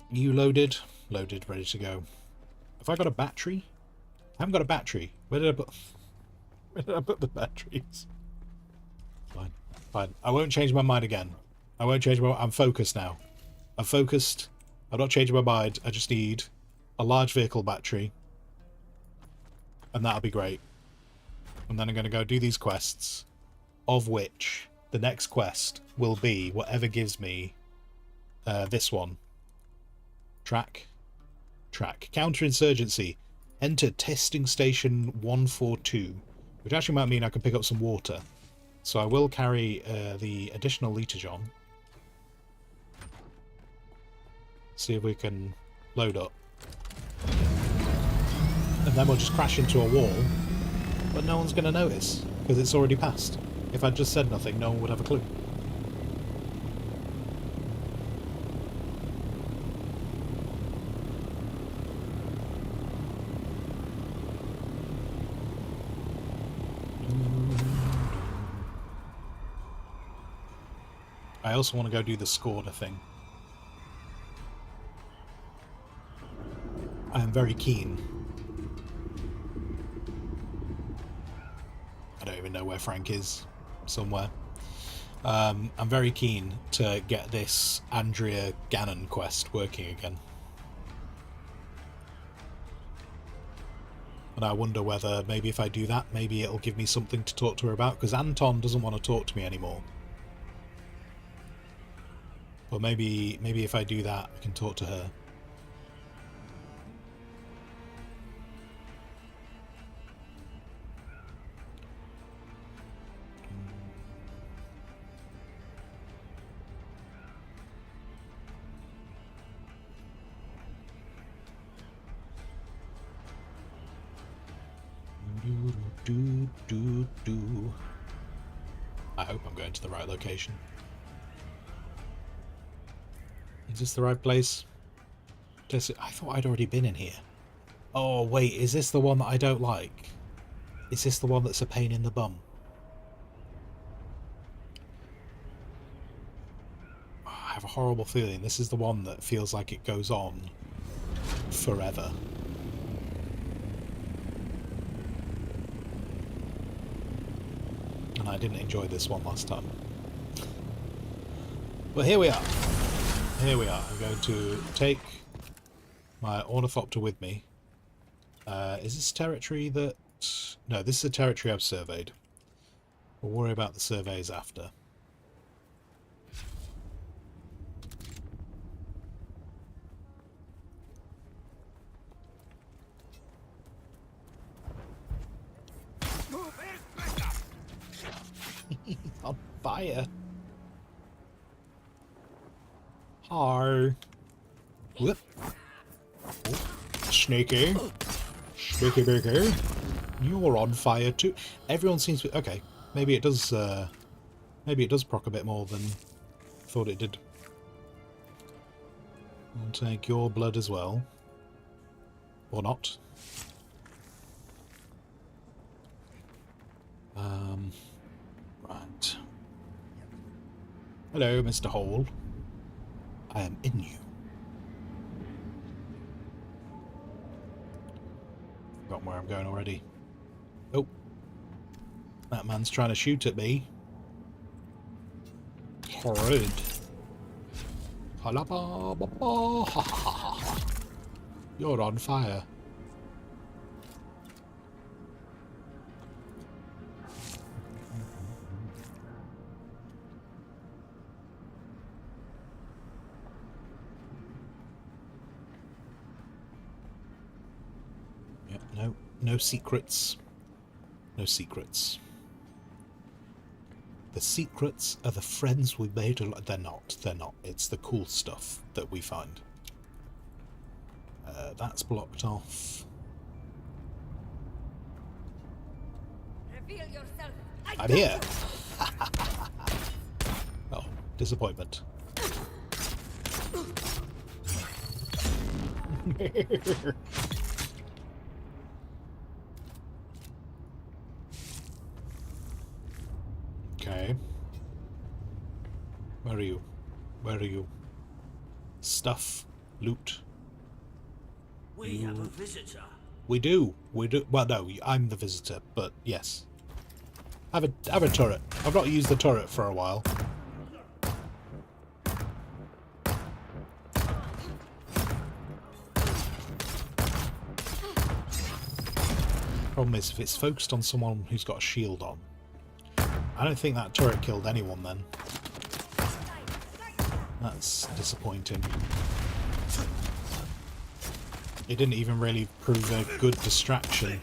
You loaded? Loaded, ready to go. Have I got a battery? I haven't got a battery. Where did I put the batteries? Fine. Fine. I won't change my mind again. I won't change my... I'm focused now. I'm focused. I'm not changing my mind. I just need a large vehicle battery. And that'll be great. And then I'm going to go do these quests, of which the next quest will be whatever gives me this one. Track. Counterinsurgency. Enter testing station 142, which actually might mean I can pick up some water. So I will carry the additional litage on. See if we can load up. And then we'll just crash into a wall, but no one's going to notice, because it's already passed. If I'd just said nothing, no one would have a clue. I also want to go do the Scorder thing. I am very keen. I don't even know where Frank is. Somewhere. I'm very keen to get this Andrea Gannon quest working again. And I wonder whether maybe if I do that, maybe it'll give me something to talk to her about, because Anton doesn't want to talk to me anymore. But maybe if I do that, I can talk to her. I hope I'm going to the right location. Is this the right place? I thought I'd already been in here. Oh wait, is this the one that I don't like? Is this the one that's a pain in the bum? I have a horrible feeling this is the one that feels like it goes on forever. And I didn't enjoy this one last time. But here we are. Here we are. I'm going to take my ornithopter with me. Is this territory that... No, this is a territory I've surveyed. We'll worry about the surveys after. On fire. Hi. Whoop. Oh, sneaky. Sneaky biggy. You're on fire too. Everyone seems to... Okay. Maybe it does proc a bit more than I thought it did. I'll take your blood as well. Or not. Right. Hello, Mr. Hole. I am in you. Forgotten where I'm going already. Oh. That man's trying to shoot at me. Horrid. You're on fire. No secrets. No secrets. The secrets are the friends we made. They're not. They're not. It's the cool stuff that we find. That's blocked off. Reveal yourself. I'm here. Oh, disappointment. Okay. Where are you? Where are you? Stuff. Loot. We have a visitor. We do. We do. Well, no, I'm the visitor, but yes. Have a turret. I've not used the turret for a while. Problem is, if it's focused on someone who's got a shield on, I don't think that turret killed anyone then. That's disappointing. It didn't even really prove a good distraction.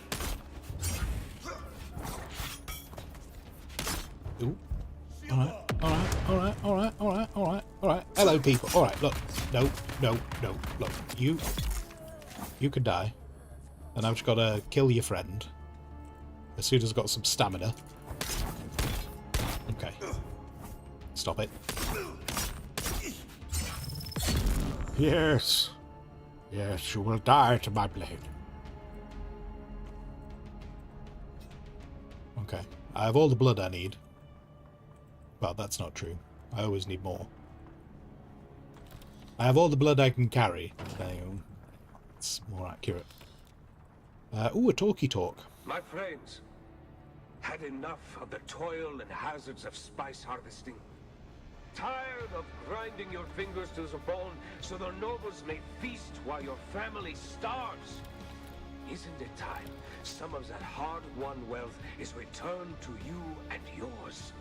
Ooh. Alright, alright, alright, alright, alright, alright, alright. Hello people. Alright, look. No, no, no. Look, you could die. And I've just gotta kill your friend. As soon as I've got some stamina. Okay. Stop it. Yes. Yes, you will die to my blade. Okay. I have all the blood I need. Well, that's not true. I always need more. I have all the blood I can carry. It's more accurate. Ooh, a talkie talk. My friends, had enough of the toil and hazards of spice harvesting? Tired of grinding your fingers to the bone so the nobles may feast while your family starves? Isn't it time some of that hard-won wealth is returned to you and yours?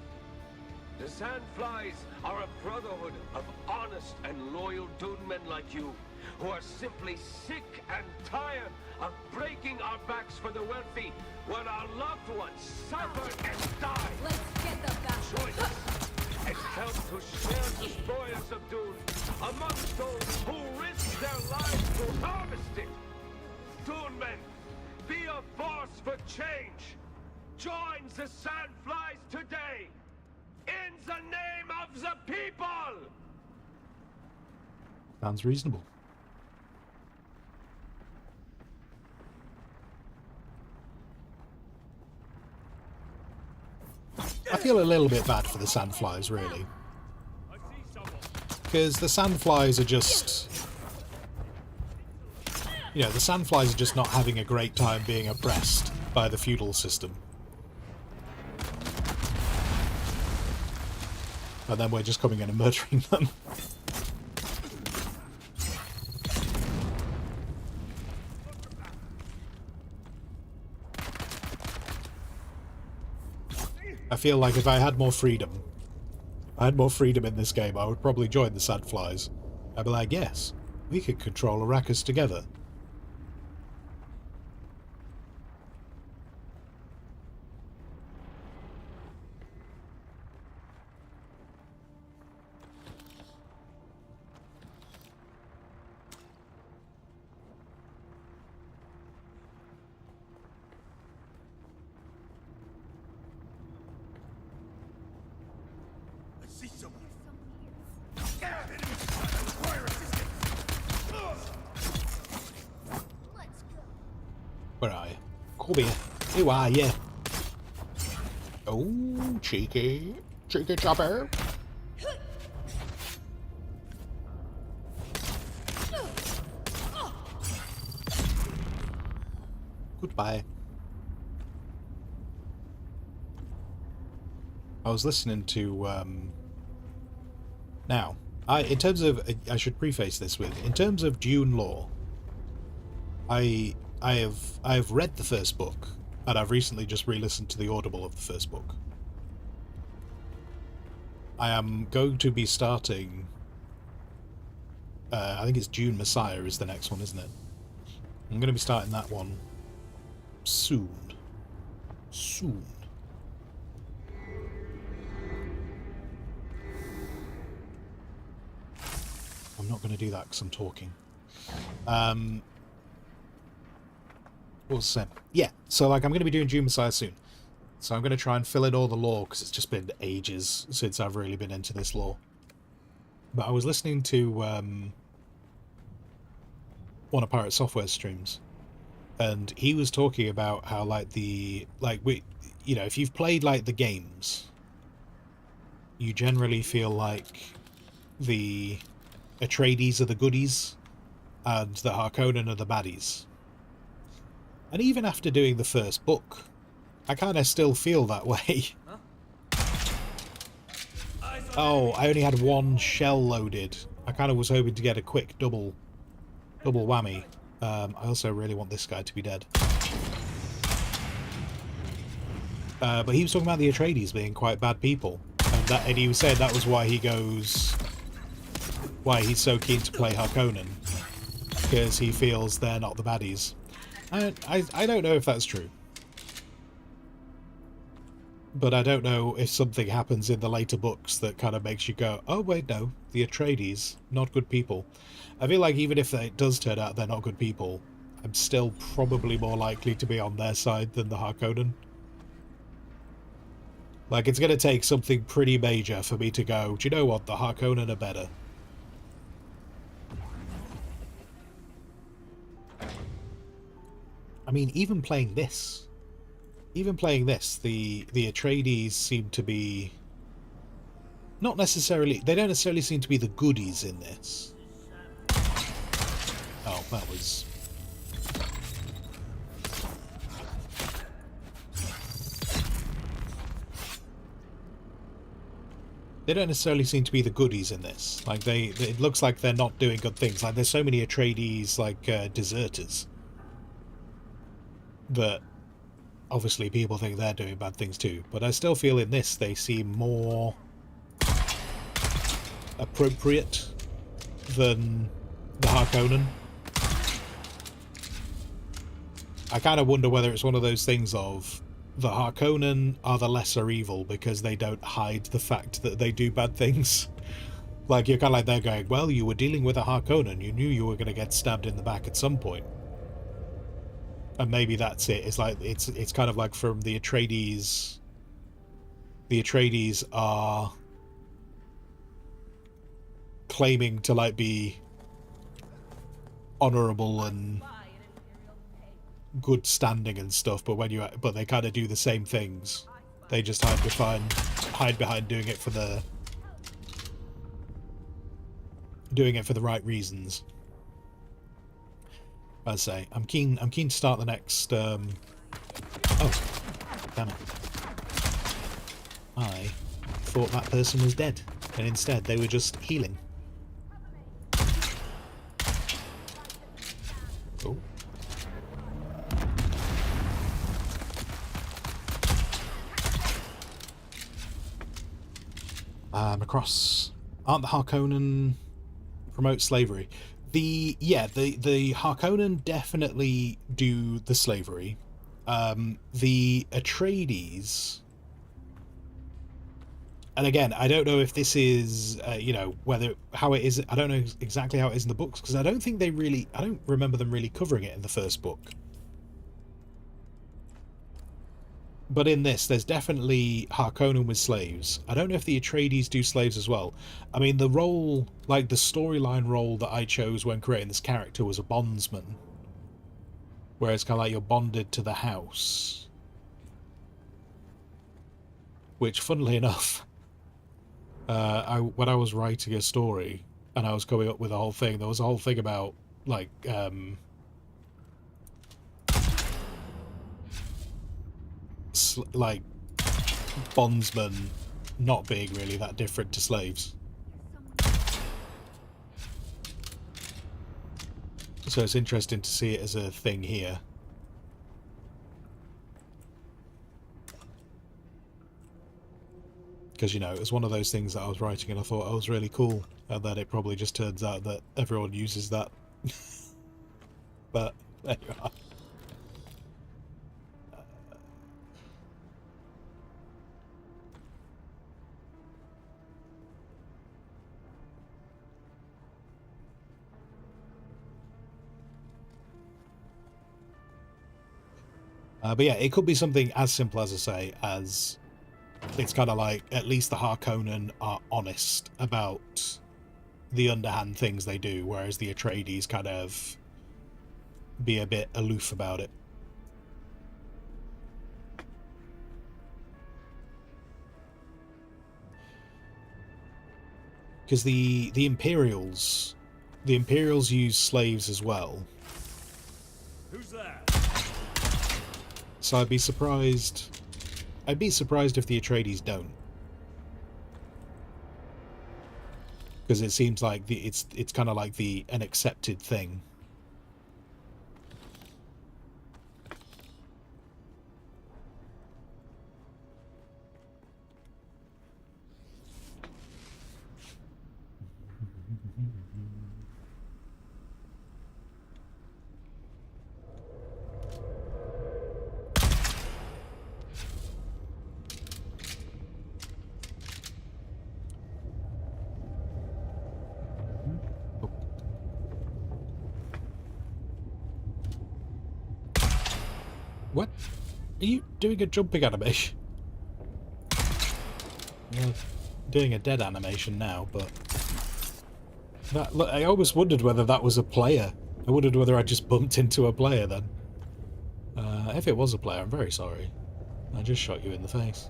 The Sandflies are a brotherhood of honest and loyal Dune men like you, who are simply sick and tired of breaking our backs for the wealthy when our loved ones suffer and die. Let's get the back. Join us and help to share the spoils of Dune amongst those who risk their lives to harvest it. Dune men, be a force for change. Join the Sandflies today. In the name of the people! Sounds reasonable. I feel a little bit bad for the Sandflies, really. Because the Sandflies are just... You know, the Sandflies are just not having a great time being oppressed by the feudal system. And then we're just coming in and murdering them. I feel like if I had more freedom, in this game, I would probably join the Sandflies. I'd be like, yes, we could control Arrakis together. Where are you? Come here. Who are you? Oh, cheeky. Cheeky chopper. Goodbye. I was listening to, Now, in terms of... I should preface this with, in terms of Dune lore, I have read the first book, and I've recently just re-listened to the audible of the first book. I am going to be starting... I think it's Dune Messiah is the next one, isn't it? I'm going to be starting that one soon. soon. I'm not going to do that because I'm talking. What was I saying? Yeah, so like I'm going to be doing Dune Messiah soon. So I'm going to try and fill in all the lore because it's just been ages since I've really been into this lore. But I was listening to one of Pirate Software's streams, and he was talking about how like if you've played like the games, you generally feel like the Atreides are the goodies and the Harkonnen are the baddies. And even after doing the first book, I kind of still feel that way. Oh, I only had one shell loaded. I kind of was hoping to get a quick double whammy. I also really want this guy to be dead. But he was talking about the Atreides being quite bad people, and he was saying that was why why he's so keen to play Harkonnen, because he feels they're not the baddies. I don't know if that's true. But I don't know if something happens in the later books that kind of makes you go, oh wait, no, the Atreides, not good people. I feel like even if it does turn out they're not good people, I'm still probably more likely to be on their side than the Harkonnen. Like, it's going to take something pretty major for me to go, do you know what, the Harkonnen are better. I mean, even playing this, the Atreides seem to be they don't necessarily seem to be the goodies in this. Oh, that was... They don't necessarily seem to be the goodies in this. Like, it looks like they're not doing good things. Like, there's so many Atreides, like, deserters, that obviously people think they're doing bad things too. But I still feel in this they seem more appropriate than the Harkonnen. I kind of wonder whether it's one of those things of the Harkonnen are the lesser evil because they don't hide the fact that they do bad things. Like, you're kind of like they're going, well, you were dealing with a Harkonnen, you knew you were going to get stabbed in the back at some point. And maybe that's it. It's like it's kind of like from the Atreides. The Atreides are claiming to like be honorable and good standing and stuff, but they kind of do the same things. They just hide behind doing it for the right reasons. I say, I'm keen to start the next, oh, damn it. I thought that person was dead, and instead they were just healing. Oh. Across... Aren't the Harkonnen promote slavery? The Harkonnen definitely do the slavery. The Atreides, and again, I don't know if this is, how it is. I don't know exactly how it is in the books because I don't remember them really covering it in the first book. But in this, there's definitely Harkonnen with slaves. I don't know if the Atreides do slaves as well. I mean, the role, like the storyline role that I chose when creating this character was a bondsman. Where it's kind of like you're bonded to the house. Which, funnily enough, when I was writing a story and I was coming up with a whole thing, there was a whole thing about, like, like bondsmen not being really that different to slaves. So it's interesting to see it as a thing here. Because, you know, it was one of those things that I was writing and I thought, oh, it was really cool. And then it probably just turns out that everyone uses that. But, there you are. But yeah, it could be something as simple as I say, as it's kind of like at least the Harkonnen are honest about the underhand things they do, whereas the Atreides kind of be a bit aloof about it. Because the Imperials use slaves as well. Who's that? So I'd be surprised if the Atreides don't. Because it seems like it's kind of like an accepted thing. What? Are you doing a jumping animation? You're doing a dead animation now, but... Look, I almost wondered whether that was a player. I wondered whether I just bumped into a player then. If it was a player, I'm very sorry. I just shot you in the face.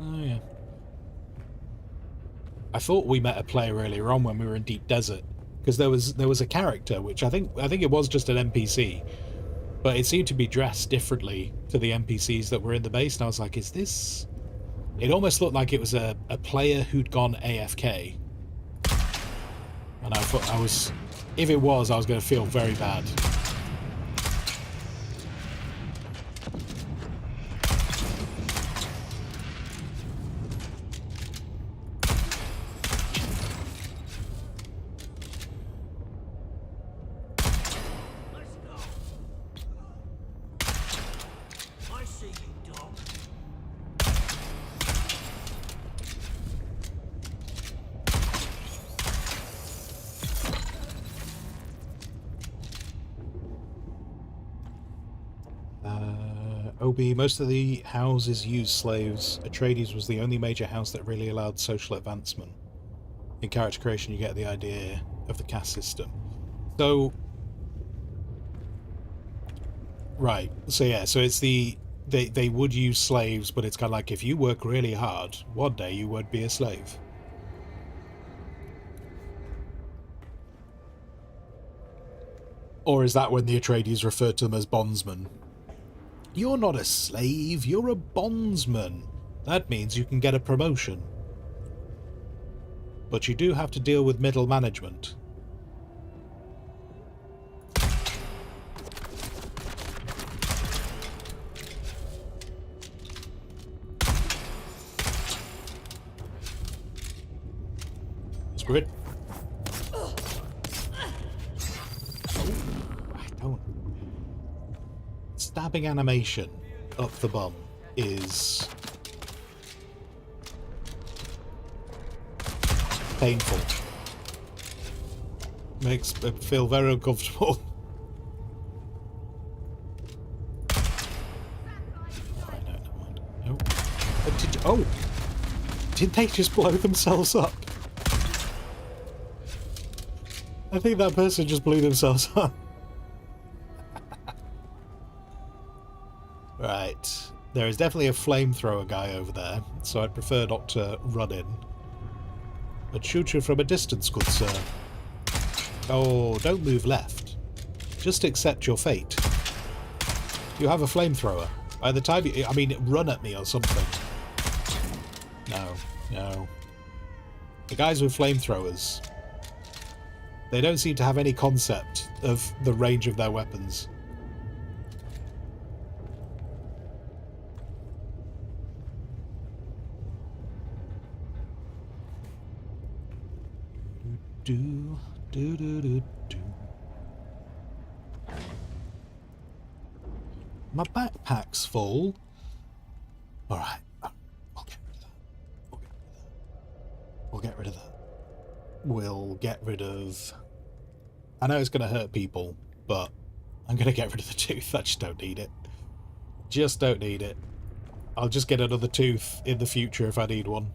Oh yeah. I thought we met a player earlier on when we were in Deep Desert, because there was a character which I think it was just an NPC, but it seemed to be dressed differently to the NPCs that were in the base, and I was like, is this? It almost looked like it was a player who'd gone AFK, and I thought if it was, I was going to feel very bad. Obi, most of the houses used slaves. Atreides was the only major house that really allowed social advancement. In character creation, you get the idea of the caste system. So, right. So yeah, so it's they would use slaves, but it's kind of like if you work really hard, one day you would be a slave. Or is that when the Atreides referred to them as bondsmen? You're not a slave, you're a bondsman. That means you can get a promotion. But you do have to deal with middle management. Screw it. Stabbing animation up the bum is painful. Makes me feel very uncomfortable. Alright, no, never mind. No. Did they just blow themselves up? I think that person just blew themselves up. Right. There is definitely a flamethrower guy over there, so I'd prefer not to run in. I'd shoot you from a distance, good sir. Oh, don't move left. Just accept your fate. You have a flamethrower. By the time you... I mean, run at me or something. No, no. The guys with flamethrowers... They don't seem to have any concept of the range of their weapons. Do, do, do, do, do. My backpack's full. Alright. We'll get rid of that. We'll get rid of that. We'll get rid of... I know it's going to hurt people, but I'm going to get rid of the tooth. I just don't need it. Just don't need it. I'll just get another tooth in the future if I need one.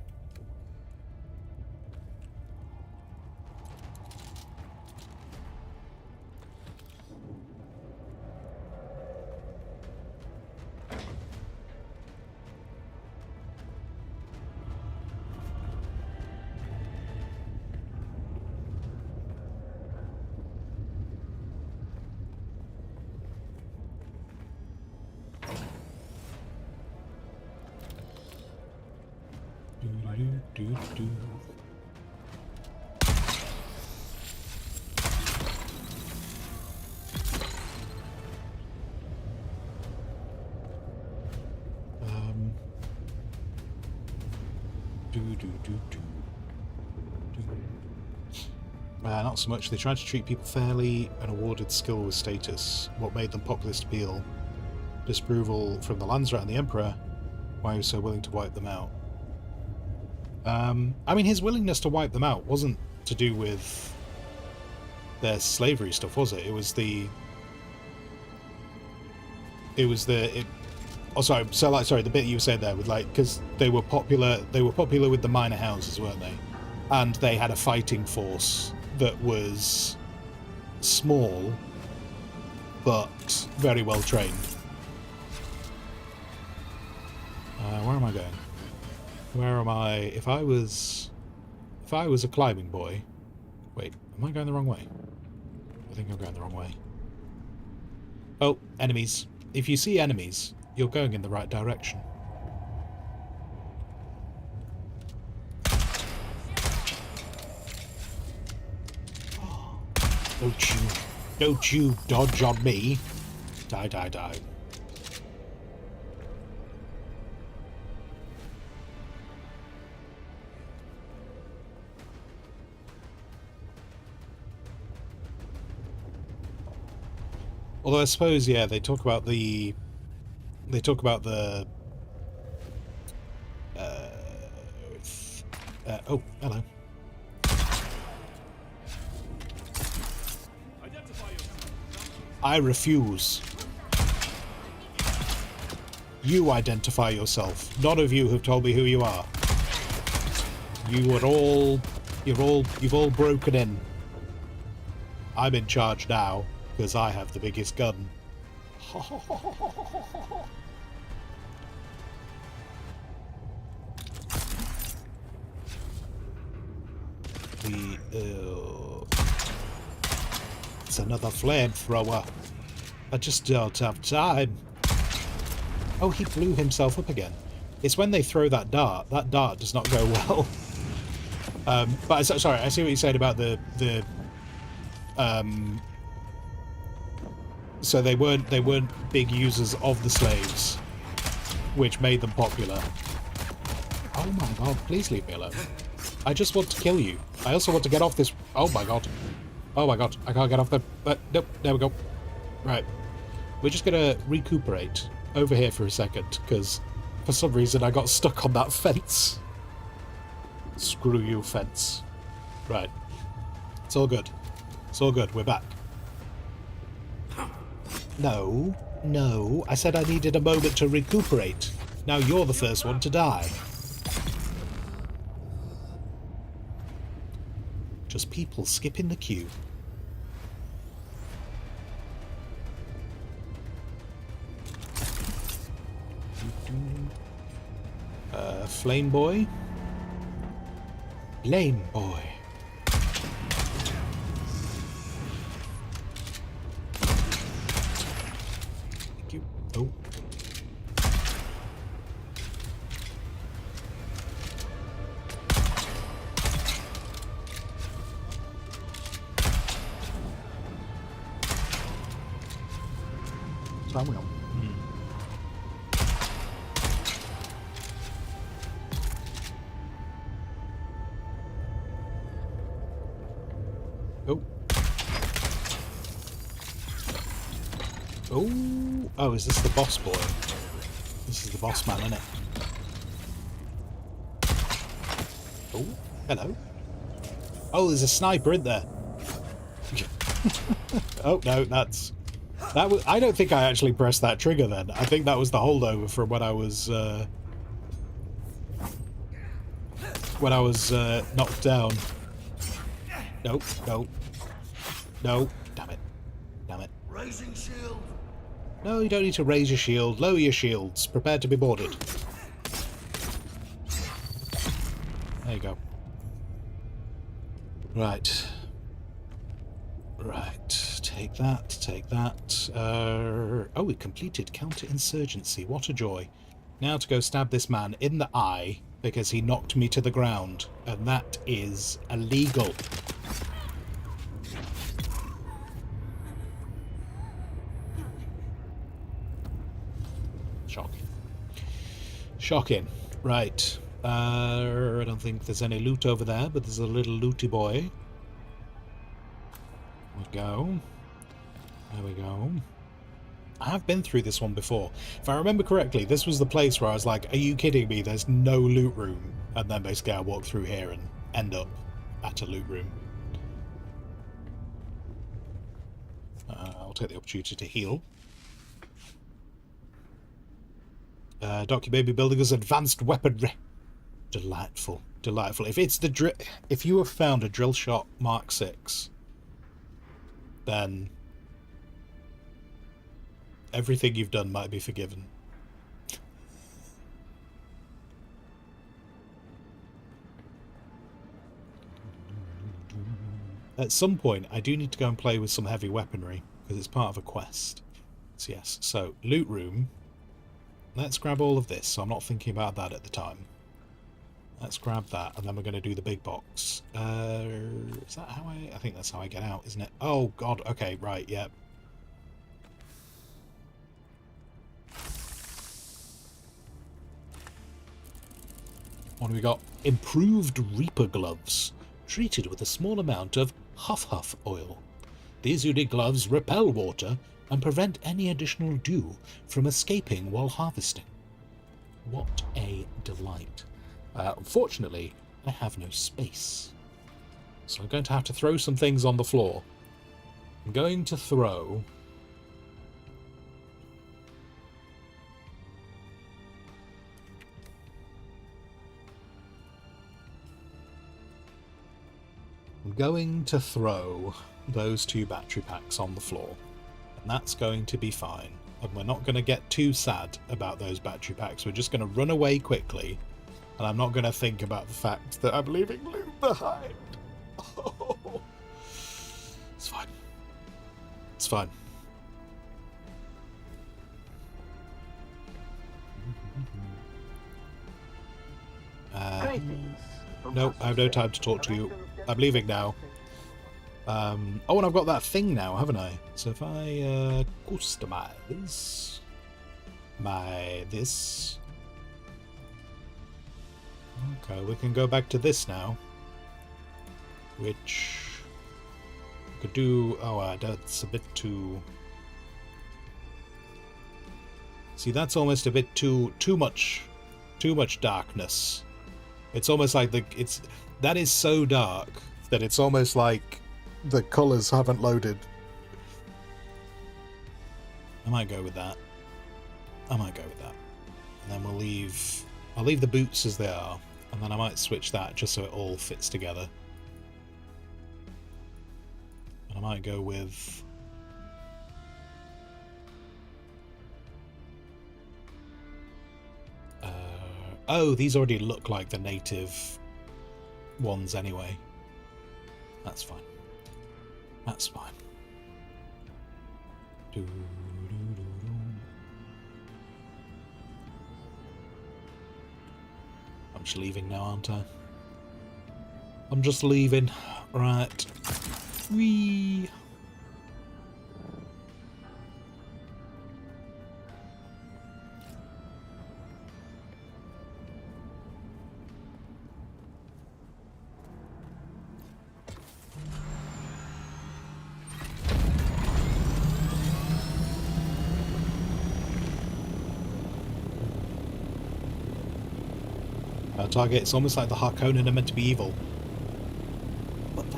Not so much. They tried to treat people fairly and awarded skill with status. What made them populist appeal? Disapproval from the Landsrat and the Emperor. Why he was so willing to wipe them out? I mean, his willingness to wipe them out wasn't to do with their slavery stuff, was it? It was the... Oh, sorry. So, like, sorry, the bit you said there with, like, because they were popular with the minor houses, weren't they? And they had a fighting force that was small, but very well trained. Where am I going? Where am I? If I was a climbing boy... Wait, am I going the wrong way? I think I'm going the wrong way. Oh, enemies. If you see enemies, you're going in the right direction. Don't you dodge on me. Die, die, die. Although I suppose, yeah, they talk about the... oh, hello. I refuse. You identify yourself. None of you have told me who you are. You've all broken in. I'm in charge now, because I have the biggest gun. It's another flamethrower. I just don't have time. Oh, he blew himself up again. It's when they throw that dart. That dart does not go well. But sorry, I see what you're saying about the so they weren't big users of the slaves, which made them popular. Oh my god, please leave me alone. I just want to kill you. I also want to get off this... Oh my god. Oh my god, I can't get off the... nope, there we go. Right. We're just gonna recuperate over here for a second, because for some reason I got stuck on that fence. Screw you, fence. Right. It's all good. It's all good, we're back. No, no, I said I needed a moment to recuperate. Now you're the first one to die. Just people skipping the queue. Flame boy. Lame boy. Thank you. Oh. Samuel. Oh. Oh. Oh, is this the boss boy? This is the boss man, isn't it? Oh, hello. Oh, there's a sniper in there. Oh, no, that's... That was, I don't think I actually pressed that trigger then. I think that was the holdover from when I was... knocked down. No, no. No. Damn it. Damn it. Raising shield. No, you don't need to raise your shield. Lower your shields. Prepare to be boarded. There you go. Right. Right. Take that. Take that. Oh, we completed counterinsurgency. What a joy. Now to go stab this man in the eye because he knocked me to the ground. And that is illegal. Shocking. Shocking. Right. I don't think there's any loot over there, but there's a little looty boy. There we go. There we go. I have been through this one before. If I remember correctly, this was the place where I was like, are you kidding me? There's no loot room. And then basically I walk through here and end up at a loot room. I'll take the opportunity to heal. Doc, your baby building us advanced weaponry. Delightful, delightful. If it's the if you have found a drill shot Mark 6, then everything you've done might be forgiven. At some point, I do need to go and play with some heavy weaponry because it's part of a quest. So yes, so loot room. Let's grab all of this. So I'm not thinking about that at the time. Let's grab that, and then we're going to do the big box. Is that how I think that's how I get out, isn't it? Oh, God. Okay, right, yep. What do we got? Improved Reaper gloves, treated with a small amount of Huff oil. These unique gloves repel water and prevent any additional dew from escaping while harvesting. What a delight. Unfortunately, I have no space. So I'm going to have to throw some things on the floor. I'm going to throw... those 2 battery packs on the floor. And that's going to be fine. And we're not going to get too sad about those battery packs. We're just going to run away quickly. And I'm not going to think about the fact that I'm leaving loot behind. Oh. It's fine. It's fine. No, I have no time to talk to you. I'm leaving now. Oh, and I've got that thing now, haven't I? So if I customize this... Okay, we can go back to this now. Which... we could do... oh, that's a bit too... See, that's almost a bit too much darkness. It's almost like that is so dark that it's almost like the colours haven't loaded. I might go with that. And then I'll leave the boots as they are, and then I might switch that just so it all fits together. And I might go with... oh, these already look like the native ones anyway. That's fine. That's fine. I'm just leaving now, aren't I? I'm just leaving. Right. Whee! Our target, it's almost like the Harkonnen are meant to be evil. But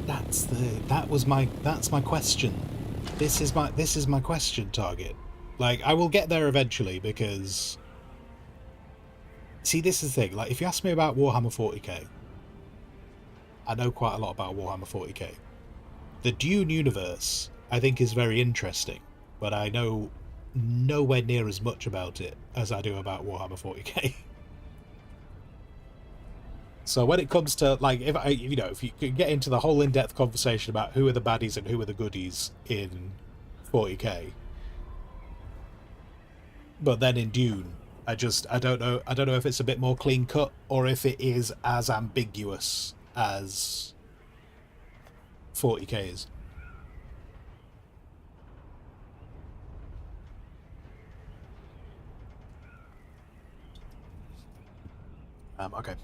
that's my question. This is my question, target. Like, I will get there eventually, because see, this is the thing, like, if you ask me about Warhammer 40k, I know quite a lot about Warhammer 40k. The Dune universe, I think, is very interesting, but I know nowhere near as much about it as I do about Warhammer 40k. So when it comes to, like, if you could get into the whole in-depth conversation about who are the baddies and who are the goodies in 40k, but then in Dune, I don't know if it's a bit more clean cut or if it is as ambiguous as 40k is. Okay.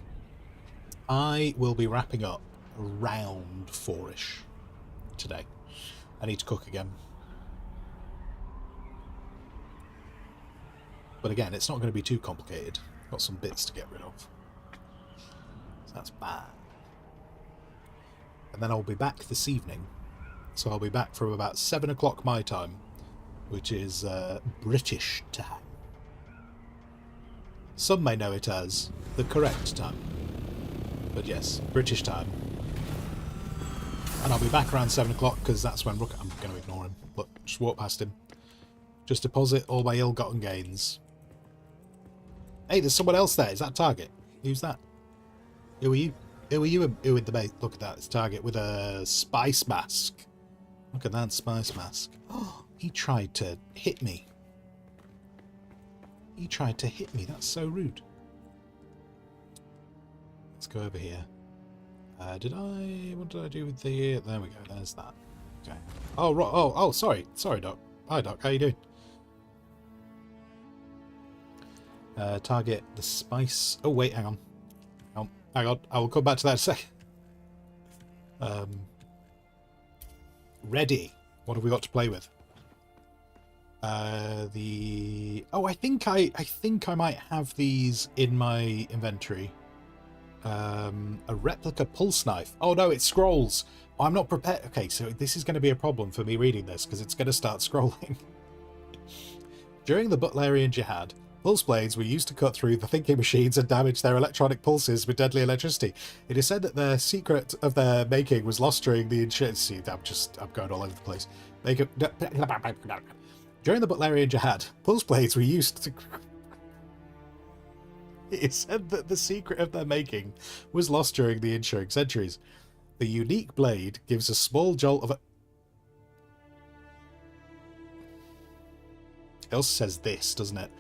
I will be wrapping up around 4ish today. I need to cook again. But again, it's not going to be too complicated. Got some bits to get rid of. So that's bad. And then I'll be back this evening. So I'll be back from about 7 o'clock my time, which is British time. Some may know it as the correct time. But yes, British time. And I'll be back around 7 o'clock, because that's when I'm going to ignore him. But just walk past him. Just deposit all my ill-gotten gains. Hey, there's someone else there. Is that Target? Who's that? Who are you? Who are you? Who in the base? Look at that. It's Target with a spice mask. Look at that spice mask. Oh, he tried to hit me. He tried to hit me. That's so rude. Let's go over here. What did I do with the... There we go. There's that. Okay. Oh, oh, sorry. Sorry, Doc. Hi, Doc. How you doing? Target the spice... Oh, wait, hang on. Hang on. I will come back to that in a second. Ready. What have we got to play with? Oh, I think I might have these in my inventory. A replica pulse knife. Oh no, it scrolls. Oh, I'm not prepared. Okay, so this is going to be a problem for me reading this, because it's going to start scrolling. During the Butlerian Jihad, pulse blades were used to cut through the thinking machines and damage their electronic pulses with deadly electricity. It is said that the secret of their making was lost during the insurgency. I'm going all over the place. During the Butlerian Jihad, pulse blades were used to... It is said that the secret of their making was lost during the ensuing centuries. The unique blade gives a small jolt of... It also says this, doesn't it?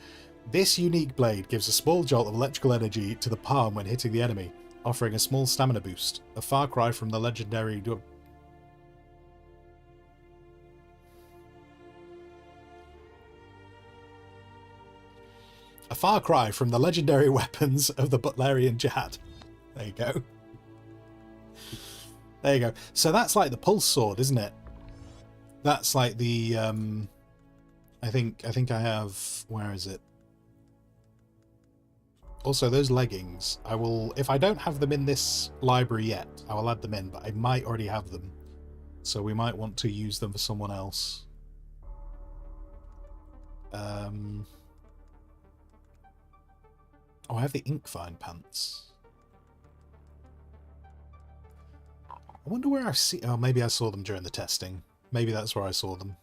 This unique blade gives a small jolt of electrical energy to the palm when hitting the enemy, offering a small stamina boost. A far cry from the legendary... A far cry from the legendary weapons of the Butlerian Jihad. There you go. There you go. So that's like the pulse sword, isn't it? That's like the... I think I have... Where is it? Also, those leggings, I will... If I don't have them in this library yet, I will add them in, but I might already have them. So we might want to use them for someone else. Oh, I have the Inkfine pants. I wonder where I see... Oh, maybe I saw them during the testing. Maybe that's where I saw them.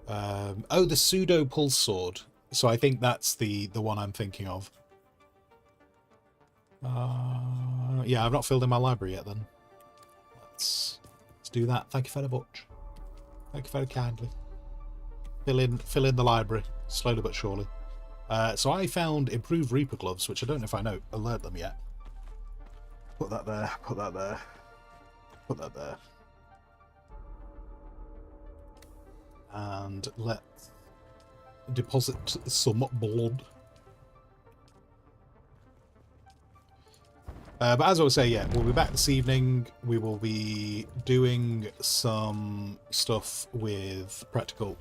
Oh, the pseudo pulse sword. So I think that's the one I'm thinking of. Yeah, I've not filled in my library yet then. Let's do that. Thank you very much. Thank you very kindly. Fill in the library, slowly but surely. So I found improved Reaper gloves, which I don't know if I alert them yet. Put that there, put that there, put that there. And let's deposit some blood. But as I was saying, yeah, we'll be back this evening. We will be doing some stuff with practical...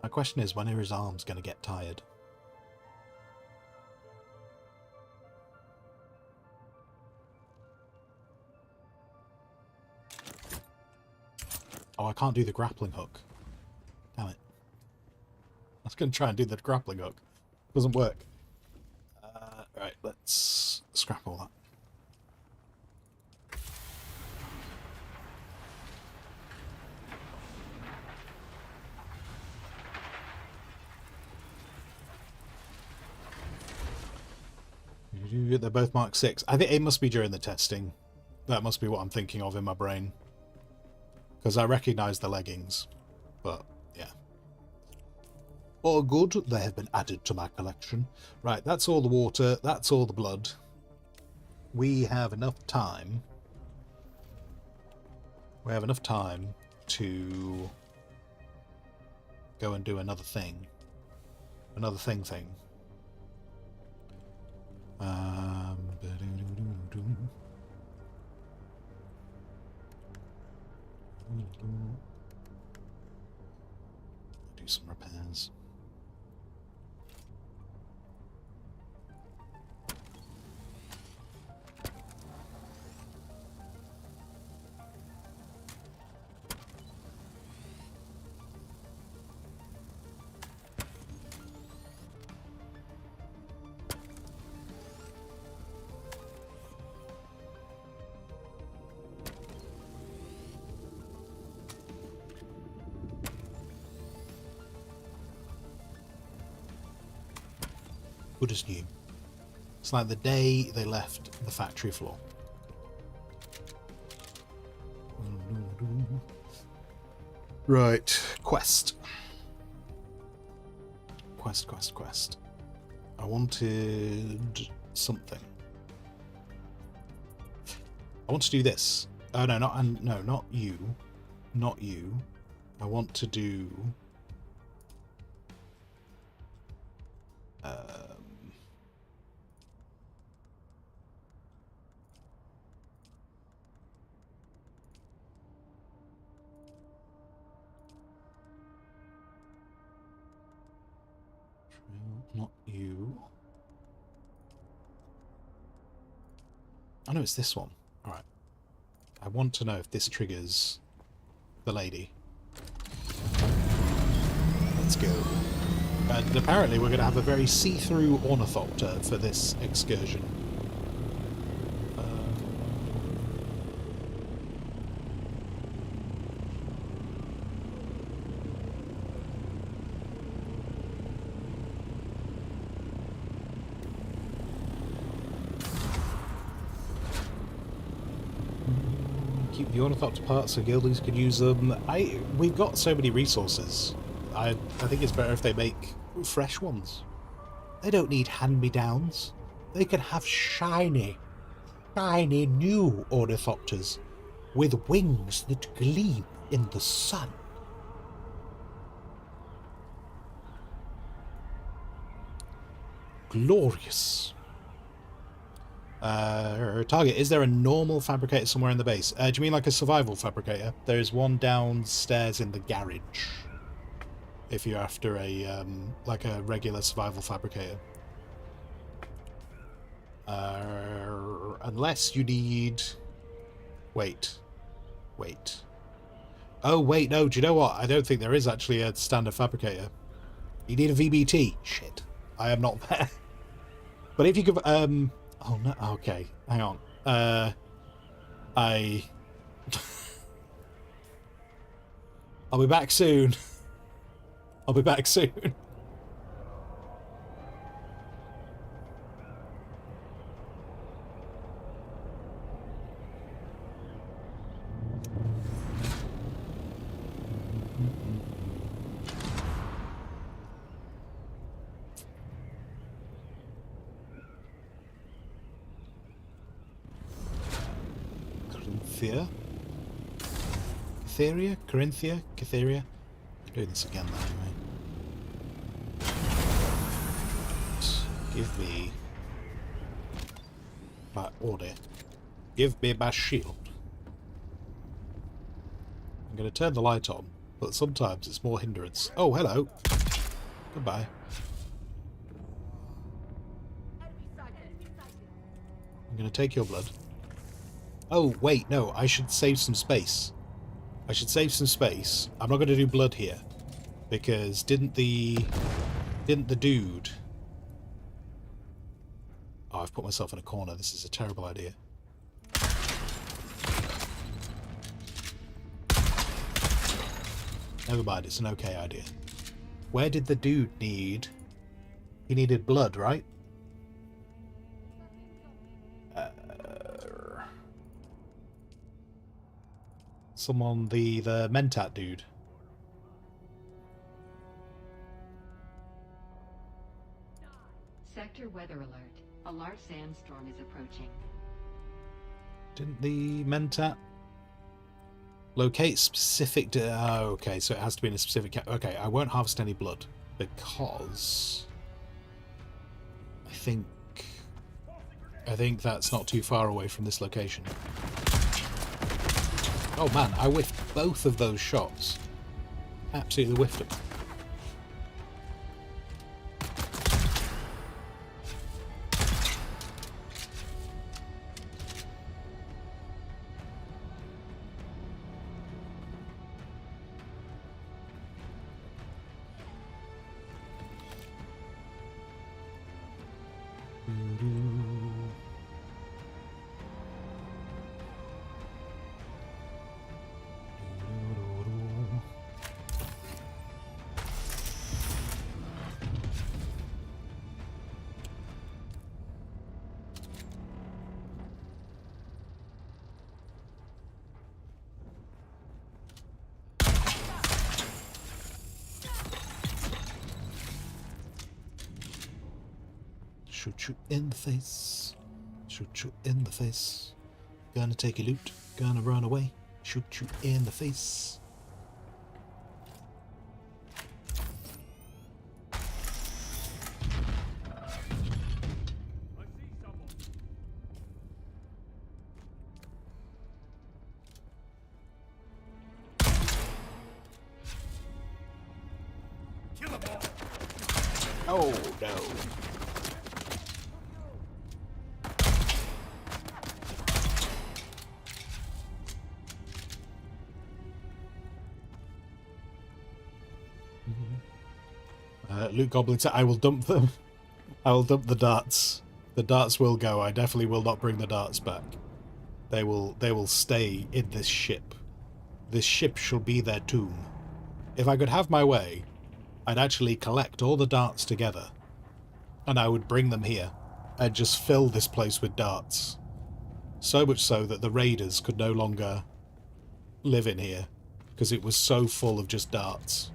My question is, when are his arms going to get tired? Oh, I can't do the grappling hook. Damn it. I was going to try and do the grappling hook. Doesn't work. Right, let's scrap all that. They're both Mark 6. I think it must be during the testing. That must be what I'm thinking of in my brain. Because I recognise the leggings. But, yeah. All good. They have been added to my collection. Right, that's all the water. That's all the blood. We have enough time. We have enough time to go and do another thing. Another thing. Do some repairs. Good as new. It's like the day they left the factory floor. Right, quest. Quest. I wanted something. I want to do this. Oh no, not you. Not you. I want to do not you. Oh no, it's this one. Alright. I want to know if this triggers the lady. Let's go. And apparently we're going to have a very see-through ornithopter for this excursion. Keep the ornithopter parts so guildies could use them. We've got so many resources. I think it's better if they make fresh ones. They don't need hand-me-downs. They can have shiny new ornithopters with wings that gleam in the sun. Glorious. Target, is there a normal fabricator somewhere in the base? Do you mean like a survival fabricator? There's one downstairs in the garage. If you're after a, like a regular survival fabricator. Unless you need... Wait. Oh, wait, no, do you know what? I don't think there is actually a standard fabricator. You need a VBT. Shit. I am not there. But if you could, oh, no, okay, hang on. I'll be back soon. I'll be back soon. Corinthia? Cytheria? I'm doing this again now, anyway. Give me my order. Give me my shield. I'm going to turn the light on but sometimes it's more hindrance. Oh, hello. Goodbye. I'm going to take your blood. Oh, wait, no, I should save some space. I should save some space. I'm not going to do blood here. Because didn't the dude... Oh, I've put myself in a corner. This is a terrible idea. Never mind, it's an okay idea. Where did the dude need... He needed blood, right? Someone, the Mentat dude. Sector weather alert. A large sandstorm is approaching. Didn't the Mentat locate specific... Oh, okay, so it has to be in a specific... Okay, I won't harvest any blood because I think that's not too far away from this location. Oh man, I whiffed both of those shots. Absolutely whiffed them. Shoot you in the face. Shoot you in the face. Gonna take your loot. Gonna run away. Shoot you in the face. Oh no. Loot goblins, I will dump them. I will dump the darts. The darts will go. I definitely will not bring the darts back. They will stay in this ship. This ship shall be their tomb. If I could have my way, I'd actually collect all the darts together and I would bring them here and just fill this place with darts. So much so that the raiders could no longer live in here because it was so full of just darts.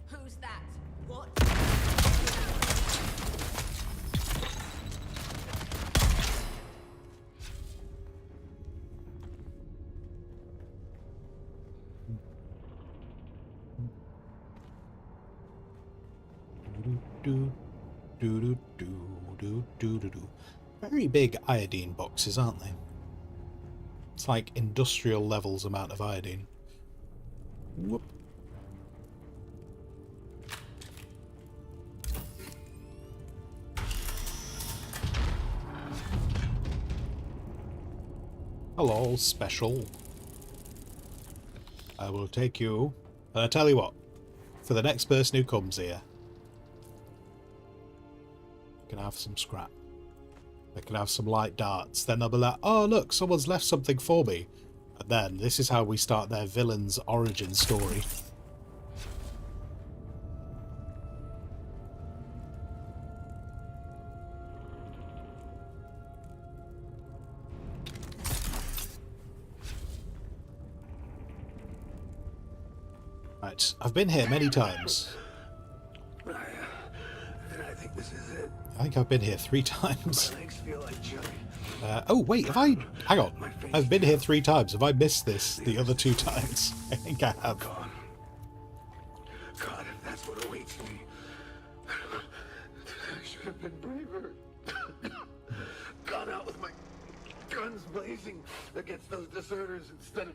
Who's that? What? Very big iodine boxes, aren't they? It's like industrial levels amount of iodine. Whoop. Hello, special. I will take you. And I tell you what, for the next person who comes here, can have some scrap. They can have some light darts. Then they'll be like, oh look, someone's left something for me. And then this is how we start their villain's origin story. Right, I've been here many times. I think this is it. I think I've been here 3 times. My legs feel like jelly. Oh wait, have I... Hang on. I've been here 3 times. Have I missed this the other 2 times? I think I have. Gone. guns blazing against those deserters instead of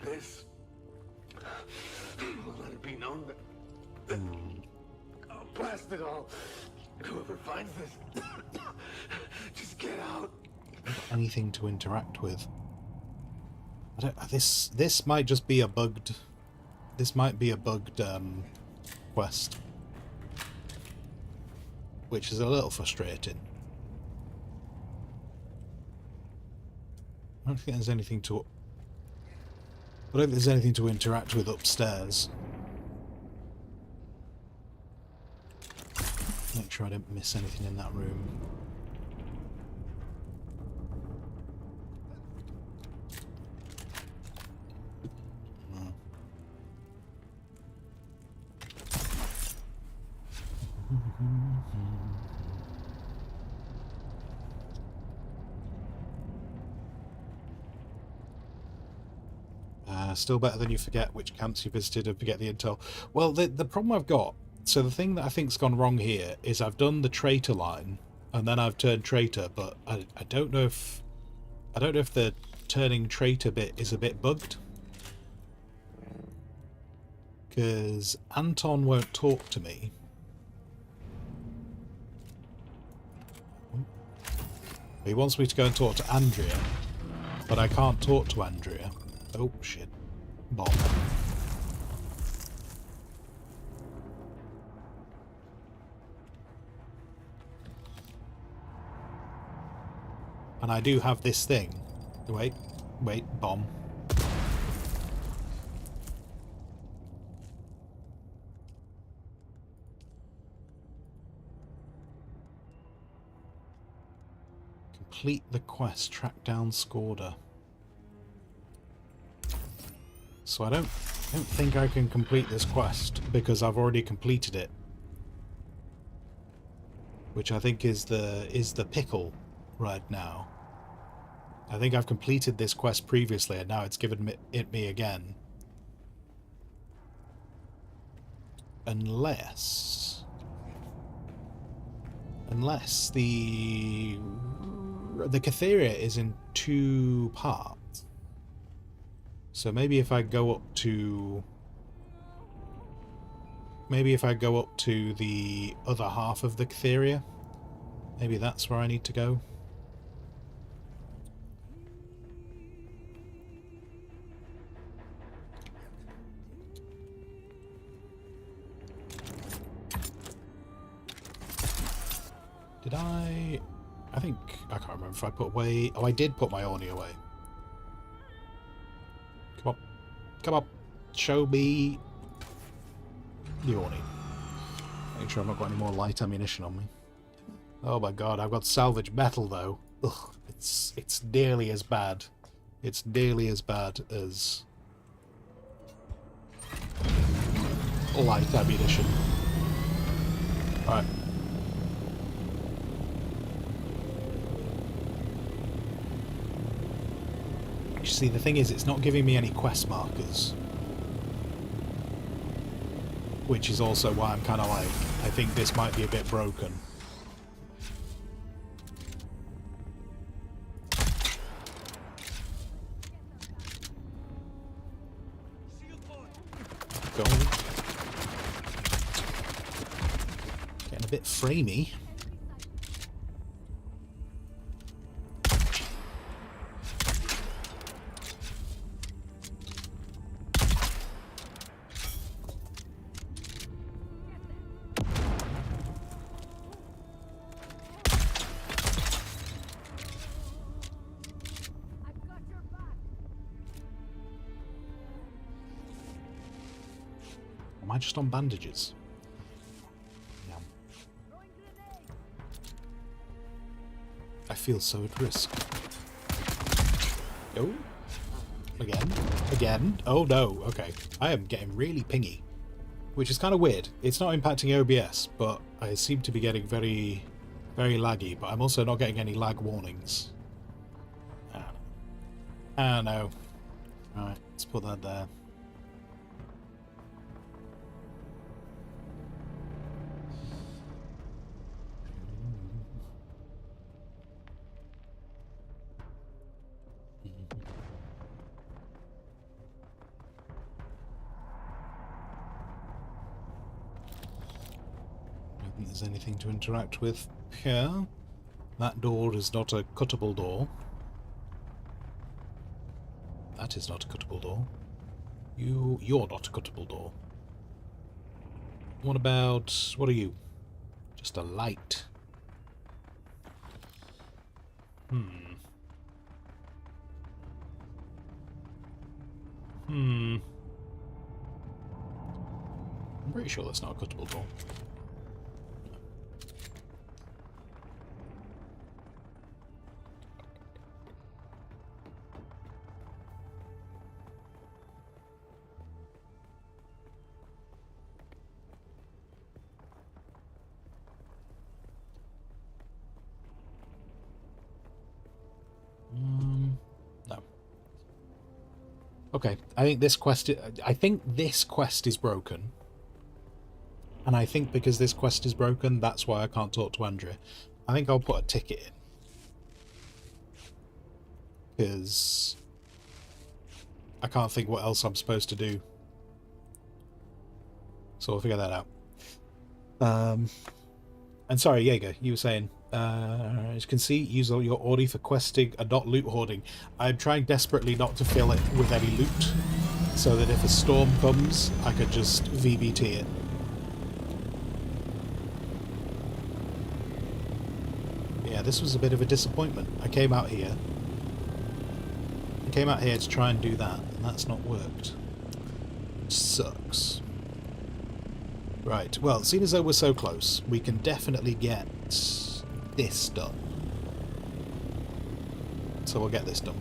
this. We'll let it be known that I'll blast it all. Whoever finds this, just get out. Anything to interact with? I don't. This might just be a bugged. This might be a bugged quest, which is a little frustrating. I don't think there's anything to. I don't think there's anything to interact with upstairs. Make sure I don't miss anything in that room. No. Still better than you forget which camps you visited and forget the intel. Well, the problem I've got, so the thing that I think's gone wrong here is I've done the traitor line and then I've turned traitor, but I don't know if the turning traitor bit is a bit bugged, because Anton won't talk to me. He wants me to go and talk to Andrea, but I can't talk to Andrea. Oh shit. Bomb. And I do have this thing. Wait, bomb. Complete the quest, track down Scorder. So I don't think I can complete this quest because I've already completed it, which I think is the pickle right now. I think I've completed this quest previously and now it's given it me again. Unless the Catheria is in 2 parts. So maybe if I go up to the other half of the Catheria, maybe that's where I need to go. Did I think I can't remember if I put away. Oh, I did put my Orni away. Come on, show me the Orni. Make sure I've not got any more light ammunition on me. Oh my god, I've got salvage metal though. Ugh, it's nearly as bad. It's nearly as bad as light ammunition. Alright. See, the thing is, it's not giving me any quest markers. Which is also why I'm kind of like, I think this might be a bit broken. Going. Getting a bit framey. Am I just on bandages? Yeah. I feel so at risk. Oh. Again. Oh no, okay. I am getting really pingy. Which is kind of weird. It's not impacting OBS, but I seem to be getting very, very laggy, but I'm also not getting any lag warnings. Ah, no. Alright, let's put that there. there's anything to interact with here. That door is not a cuttable door. That is not a cuttable door. You're not a cuttable door. What about... what are you? Just a light. I'm pretty sure that's not a cuttable door. No. Okay, I think this quest is broken. And I think because this quest is broken, that's why I can't talk to Andrea. I think I'll put a ticket in. Because I can't think what else I'm supposed to do. So we'll figure that out. And sorry, Jaeger, you were saying, as you can see, use all your Audi for questing and not loot hoarding. I'm trying desperately not to fill it with any loot, so that if a storm comes, I could just VBT it. Yeah, this was a bit of a disappointment. I came out here to try and do that, and that's not worked. Sucks. Right, well, seeing as though we're so close, we can definitely get this done. So we'll get this done.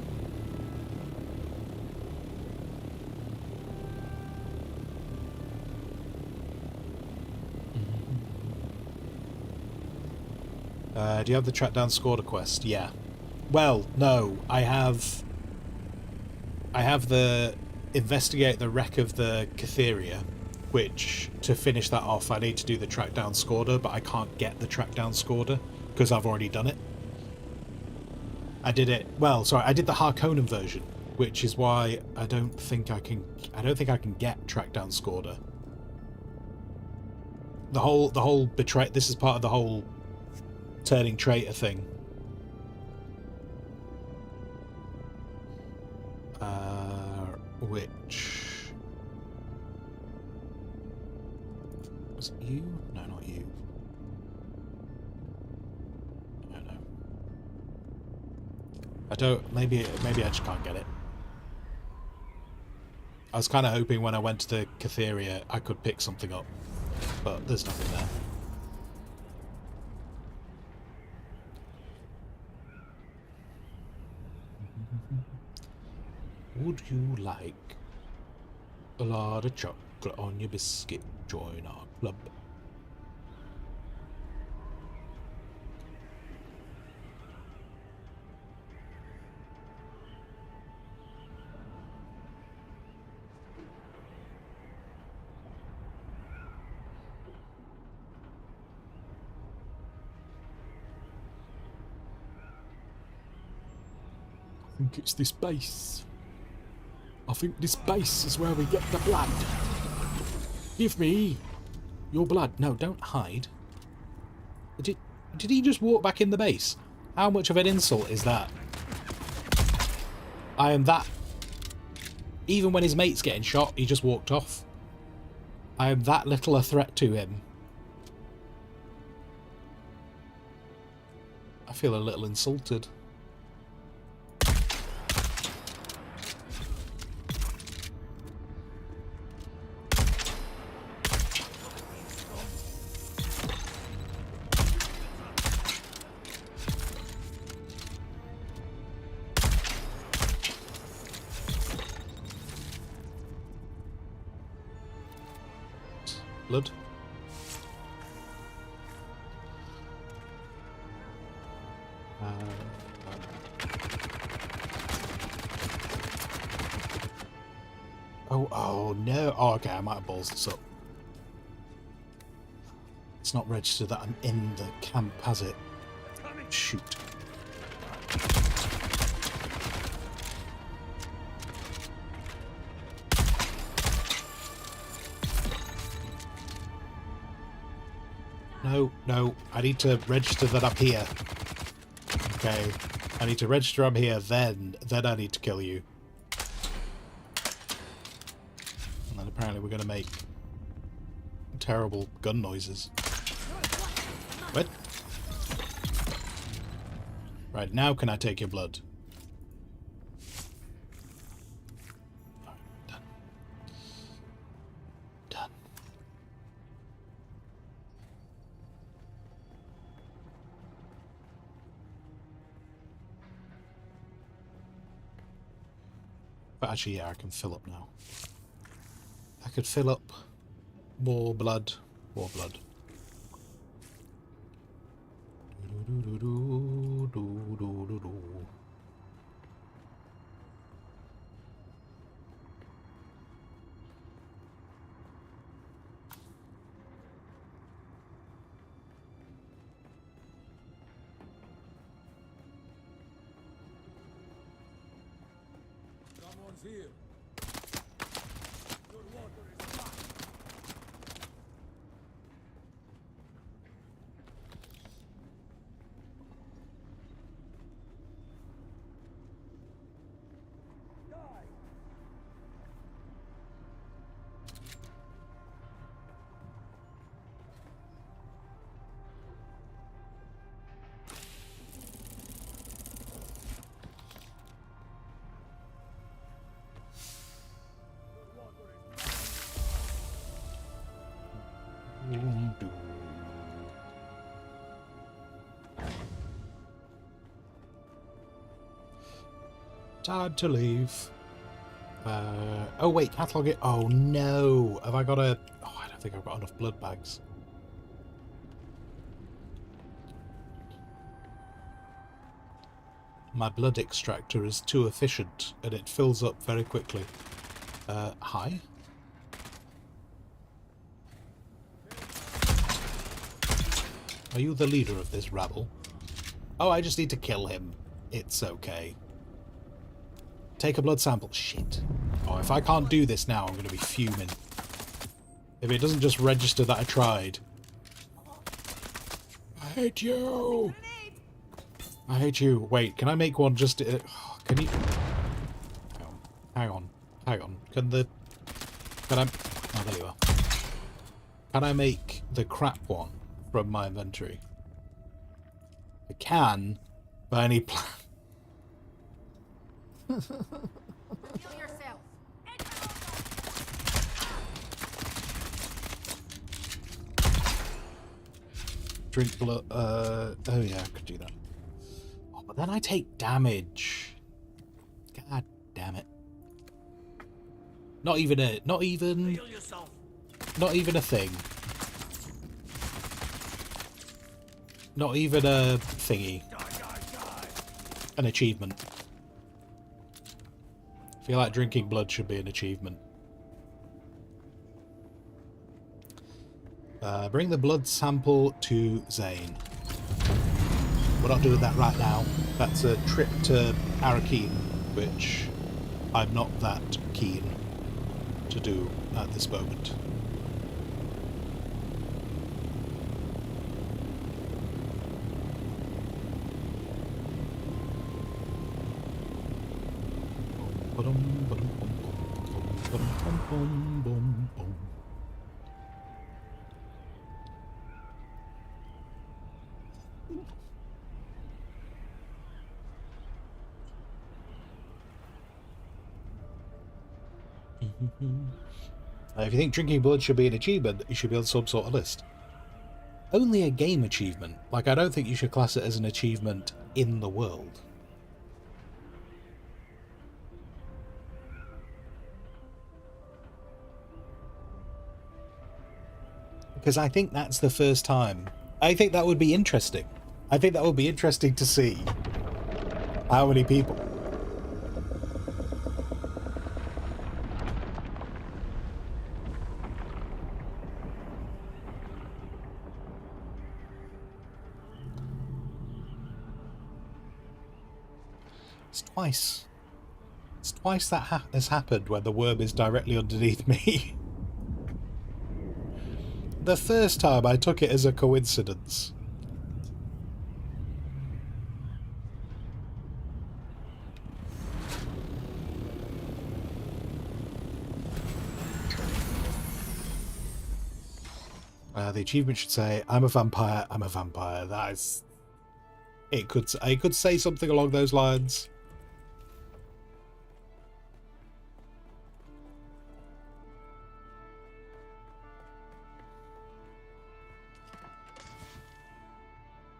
Do you have the track down Scorder quest? Yeah. Well, no, I have the investigate the wreck of the Catheria, which, to finish that off, I need to do the track down Scorder, but I can't get the track down Scorder because I've already done it. I did it, well, sorry, I did the Harkonnen version, which is why I don't think I can get track down Scorder. The whole betray, this is part of the whole turning traitor thing. Which... was it you? No, not you. I don't know. I don't... Maybe I just can't get it. I was kind of hoping when I went to the Catheria I could pick something up, but there's nothing there. Would you like a lot of chocolate on your biscuit? Join our club. I think it's this base. I think this base is where we get the blood. Give me your blood. No, don't hide. Did he just walk back in the base? How much of an insult is that? I am that... Even when his mate's getting shot, he just walked off. I am that little a threat to him. I feel a little insulted. Blood. Oh no. Oh, okay, I might have balls this up. It's not registered that I'm in the camp, has it? Shoot. No, no. I need to register that I'm here. Okay. I need to register I'm here, then I need to kill you. And then apparently we're going to make terrible gun noises. What? Right, now can I take your blood? Done. Done. But actually, yeah, I can fill up now. I could fill up more blood. More blood. Someone's here. Your water is hot. Time to leave. Oh wait, catalog it. Oh no! Have I got a... Oh, I don't think I've got enough blood bags. My blood extractor is too efficient and it fills up very quickly. Hi? Are you the leader of this rabble? Oh, I just need to kill him. It's okay. Take a blood sample. Shit. Oh, if I can't do this now, I'm going to be fuming. If it doesn't just register that I tried. I hate you! I hate you. Wait, can I make one just... can you... Hang on. Hang on. Can I... Oh, there you are. Can I make the crap one from my inventory? I can, but I need plan. Drink blood. Oh yeah, I could do that. Oh, but then I take damage. God damn it. Not even a thing. Not even a thingy. An achievement. I feel like drinking blood should be an achievement. Bring the blood sample to Zane. We're not doing that right now. That's a trip to Arakeen, which I'm not that keen to do at this moment. If you think drinking blood should be an achievement, you should be on some sort of list. Only a game achievement. Like, I don't think you should class it as an achievement in the world. Because I think that's the first time. I think that would be interesting. I think that would be interesting to see how many people. It's twice. It's twice that has happened when the worm is directly underneath me. the first time I took it as a coincidence. The achievement should say, "I'm a vampire. I'm a vampire." That is. It could say something along those lines.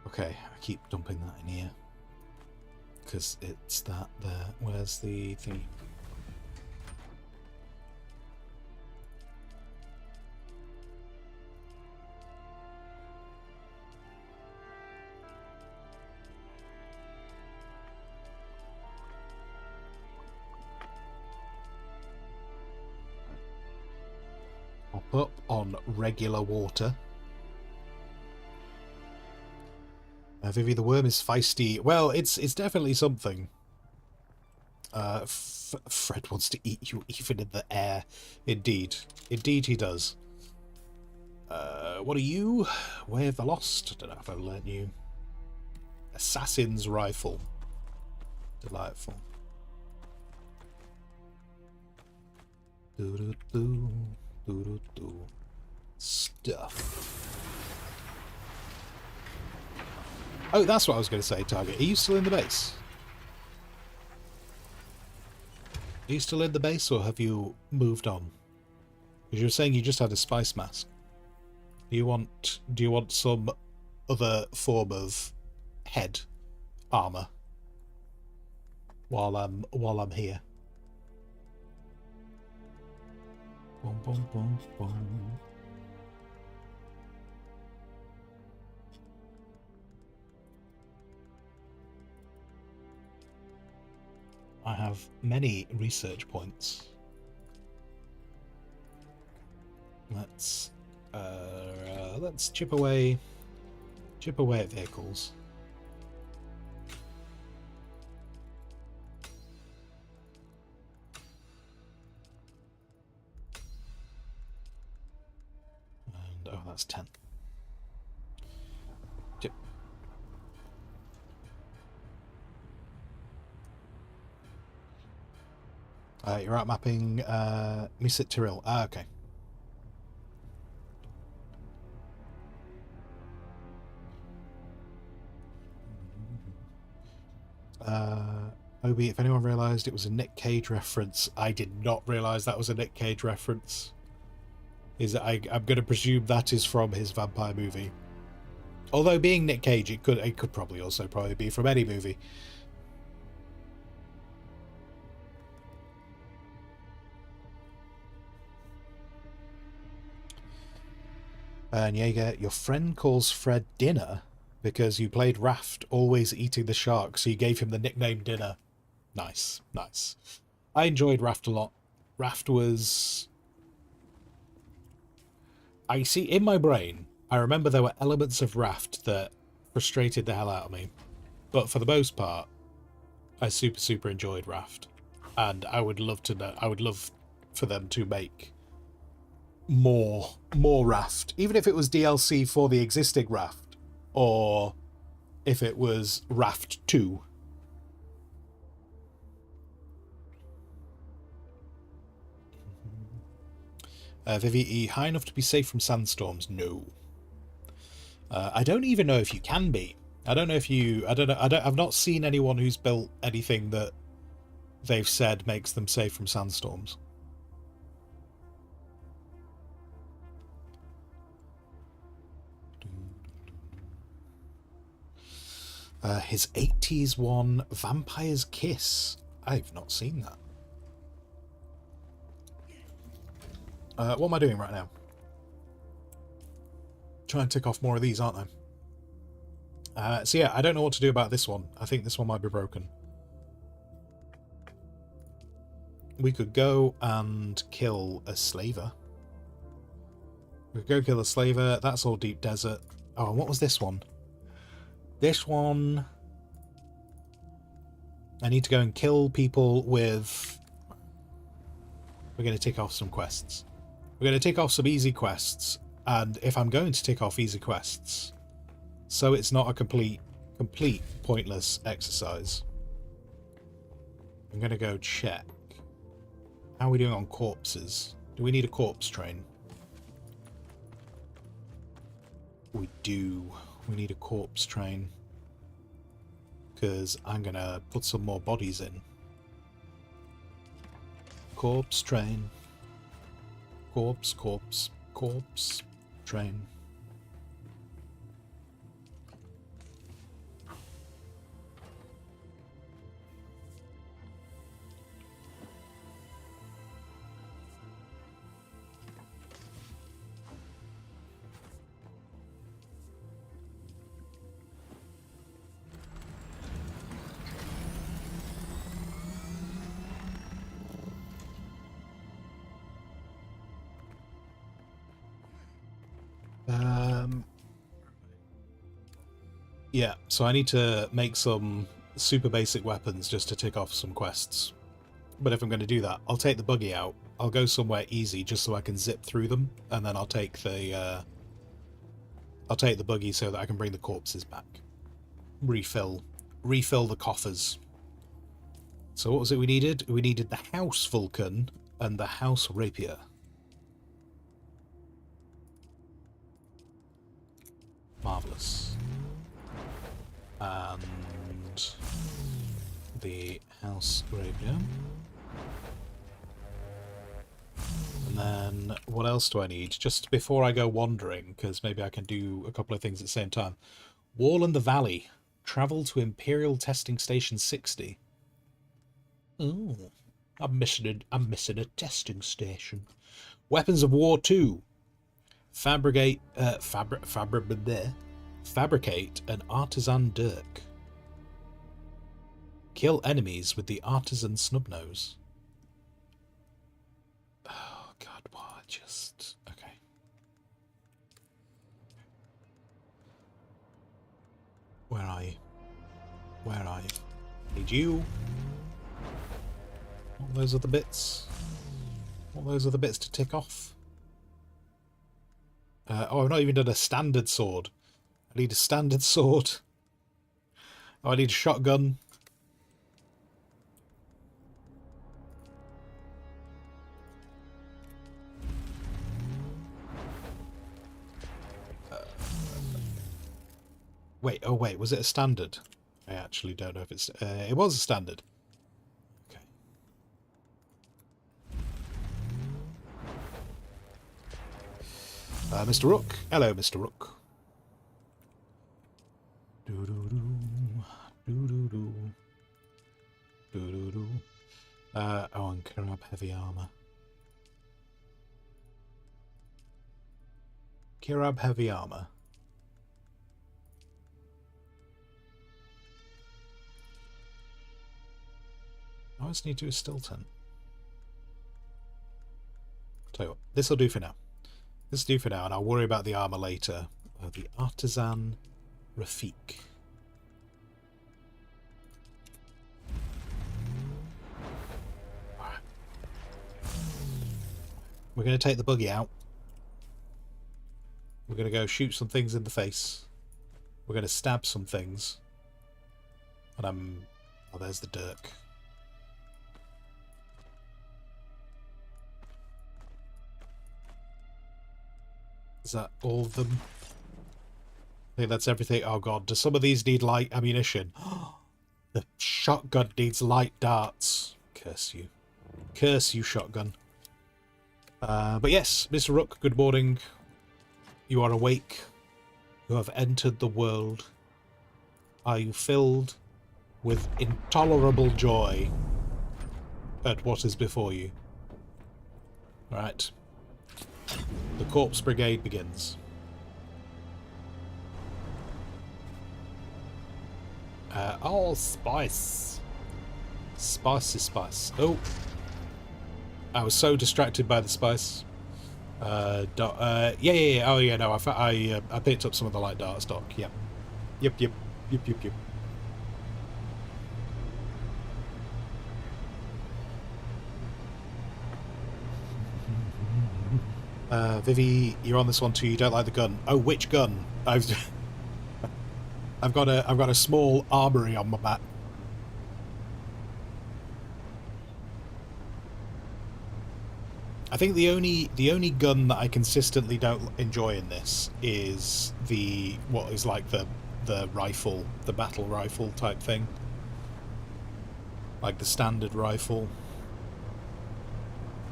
Okay, I keep dumping that in here because it's that there. Where's the thing? Pop up on regular water. Vivi the worm is feisty. Well, it's definitely something. Fred wants to eat you even in the air. Indeed. Indeed he does. What are you? Way of the Lost? I don't know if I've learnt you. Assassin's Rifle. Delightful. Doo-doo-doo. Doo-doo-doo. Stuff. Oh, that's what I was going to say, Target. Are you still in the base? Are you still in the base, or have you moved on? Because you were saying you just had a spice mask. Do you want some other form of head armor while I'm here? Boom, boom, boom, boom. I have many research points. Let's chip away at vehicles. And oh, that's 10. Chip. You're out mapping Misit Tyrell. Ah, okay. Obi, if anyone realised it was a Nick Cage reference, I did not realise that was a Nick Cage reference. I'm going to presume that is from his vampire movie. Although being Nick Cage, it could probably also be from any movie. And Jaeger, your friend calls Fred Dinner because you played Raft, always eating the shark, so you gave him the nickname Dinner. Nice, nice. I enjoyed Raft a lot. Raft was... I see, in my brain, I remember there were elements of Raft that frustrated the hell out of me. But for the most part, I super enjoyed Raft. And I would love for them to make more Raft, even if it was DLC for the existing Raft, or if it was Raft 2. Vivi, high enough to be safe from sandstorms? No. I don't even know if you can be. I don't know if you... I've not seen anyone who's built anything that they've said makes them safe from sandstorms. His 80s one, Vampire's Kiss. I've not seen that. What am I doing right now? Try and tick off more of these, aren't I? So yeah, I don't know what to do about this one. I think this one might be broken. We could go and kill a slaver. We could go kill a slaver. That's all deep desert. Oh, and what was this one? This one... I need to go and kill people with... We're going to tick off some quests. We're going to tick off some easy quests, And if I'm going to tick off easy quests, so it's not a complete pointless exercise, I'm going to go check. How are we doing on corpses? Do we need a corpse train? We do. We need a corpse train. Because I'm going to put some more bodies in. Corpse train. Corpse train. Yeah, so I need to make some super basic weapons just to tick off some quests. But if I'm going to do that, I'll take the buggy out. I'll go somewhere easy just so I can zip through them, and then I'll take the buggy so that I can bring the corpses back. Refill the coffers. So what was it we needed? We needed the House Vulcan and the House Rapier. Marvellous. And the House Rapier. And then what else do I need? Just before I go wandering, because maybe I can do a couple of things at the same time. Wall in the Valley. Travel to Imperial Testing Station 60. Oh, I'm missing a testing station. Weapons of War 2. Fabricate an artisan dirk. Kill enemies with the artisan snubnose. Oh god, what? Just okay. Where are you? Where are you? Need you. All those other bits. All those other bits to tick off. Oh, I've not even done a standard sword. I need a standard sword. Oh, I need a shotgun. Wait, oh wait, was it a standard? I actually don't know if it's... it was a standard. Okay. Mr. Rook. Hello, Mr. Rook. Oh, and Kirab heavy armor. Kirab heavy armor. I always need to do a Stilton. Tell you what, this'll do for now. This'll do for now, and I'll worry about the armor later. The Artisan Rafik. Alright. We're going to take the buggy out. We're going to go shoot some things in the face. We're going to stab some things. And oh, there's the dirk. Is that all of them? I think that's everything. Oh god, do some of these need light ammunition? The shotgun needs light darts. Curse you. Curse you, shotgun. But yes, Mr. Rook, good morning. You are awake. You have entered the world. Are you filled with intolerable joy at what is before you? Right. The Corpse Brigade begins. Oh, spice. Spicy spice. Oh. I was so distracted by the spice. Yeah. Oh, yeah, no, I picked up some of the light dart stock. Yep. Yep. Vivi, you're on this one too. You don't like the gun. Oh, which gun? I've got a small armory on my back. I think the only gun that I consistently don't enjoy in this is what is like the rifle, the battle rifle type thing, like the standard rifle.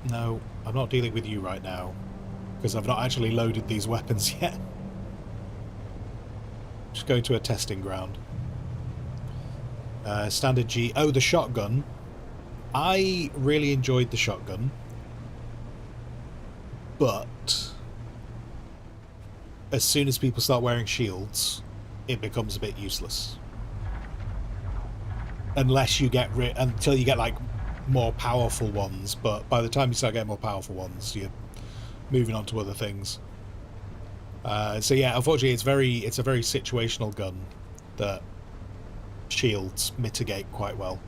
No, I'm not dealing with you right now because I've not actually loaded these weapons yet. Just going to a testing ground. Standard G. Oh, the shotgun. I really enjoyed the shotgun. But as soon as people start wearing shields, it becomes a bit useless. Unless you get until you get like more powerful ones, but by the time you start getting more powerful ones, you're moving on to other things. So yeah, unfortunately, it's a very situational gun that shields mitigate quite well.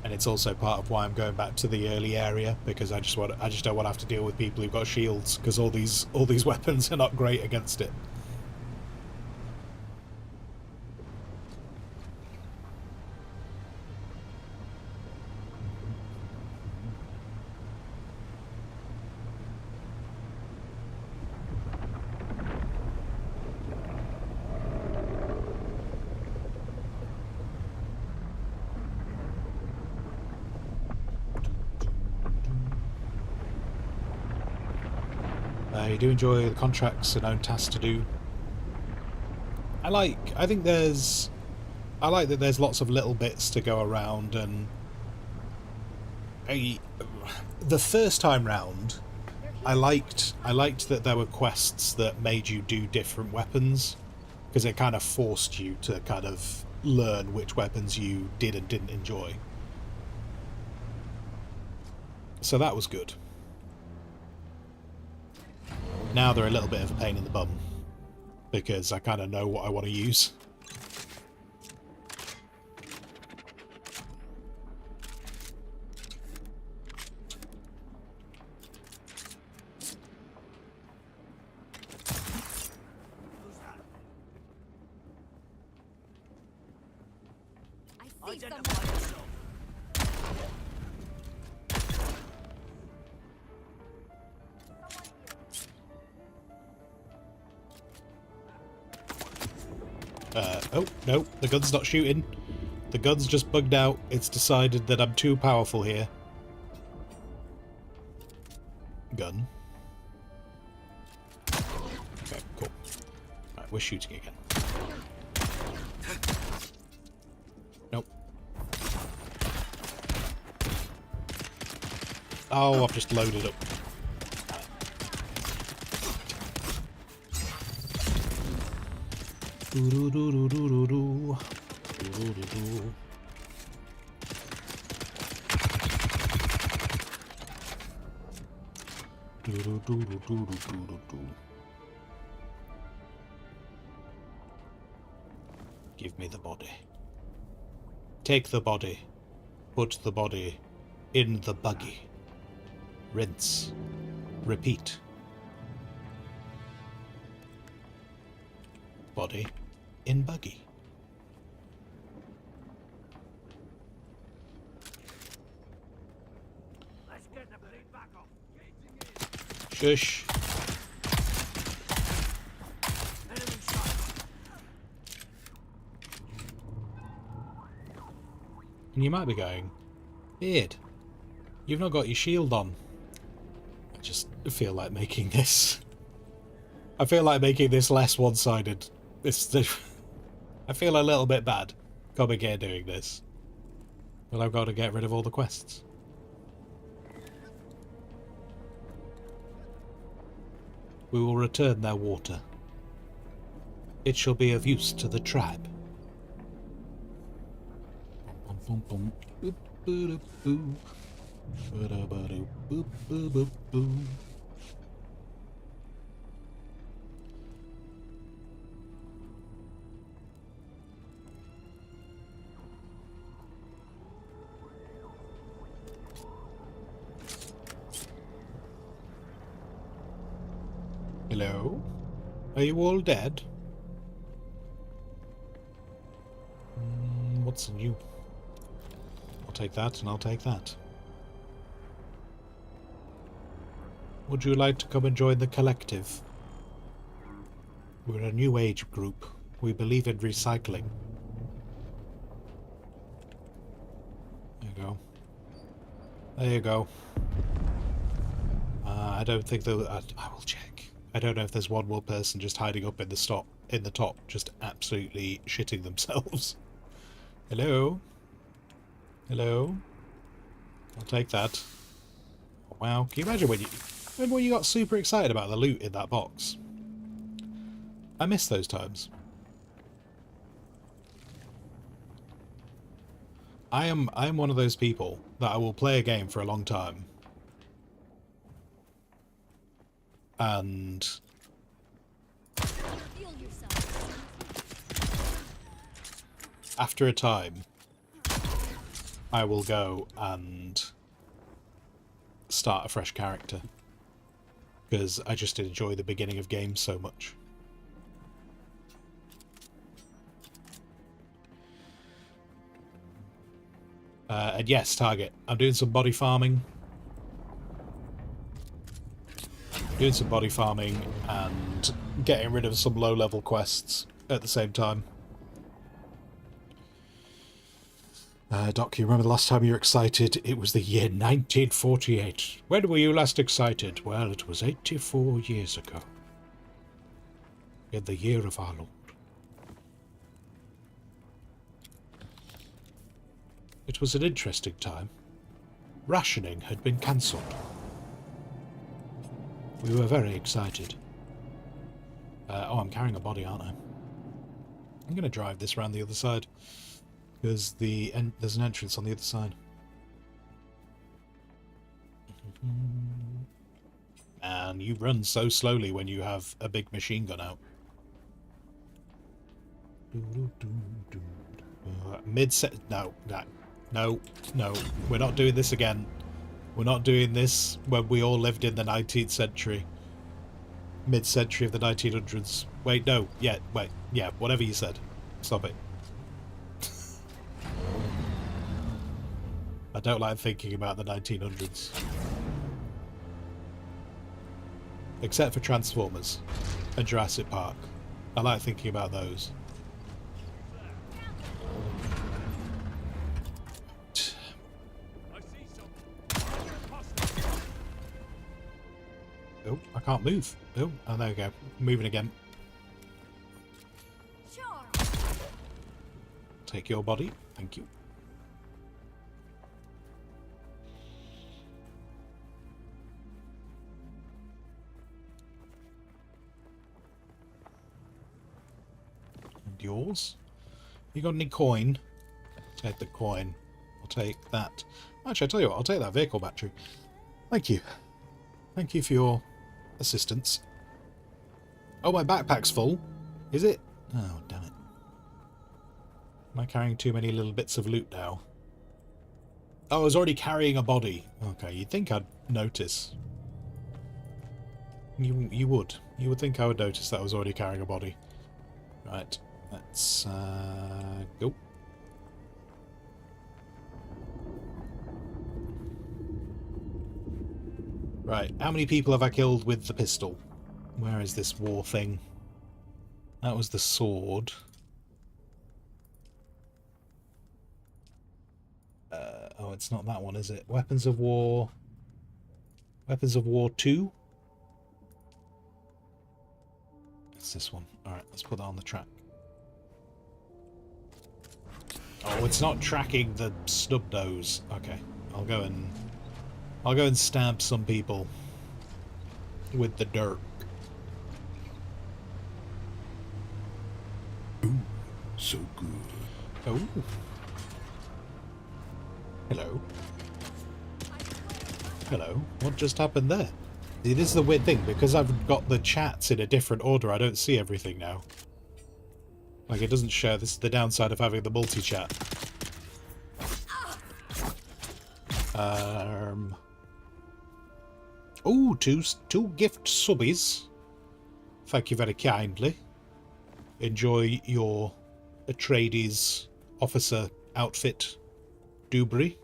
And it's also part of why I'm going back to the early area, because I just don't want to have to deal with people who've got shields, because all these weapons are not great against it. I do enjoy the contracts and own tasks to do. I like that there's lots of little bits to go around, and the first time round I liked that there were quests that made you do different weapons, because it kind of forced you to kind of learn which weapons you did and didn't enjoy. So that was good. Now they're a little bit of a pain in the bum, because I kind of know what I want to use. I see someone. Oh, no, the gun's not shooting. The gun's just bugged out. It's decided that I'm too powerful here. Gun. Okay, cool. Right, we're shooting again. Nope. Oh, I've just loaded up. Do do do do do do do do do. Do do do do do do do. Give me the body. Take the body. Put the body in the buggy. Rinse. Repeat. Body in buggy. Let's get the blade back off. Shush. Enemy shot. And you might be going, Beard, you've not got your shield on. I just feel like making this. I feel like making this less one-sided. I feel a little bit bad coming here doing this. Well, I've got to get rid of all the quests. We will return their water. It shall be of use to the tribe. Hello? Are you all dead? What's new? I'll take that and I'll take that. Would you like to come and join the collective? We're a new age group. We believe in recycling. There you go. There you go. I don't think there. I will check. I don't know if there's one more person just hiding up in the top, just absolutely shitting themselves. Hello? Hello? I'll take that. Wow, can you imagine when you got super excited about the loot in that box? I miss those times. I am one of those people that I will play a game for a long time. And after a time, I will go and start a fresh character. Because I just enjoy the beginning of games so much. And yes, target. I'm doing some body farming. Doing some body farming and getting rid of some low-level quests at the same time. Doc, you remember the last time you were excited? It was the year 1948. When were you last excited? Well, it was 84 years ago. In the year of our Lord. It was an interesting time. Rationing had been cancelled. We were very excited. Oh, I'm carrying a body, aren't I? I'm going to drive this around the other side. Because there's an entrance on the other side. And you run so slowly when you have a big machine gun out. Mid-set... No. We're not doing this again. We're not doing this when we all lived in the 19th century. Mid-century of the 1900s. Wait, no. Yeah, wait. Yeah, whatever you said. Stop it. I don't like thinking about the 1900s. Except for Transformers and Jurassic Park. I like thinking about those. Oh, I can't move. Oh, there we go. Moving again. Take your body. Thank you. And yours? You got any coin? Take the coin. I'll take that. Actually, I'll tell you what. I'll take that vehicle battery. Thank you. Thank you for your assistance. Oh, my backpack's full. Is it? Oh, damn it. Am I carrying too many little bits of loot now? Oh, I was already carrying a body. Okay, you'd think I'd notice. You would. You would think I would notice that I was already carrying a body. Right, let's go. Right, how many people have I killed with the pistol? Where is this war thing? That was the sword. Oh, it's not that one, is it? Weapons of War... Weapons of War 2? It's this one. Alright, let's put that on the track. Oh, it's not tracking the snub nose. Okay, I'll go and stab some people with the dirt. Ooh, so good. Oh. Hello. Hello. What just happened there? See, this is the weird thing. Because I've got the chats in a different order, I don't see everything now. Like, it doesn't show. This is the downside of having the multi-chat. Ooh, two gift subbies. Thank you very kindly. Enjoy your Atreides officer outfit, Dubry.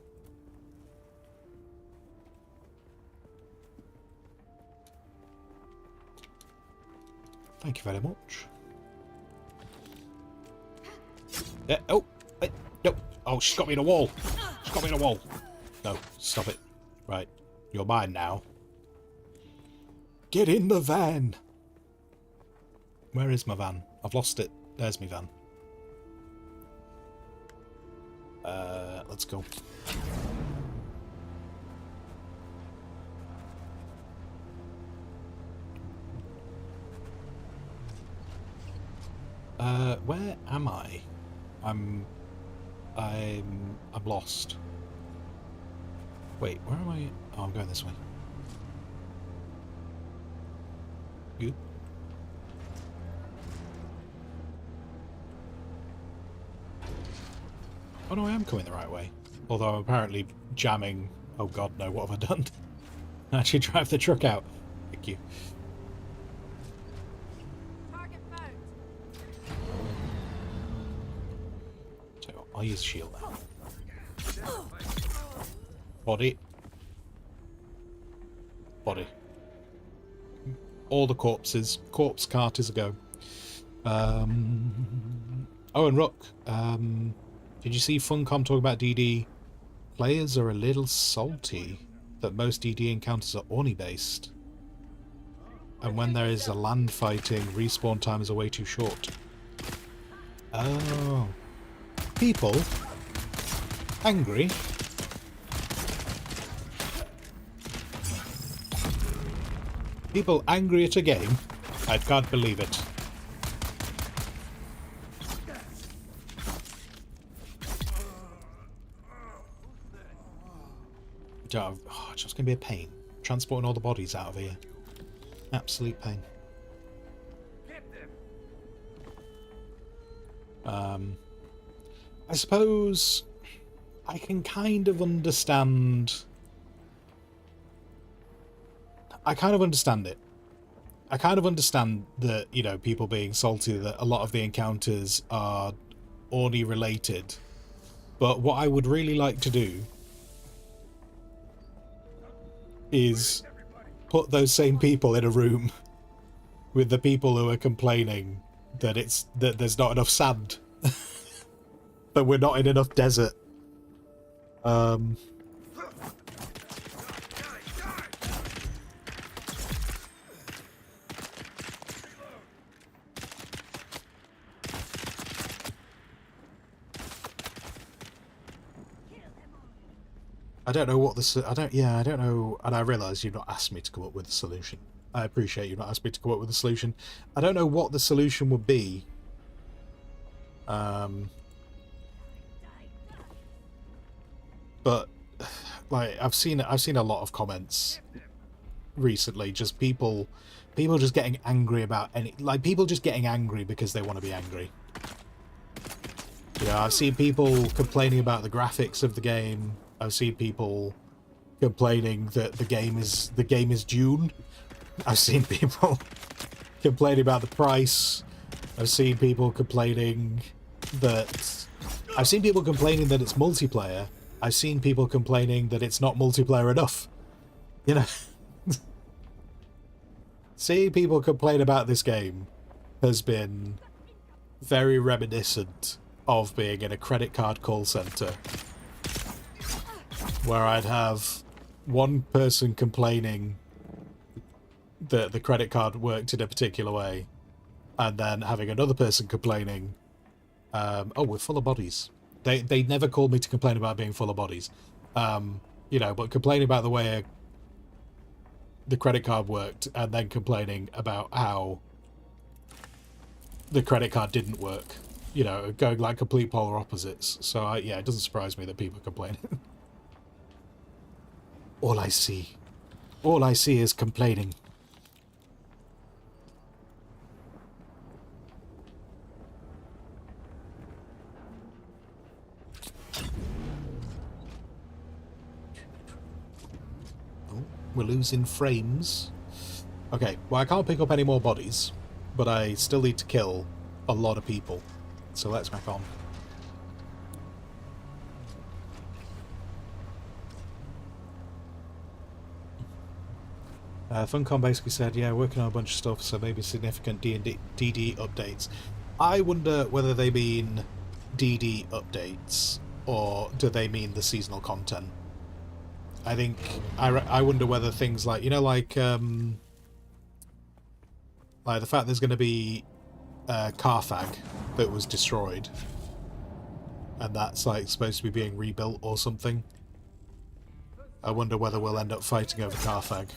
Thank you very much. Oh, no. Oh, she's got me in a wall. She's got me in a wall. No, stop it. Right, you're mine now. Get in the van. Where is my van? I've lost it. There's my van. Let's go. Where am I? I'm lost. Wait, where am I? Oh, I'm going this way. You? Oh no, I am coming the right way. Although I'm apparently jamming... Oh god, no, what have I done? Actually drive the truck out. Thank you. Target found. So I'll use shield now. Body. Body. All the corpses. Corpse cart is a go. Oh, and Rook. Did you see Funcom talk about DD? Players are a little salty that most DD encounters are Orni based. And when there is a land fighting, respawn times are way too short. Oh. People angry. People angry at a game? I can't believe it. Oh, it's just going to be a pain. Transporting all the bodies out of here. Absolute pain. I suppose I can kind of understand... I kind of understand it. I kind of understand that, you know, people being salty that a lot of the encounters are Orni related. But what I would really like to do is put those same people in a room with the people who are complaining that there's not enough sand. That we're not in enough desert. I don't know what the... I don't know... And I realise you've not asked me to come up with a solution. I appreciate you've not asked me to come up with a solution. I don't know what the solution would be. But, like, I've seen a lot of comments recently, just people just getting angry about any... Like, people just getting angry because they want to be angry. You know, I've seen people complaining about the graphics of the game. I've seen people complaining that the game is Dune. I've seen people complaining about the price. I've seen people complaining that it's multiplayer. I've seen people complaining that it's not multiplayer enough. You know, seeing people complain about this game has been very reminiscent of being in a credit card call center, where I'd have one person complaining that the credit card worked in a particular way, and then having another person complaining, oh, we're full of bodies. They never called me to complain about being full of bodies. You know, but complaining about the way the credit card worked, and then complaining about how the credit card didn't work. You know, going like complete polar opposites. So, yeah, it doesn't surprise me that people complain. All I see is complaining. Oh, we're losing frames. Okay, well, I can't pick up any more bodies. but I still need to kill a lot of people. So let's crack on. Funcom basically said, yeah, working on a bunch of stuff, so maybe significant DD updates. I wonder whether they mean DD updates, or do they mean the seasonal content? I think, I wonder whether things like, you know, like the fact there's going to be Carthag that was destroyed, and that's like supposed to be being rebuilt or something. I wonder whether we'll end up fighting over Carthag.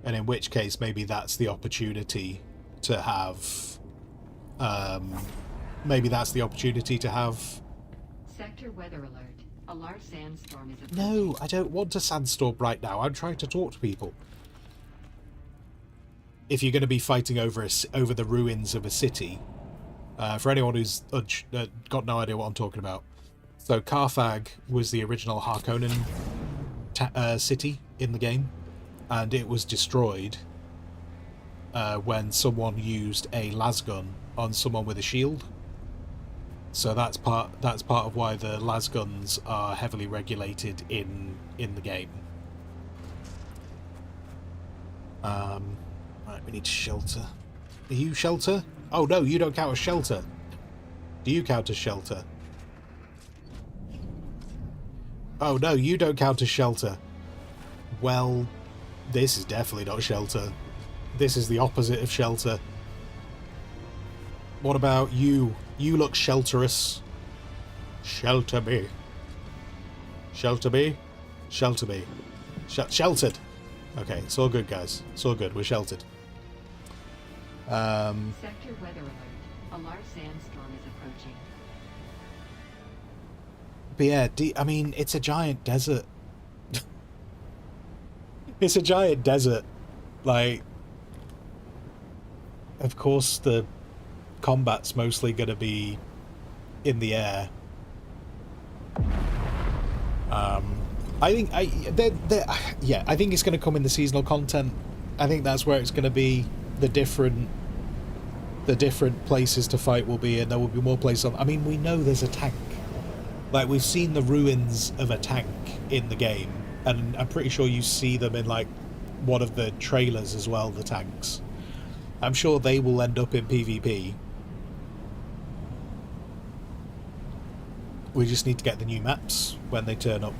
And in which case, maybe that's the opportunity to have... maybe that's the opportunity to have... Sector weather alert. A large sandstorm is approaching. No, I don't want a sandstorm right now. I'm trying to talk to people. If you're going to be fighting over the ruins of a city, for anyone who's got no idea what I'm talking about. So Carthag was the original Harkonnen city in the game, and it was destroyed when someone used a lasgun on someone with a shield. So that's part of why the lasguns are heavily regulated in the game. Right, we need shelter. Are you shelter? Oh no, you don't count as shelter. Do you count as shelter? Oh no, you don't count as shelter. Well, this is definitely not shelter. This is the opposite of shelter. What about you? You look shelterous. Shelter me. Shelter me? Shelter me. Sheltered. Okay, it's all good, guys. It's all good. We're sheltered. Sector weather alert. A large sandstorm is approaching. But yeah, I mean, it's a giant desert. It's a giant desert. Like, of course the combat's mostly going to be in the air. I think I think it's going to come in the seasonal content. I think that's where it's going to be. The different places to fight will be, and there will be more places on. I mean, we know there's a tank. Like, we've seen the ruins of a tank in the game, and I'm pretty sure you see them in like one of the trailers as well, the tanks. I'm sure they will end up in PvP. We just need to get the new maps when they turn up.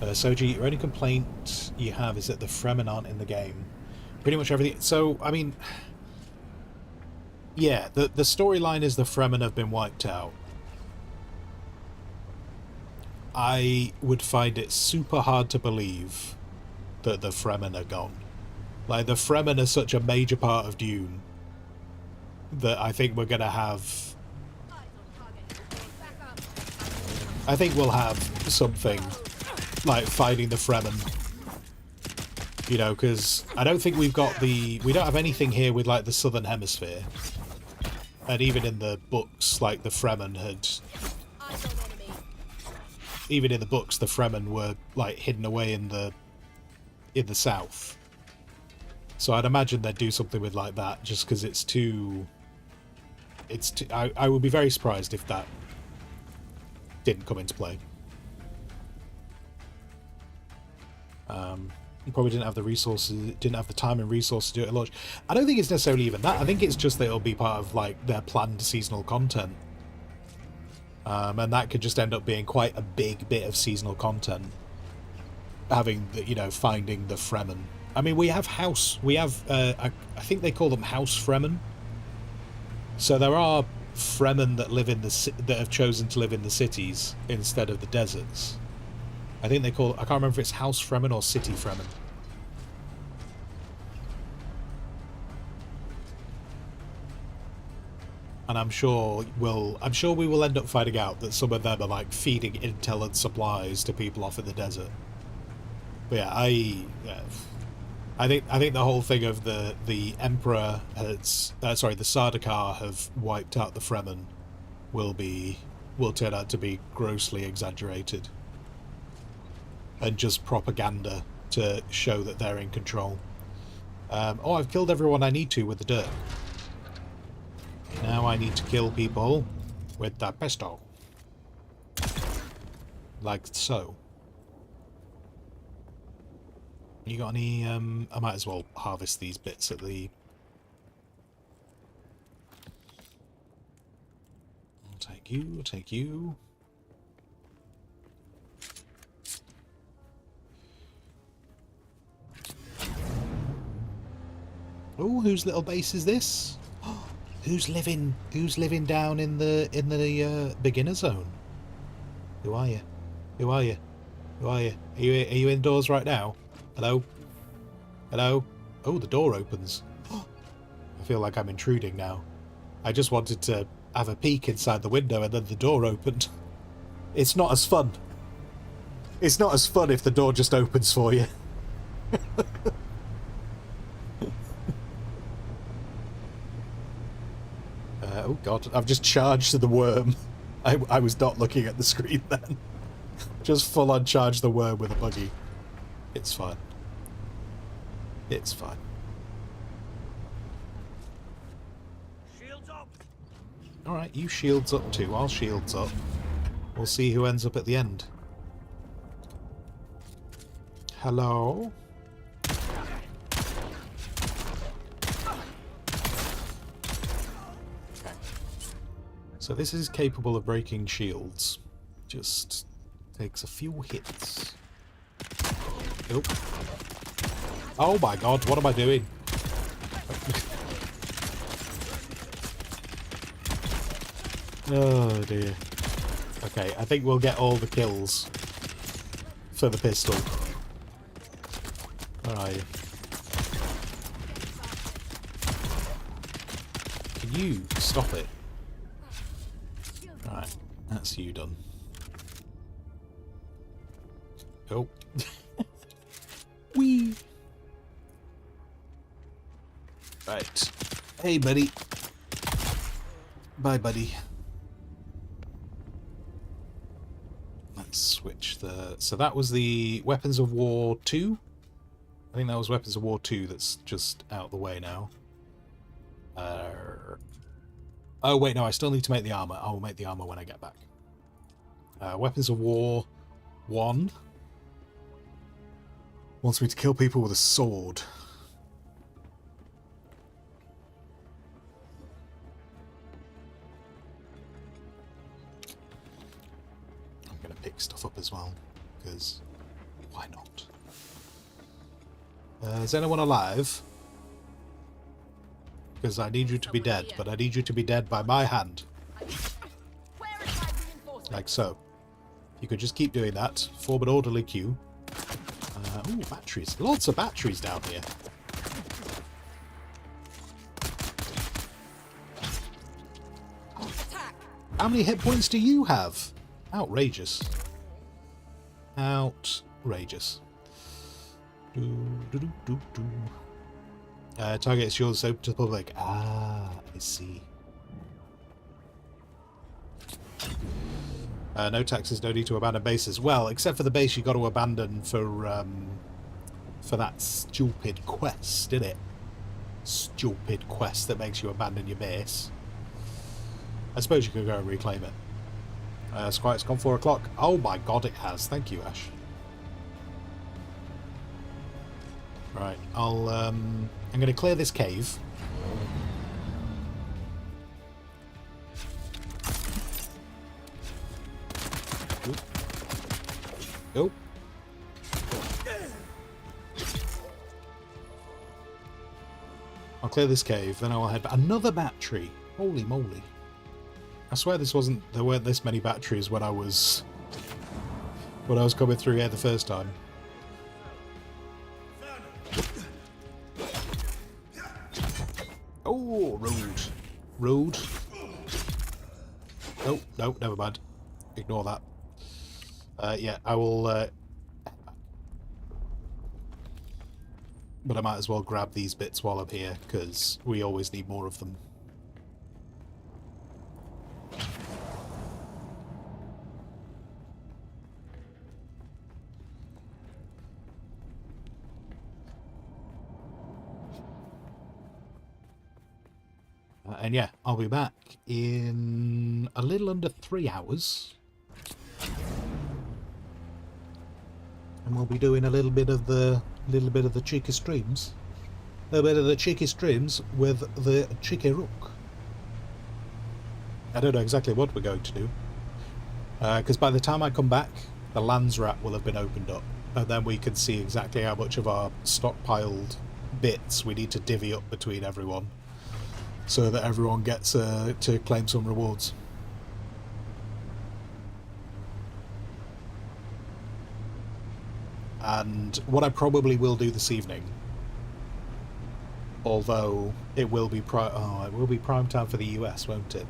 Soji, your only complaint you have is that the Fremen aren't in the game. Pretty much everything. So, I mean, yeah, the storyline is the Fremen have been wiped out. I would find it super hard to believe that the Fremen are gone. Like, the Fremen are such a major part of Dune that I think we're going to have... I think we'll have something like fighting the Fremen. You know, because I don't think we've got the... We don't have anything here with, like, the Southern Hemisphere. And even in the books, like, the Fremen had... Even in the books, the Fremen were, like, hidden away in the south. So I'd imagine they'd do something with, like, that, just because it's too... I would be very surprised if that didn't come into play. You probably didn't have the resources, didn't have the time and resources to do it at launch. I don't think it's necessarily even that. I think it's just that it'll be part of like their planned seasonal content, and that could just end up being quite a big bit of seasonal content. Having the, you know, finding the Fremen. I mean, we have I think they call them House Fremen. So there are Fremen that live in that have chosen to live in the cities instead of the deserts. I think they call... I can't remember if it's House Fremen or City Fremen. And I'm sure we will end up finding out that some of them are like feeding intel and supplies to people off in the desert. But yeah, I I think the whole thing of the Emperor has the Sardaukar have wiped out the Fremen will turn out to be grossly exaggerated and just propaganda to show that they're in control. Oh, I've killed everyone I need to with the dirt. Now I need to kill people with the pistol. Like so. You got any, I might as well harvest these bits at the... I'll take you, I'll take you. Oh, whose little base is this? Who's living down in the beginner zone? Who are you? Who are you? Who are you? Are you indoors right now? Hello? Hello? Oh, the door opens. I feel like I'm intruding now. I just wanted to have a peek inside the window and then the door opened. It's not as fun. It's not as fun if the door just opens for you. Oh god, I've just charged the worm. I was not looking at the screen then. Just full on charge the worm with a buggy. It's fine. It's fine. Shields up. Alright, you shields up too. I'll shields up. We'll see who ends up at the end. Hello? So this is capable of breaking shields. Just takes a few hits. Oh. Oh my god, what am I doing? Oh dear. Okay, I think we'll get all the kills for the pistol. Where are you? Can you stop it? Right, that's you done. Oh. Whee! Right. Hey, buddy. Bye, buddy. Let's switch the... So that was the Weapons of War 2? I think that was Weapons of War 2 that's just out the way now. Oh, wait, no, I still need to make the armor. I will make the armor when I get back. Weapons of War 1 wants me to kill people with a sword. I'm going to pick stuff up as well, because why not? Is anyone alive? Because I need you to be dead, but I need you to be dead by my hand. Like so. If you could just keep doing that. Form an orderly queue. Ooh, batteries. Lots of batteries down here. How many hit points do you have? Outrageous. Outrageous. Target is yours, open to the public. Ah, I see. No taxes, no need to abandon bases. Well, except for the base you got to abandon for that stupid quest, didn't it? Stupid quest that makes you abandon your base. I suppose you could go and reclaim it. Squire's gone 4 o'clock. Oh my god, it has. Thank you, Ash. Right, I'm going to clear this cave. Oh. I'll clear this cave, then I'll head back. Another battery! Holy moly. I swear there weren't this many batteries when I was coming through here the first time. Oh, road. Road. Oh, no, never mind. Ignore that. Yeah, I will... But I might as well grab these bits while I'm here, because we always need more of them. And yeah, I'll be back in a little under 3 hours. And we'll be doing a little bit of the cheeky streams. A bit of the cheeky streams with the cheeky rook. I don't know exactly what we're going to do. Because by the time I come back, the lands wrap will have been opened up. And then we can see exactly how much of our stockpiled bits we need to divvy up between everyone. So that everyone gets to claim some rewards. And what I probably will do this evening, although it will be prime time for the US, won't it?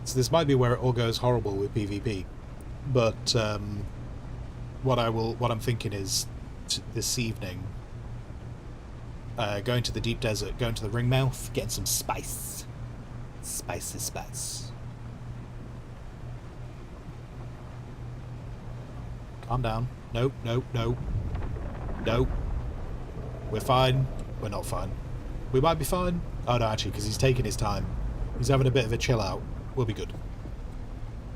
So this might be where it all goes horrible with PvP. But what I'm thinking is this evening, going to the deep desert, going to the Ringmouth, getting some spice. Spice. Calm down. Nope. We're fine. We're not fine. We might be fine. Oh no, actually, because he's taking his time. He's having a bit of a chill out. We'll be good.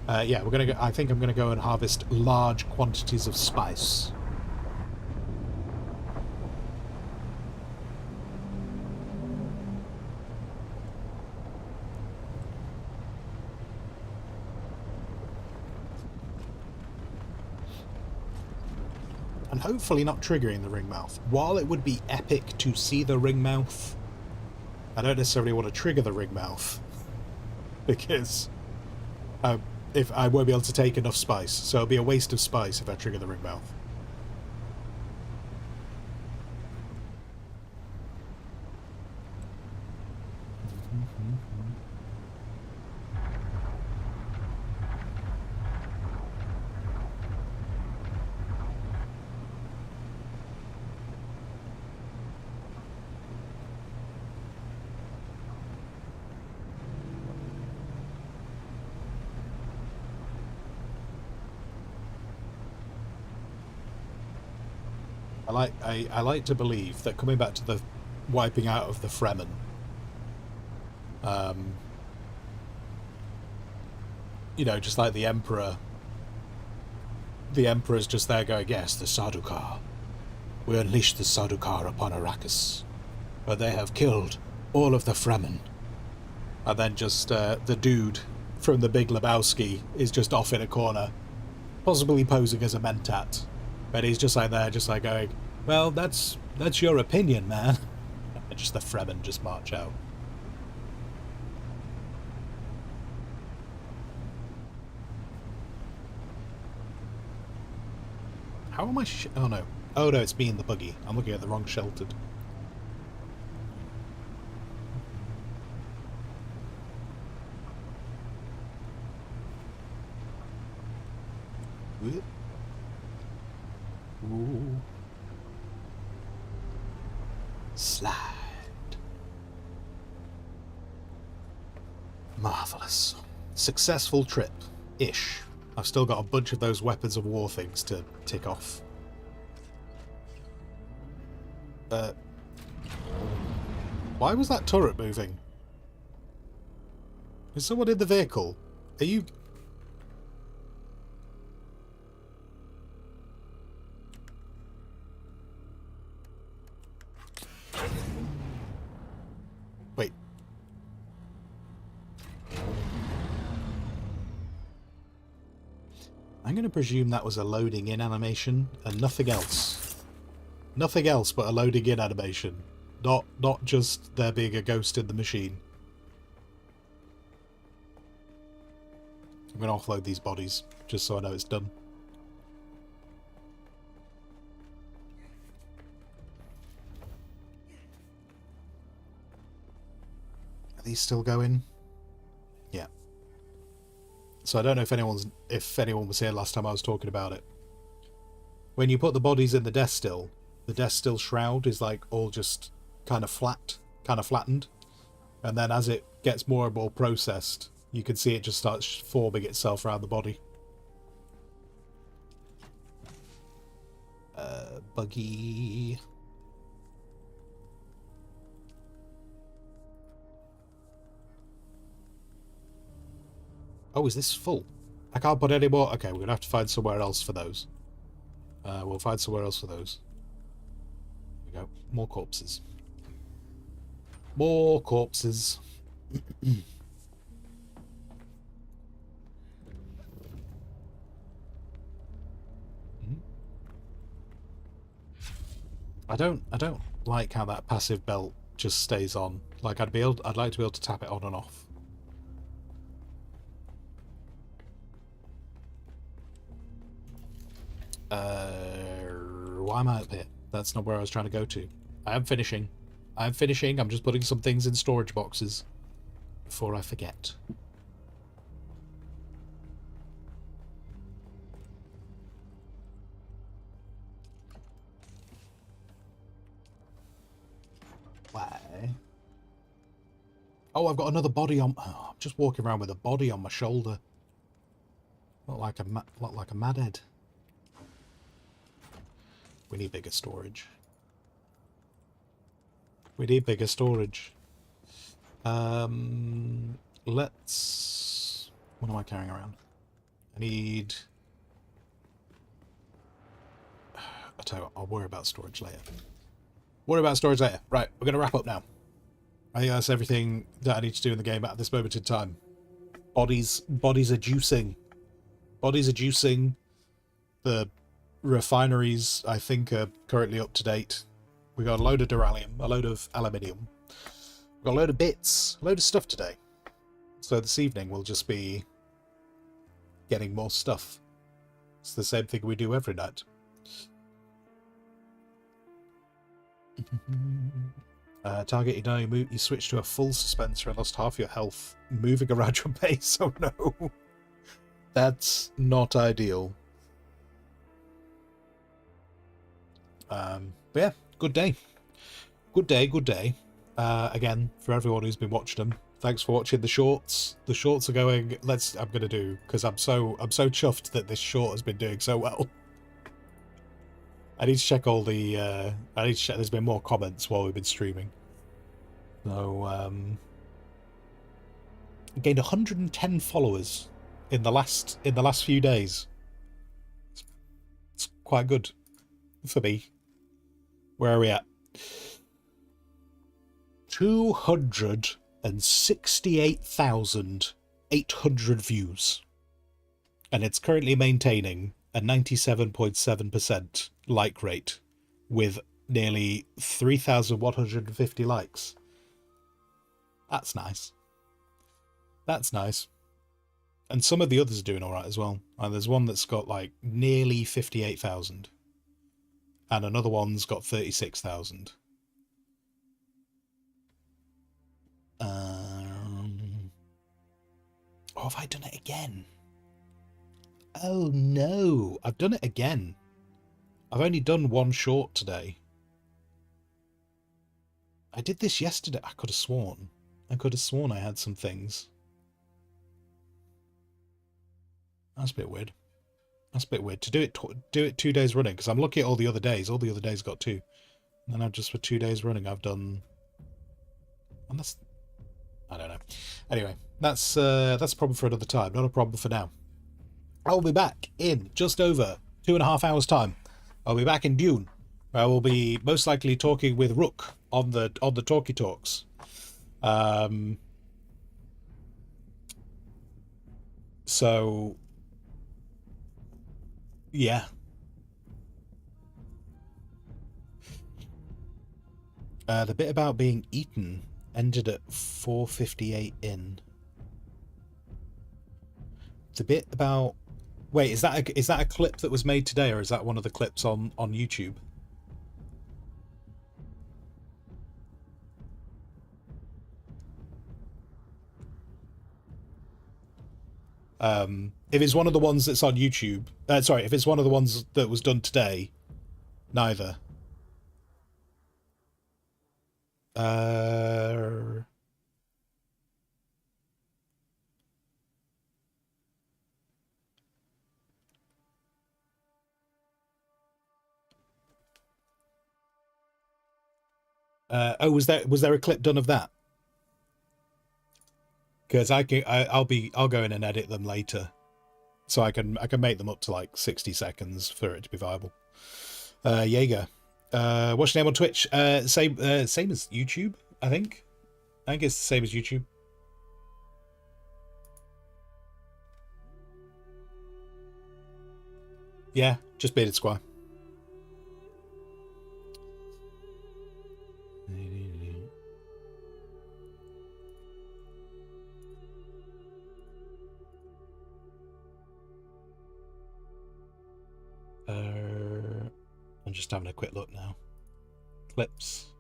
Yeah, we're gonna go. I think I'm gonna go and harvest large quantities of spice. And hopefully not triggering the Ringmouth. While it would be epic to see the Ringmouth, I don't necessarily want to trigger the Ringmouth. Because if I won't be able to take enough spice. So it'll be a waste of spice if I trigger the Ringmouth. I like to believe that, coming back to the wiping out of the Fremen, you know, just like the Emperor's just there going, yes, the Sardaukar. We unleashed the Sardaukar upon Arrakis, but they have killed all of the Fremen. And then just the dude from the Big Lebowski is just off in a corner, possibly posing as a Mentat. But he's just like there, just like going, well, that's your opinion, man. And just the Fremen just march out. How am I oh no. Oh no, it's me in the buggy. I'm looking at the wrong sheltered. Whoop. Ooh. Slide. Marvellous. Successful trip-ish. I've still got a bunch of those weapons of war things to tick off. Why was that turret moving? Is someone in the vehicle? Are you... Wait. I'm going to presume that was a loading in animation and nothing else. Nothing else but a loading in animation. Not just there being a ghost in the machine. I'm going to offload these bodies, just so I know it's done. Are these still going? Yeah. So I don't know if anyone was here last time I was talking about it. When you put the bodies in the death still, the Death Still shroud is like all just kind of flattened, and then as it gets more and more processed, you can see it just starts forming itself around the body. Buggy. Oh, is this full? I can't put any more. Okay, we're gonna have to find somewhere else for those. We'll find somewhere else for those. There we go. More corpses. More corpses. I don't like how that passive belt just stays on. Like I'd like to be able to tap it on and off. Why am I up here? That's not where I was trying to go to. I am finishing. I'm finishing. I'm just putting some things in storage boxes before I forget. Why? Oh, I've got another body on. Oh, I'm just walking around with a body on my shoulder. Look like a madhead. We need bigger storage. We need bigger storage. Let's... What am I carrying around? I need... I'll tell you what, I'll worry about storage later. Worry about storage later. Right, we're going to wrap up now. I think that's everything that I need to do in the game at this moment in time. Bodies are juicing. Bodies are juicing. The refineries, I think, are currently up to date. We got a load of duralium, a load of aluminium. We got a load of bits, a load of stuff today. So this evening we'll just be getting more stuff. It's the same thing we do every night. Target, you switched to a full dispenser and lost half your health moving around your base. Oh no. That's not ideal. But yeah, good day. Good day, good day. Again, for everyone who's been watching them, thanks for watching the shorts. The shorts are going, I'm gonna do, because I'm so chuffed that this short has been doing so well. I need to check all the, I need to check, there's been more comments while we've been streaming. So, gained 110 followers in the last few days. It's quite good for me. Where are we at? 268,800 views. And it's currently maintaining a 97.7% like rate with nearly 3,150 likes. That's nice. That's nice. And some of the others are doing alright as well. There's one that's got like nearly 58,000. And another one's got 36,000. Oh, have I done it again? Oh no, I've done it again. I've only done one short today. I did this yesterday. I could have sworn. I had some things. That's a bit weird. That's a bit weird. To do it 2 days running, because I'm looking at all the other days. All the other days got 2. And then I've just for 2 days running, I've done... And that's... I don't know. Anyway, that's a problem for another time. Not a problem for now. I'll be back in just over 2.5 hours' time. I'll be back in Dune. I will be most likely talking with Rook on the Talkie Talks. So yeah. The bit about being eaten ended at 4:58 in. The bit about... Wait, is that a clip that was made today, or is that one of the clips on YouTube? If it's one of the ones that's on YouTube, sorry, if it's one of the ones that was done today, neither. Oh, was there a clip done of that? Because I'll go in and edit them later, so I can make them up to like 60 seconds for it to be viable. Jaeger, what's your name on Twitch? Same as YouTube, I think. I think it's the same as YouTube. Yeah, just Bearded Squire. I'm just having a quick look now. Clips.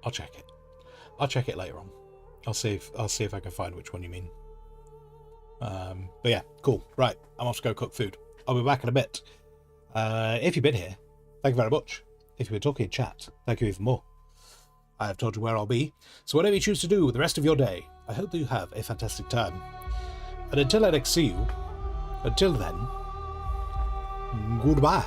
I'll check it. I'll check it later on. I'll see if I can find which one you mean. But yeah, cool. Right, I'm off to go cook food. I'll be back in a bit. If you've been here, thank you very much. If you've been talking in chat, thank you even more. I have told you where I'll be, so whatever you choose to do with the rest of your day, I hope that you have a fantastic time. And until I next see you, until then, goodbye.